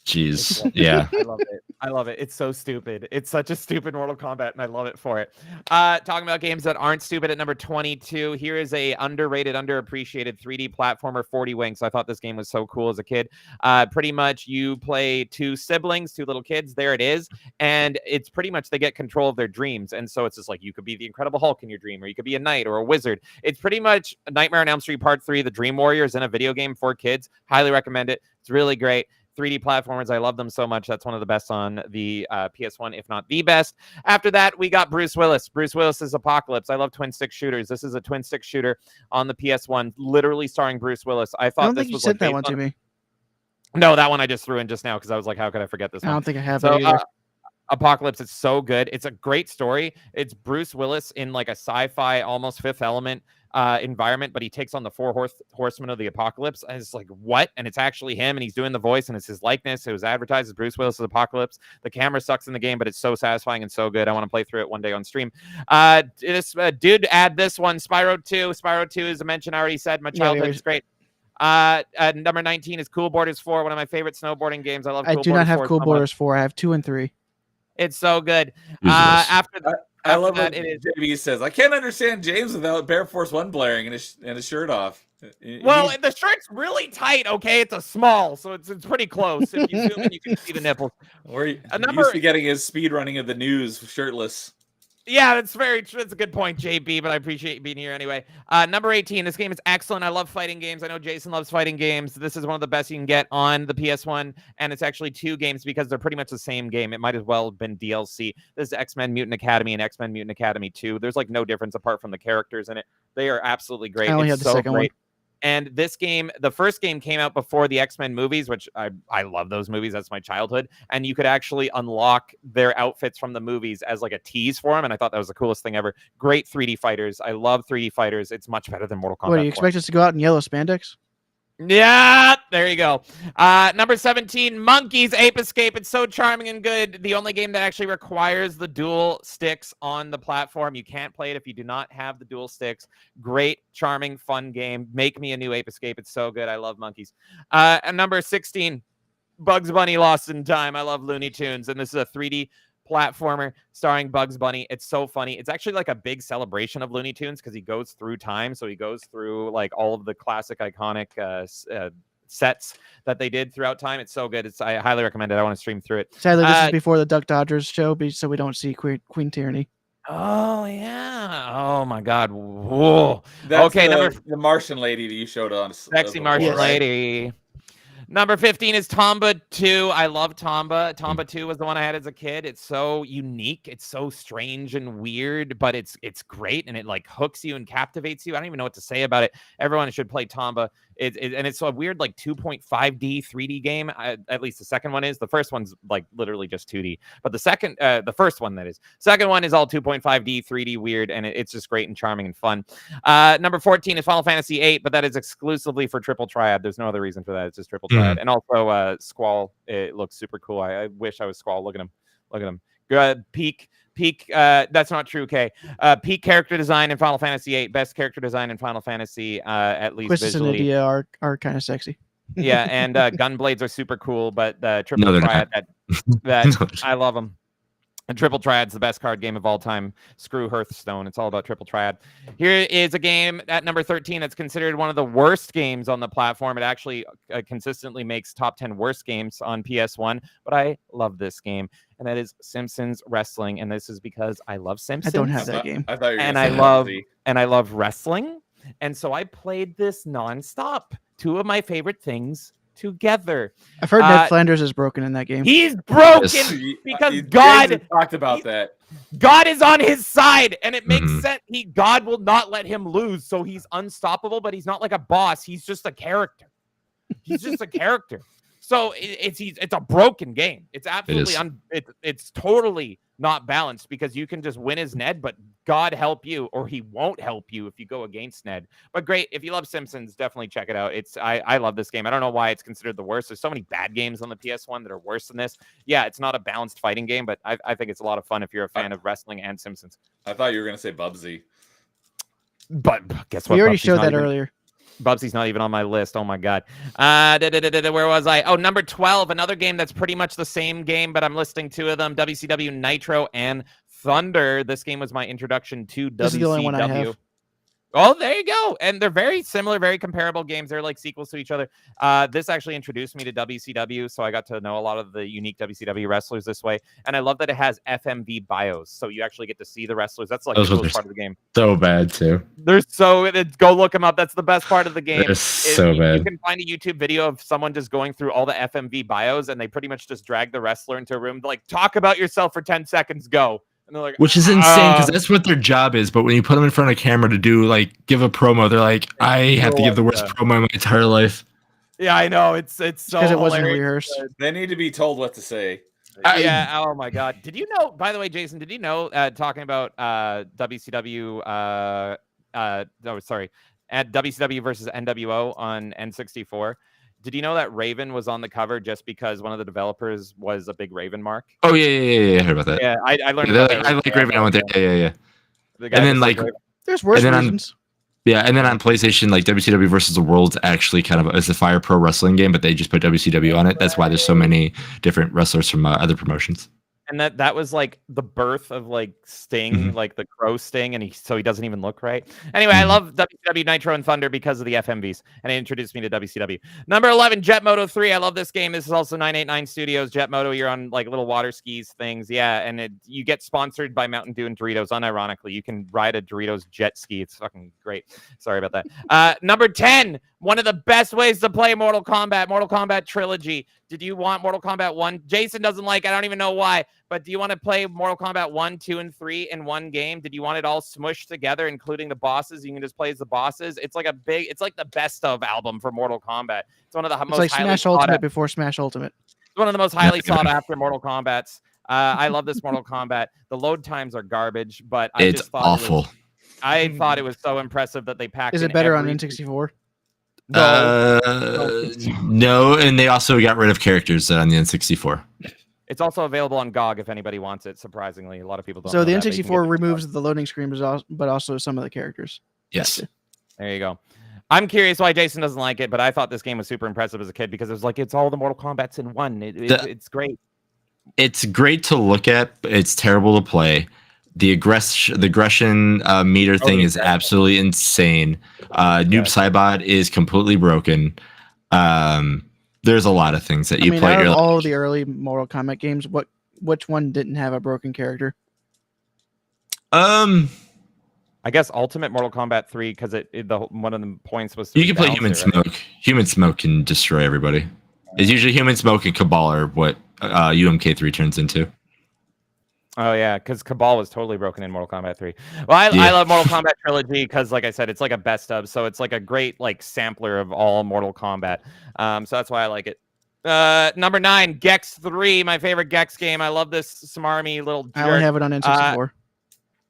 Jeez. Yeah. I love it. I love it. It's so stupid. It's such a stupid Mortal Kombat, and I love it for it. Talking about games that aren't stupid at number 22, here is a underrated, underappreciated 3D platformer, 40 Wings. I thought this game was so cool as a kid. Pretty much you play two siblings, two little kids. There it is. And it's pretty much they get control of their dreams. And so it's just like you could be the Incredible Hulk in your dream, or you could be a knight or a wizard. It's pretty much Nightmare on Elm Street Part 3, The Dream Warriors in a video game for kids. Highly recommend it. It's really great. 3D platformers. I love them so much. That's one of the best on the PS1, if not the best. After that, we got Bruce Willis. Bruce Willis's Apocalypse. I love twin stick shooters. This is a twin stick shooter on the PS1, literally starring Bruce Willis. I thought this was sent that one to me. No, that one I just threw in just now because I was like, how could I forget this one? I don't think I have it either. Apocalypse, it's so good. It's a great story. It's Bruce Willis in like a sci-fi, almost Fifth Element environment, but he takes on the four horsemen of the apocalypse. And it's like, what? And it's actually him, and he's doing the voice, and it's his likeness. It was advertised as Bruce Willis' Apocalypse. The camera sucks in the game, but it's so satisfying and so good. I want to play through it one day on stream. Did add this one, Spyro 2. Spyro 2 is a mention I already said. My childhood is great. Number 19 is Cool Boarders 4, one of my favorite snowboarding games. I love. I do not have Cool Boarders 4. I have 2 and 3. It's so good. After that, I love what JB says. I can't understand James without Bear Force 1 blaring and his shirt off. Well, the shirt's really tight. Okay, it's a small, so it's pretty close. If you zoom in, you can see the nipples. Or used to getting his speed running of the news shirtless. Yeah, that's very true. That's a good point, JB, but I appreciate you being here anyway. Number 18, this game is excellent. I love fighting games. I know Jason loves fighting games. This is one of the best you can get on the PS1, and it's actually 2 games because they're pretty much the same game. It might as well have been DLC. This is X-Men Mutant Academy and X-Men Mutant Academy 2. There's like no difference apart from the characters in it. They are absolutely great. I only have the second one. And this game, the first game came out before the X-Men movies, which I love those movies. That's my childhood. And you could actually unlock their outfits from the movies as like a tease for them. And I thought that was the coolest thing ever. Great 3D fighters. I love 3D fighters. It's much better than Mortal Kombat. What, do you expect us to go out in yellow spandex? Yeah, there you go. Number 17, Monkeys Ape Escape. It's so charming and good. The only game that actually requires the dual sticks on the platform. You can't play it if you do not have the dual sticks. Great, charming, fun game. Make me a new Ape Escape. It's so good. I love monkeys. And number 16, Bugs Bunny Lost in Time. I love Looney Tunes, and this is a 3D platformer starring Bugs Bunny. It's so funny. It's actually like a big celebration of Looney Tunes because he goes through time. So he goes through like all of the classic iconic sets that they did throughout time. It's so good. I highly recommend it. I want to stream through it. Sadly, this is before the Duck Dodgers show, so we don't see Queen Tyranny. Oh yeah. Oh my God. Whoa. That's okay, the Martian lady that you showed on. Sexy Martian lady. Number 15 is Tomba 2. I love Tomba. Tomba 2 was the one I had as a kid. It's so unique. It's so strange and weird, but it's great, and it like hooks you and captivates you. I don't even know what to say about it. Everyone should play Tomba. And it's a weird like 2.5D 3D game. At least the second one is. The first one's like literally just 2D. But the first one that is. Second one is all 2.5D 3D weird, and it's just great and charming and fun. Number 14 is Final Fantasy 8, but that is exclusively for Triple Triad. There's no other reason for that. It's just Triple Triad. And also Squall. It looks super cool. I wish I was Squall. Look at him. Look at him. Peak. That's not true, Kay. Peak character design in Final Fantasy 8. Best character design in Final Fantasy, at least Quistis visually. and Nydia are kind of sexy. Yeah, and Gunblades are super cool, but Triple Triad, that I love them. And Triple Triad's the best card game of all time. Screw Hearthstone. It's all about Triple Triad. Here is a game at number 13 that's considered one of the worst games on the platform. It actually consistently makes top 10 worst games on PS1, but I love this game, and that is Simpsons Wrestling. And this is because I love Simpsons. I don't have that game. I thought you were and I love wrestling, and so I played this nonstop. Two of my favorite things together. I've heard Ned Flanders is broken in that game. He's broken because God talked about that. God is on his side, and it makes sense. God will not let him lose, so he's unstoppable. But he's not like a boss. He's just a character. He's just a character. So it's a broken game. It's absolutely is. it's totally not balanced because you can just win as Ned, but God help you, or he won't help you if you go against Ned. But great, if you love Simpsons, definitely check it out. I love this game. I don't know why it's considered the worst. There's so many bad games on the PS1 that are worse than this. Yeah, it's not a balanced fighting game, but I think it's a lot of fun if you're a fan of wrestling and Simpsons. I thought you were gonna say Bubsy. But guess what? We already Bubsy's showed not that even- earlier. Bubsy's not even on my list. Oh my god. Where was I? Oh, number 12, another game that's pretty much the same game, but I'm listing two of them: WCW Nitro and Thunder. This game was my introduction to WCW. This is the only one I have. Oh, there you go. And they're very similar, very comparable games. They're like sequels to each other. This actually introduced me to WCW, so I got to know a lot of the unique WCW wrestlers this way. And I love that it has FMV bios, so you actually get to see the wrestlers. That's like the coolest part of the game. So bad too. Go look them up. That's the best part of the game. They're so bad. You can find a YouTube video of someone just going through all the FMV bios, and they pretty much just drag the wrestler into a room, like, talk about yourself for 10 seconds, go. And they're like, which is insane because that's what their job is. But when you put them in front of a camera to do give a promo, they're like, I have to give the worst promo in my entire life. Yeah, I know. It's so because it wasn't rehearsed. They need to be told what to say. Yeah. Oh my God. Did you know? By the way, Jason, did you know? Talking about WCW. At WCW versus NWO on N64. Did you know that Raven was on the cover just because one of the developers was a big Raven mark? Oh yeah. I heard about that. Yeah, I learned. I like Raven. I went there. Yeah. And then there's worse versions. And then on PlayStation, WCW versus the World's actually kind of is a Fire Pro Wrestling game, but they just put WCW on it. That's why there's so many different wrestlers from other promotions. And that was like the birth of Sting, like the Crow Sting, and he doesn't even look right. Anyway, I love WCW Nitro and Thunder because of the FMVs, and it introduced me to WCW. Number 11, Jet Moto 3. I love this game. This is also 989 Studios. Jet Moto, you're on little water skis things, yeah, and you get sponsored by Mountain Dew and Doritos. Unironically, you can ride a Doritos jet ski. It's fucking great. Sorry about that. Number 10. One of the best ways to play Mortal Kombat Trilogy. Did you want Mortal Kombat 1? Jason doesn't like it. I don't even know why. But do you want to play Mortal Kombat 1, 2, and 3 in one game? Did you want it all smushed together, including the bosses? You can just play as the bosses. It's like the best of album for Mortal Kombat. It's one of the most highly Smash Ultimate before Smash Ultimate. It's one of the most highly sought after Mortal Kombats. I love this Mortal Kombat. The load times are garbage, but It's awful. I thought it was so impressive that they packed. Is it better on N64? No, and they also got rid of characters on the N64. It's also available on GOG if anybody wants it. Surprisingly, a lot of people don't. So the know that, N64 removes the loading screen, but also some of the characters. Yes. There you go. I'm curious why Jason doesn't like it, but I thought this game was super impressive as a kid because it was it's all the Mortal Kombats in one. It's great. It's great to look at, but it's terrible to play. The aggression meter thing is absolutely insane. Noob Saibot is completely broken. There's a lot of things that you play. Out of all the early Mortal Kombat games, which one didn't have a broken character? I guess Ultimate Mortal Kombat 3 because one of the points was you can play Human Smoke. Human Smoke can destroy everybody. It's usually Human Smoke and Cabal are what UMK3 turns into. Oh, yeah, because Cabal was totally broken in Mortal Kombat 3. Well, I love Mortal Kombat Trilogy because, like I said, it's like a best of, so it's like a great sampler of all Mortal Kombat. So that's why I like it. Number 9, Gex 3, my favorite Gex game. I love this smarmy little jerk. I only have it on N64.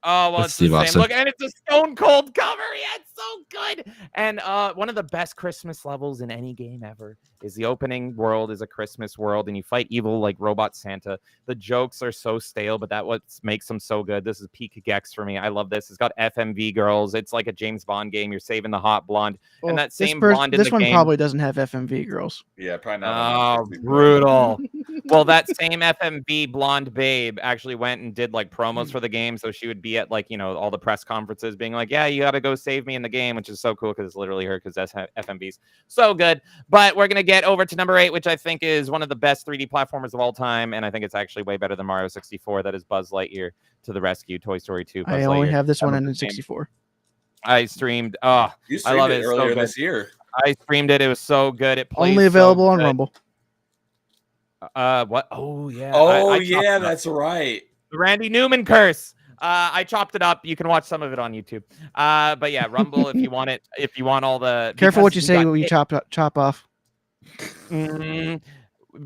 Oh, well, it's the same. Look, and it's a stone cold cover. Yeah, it's so good. And one of the best Christmas levels in any game ever is the opening world is a Christmas world, and you fight evil Robot Santa. The jokes are so stale, but that's what makes them so good. This is peak Gex for me. I love this. It's got FMV girls. It's like a James Bond game. You're saving the hot blonde, and that same blonde in the game. This one probably doesn't have FMV girls. Yeah, probably not. Oh, brutal. Well, that same FMV blonde babe actually went and did promos for the game, so she would be at all the press conferences being like, yeah, you got to go save me in the game, which is so cool because it's literally her because that's FMVs. So good. But we're going to get over to number 8, which I think is one of the best 3D platformers of all time. And I think it's actually way better than Mario 64. That is Buzz Lightyear to the rescue, Toy Story 2. I only have this one on N64. I streamed. You streamed I love it earlier so this year. I streamed it. It was so good. It plays only available so on Rumble. What? Oh, yeah. Yeah, that's right. The Randy Newman curse. I chopped it up. You can watch some of it on YouTube. But yeah, Rumble if you want it. If you want all the careful what you say when you chop off.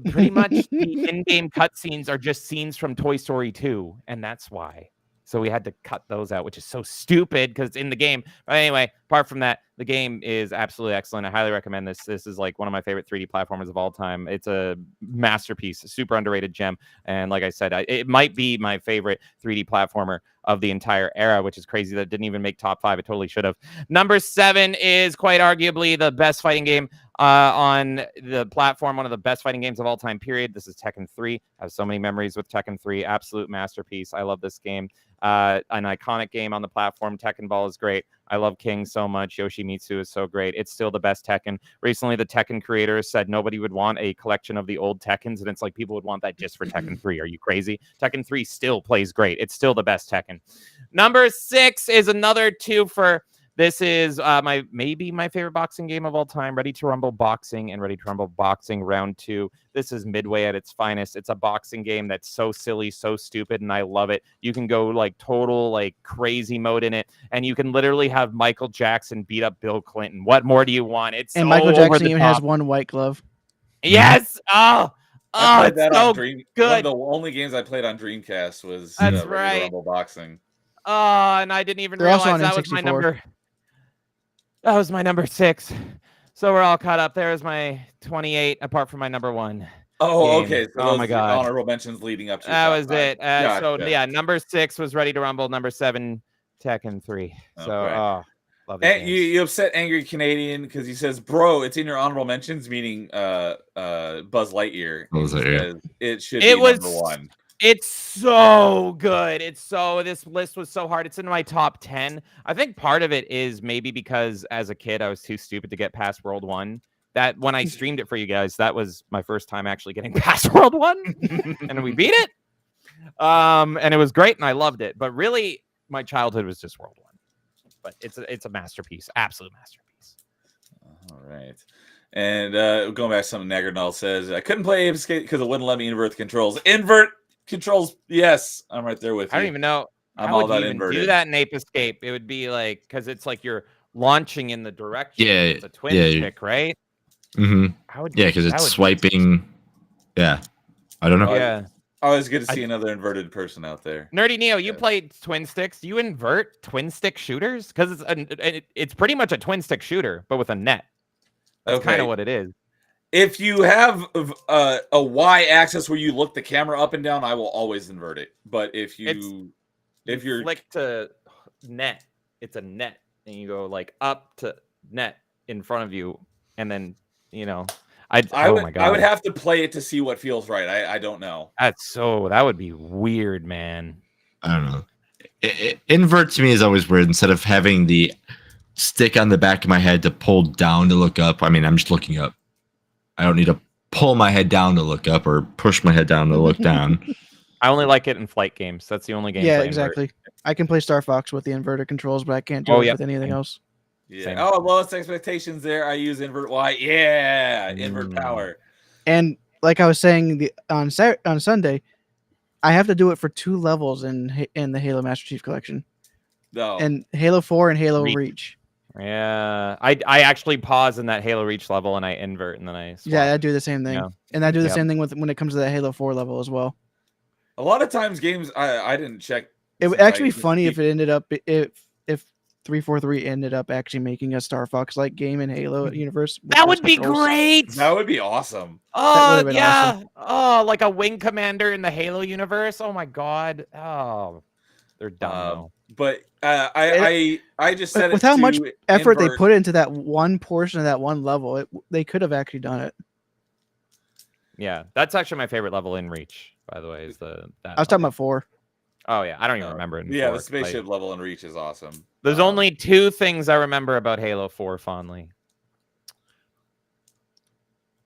pretty much the in-game cutscenes are just scenes from Toy Story 2, and that's why. So we had to cut those out, which is so stupid because in the game. But anyway, apart from that, the game is absolutely excellent. I highly recommend this. This is like one of my favorite 3D platformers of all time. It's a masterpiece, a super underrated gem. And like I said, it might be my favorite 3D platformer of the entire era, which is crazy that it didn't even make top 5. It totally should have. Number 7 is quite arguably the best fighting game on the platform, one of the best fighting games of all time, period. This is Tekken 3. I have so many memories with Tekken 3. Absolute masterpiece. I love this game. An iconic game on the platform. Tekken Ball is great. I love King so much. Yoshimitsu is so great. It's still the best Tekken. Recently, the Tekken creators said nobody would want a collection of the old Tekkens, and it's like people would want that just for Tekken 3. Are you crazy? Tekken 3 still plays great. It's still the best Tekken. Number 6 is another twofer. This is maybe my favorite boxing game of all time, Ready to Rumble Boxing and Ready to Rumble Boxing Round 2. This is Midway at its finest. It's a boxing game that's so silly, so stupid, and I love it. You can go like total like crazy mode in it, and you can literally have Michael Jackson beat up Bill Clinton. What more do you want? It's And so Michael over Jackson the even top. has one white glove. Yes. I played It's that so on Dream. One good. of the only games I played on Dreamcast was That's Ready to right. Rumble Boxing. And I didn't even They're also realize on that was my N64. number. That was my number 6. So we're all caught up. There's my 28, apart from my number 1. Oh, Game. okay. So Oh those my are your God. honorable mentions leading up to your That top was 5. it. So Gotcha. yeah, number 6 was Ready to Rumble. Number 7, Tekken 3. So Okay. love these And games. you upset Angry Canadian because he says, "Bro, it's in your honorable mentions," meaning Buzz Lightyear. Buzz He Lightyear. says it should It be was number 1. It's so good. This list was so hard. It's in my top 10. I think part of it is maybe because as a kid I was too stupid to get past World 1. That when I streamed it for you guys, that was my first time actually getting past World 1 and we beat it. And it was great and I loved it. But really my childhood was just World 1. But it's a masterpiece, absolute masterpiece. All right. And going back to something Nagernal says, I couldn't play Ape Escape because it wouldn't let me invert the controls. Invert controls, yes, I'm right there with you. I don't even know I'm how all would you about even inverted. do that in Ape Escape. It would be like because it's like you're launching in the direction. Yeah, It's a twin stick, right? Mm-hmm. How would Yeah, because that it's would- swiping. Yeah, I don't know. Yeah. Always good to see another inverted person out there. Nerdy Neo, you Yeah. played twin sticks. Do you invert twin stick shooters? Because it's pretty much a twin stick shooter, but with a net. That's kind Okay. of what it is. If you have a Y axis where you look the camera up and down, I will always invert it. But if you're flick to net, it's a net, and you go like up to net in front of you, and then oh my God. I would have to play it to see what feels right. I don't know. That would be weird, man. I don't know. Invert to me is always weird. Instead of having the stick on the back of my head to pull down to look up, I mean, I'm just looking up. I don't need to pull my head down to look up or push my head down to look down. I only like it in flight games. That's the only game. Yeah, exactly. I can play Star Fox with the inverted controls, but I can't do it with anything else. Yeah. Same. Oh, lowest expectations there. I use invert Y. Yeah, invert power. And like I was saying on Sunday, I have to do it for 2 levels in the Halo Master Chief Collection. No. And Halo 4 and Halo Reach. Reach. Yeah, I actually pause in that Halo Reach level and I invert and then I swap. Yeah, I do the same thing. Yeah. And I do the same thing when it comes to that Halo 4 level as well. A lot of times games I didn't check. It would actually be funny if it ended up if 343 ended up actually making a Star Fox like game in Halo universe. That would be great. That would be awesome. Oh would've been yeah. awesome. Oh, like a wing commander in the Halo universe. Oh my God. Oh, they're dumb. though. But I just said with it how to much effort they invert. put into that one portion of that one level, they could have actually done it. Yeah, that's actually my favorite level in Reach. By the way, is that I was talking about 4. Oh yeah, I don't even remember it. In Yeah, 4. the spaceship level in Reach is awesome. There's only 2 things I remember about Halo 4 fondly.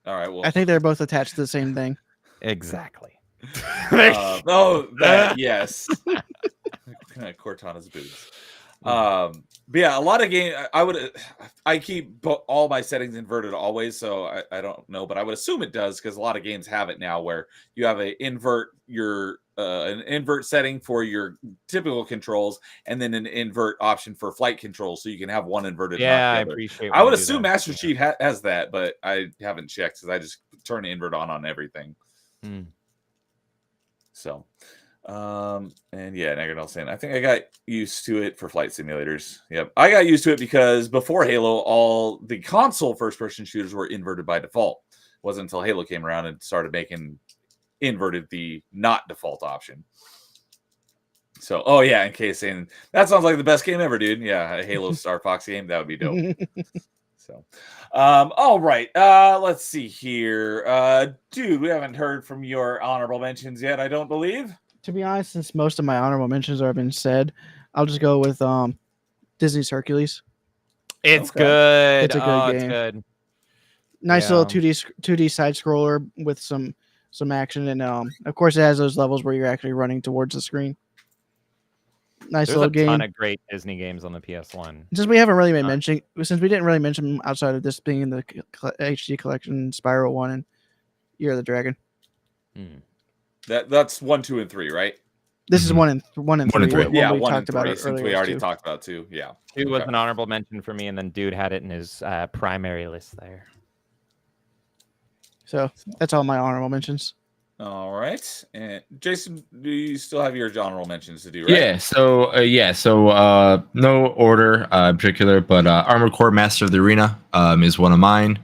All right. Well, I think they're both attached to the same thing. Exactly. Yes. Cortana's boots. But yeah, a lot of games. I keep all my settings inverted always, so I don't know, but I would assume it does because a lot of games have it now where you have a invert your an invert setting for your typical controls, and then an invert option for flight controls, so you can have one inverted. Yeah, not the I other. appreciate. I when would you do assume that. Master Yeah. Chief has that, but I haven't checked because I just turn invert on everything. So, and yeah, Negrinel saying, I think I got used to it for flight simulators. Yep, I got used to it because before Halo, all the console first-person shooters were inverted by default. It wasn't until Halo came around and started making inverted the not default option. So, oh yeah, in case saying that sounds like the best game ever, dude. Yeah, a Halo Star Fox game, that would be dope. So, all right, let's see here. Dude, we haven't heard from your honorable mentions yet, I don't believe. To be honest, since most of my honorable mentions have been said, I'll just go with Disney's Hercules. It's Okay. good. It's a good It's game. good. Nice Yeah. little 2D side scroller with some action, and of course it has those levels where you're actually running towards the screen. Nice There's little a game. ton of great Disney games on the PS1. Since we haven't really been mentioning, since we didn't really mention outside of this being in the HD collection, Spyro 1 and Year of the Dragon. That's 1, 2, and 3, right? This is 1 and 3. and What three. we Yeah, 1 talked and 3, about it since earlier. we already too. talked about 2. Yeah. 2 was Okay. an honorable mention for me, and then Dude had it in his primary list there. So that's all my honorable mentions. All right. And Jason, do you still have your honorable mentions to do, right? Yeah. So no order in particular, but Armored Core Master of the Arena is one of mine.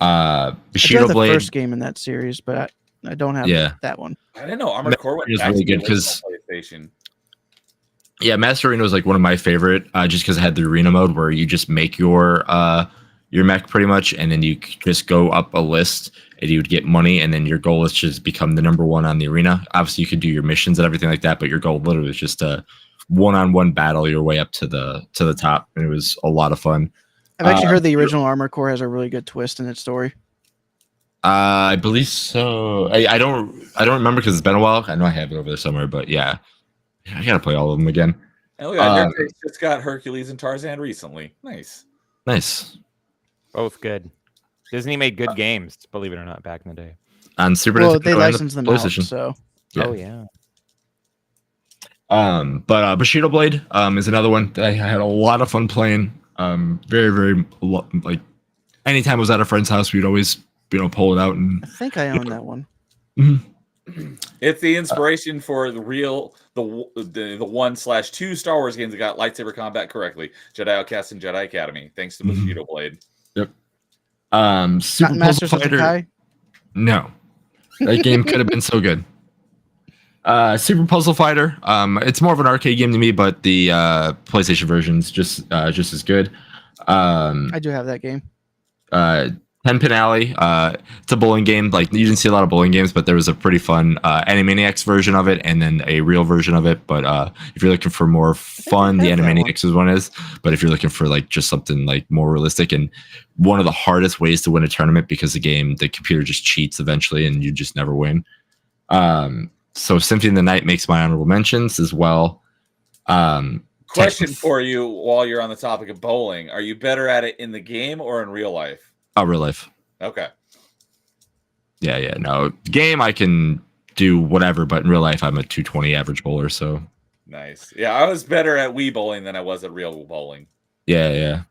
I do have Bushido the Blade first game in that series, but I don't have that one. I didn't know Armored Core went is back really to the good 'cause- original PlayStation. Yeah, Master Arena was like one of my favorite, just because it had the arena mode where you just make your mech pretty much, and then you just go up a list and you would get money, and then your goal is just become the number one on the arena. Obviously, you could do your missions and everything like that, but your goal literally is just to one-on-one battle your way up to the top, and it was a lot of fun. I've actually heard the original Armored Core has a really good twist in its story. I believe so. I don't remember because it's been a while. I know I have it over there somewhere, but yeah, I gotta play all of them again. And look at that, just got Hercules and Tarzan recently. Nice. Both good. Disney made good games, believe it or not, back in the day. On Super Well, Nintendo they and licensed them out, PlayStation. so Yeah. Oh yeah. But Bushido Blade is another one that I had a lot of fun playing. Very like anytime I was at a friend's house, we'd always pull it out and I think I own that one. It's the inspiration for the 1/2 Star Wars games that got lightsaber combat correctly. Jedi Outcast and Jedi Academy, thanks to Bushido Blade. Yep. Not Super Masters Puzzle of Fighter. Sakai? No, that game could have been so good. Super Puzzle Fighter. It's more of an arcade game to me, but the PlayStation version's just as good. I do have that game. 10-Pin Alley. It's a bowling game. Like, you didn't see a lot of bowling games, but there was a pretty fun Animaniacs version of it, and then a real version of it. But if you're looking for more fun, the Animaniacs one is. But if you're looking for like just something like more realistic, and one of the hardest ways to win a tournament, because the computer just cheats eventually, and you just never win. So Symphony of the Night makes my honorable mentions as well. Question for you while you're on the topic of bowling: are you better at it in the game or in real life? Oh, real life. Okay. Yeah. No, game I can do whatever, but in real life I'm a 220 average bowler. So nice. Yeah, I was better at Wii bowling than I was at real bowling. Yeah.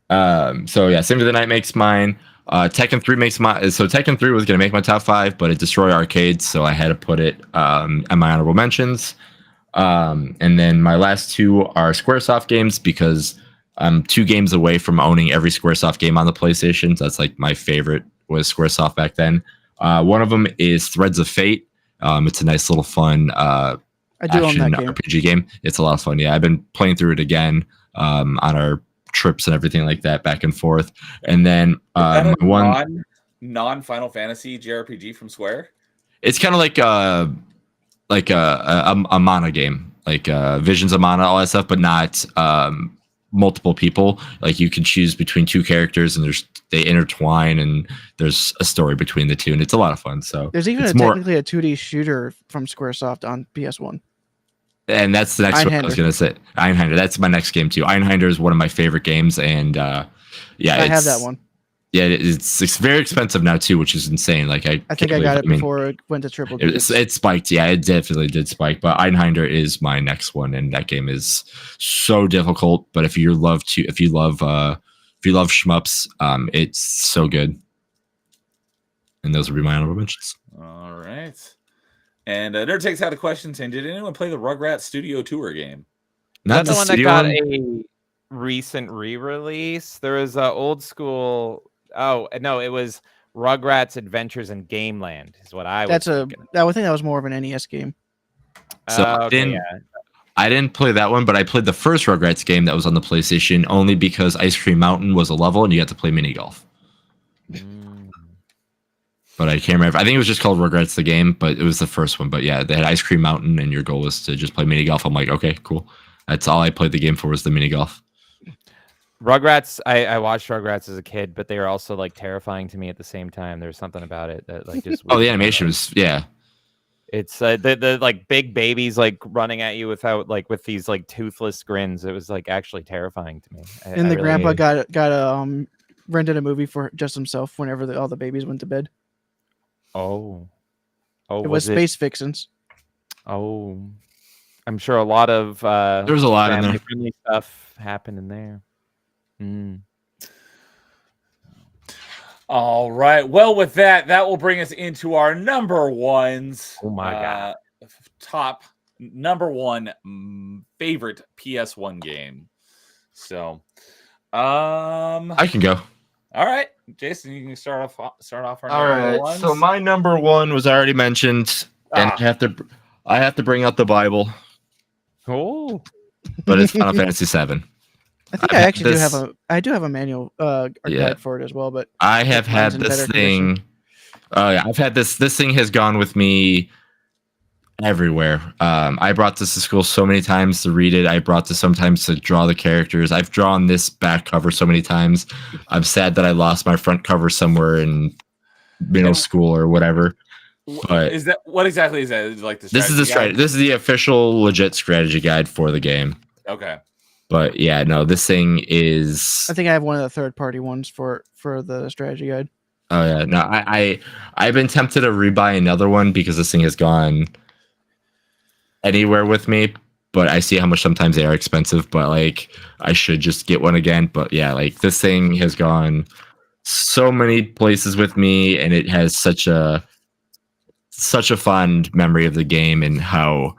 So yeah, Symphony of the Night makes mine. Tekken 3 makes my. So Tekken 3 was gonna make my top 5, but it destroyed arcades, so I had to put it on my honorable mentions. And then my last two are SquareSoft games, because I'm 2 games away from owning every SquareSoft game on the PlayStation. So that's like my favorite was SquareSoft back then. One of them is Threads of Fate. It's a nice little fun I do own action that game. RPG game. It's a lot of fun. Yeah, I've been playing through it again on our trips and everything like that, back and forth. And then one non-Final Fantasy JRPG from Square. It's kind of like a mana game, like Visions of Mana, all that stuff, but not multiple people. Like, you can choose between 2 characters, and they intertwine, and there's a story between the 2, and it's a lot of fun. So There's even technically a 2D shooter from SquareSoft on PS1. And that's the next one I was going to say. Einhander. That's my next game too. Einhander is one of my favorite games, and I have that one. Yeah, it's very expensive now too, which is insane. Like I think I got it before it went to triple digits. It spiked. Yeah, it definitely did spike. But Einhinder is my next one, and that game is so difficult. But if you love shmups, it's so good. And those would be my honorable mentions. All right. And Nerdtakes had a question saying, "Did anyone play the Rugrats Studio Tour game?" Not That's the one that studio got one. a recent re-release. There was a old school. Oh no, it was Rugrats Adventures in Gameland. Is what I was thinking. I would think that was more of an NES game. So I didn't play that one, but I played the first Rugrats game that was on the PlayStation only because Ice Cream Mountain was a level and you got to play mini golf. But I can't remember. I think it was just called Rugrats the game, but it was the first one. But yeah, they had Ice Cream Mountain, and your goal was to just play mini golf. I'm like, okay, cool. That's all I played the game for was the mini golf. Rugrats. I watched Rugrats as a kid, but they were also like terrifying to me at the same time. There's something about it that like just. Oh, the animation was It's the like big babies like running at you with these like toothless grins. It was like actually terrifying to me. And the grandpa got rented a movie for just himself whenever all the babies went to bed. Oh, it was Space Vixens. Oh, I'm sure a lot of there was a lot in there. Family stuff happened in there. All right. Well, with that will bring us into our number ones. Oh my god! Top number one favorite PS1 game. So, I can go. All right, Jason, you can start off our all right. ones. So my number one was already mentioned, and I have to bring out the Bible. Oh, but it's Final Fantasy VII. I think I actually do have a manual guide for it as well. But I have had this thing. Oh yeah, I've had this. This thing has gone with me everywhere. I brought this to school so many times to read it. I brought this sometimes to draw the characters. I've drawn this back cover so many times. I'm sad that I lost my front cover somewhere in middle school or whatever. But what exactly is that? Is it like this is the strategy. This is the official legit strategy guide for the game. Okay. But yeah, no, this thing is. I think I have one of the third-party ones for the strategy guide. Oh yeah, no, I've been tempted to rebuy another one because this thing has gone anywhere with me, but I see how much sometimes they are expensive, but like I should just get one again. But yeah, like this thing has gone so many places with me, and it has such a fond memory of the game and how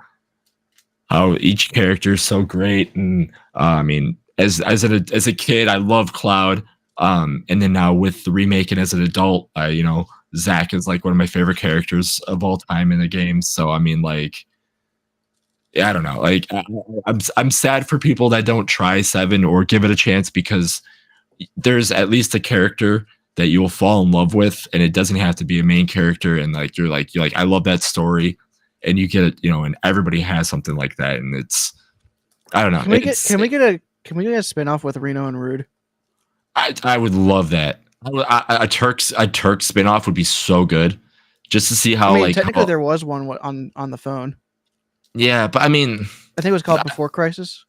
each character is so great. And I mean, as a kid, I love Cloud. And then now with the remake and as an adult, Zack is like one of my favorite characters of all time in the game. So I mean, like, yeah, I don't know. Like, I'm sad for people that don't try 7 or give it a chance, because there's at least a character that you'll fall in love with, and it doesn't have to be a main character. And like you're like I love that story, and you get it, and everybody has something like that, and it's I don't know. Can we get a spin-off with Reno and Rude? I would love that. A Turk spin-off would be so good, just to see how technically there was one on the phone. Yeah, but I mean, I think it was called Before Crisis.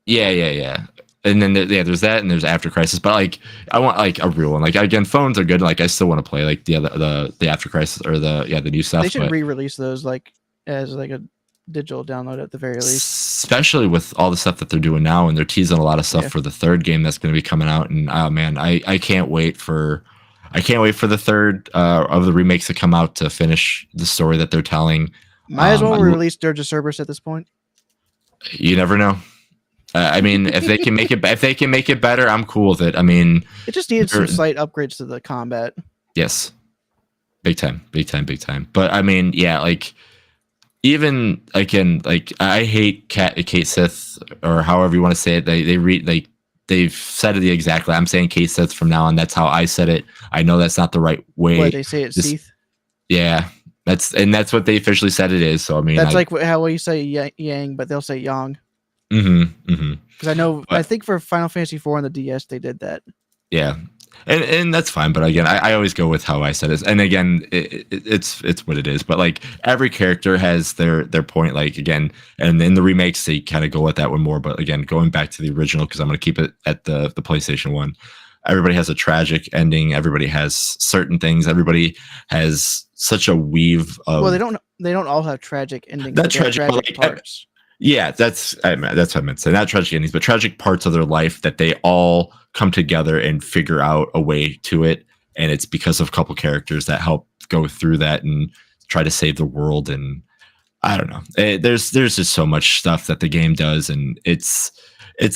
Yeah. And then there's that, and there's After Crisis. But like, I want like a real one. Like again, phones are good. Like I still want to play like the After Crisis or the new stuff. They should re-release those like as like a digital download at the very least. Especially with all the stuff that they're doing now, and they're teasing a lot of stuff for the third game that's going to be coming out. And oh man, I can't wait for the third of the remakes to come out to finish the story that they're telling. Might as well release Dirge of Cerberus at this point. You never know. I mean, if they can make it better, I'm cool with it. I mean, it just needed some slight upgrades to the combat. Yes, big time. But I mean, yeah, like even again, like I hate Kate Sith or however you want to say it. They've said it exactly. I'm saying Kate Sith from now on. That's how I said it. I know that's not the right way. What, they say it's Sith? Yeah. That's what they officially said it is. So I mean, that's like how you say Yang, but they'll say Yang. Because I think for Final Fantasy IV on the DS they did that. Yeah, and that's fine. But again, I always go with how I said it. And again, it's what it is. But like every character has their point. Like again, and in the remakes they kind of go with that one more. But again, going back to the original, because I'm going to keep it at the PlayStation 1. everybody has a tragic ending. Everybody has certain things. Everybody has such a weave of. Well, they don't all have tragic endings. Not But they have tragic, but, tragic like, parts. Yeah, that's what I meant to say. Not tragic endings, but tragic parts of their life that they all come together and figure out a way to it. And it's because of a couple characters that help go through that and try to save the world. And I don't know. There's just so much stuff that the game does, and it's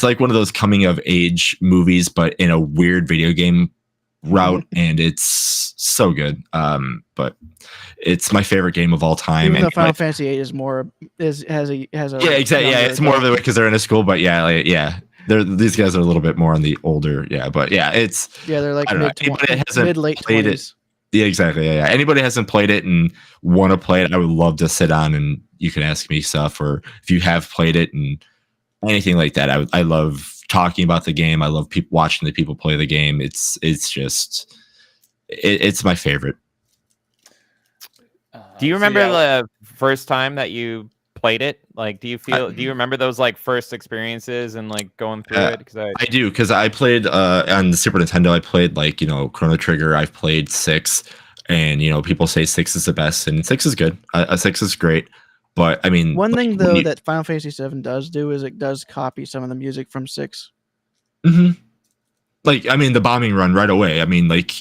like one of those coming of age movies, but in a weird video game route, and it's so good. But it's my favorite game of all time. Even though And Final Fantasy VIII has a yeah, exactly. Yeah, younger it's more of adult. the because they're in a school, but these guys are a little bit more on the older. Yeah, but yeah, it's They're like I don't know. Anybody that hasn't mid late played it, 20s. yeah, exactly. Yeah. Anybody hasn't played it and want to play it, I would love to sit on and you can ask me stuff, or if you have played it and anything like that. I love talking about the game. I love watching the people play the game. It's just it's my favorite. Do you remember the first time that you played it? Like, do you remember those like first experiences and like going through it? Because I do, because I played on the Super Nintendo. I played like Chrono Trigger. I've played 6, and people say 6 is the best, and 6 is good. 6 is great, but I mean, One thing though that Final Fantasy VII does do is it does copy some of the music from 6. Mm-hmm. Like, I mean, the bombing run right away. I mean, like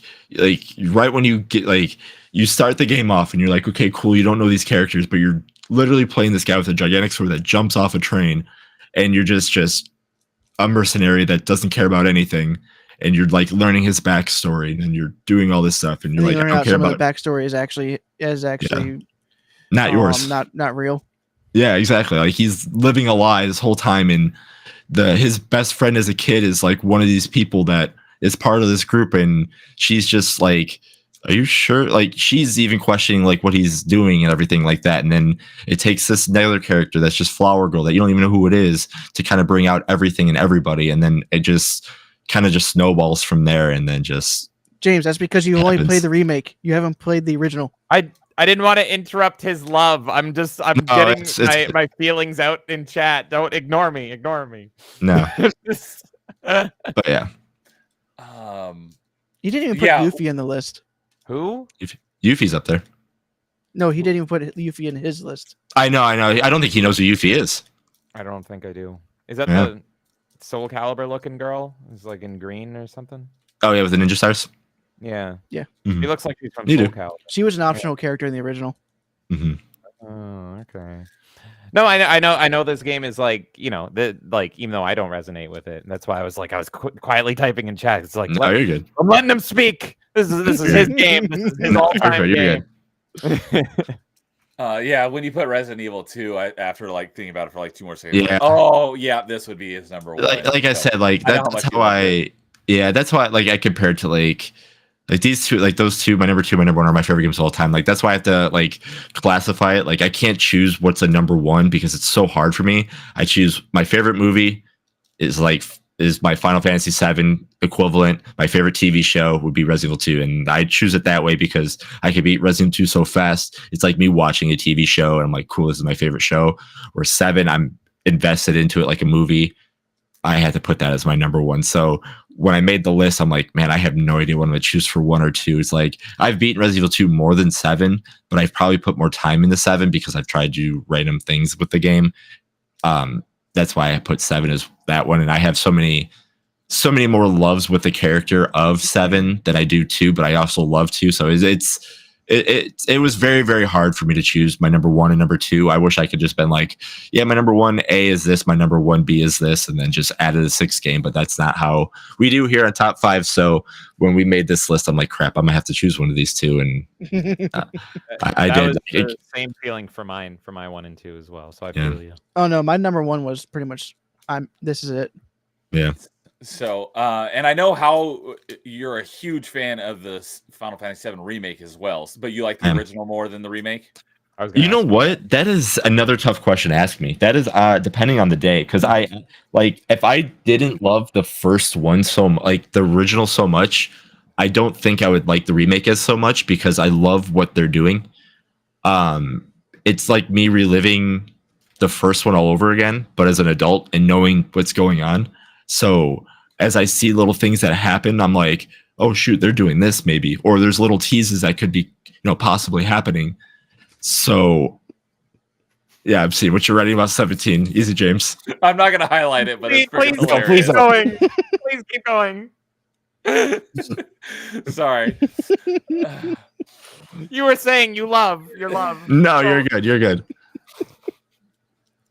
right when you get you start the game off and you're like, okay, cool. You don't know these characters, but you're literally playing this guy with a gigantic sword that jumps off a train, and you're just a mercenary that doesn't care about anything, and you're like learning his backstory, and you're doing all this stuff, and you're like, I don't care about some of the backstory is actually not yours, not real. Yeah, exactly. Like, he's living a lie this whole time, and his best friend as a kid is like one of these people that is part of this group, and she's just like, are you sure? Like, she's even questioning like what he's doing and everything like that. And then it takes this other character that's just Flower Girl that you don't even know who it is to kind of bring out everything and everybody, and then it just kind of just snowballs from there. And then just James, that's because you only played the remake. You haven't played the original. I didn't want to interrupt his love. I'm getting my feelings out in chat. Don't ignore me. Ignore me. No. But yeah. You didn't even put Yuffie in the list. Who? Yuffie's up there. No, he didn't even put Yuffie in his list. I know. I don't think he knows who Yuffie is. I don't think I do. Is that the Soul Calibur looking girl? It's like in green or something. Oh yeah, with the ninja stars. Yeah. Mm-hmm. He looks like he's from Soul Calibur. She was an optional character in the original. Mm-hmm. Oh, okay. No, I know this game is like, even though I don't resonate with it, and that's why I was quietly typing in chat. It's like, no, you're good. I'm letting him speak. This is his game. This is his all-time game. When you put Resident Evil 2, after thinking about it for 2 more seconds, this would be his number 1. Like I said, that's how that's why I compared to these two, those two, my number 2, my number 1 are my favorite games of all time. That's why I have to classify it. I can't choose what's a number 1 because it's so hard for me. I choose my favorite movie is my Final Fantasy VII equivalent. My favorite TV show would be Resident Evil 2, and I choose it that way because I can beat Resident Evil 2 so fast. It's like me watching a TV show, and I'm like, cool, this is my favorite show. Or 7, I'm invested into it like a movie. I had to put that as my number 1. So when I made the list, I'm like, man, I have no idea what I'm going to choose for 1 or 2. It's like I've beaten Resident Evil 2 more than 7, but I've probably put more time into 7 because I've tried to do random things with the game. That's why I put 7 as that one. And I have so many more loves with the character of 7 than I do 2, but I also love 2. So it was very, very hard for me to choose my number 1 and number 2. I wish I could just been like, yeah, my number 1A is this, my number 1B is this, and then just added a 6th game. But that's not how we do here on Top 5. So when we made this list, I'm like, crap, I'm gonna have to choose one of these 2. And I did. Was the same feeling for my 1 and 2 as well. So I feel you. Oh no, my number 1 was pretty much this is it. Yeah. So, and I know how you're a huge fan of the Final Fantasy VII remake as well, but you like the original more than the remake? You know what? That is another tough question to ask me. That is depending on the day, because I if I didn't love the first one the original so much, I don't think I would like the remake as so much because I love what they're doing. It's like me reliving the first one all over again, but as an adult and knowing what's going on. So as I see little things that happen, I'm like, oh shoot, they're doing this maybe, or there's little teases that could be, possibly happening. So yeah, I'm seeing what you're writing about 17. Easy, James. I'm not gonna highlight it, but it's pretty please, hilarious. please going. Please keep going. Sorry. You were saying your love. No, you're good. You're good.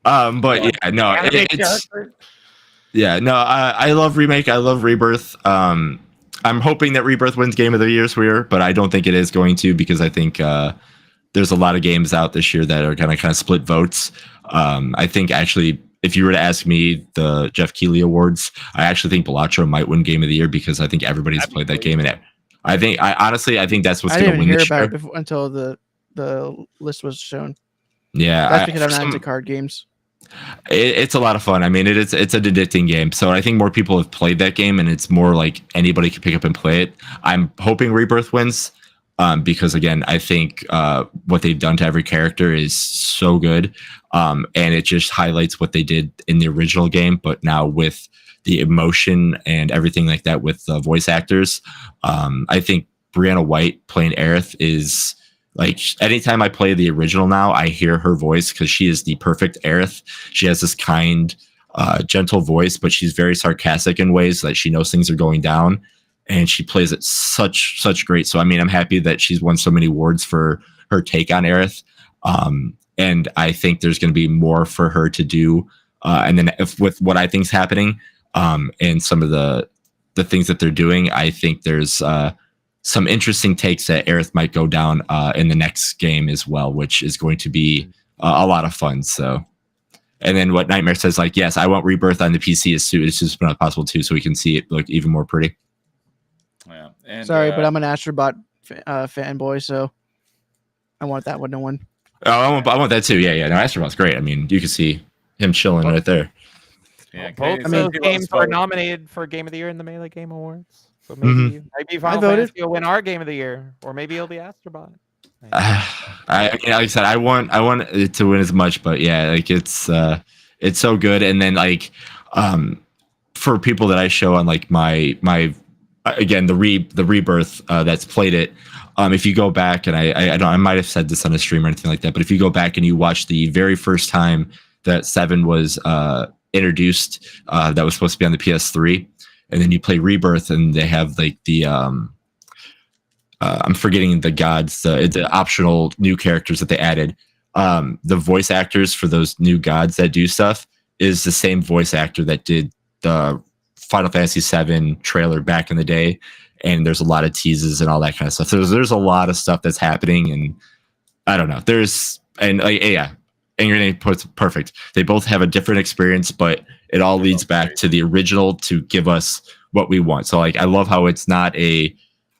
But yeah, no, it's yeah, no. I love Remake. I love Rebirth. I'm hoping that Rebirth wins Game of the Year this year, but I don't think it is going to, because I think there's a lot of games out this year that are kind of split votes. I think actually, if you were to ask me the Jeff Keighley Awards, I actually think Balatro might win Game of the Year, because I think everybody's played that game, and I think I think that's what's I going didn't to win hear this about year. it before, until the list was shown. Yeah, That's because I'm not into card games. It's a lot of fun. I mean, it's an addicting game. So I think more people have played that game, and it's more like anybody can pick up and play it. I'm hoping Rebirth wins, because again, I think what they've done to every character is so good, and it just highlights what they did in the original game, but now with the emotion and everything like that with the voice actors. I think Brianna White playing Aerith is, like, anytime I play the original now, I hear her voice, because she is the perfect Aerith. She has this kind, gentle voice, but she's very sarcastic in ways that she knows things are going down, and she plays it such great. So I mean, I'm happy that she's won so many awards for her take on Aerith, and I think there's going to be more for her to do. And then with what I think's happening, and some of the things that they're doing, I think there's some interesting takes that Aerith might go down in the next game as well, which is going to be a lot of fun. So, and then what Nightmare says, like, yes, I want Rebirth on the PC as soon as possible too, so we can see it look even more pretty. Yeah. And, Sorry, but I'm an Astrobot fanboy, so I want that one to win. Oh, I want that too. Yeah. No, Astrobot's great. I mean, you can see him chilling right there. Yeah, Both Canadian of says those he loves games were both. nominated for Game of the Year in the Melee Game Awards. So maybe Final voted. Fantasy will win our Game of the Year, or maybe it'll be Astrobot. Like I said, I want it to win as much, but yeah, like it's so good. And then like for people that I show on like my again the Rebirth that's played it, if you go back, and I might have said this on a stream or anything like that, but if you go back and you watch the very first time that 7 was introduced, that was supposed to be on the PS3, and then you play Rebirth, and they have like the I'm forgetting the gods, the optional new characters that they added. The voice actors for those new gods that do stuff is the same voice actor that did the Final Fantasy VII trailer back in the day, and there's a lot of teases and all that kind of stuff. So there's a lot of stuff that's happening, and I don't know. And your name puts perfect. They both have a different experience, but it all leads back to the original to give us what we want. So like, I love how it's not a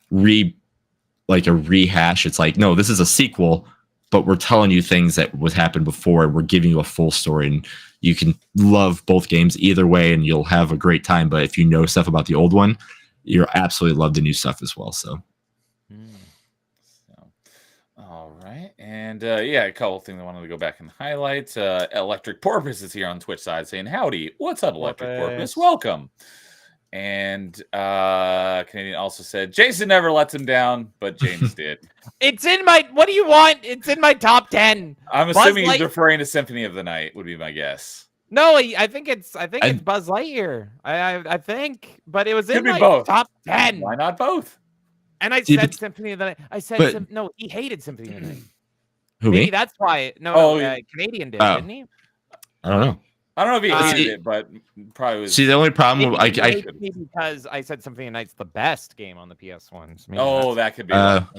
rehash. It's like, no, this is a sequel, but we're telling you things that was happened before, and we're giving you a full story, and you can love both games either way, and you'll have a great time. But if you know stuff about the old one, you'll absolutely love the new stuff as well. So. All right. And a couple things I wanted to go back and highlight. Electric Porpoise is here on Twitch side saying, howdy. What's up, Electric Porpoise? Welcome. And Canadian also said, Jason never lets him down, but James did. It's in my, what do you want? It's in my top 10. I'm assuming he's referring to Symphony of the Night, would be my guess. No, I think it's Buzz Lightyear. I think, but it was in my top 10. Why not both? And I said Symphony of the Night. I said, no, he hated Symphony of the Night. Who, Maybe me? that's why. Canadian did, didn't he? I don't know. I don't know if he hated it, but probably was. See, the only problem because I said Symphony of the Night's the best game on the PS1. So that could be. It's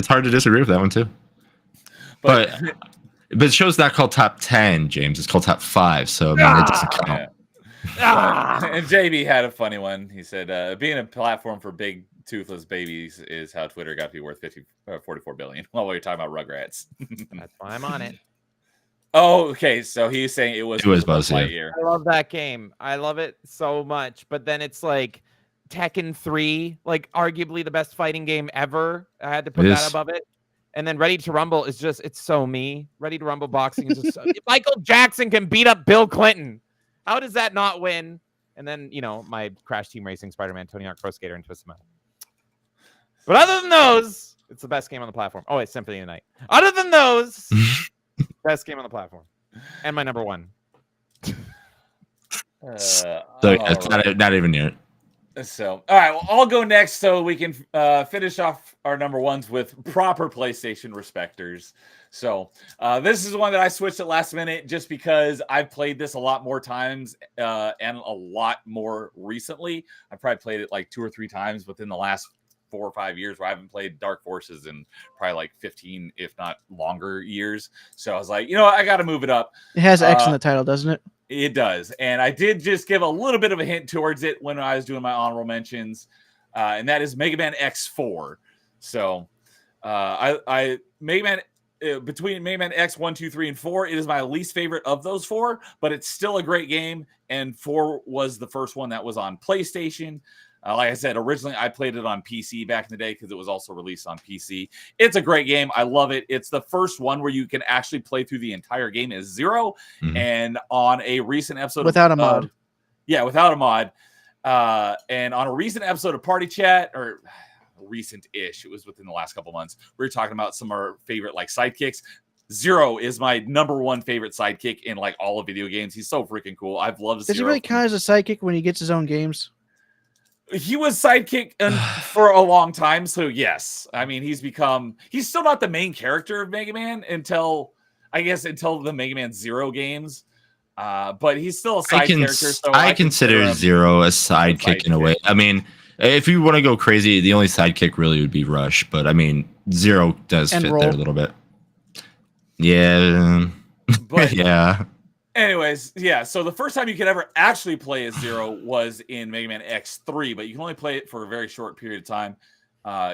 hard to disagree with that one too. But the show's not called top 10, James. It's called top 5. So I mean, it doesn't count. And JB had a funny one. He said, being a platform for big toothless babies is how Twitter got to be worth 44 billion. Well, we're talking about Rugrats. That's why I'm on it. Oh, okay. So he's saying it was Buzz Lightyear. I love that game. I love it so much. But then it's like Tekken 3, like arguably the best fighting game ever. I had to put that above it. And then Ready to Rumble is just, it's so me. Ready to Rumble boxing is just Michael Jackson can beat up Bill Clinton. How does that not win? and then my Crash Team Racing, Spider-Man, Tony Hawk Pro Skater, and Twisted Metal. But other than those, it's the best game on the platform. Oh, it's Symphony of the Night. Other than those, best game on the platform, and my number one. So yeah, it's not even near it. So, all right, well, I'll go next so we can finish off our number ones with proper PlayStation respecters. So, this is one that I switched at last minute just because I've played this a lot more times and a lot more recently. I probably played it like 2 or 3 times within the last 4 or 5 years, where I haven't played Dark Forces in probably like 15, if not longer years. So I was like, I got to move it up. It has X in the title, doesn't it? It does. And I did just give a little bit of a hint towards it when I was doing my honorable mentions. And that is Mega Man X4. So I Mega Man, between Mega Man X 1, 2, 3, and 4, it is my least favorite of those 4, but it's still a great game. And 4 was the first one that was on PlayStation. Like I said, originally I played it on PC back in the day because it was also released on PC. It's a great game. I love it. It's the first one where you can actually play through the entire game as Zero. Mhm. And on a recent episode Without a mod. Yeah, without a mod. And on a recent episode of Party Chat, or recent-ish, it was within the last couple months, we were talking about some of our favorite sidekicks. Zero is my number one favorite sidekick in all of video games. He's so freaking cool. I've loved Zero. Is he really kind of a sidekick when he gets his own games? He was sidekick for a long time, so yes. I mean, he's still not the main character of Mega Man until the Mega Man Zero games. But he's still a side character. So I consider Zero a sidekick in a way. I mean, if you want to go crazy, the only sidekick really would be Rush. But I mean, Zero does fit there a little bit. Yeah. But yeah. Anyways, yeah. So the first time you could ever actually play as Zero was in Mega Man X3, but you can only play it for a very short period of time.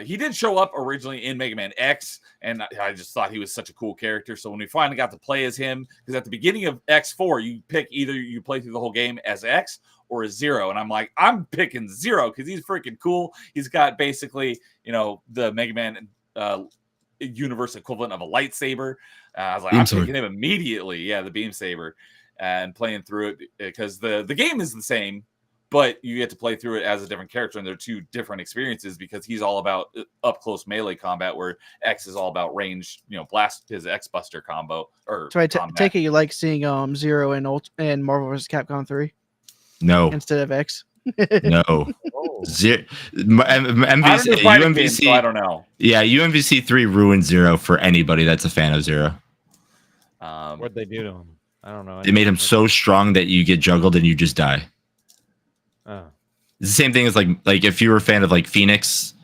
He did show up originally in Mega Man X, and I just thought he was such a cool character. So when we finally got to play as him, because at the beginning of X4, you pick either you play through the whole game as X or as Zero, and I'm like, I'm picking Zero because he's freaking cool. He's got basically, the Mega Man universe equivalent of a lightsaber. I was like, I'm picking him immediately. Yeah, the beam saber, and playing through it because the game is the same, but you get to play through it as a different character, and they're 2 different experiences because he's all about up close melee combat, where X is all about range, blast his X Buster combo. Or so I take it you like seeing Zero and Marvel vs. Capcom 3? No, instead of X. No. Oh. UMVC, so I don't know. Yeah, UMVC 3 ruined Zero for anybody that's a fan of Zero. What'd they do to him? I don't know. They made him so strong that you get juggled and you just die. Oh. It's the same thing as like if you were a fan of Phoenix,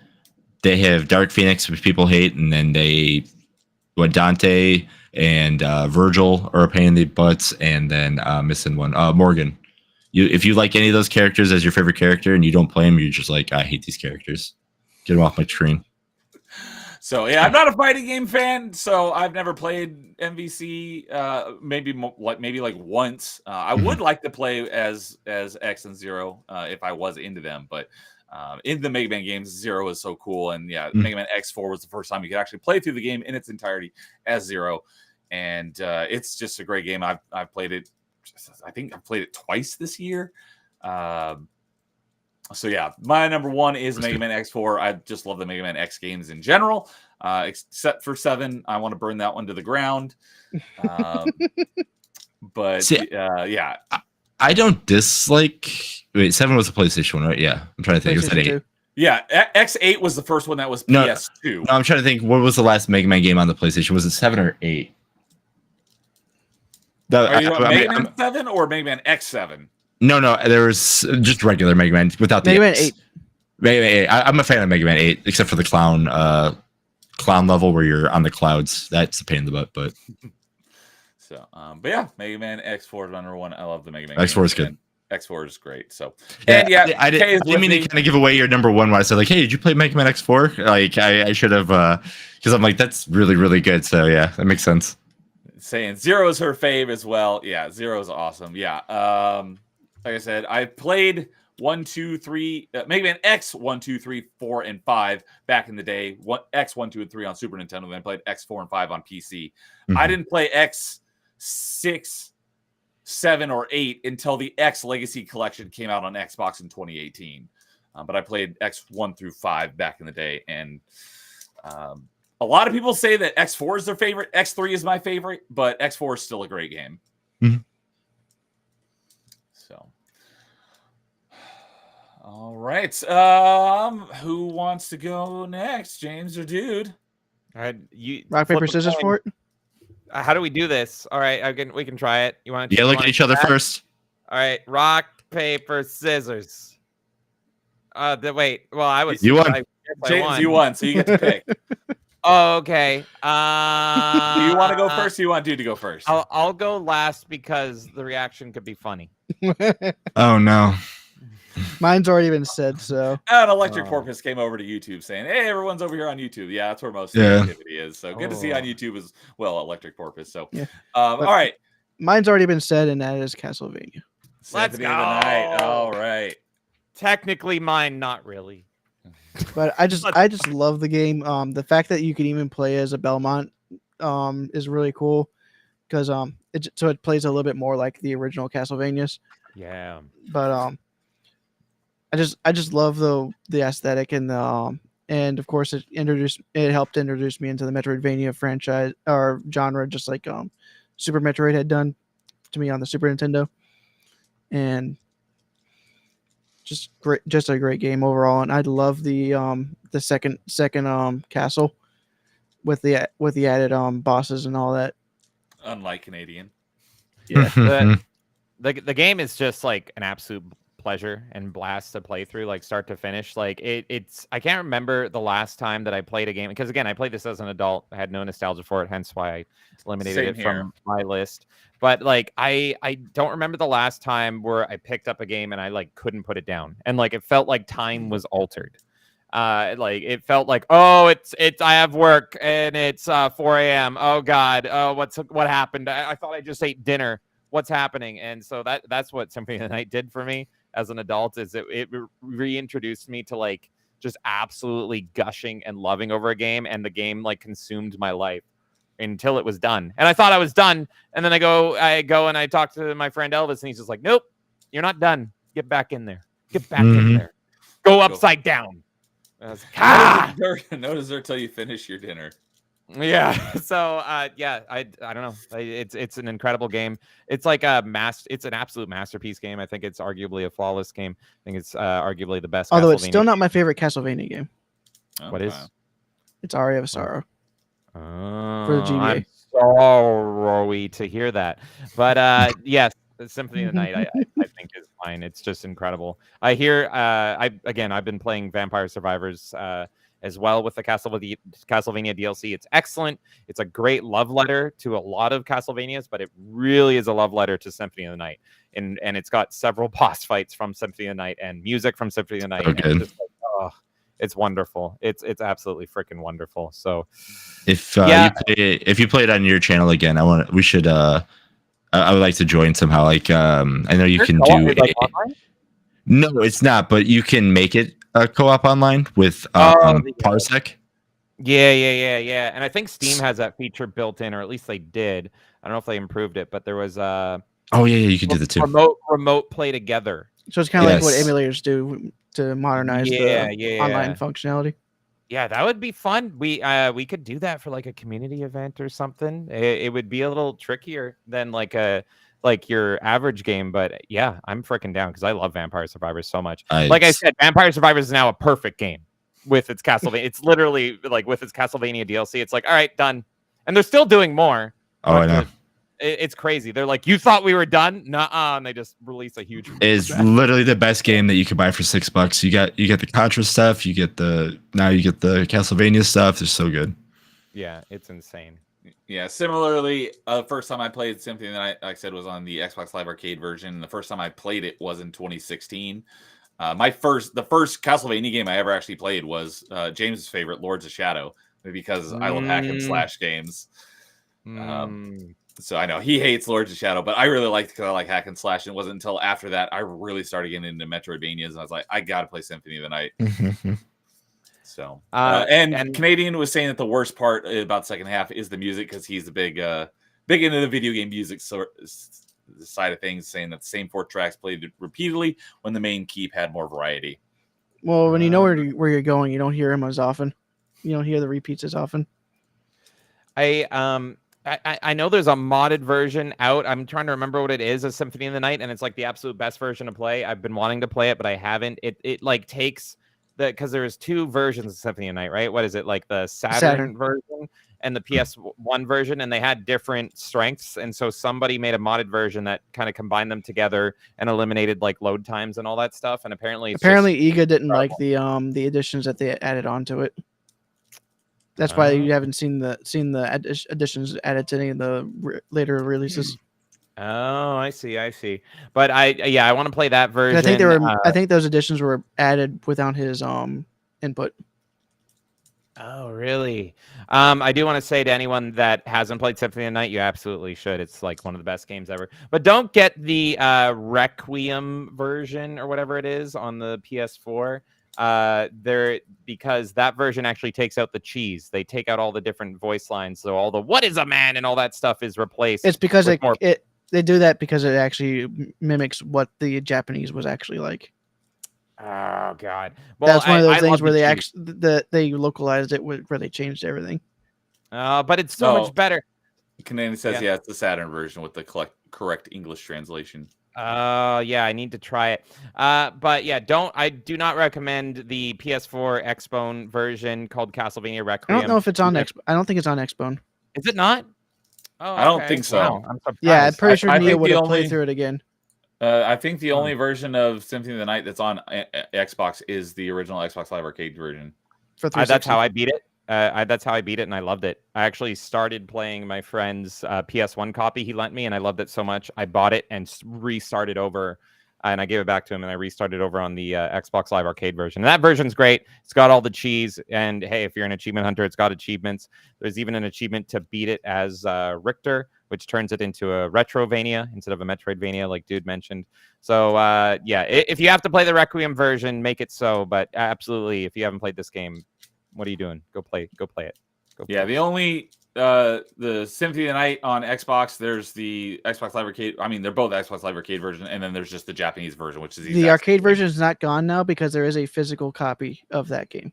they have Dark Phoenix, which people hate, and then Dante and Virgil are a pain in the butts, and then missing one, Morgan. If you like any of those characters as your favorite character and you don't play them, you're just like, I hate these characters. Get them off my screen. So yeah, I'm not a fighting game fan, so I've never played MVC. Maybe once. I would like to play as X and Zero if I was into them, but in the Mega Man games, Zero is so cool, and yeah, Mega Man X4 was the first time you could actually play through the game in its entirety as Zero, and it's just a great game. I've played it. I think I've played it twice this year. So yeah, my number one is Mega Man X4. I just love the Mega Man X games in general, except for 7. I want to burn that one to the ground. But See, yeah. I don't dislike... Wait, 7 was a PlayStation one, right? Yeah, I'm trying to think. It was that 8. Yeah, X8 was the first one that was PS2. No, I'm trying to think. What was the last Mega Man game on the PlayStation? Was it 7 or 8? Are you Mega Man 7 or Mega Man X7? No, there was just regular Mega Man without the Mega Man 8. Mega Man 8. I'm a fan of Mega Man 8, except for the clown level where you're on the clouds. That's a pain in the butt, but so but yeah, Mega Man X4 is number one. I love the Mega Man. X4 is good. X4 is great. So and yeah, I didn't mean to kind of give away your number one when I said hey, did you play Mega Man X4? I should have because I'm like, that's really, really good. So yeah, that makes sense. Saying Zero is her fave as well. Yeah, Zero is awesome. Yeah. Like I said, I played 1, 2, 3, Mega Man X 1, 2, 3, 4, and 5 back in the day. X 1, 2, and 3 on Super Nintendo. Then I played X 4 and 5 on PC. I didn't play X 6 7 or 8 until the X Legacy Collection came out on Xbox in 2018. But I played X1 through 5 back in the day, and a lot of people say that X4 is their favorite. X3 is my favorite, but X4 is still a great game. Mm-hmm. So, all right. Who wants to go next, James or Dude? All right, you Rock, flip paper, a scissors coin. for it. How do we do this? All right, we can try it. You want to? Yeah, look at each other first. All right, rock, paper, scissors. Wait. Well, I was. You won. I James, you won, so you get to pick. Oh, okay. Do you want to go first? Or you want Dude to go first? I'll go last because the reaction could be funny. Oh no. Mine's already been said, so. An Electric Porpoise came over to YouTube saying, "Hey, everyone's over here on YouTube." Yeah, that's where most of the activity is. So good to see you on YouTube as well, Electric Porpoise. So, Yeah. All right. Mine's already been said, and that is Castlevania. Let's Symphony of the Night. go. All right. Technically, mine, not really. But I just love the game. The fact that you can even play as a Belmont is really cool because it plays a little bit more like the original Castlevanias. Yeah. But I just love the aesthetic and of course it helped introduce me into the Metroidvania franchise or genre, just like Super Metroid had done to me on the Super Nintendo, and just a great game overall. And I love the second castle with the added bosses and all that. Unlike Canadian. Yeah. The game is just like an absolute pleasure and blast to play through, like start to finish. Like it's I can't remember the last time that I played a game, because again, I played this as an adult. I had no nostalgia for it, hence why I eliminated it from my list. But like I don't remember the last time where I picked up a game and I like couldn't put it down, and like it felt like time was altered. Like it felt like, oh, it's I have work and it's 4 a.m. Oh God, what happened? I thought I just ate dinner. What's happening? And so that's what Symphony of the Night did for me as an adult, is it reintroduced me to like just absolutely gushing and loving over a game, and the game like consumed my life until it was done. And I thought I was done, and then I go and I talk to my friend Elvis, and he's just like, nope, you're not done. Get back in there. Get back in there. Go upside down. And I was like, no dessert till you finish your dinner. Yeah. So yeah, I don't know. It's an incredible game. It's like it's an absolute masterpiece game. I think it's arguably a flawless game. I think it's arguably the best. Although it's still not my favorite Castlevania game. Oh, What is? It's Aria of Sorrow. Oh, For the GBA. I'm sorry to hear that. But yes, the Symphony of the Night I think is fine. It's just incredible. I hear I've been playing Vampire Survivors as well with the Castlevania DLC. It's excellent. It's a great love letter to a lot of Castlevanias, but it really is a love letter to Symphony of the Night. And it's got several boss fights from Symphony of the Night and music from Symphony of the Night. Okay. It's just like, oh, it's wonderful. It's absolutely freaking wonderful. So If you play it on your channel again, I would like to join somehow. Like I know you can do online? No, it's not, but you can make it a co-op online with Parsec. Yeah. And I think Steam has that feature built in, or at least they did. I don't know if they improved it, but there was Oh yeah, you can do that too. Remote play together. So it's kind of like what emulators do to modernize the online functionality. Yeah, that would be fun. We could do that for like a community event or something. It would be a little trickier than like your average game, but yeah, I'm freaking down because I love Vampire Survivors so much. Like I said, Vampire Survivors is now a perfect game with its Castlevania. It's literally like with its Castlevania DLC. It's like, all right, done, and they're still doing more. Oh, I know. It's crazy. They're like, you thought we were done? Nuh-uh. And they just release a huge. It's literally the best game that you could buy for $6. You get the Contra stuff. You get the Castlevania stuff. They're so good. Yeah, it's insane. Yeah, similarly, first time I played Symphony of the Night, like I said, was on the Xbox Live Arcade version. The first time I played it was in 2016. The first Castlevania game I ever actually played was James's favorite, Lords of Shadow, because I love hack and slash games. So I know he hates Lords of Shadow, but I really liked it because I like hack and slash. And it wasn't until after that I really started getting into Metroidvanias, and I was like, I gotta play Symphony of the Night. So and Canadian was saying that the worst part about the second half is the music, because he's the big into the video game music side of things, saying that the same 4 tracks played repeatedly when the main keep had more variety. Well, when you know where you're going, you don't hear them as often. You don't hear the repeats as often. I know there's a modded version out. I'm trying to remember what it is, of Symphony of the Night, and it's like the absolute best version to play. I've been wanting to play it, but I haven't. It like takes because there's 2 versions of Symphony of the Night, right? What is it, like the Saturn version and the PS1 version, and they had different strengths, and so somebody made a modded version that kind of combined them together and eliminated like load times and all that stuff. And apparently Iga didn't like the additions that they added onto it. That's why you haven't seen the additions added to any of the later releases. Oh, I see. But I want to play that version. I think those additions were added without his input. Oh, really? I do want to say to anyone that hasn't played Symphony of the Night, you absolutely should. It's like one of the best games ever. But don't get the Requiem version or whatever it is on the PS4. Because that version actually takes out the cheese. They take out all the different voice lines, so all the "what is a man" and all that stuff is replaced. It's because they do that because it actually mimics what the Japanese was actually like. Oh God! Well, that's one of those things where they localized it where they changed everything. But it's so much better. Canadian says, yeah, it's the Saturn version with the correct English translation. Yeah, I need to try it. But yeah, I do not recommend the PS4 Xbone version called Castlevania Requiem. I don't know if it's on Xbone. I don't think it's on Xbone. Is it not? Oh, I don't think so. Wow, I'm surprised. Yeah, I'm pretty sure Nia would have played through it again. I think the only version of Symphony of the Night that's on Xbox is the original Xbox Live Arcade version. For 360. That's how I beat it. That's how I beat it, and I loved it. I actually started playing my friend's PS1 copy he lent me, and I loved it so much. I bought it and restarted over, and I gave it back to him, and I restarted over on the Xbox Live Arcade version. And that version's great. It's got all the cheese, and hey, if you're an achievement hunter, it's got achievements. There's even an achievement to beat it as Richter, which turns it into a Retrovania instead of a Metroidvania, like Dude mentioned. So, if you have to play the Requiem version, make it so. But absolutely, if you haven't played this game, what are you doing? Go play it. The only the Symphony of the Night on Xbox, there's the Xbox Live Arcade. I mean, they're both Xbox Live Arcade version, and then there's just the Japanese version, which is the arcade version is not gone now because there is a physical copy of that game.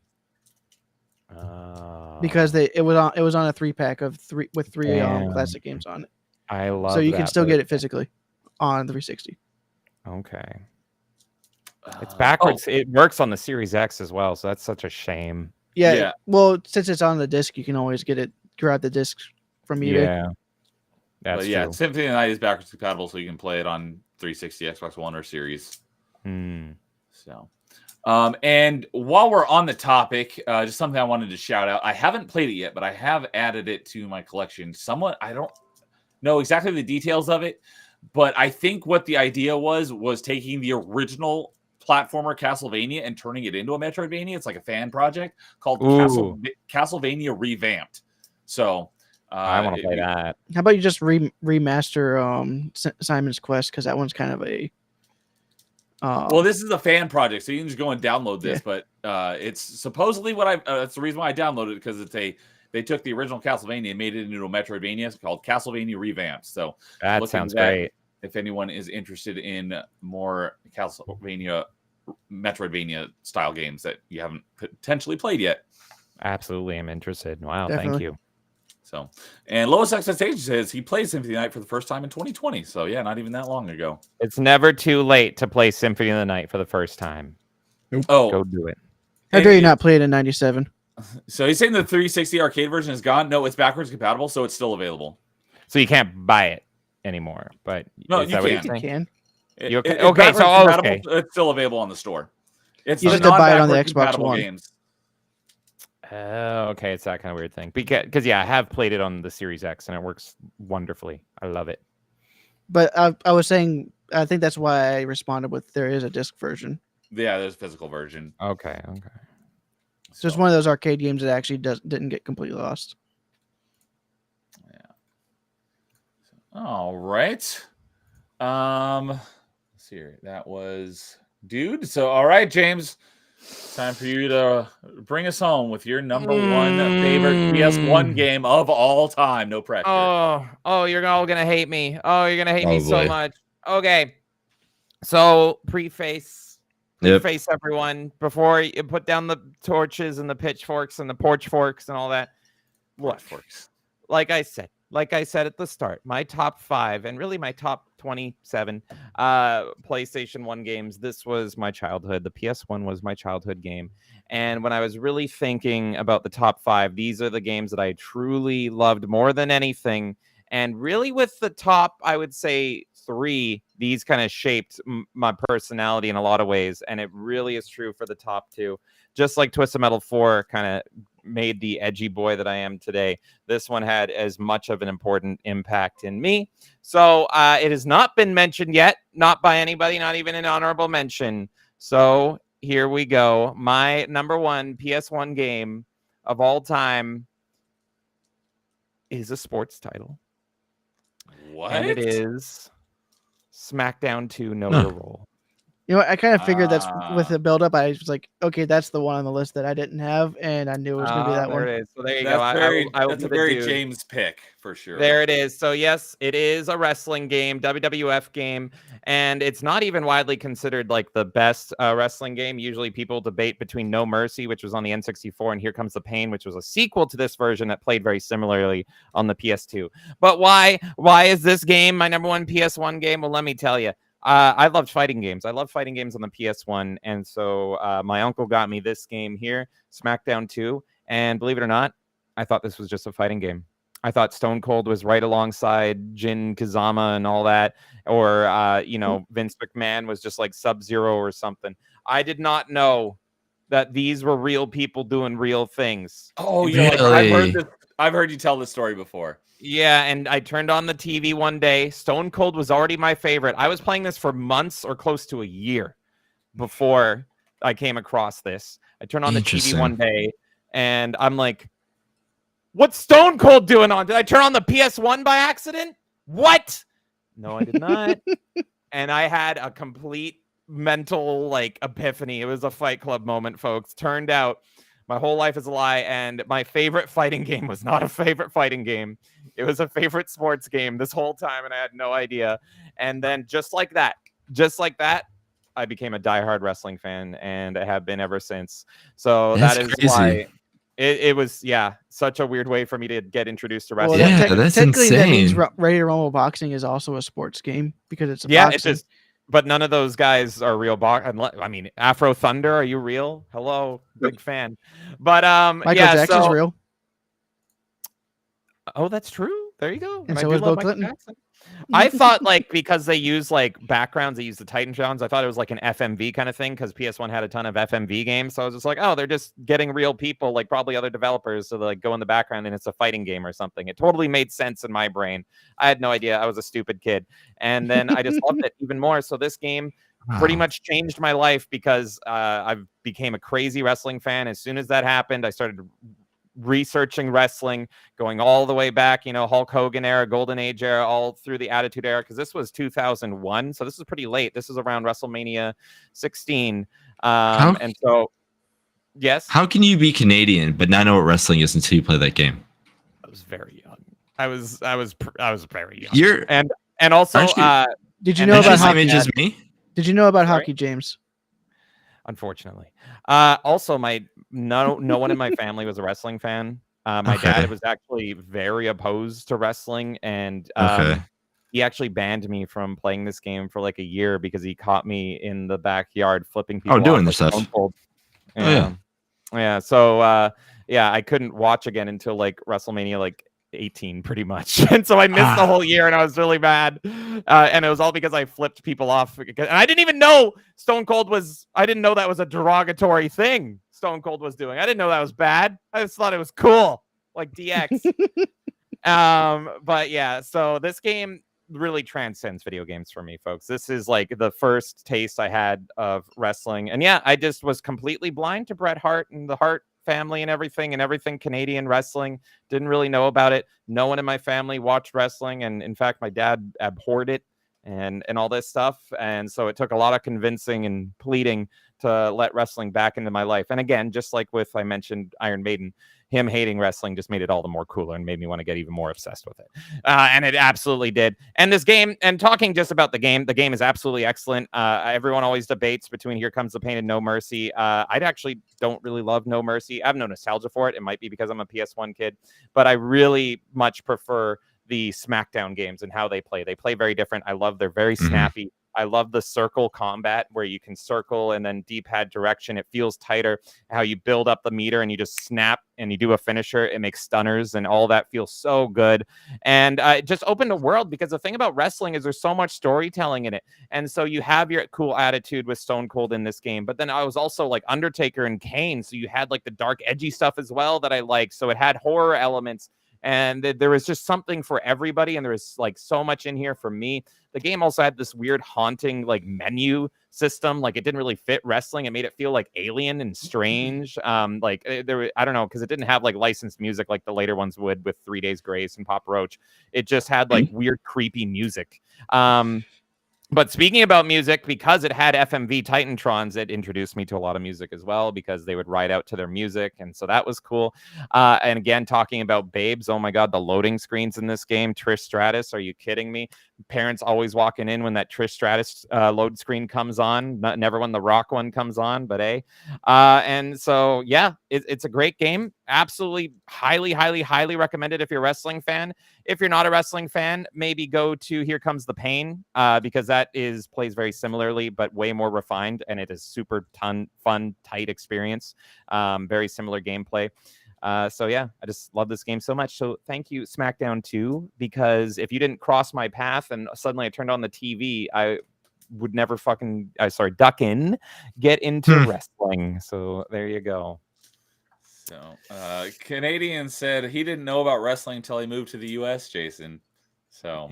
Because it was on a 3-pack of 3 with 3 classic games on it. I love. So you can still get it physically on the 360. Okay. It's backwards. It works on the Series X as well, so that's such a shame. Yeah. Well, since it's on the disc, you can always grab the disc from eBay. Yeah. That's true. Symphony of the Night is backwards compatible, so you can play it on 360, Xbox One, or Series. So, and while we're on the topic, just something I wanted to shout out. I haven't played it yet, but I have added it to my collection. Somewhat, I don't know exactly the details of it, but I think what the idea was taking the original platformer Castlevania and turning it into a Metroidvania. It's like a fan project called Castlevania Revamped. So I want to play that. How about you just remaster Simon's Quest, because that one's kind of a well, this is a fan project, so you can just go and download this. But it's supposedly what that's the reason why I downloaded it, because they took the original Castlevania and made it into a Metroidvania. It's called Castlevania Revamped. So that sounds great. If anyone is interested in more Castlevania, Metroidvania style games that you haven't potentially played yet. Absolutely, I'm interested. Wow, Definitely. Thank you. So, and Lowest Expectation says he played Symphony of the Night for the first time in 2020. So yeah, not even that long ago. It's never too late to play Symphony of the Night for the first time. Oh, go do it. How dare you not play it in 97? So he's saying the 360 arcade version is gone. No, it's backwards compatible, so it's still available. So you can't buy it anymore, but no, is you that can. What you can. Okay, so it's still available on the store. It's you just have to buy it on the Xbox One. Games. Okay, it's that kind of weird thing. Because I have played it on the Series X and it works wonderfully. I love it. But I was saying, I think that's why I responded with there is a disc version. Yeah, there's a physical version. Okay. So it's one of those arcade games that actually didn't get completely lost. Yeah. All right. Let's see here. That was Dude. So all right, James. Time for you to bring us home with your number one favorite PS1 game of all time. No pressure. Oh, you're all gonna hate me. Oh, you're gonna hate me so Probably. much. Okay, so preface, Yep. everyone, before you put down the torches and the pitchforks and the porch forks and all that. Look, Forks. like I said at the start, my top 5 and really my top 27 PlayStation 1 games, this was my childhood. The PS1 was my childhood game. And when I was really thinking about the top 5, these are the games that I truly loved more than anything. And really with the top, I would say 3, these kind of shaped my personality in a lot of ways. And it really is true for the top 2. Just like Twisted Metal 4 kind of made the edgy boy that I am today, this one had as much of an important impact in me. So it has not been mentioned yet, not by anybody, not even an honorable mention. So here we go. My number 1 PS1 game of all time is a sports title. What? And it is SmackDown 2 Know Your Role. You know, I kind of figured that's with the build-up. I was like, okay, that's the one on the list that I didn't have, and I knew it was going to be that there one. it is. So there you That's go. that's a very James pick for sure. There it is. So yes, it is a wrestling game, WWF game, and it's not even widely considered like the best wrestling game. Usually people debate between No Mercy, which was on the N64, and Here Comes the Pain, which was a sequel to this version that played very similarly on the PS2. But why is this game my number 1 PS1 game? Well, let me tell you. I loved fighting games. I love fighting games on the PS1. And so my uncle got me this game here, SmackDown 2. And believe it or not, I thought this was just a fighting game. I thought Stone Cold was right alongside Jin Kazama and all that. Or, Vince McMahon was just like Sub-Zero or something. I did not know that these were real people doing real things. Oh, Really? I've heard you tell this story before. Yeah, and I turned on the TV one day. Stone Cold was already my favorite. I was playing this for months or close to a year before I came across this. I turned on the TV one day, and I'm like, what's Stone Cold doing on? Did I turn on the PS1 by accident? What? No, I did not. And I had a complete mental, like, epiphany. It was a Fight Club moment, folks. Turned out my whole life is a lie, and my favorite fighting game was not a favorite fighting game. It was a favorite sports game this whole time, and I had no idea. And then just like that, I became a diehard wrestling fan, and I have been ever since. So That's that is crazy. why it was, such a weird way for me to get introduced to wrestling. Well, that's technically, insane. that means Ready to Rumble Boxing is also a sports game because it's a boxing. It's just, but none of those guys are real I mean, Afro Thunder, are you real? Hello, big fan. But Michael Jackson's real. Oh, that's true. There you go. And so is Bill Clinton. Jackson. I thought like because they use like backgrounds, they use the Titan sounds. I thought it was like an FMV kind of thing because PS1 had a ton of FMV games. So I was just like, oh, they're just getting real people, like probably other developers, to like go in the background and it's a fighting game or something. It totally made sense in my brain. I had no idea. I was a stupid kid, and then I just loved it even more. So this game pretty much changed my life because I became a crazy wrestling fan. As soon as that happened, I started researching wrestling, going all the way back, Hulk Hogan era, Golden Age era, all through the Attitude era, because this was 2001, so this is pretty late. This is around WrestleMania 16, and so yes. How can you be Canadian but not know what wrestling is until you play that game? I was very young. I was very young. And also, did you know about hockey? Just me? Did you know about hockey, James? Unfortunately. Also, no one in my family was a wrestling fan. My dad was actually very opposed to wrestling, and he actually banned me from playing this game for like a year because he caught me in the backyard flipping people off, doing like, this stuff. Yeah. So I couldn't watch again until like WrestleMania like 18 pretty much. And so I missed the whole year and I was really mad. And it was all because I flipped people off. And I didn't even know I didn't know that was a derogatory thing Stone Cold was doing. I didn't know that was bad. I just thought it was cool, like DX. But yeah, so this game really transcends video games for me, folks. This is like the first taste I had of wrestling. And yeah, I just was completely blind to Bret Hart and the Hart family and everything Canadian wrestling. Didn't really know about it. No one in my family watched wrestling, and in fact my dad abhorred it. and all this stuff. And so it took a lot of convincing and pleading to let wrestling back into my life. And again, just like with I mentioned Iron Maiden, him hating wrestling just made it all the more cooler and made me want to get even more obsessed with it. And it absolutely did. And this game, and talking just about the game is absolutely excellent. Everyone always debates between Here Comes the Pain and No Mercy. I actually don't really love No Mercy. I have no nostalgia for it. It might be because I'm a PS1 kid, but I really much prefer the SmackDown games and how they play. They play very different. I love they're very snappy. I love the circle combat where you can circle and then D-pad direction. It feels tighter. How you build up the meter and you just snap and you do a finisher. It makes stunners and all that feels so good. And it just opened the world, because the thing about wrestling is there's so much storytelling in it. And so you have your cool attitude with Stone Cold in this game. But then I was also like Undertaker and Kane. So you had like the dark, edgy stuff as well that I liked. So it had horror elements. And there was just something for everybody. And there was like so much in here for me. The game also had this weird haunting like menu system. Like it didn't really fit wrestling. It made it feel like alien and strange. Like there were, I don't know, because it didn't have like licensed music like the later ones would with 3 Days Grace and Papa Roach. It just had like weird, creepy music. But speaking about music, because it had FMV Titantrons, it introduced me to a lot of music as well, because they would ride out to their music. And so that was cool. And again, talking about babes, oh my God, the loading screens in this game, Trish Stratus, are you kidding me? Parents always walking in when that Trish Stratus load screen comes on. Never when the Rock one comes on, but and so, yeah, it's a great game. Absolutely highly, highly, highly recommended if you're a wrestling fan. If you're not a wrestling fan, maybe go to Here Comes the Pain, because that plays very similarly, but way more refined, and it is super fun, tight experience. Very similar gameplay. So yeah, I just love this game so much. So thank you, SmackDown 2, because if you didn't cross my path and suddenly I turned on the TV, I would never duck in, get into wrestling. So there you go. So Canadian said he didn't know about wrestling until he moved to the US, Jason. So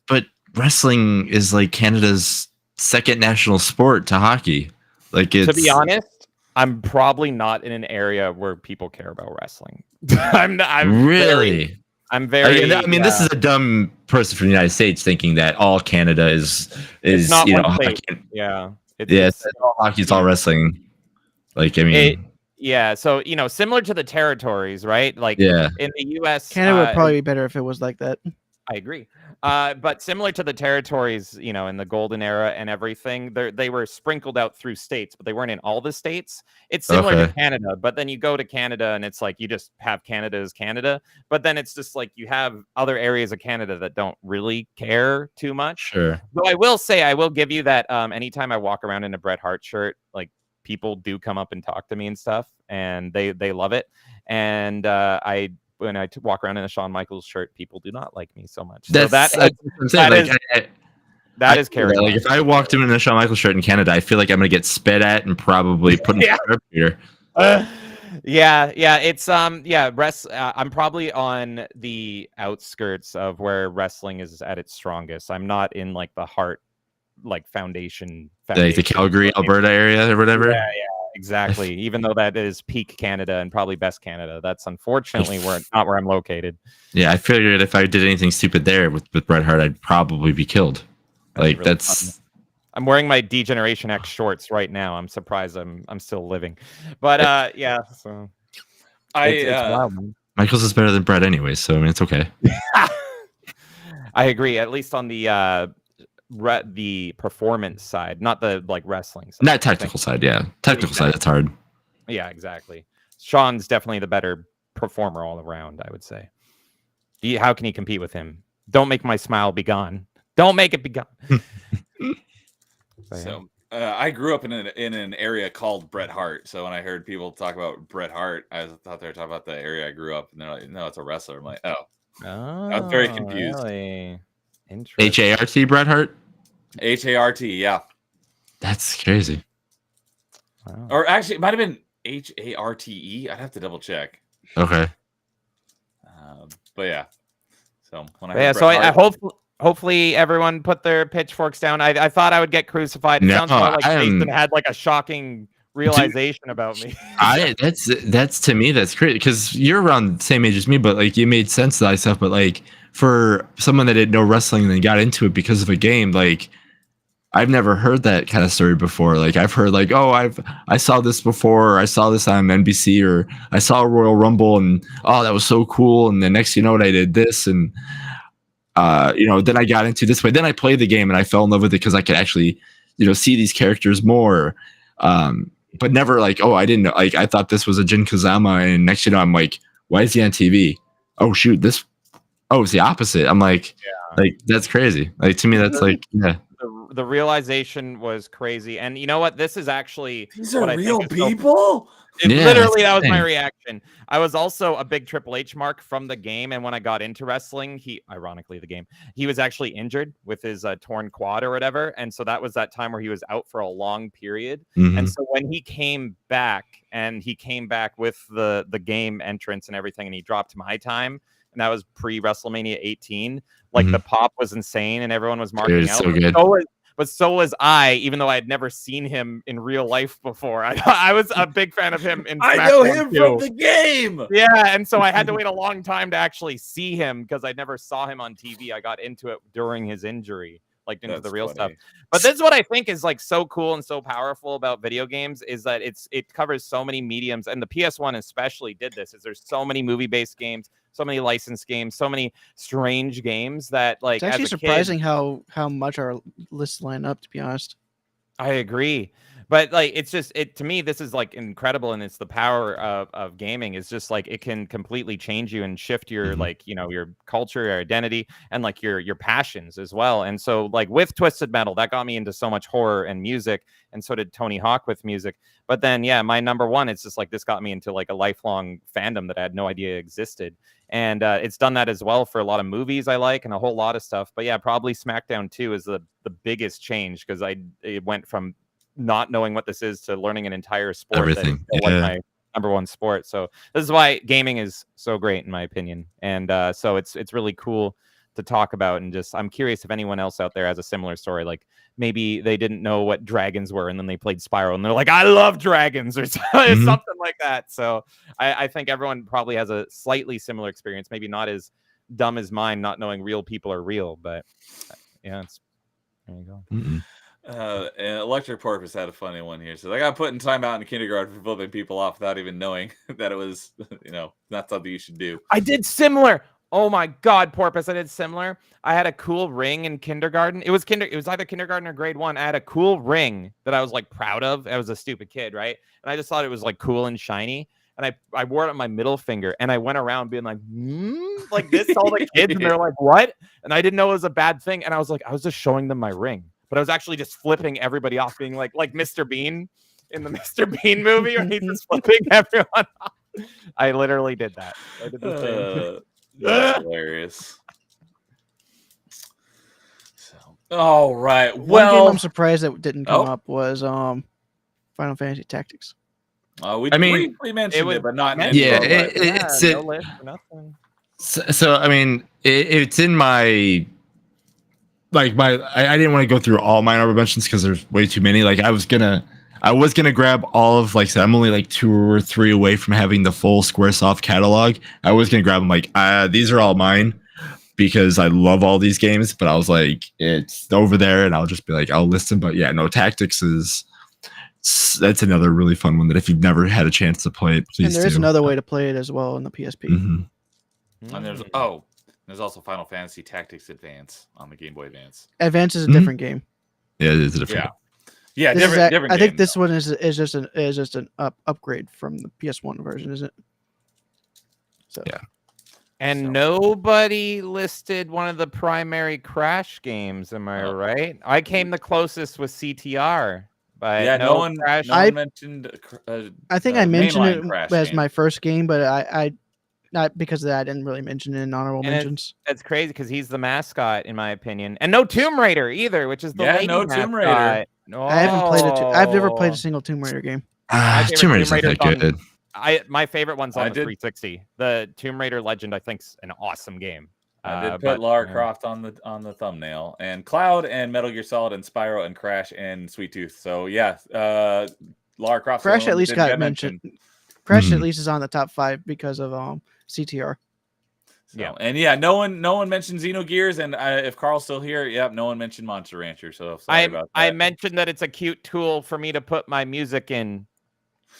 but wrestling is like Canada's second national sport to hockey. Like, it's, to be honest, I'm probably not in an area where people care about wrestling. I'm really. I'm very. I mean, this is a dumb person from the United States thinking that all Canada is not you know, hockey. Yeah, yeah. It's all hockey's all wrestling. Like, I mean, yeah. So similar to the territories, right? Like, yeah. In the U.S., Canada would probably be better if it was like that. I agree. But similar to the territories, in the golden era and everything, they were sprinkled out through states, but they weren't in all the states. It's similar to Canada, but then you go to Canada and it's like you just have Canada as Canada, but then it's just like you have other areas of Canada that don't really care too much. Sure. Though I will say, I will give you that anytime I walk around in a Bret Hart shirt, like people do come up and talk to me and stuff, and they love it. And when I walk around in a Shawn Michaels shirt, people do not like me so much. So that is carried. Like, if I walked in a Shawn Michaels shirt in Canada, I feel like I'm gonna get spit at and probably put in here. It's I'm probably on the outskirts of where wrestling is at its strongest. I'm not in like the Hart foundation like the Calgary, Alberta area or whatever. Yeah, exactly. Even though that is peak Canada and probably best Canada, that's unfortunately not where I'm located. Yeah, I figured if I did anything stupid there with Bret Hart, I'd probably be killed. That's fun. I'm wearing my D-Generation X shorts right now. I'm surprised I'm still living. But yeah, so it's wild, man. Michaels is better than Bret anyway, so I mean it's okay. I agree, at least on the performance side, not the wrestling side. Not technical side, yeah. Technical side, it's hard. Yeah, exactly. Sean's definitely the better performer all around, I would say. How can he compete with him? Don't make my smile be gone. Don't make it be gone. So I grew up in an area called Bret Hart. So when I heard people talk about Bret Hart, I thought they were talking about the area I grew up, and they're like, "No, it's a wrestler." I'm like, "Oh, I was very confused." Really? Interesting. HART Bret Hart. HART, yeah. That's crazy. Wow. Or actually, it might have been HARTE. I'd have to double check. Okay. But yeah. So when I hopefully everyone put their pitchforks down. I thought I would get crucified. It sounds more like Jason had like a shocking realization about me. That's to me that's crazy, because you're around the same age as me, but like you made sense of that stuff. But like for someone that didn't know wrestling and then got into it because of a game, like I've never heard that kind of story before. Like I've heard like, oh, I saw this before, or I saw this on NBC, or I saw a Royal Rumble, and oh, that was so cool. And then next, you know what, I did this, and then I got into this way. Then I played the game and I fell in love with it because I could actually, see these characters more. But never like, oh, I didn't know. Like I thought this was a Jin Kazama, and next, I'm like, why is he on TV? Oh shoot, this. Oh, it's the opposite. I'm like, like that's crazy. Like to me, that's like, yeah. The realization was crazy, and you know what? This is actually these are real people. Literally, that was my reaction. I was also a big Triple H mark from the game, and when I got into wrestling, he was actually injured with his torn quad or whatever, and so that was that time where he was out for a long period. Mm-hmm. And so when he came back, with the game entrance and everything, and he dropped my time, and that was pre WrestleMania 18. Like the pop was insane, and everyone was marking out. So good. But so was I, even though I had never seen him in real life before. I was a big fan of him in SmackDown. I know him from the game. Yeah, and so I had to wait a long time to actually see him because I never saw him on TV. I got into it during his injury, like into the real stuff. But this is what I think is like so cool and so powerful about video games is that it covers so many mediums, and the PS1 especially did this. Is there's so many movie-based games, so many licensed games, so many strange games that like it's actually surprising how much our lists line up, to be honest. I agree. But like it's just to me this is like incredible, and it's the power of gaming is just like it can completely change you and shift your like your culture, your identity, and like your passions as well. And so like with Twisted Metal, that got me into so much horror and music, and so did Tony Hawk with music. But then my number one, it's just like this got me into like a lifelong fandom that I had no idea existed. And it's done that as well for a lot of movies I like and a whole lot of stuff. But yeah, probably SmackDown 2 is the biggest change because it went from not knowing what this is to learning an entire sport. Everything. That like my number one sport. So this is why gaming is so great in my opinion. And so it's really cool to talk about. And just I'm curious if anyone else out there has a similar story. Like maybe they didn't know what dragons were and then they played Spyro and they're like, I love dragons or something like that. So I think everyone probably has a slightly similar experience. Maybe not as dumb as mine, not knowing real people are real, but yeah, there you go. And Electric Porpoise had a funny one here. So I got put in timeout in kindergarten for flipping people off without even knowing that it was, not something you should do. I did similar. Oh my God, Porpoise! I did similar. I had a cool ring in kindergarten. It was either kindergarten or grade 1. I had a cool ring that I was like proud of. I was a stupid kid, right? And I just thought it was like cool and shiny. And I wore it on my middle finger, and I went around being like, like this to all the kids, and they're like, what? And I didn't know it was a bad thing. And I was like, I was just showing them my ring. But I was actually just flipping everybody off, being like Mr. Bean in the Mr. Bean movie, where he's just flipping everyone off. I literally did that. I did the same. That's hilarious. So, all right. Well, one game I'm surprised that didn't come up was Final Fantasy Tactics. We briefly mentioned it, but not. It's no list or nothing. So I mean, it's in my. I didn't want to go through all my honorable mentions because there's way too many. Like I was gonna grab all of, like I said, I'm only like 2 or 3 away from having the full Squaresoft catalog. I was gonna grab them like these are all mine because I love all these games. But I was like, it's over there, and I'll just be like, I'll list them. But yeah, no, Tactics that's another really fun one that if you've never had a chance to play it, please. And there's another way to play it as well on the PSP. And there's also Final Fantasy Tactics Advance on the Game Boy Advance. Advance is a different game. Yeah, it is a different game. Yeah, different. I think this one is just an upgrade from the PS1 version, isn't it? So yeah. And nobody listed one of the primary Crash games. Am I right? I came the closest with CTR. But no one mentioned. I think I mentioned it as my first game, but I not because of that. I didn't really mention it in honorable mentions. That's crazy because he's the mascot, in my opinion, and no Tomb Raider either, which is the lady Tomb Raider. No, I haven't played it. I've never played a single Tomb Raider game. Tomb Raider's not that good. My favorite one's on the 360. The Tomb Raider Legend, I think's an awesome game. I did put Lara Croft on the thumbnail, and Cloud and Metal Gear Solid and Spyro and Crash and Sweet Tooth. So yeah, Lara Croft. Crash at least got mentioned. Crash at least is on the top 5 because of CTR. So, Yeah. and no one mentioned Xenogears, and if Carl's still here, no one mentioned Monster Rancher. So sorry about that. I mentioned that it's a cute tool for me to put my music in,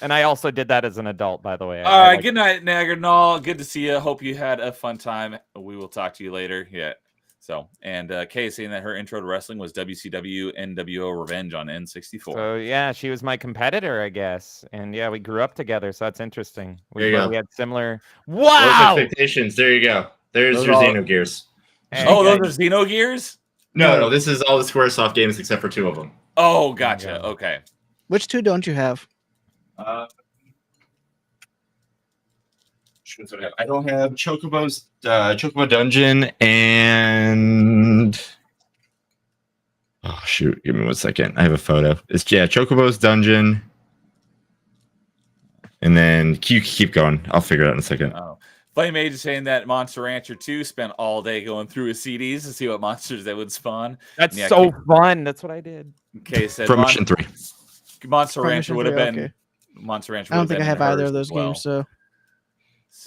and I also did that as an adult, by the way. All right, good night, Nagarnal. Good to see you. Hope you had a fun time. We will talk to you later. Yeah. So, and Kay is saying that her intro to wrestling was WCW NWO Revenge on N64. So yeah, she was my competitor, I guess, and yeah, we grew up together, so that's interesting. There you go. We had similar. Those Wow. expectations. There you go. There's Those your all- Xenogears. Oh, those are Xenogears? No, this is all the Squaresoft games except for 2 of them. Oh, gotcha. Okay. Which 2 don't you have? I don't have Chocobo's Chocobo Dungeon and oh shoot, give me 1 second. I have a photo. It's Chocobo's Dungeon. And then keep going. I'll figure it out in a second. Oh. Flame Age is saying that Monster Rancher 2 spent all day going through his CDs to see what monsters that would spawn. That's so fun. That's what I did. Okay, said From Mission 3. Monster From Rancher Mission would have 3, been okay. Monster Rancher. I don't think I been have in either hers of those as well. games, so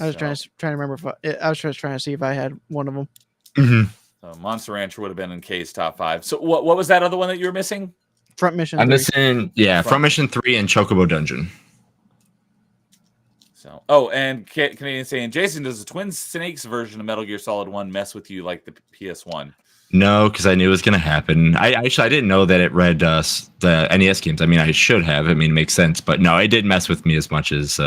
I was trying to remember if I was just trying to see if I had one of them. Mm-hmm. So Monster Rancher would have been in Kay's top 5. So what was that other one that you were missing? Front Mission. I'm 3. missing From Mission 3 and Chocobo Dungeon. So, and Canadian saying, Jason, does the Twin Snakes version of Metal Gear Solid 1 mess with you like the PS1? No, because I knew it was going to happen. I didn't know that it read the NES games. I mean, I should have. I mean, it makes sense, but no, it didn't mess with me as much as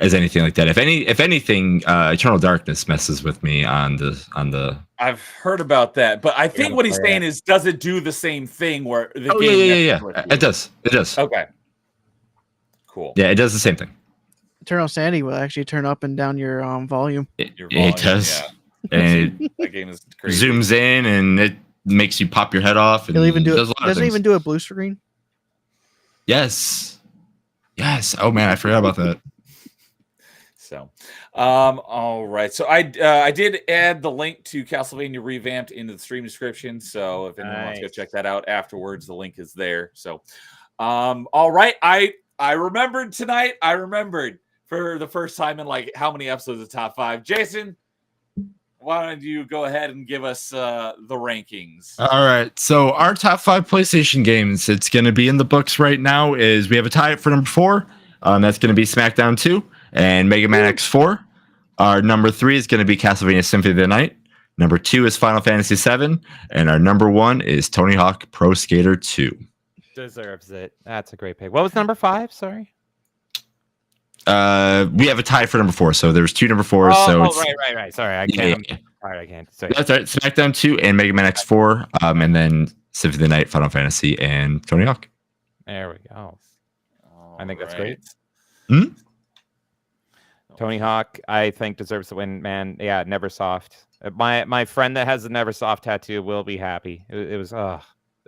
anything like that. If anything, Eternal Darkness messes with me on the. I've heard about that, but I think what he's saying is, does it do the same thing where the game? Yeah. It does. Okay. Cool. Yeah, it does the same thing. Eternal Sanity will actually turn up and down your volume. It does. Yeah. And That game is crazy. zooms in and it makes you pop your head off. And He'll even do it. does Doesn't even do a blue screen. Yes. Oh man, I forgot about that. So, all right. So I did add the link to Castlevania Revamped into the stream description. So if anyone wants to go check that out afterwards, the link is there. So, all right. I remembered tonight. I remembered for the first time in like how many episodes of Top 5. Jason, why don't you go ahead and give us the rankings? All right. So our top 5 PlayStation games, it's going to be in the books right now, is we have a tie for number 4. That's going to be SmackDown 2 and Mega Man X4. Our number 3 is going to be Castlevania Symphony of the Night. Number 2 is Final Fantasy 7. And our number 1 is Tony Hawk Pro Skater 2. Deserves it. That's a great pick. What was number 5? Sorry. We have a tie for number 4, so there's 2 number 4s. Right. Sorry, I can't. Yeah. All right, I can't. Sorry. That's right. SmackDown 2 and Mega Man X4, and then Symphony of the Night, Final Fantasy, and Tony Hawk. There we go. I think that's great. Hmm? Tony Hawk, I think, deserves to win. Man, yeah, Neversoft. My friend that has the Neversoft tattoo will be happy. It was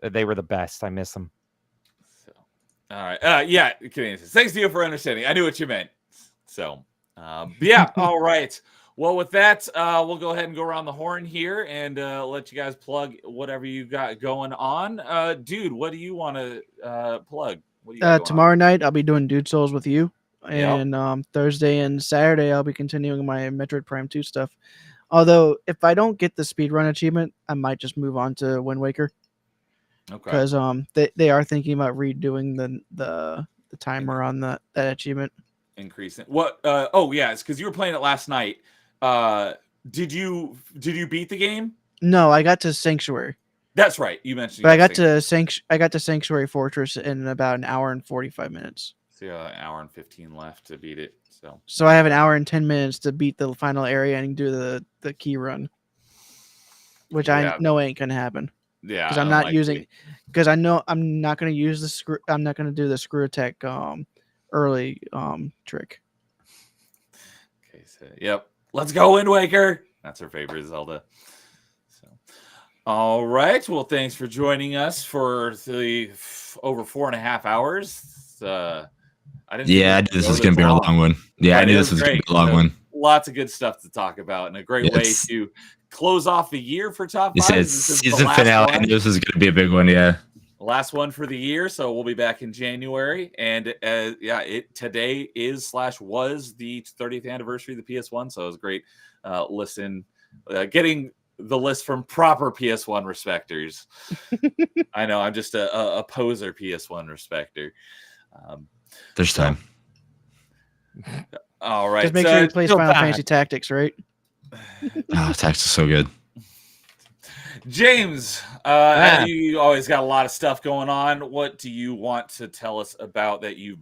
they were the best. I miss them. All right. Yeah. Thanks to you for understanding. I knew what you meant. So, yeah. All right. Well, with that, we'll go ahead and go around the horn here and let you guys plug whatever you got going on. Dude, what do you want to plug? What do you got going Tomorrow night, I'll be doing Dude Souls with you. Yep. And Thursday and Saturday, I'll be continuing my Metroid Prime 2 stuff. Although, if I don't get the speedrun achievement, I might just move on to Wind Waker. Okay. Because they are thinking about redoing the timer on that achievement. Increasing. What? Oh yeah, it's because you were playing it last night. Did you beat the game? No, I got to Sanctuary. That's right. You mentioned. But I got to Sanctuary Fortress in about an hour and 45 minutes. So an hour and 15 left to beat it. So I have an hour and 10 minutes to beat the final area and do the key run, which I know ain't gonna happen. Yeah, because I'm not using. Because I know I'm not gonna use the screw. I'm not gonna do the screw attack early trick. Okay. So yep. Let's go, Wind Waker. That's her favorite Zelda. So, all right. Well, thanks for joining us for the over 4.5 hours. I knew this was going to be a long one. Yeah, I knew this was going to be a long one. Lots of good stuff to talk about and a great way to close off the year for Top 5. Season finale. I knew this was going to be a big one. Yeah. last one for the year. So we'll be back in January. And today was the 30th anniversary of the PS1. So it was great getting the list from proper PS1 respecters. I know I'm just a poser PS1 respecter. There's time. All right. Just make sure you play Final Fantasy Tactics, right? Tactics is so good. James, you always got a lot of stuff going on. What do you want to tell us about that you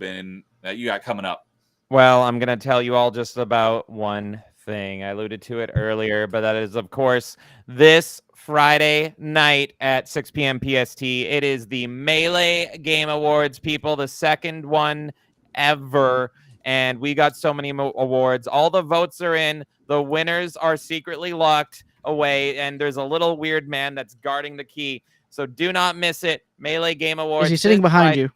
got coming up? Well, I'm going to tell you all just about one thing. I alluded to it earlier, but that is, of course, this Friday night at 6 p.m. PST. It is the Melee Game Awards, people, the second one ever. And we got so many awards. All the votes are in. The winners are secretly locked away, and there's a little weird man that's guarding the key. So do not miss it. Melee Game Awards. Is he sitting behind you?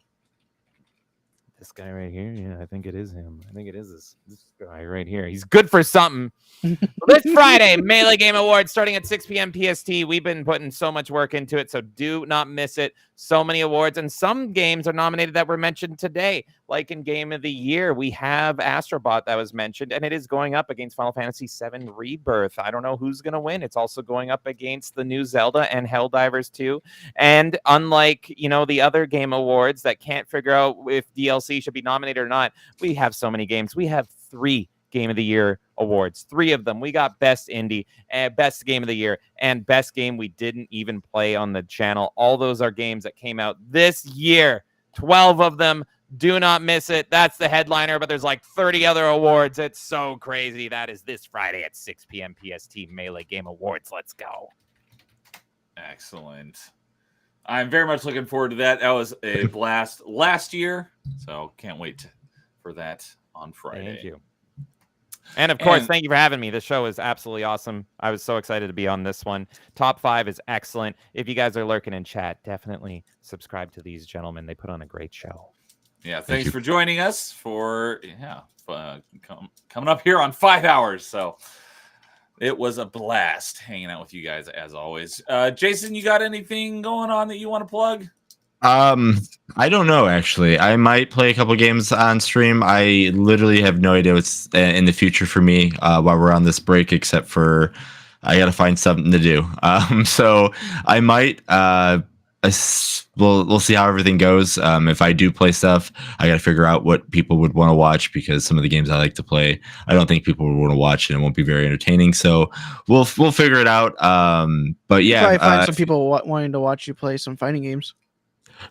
This guy right here? Yeah, I think it is him. I think it is this guy right here. He's good for something. This Friday, Melee Game Awards starting at 6 p.m. PST. We've been putting so much work into it, so do not miss it. So many awards, and some games are nominated that were mentioned today. Like in Game of the Year, we have Astrobot that was mentioned, and it is going up against Final Fantasy VII Rebirth. I don't know who's going to win. It's also going up against the new Zelda and Helldivers 2. And unlike, the other game awards that can't figure out if DLC should be nominated or not, we have so many games. We have 3 Game of the Year awards, 3 of them. We got Best Indie, and Best Game of the Year, and Best Game we didn't even play on the channel. All those are games that came out this year. 12 of them. Do not miss it. That's the headliner, but there's like 30 other awards. It's so crazy. That is this Friday at 6 p.m. PST, Melee Game Awards. Let's go. Excellent. I'm very much looking forward to that. That was a blast last year, so can't wait for that on Friday. Thank you. And of course, thank you for having me. This show is absolutely awesome. I was so excited to be on this one. Top 5 is excellent. If you guys are lurking in chat, definitely subscribe to these gentlemen. They put on a great show. Yeah, thanks for joining us for coming up here on 5 hours. So it was a blast hanging out with you guys as always. Jason, you got anything going on that you want to plug? I don't know, actually. I might play a couple games on stream. I literally have no idea what's in the future for me while we're on this break, except for I got to find something to do. So I might, we'll see how everything goes. If I do play stuff, I got to figure out what people would want to watch, because some of the games I like to play, I don't think people would want to watch, and it won't be very entertaining. So we'll figure it out. But yeah, probably find some people wanting to watch you play some fighting games.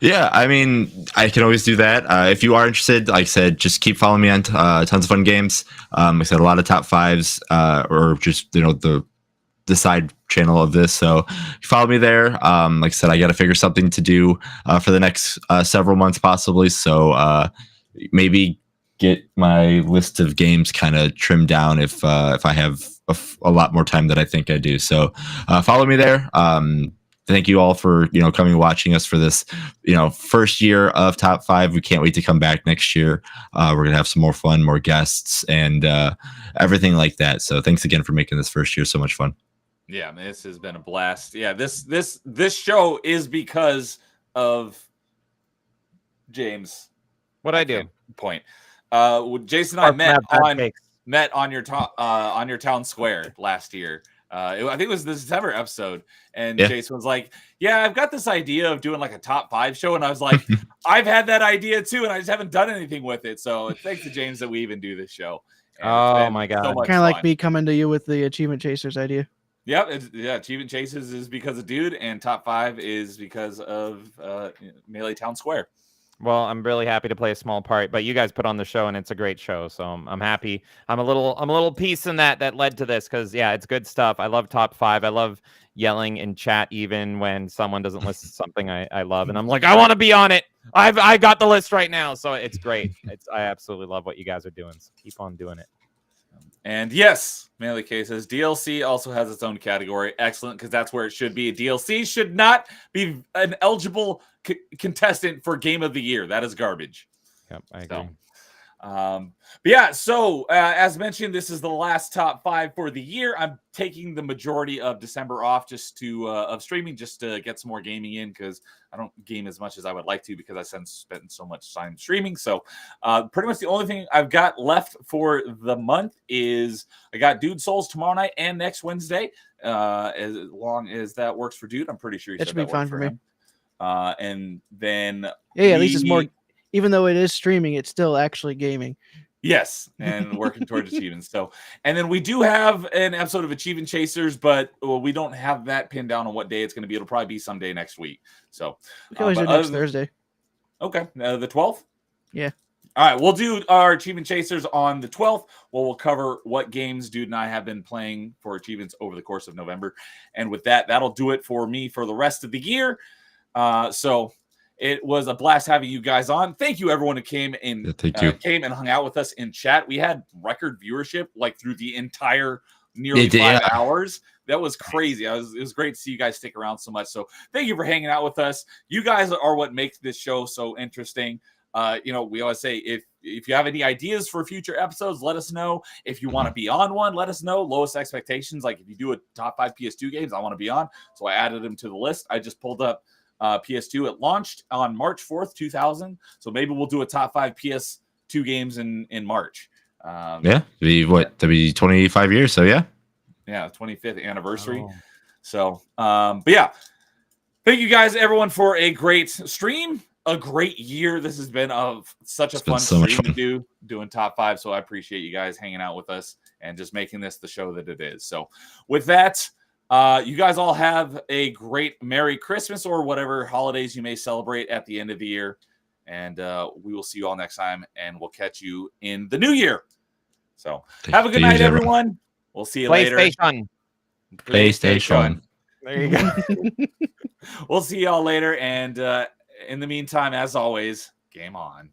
Yeah, I mean, I can always do that. If you are interested, like I said, just keep following me on Tons of Fun Games. I said a lot of top 5s, or just the side channel of this. So follow me there. Like I said, I got to figure something to do for the next several months, possibly. So maybe get my list of games kind of trimmed down if I have a lot more time than I think I do. So follow me there. Thank you all for coming and watching us for this first year of Top 5. We can't wait to come back next year. We're gonna have some more fun, more guests, and everything like that. So thanks again for making this first year so much fun. Yeah, this has been a blast. Yeah, this show is because of James. What I do? Point. Jason and I met on your town square last year. I think it was the December episode, and Jason was like, "Yeah, I've got this idea of doing like a top 5 show," and I was like, "I've had that idea too, and I just haven't done anything with it." So thanks to James that we even do this show. And oh my god! So kind of like me coming to you with the Achievement Chasers idea. Yep, Achievement Chasers is because of Dude, and Top 5 is because of Melee Town Square. Well, I'm really happy to play a small part, but you guys put on the show, and it's a great show, so I'm happy. I'm a little piece in that led to this, because it's good stuff. I love Top 5. I love yelling in chat even when someone doesn't list something I love, and I'm like, I want to be on it. I got the list right now, so it's great. I absolutely love what you guys are doing. So keep on doing it. And yes, Melee Cases DLC also has its own category. Excellent, because that's where it should be. DLC should not be an eligible contestant for Game of the Year. That is garbage. Yep, I agree. But yeah, so as mentioned, this is the last top 5 for the year. I'm taking the majority of December off just to of streaming, just to get some more gaming in, because I don't game as much as I would like to because I spent so much time streaming. So pretty much the only thing I've got left for the month is I got Dude Souls tomorrow night and next Wednesday. As long as that works for Dude, I'm pretty sure That should be fine for me. And then at least it's more. Even though it is streaming, it's still actually gaming. Yes, and working towards achievements. So, and then we do have an episode of Achievement Chasers, but we don't have that pinned down on what day it's going to be. It'll probably be someday next week. So, we can always do next Thursday. Okay, the 12th? Yeah. All right, we'll do our Achievement Chasers on the 12th. We'll cover what games Dude and I have been playing for achievements over the course of November. And with that, that'll do it for me for the rest of the year. So it was a blast having you guys on. Thank you, everyone who came and came and hung out with us in chat. We had record viewership like through the entire nearly 5 hours. That was crazy. It was great to see you guys stick around so much. So thank you for hanging out with us. You guys are what makes this show so interesting. We always say if you have any ideas for future episodes, let us know. If you want to be on one, let us know. Lowest expectations, like if you do a top 5 PS2 games, I want to be on. So I added them to the list. I just pulled up PS2. It launched on March 4th, 2000. So maybe we'll do a top 5 PS2 games in March. That'd be 25 years. So yeah, 25th anniversary. Oh. So, but yeah, thank you guys, everyone, for a great stream, a great year. This has been such a fun stream to do, doing top 5. So I appreciate you guys hanging out with us and just making this the show that it is. So with that, you guys all have a great Merry Christmas or whatever holidays you may celebrate at the end of the year. And we will see you all next time, and we'll catch you in the new year. So have a good night, everyone. We'll see you later. PlayStation. There you go. We'll see y'all later. And in the meantime, as always, game on.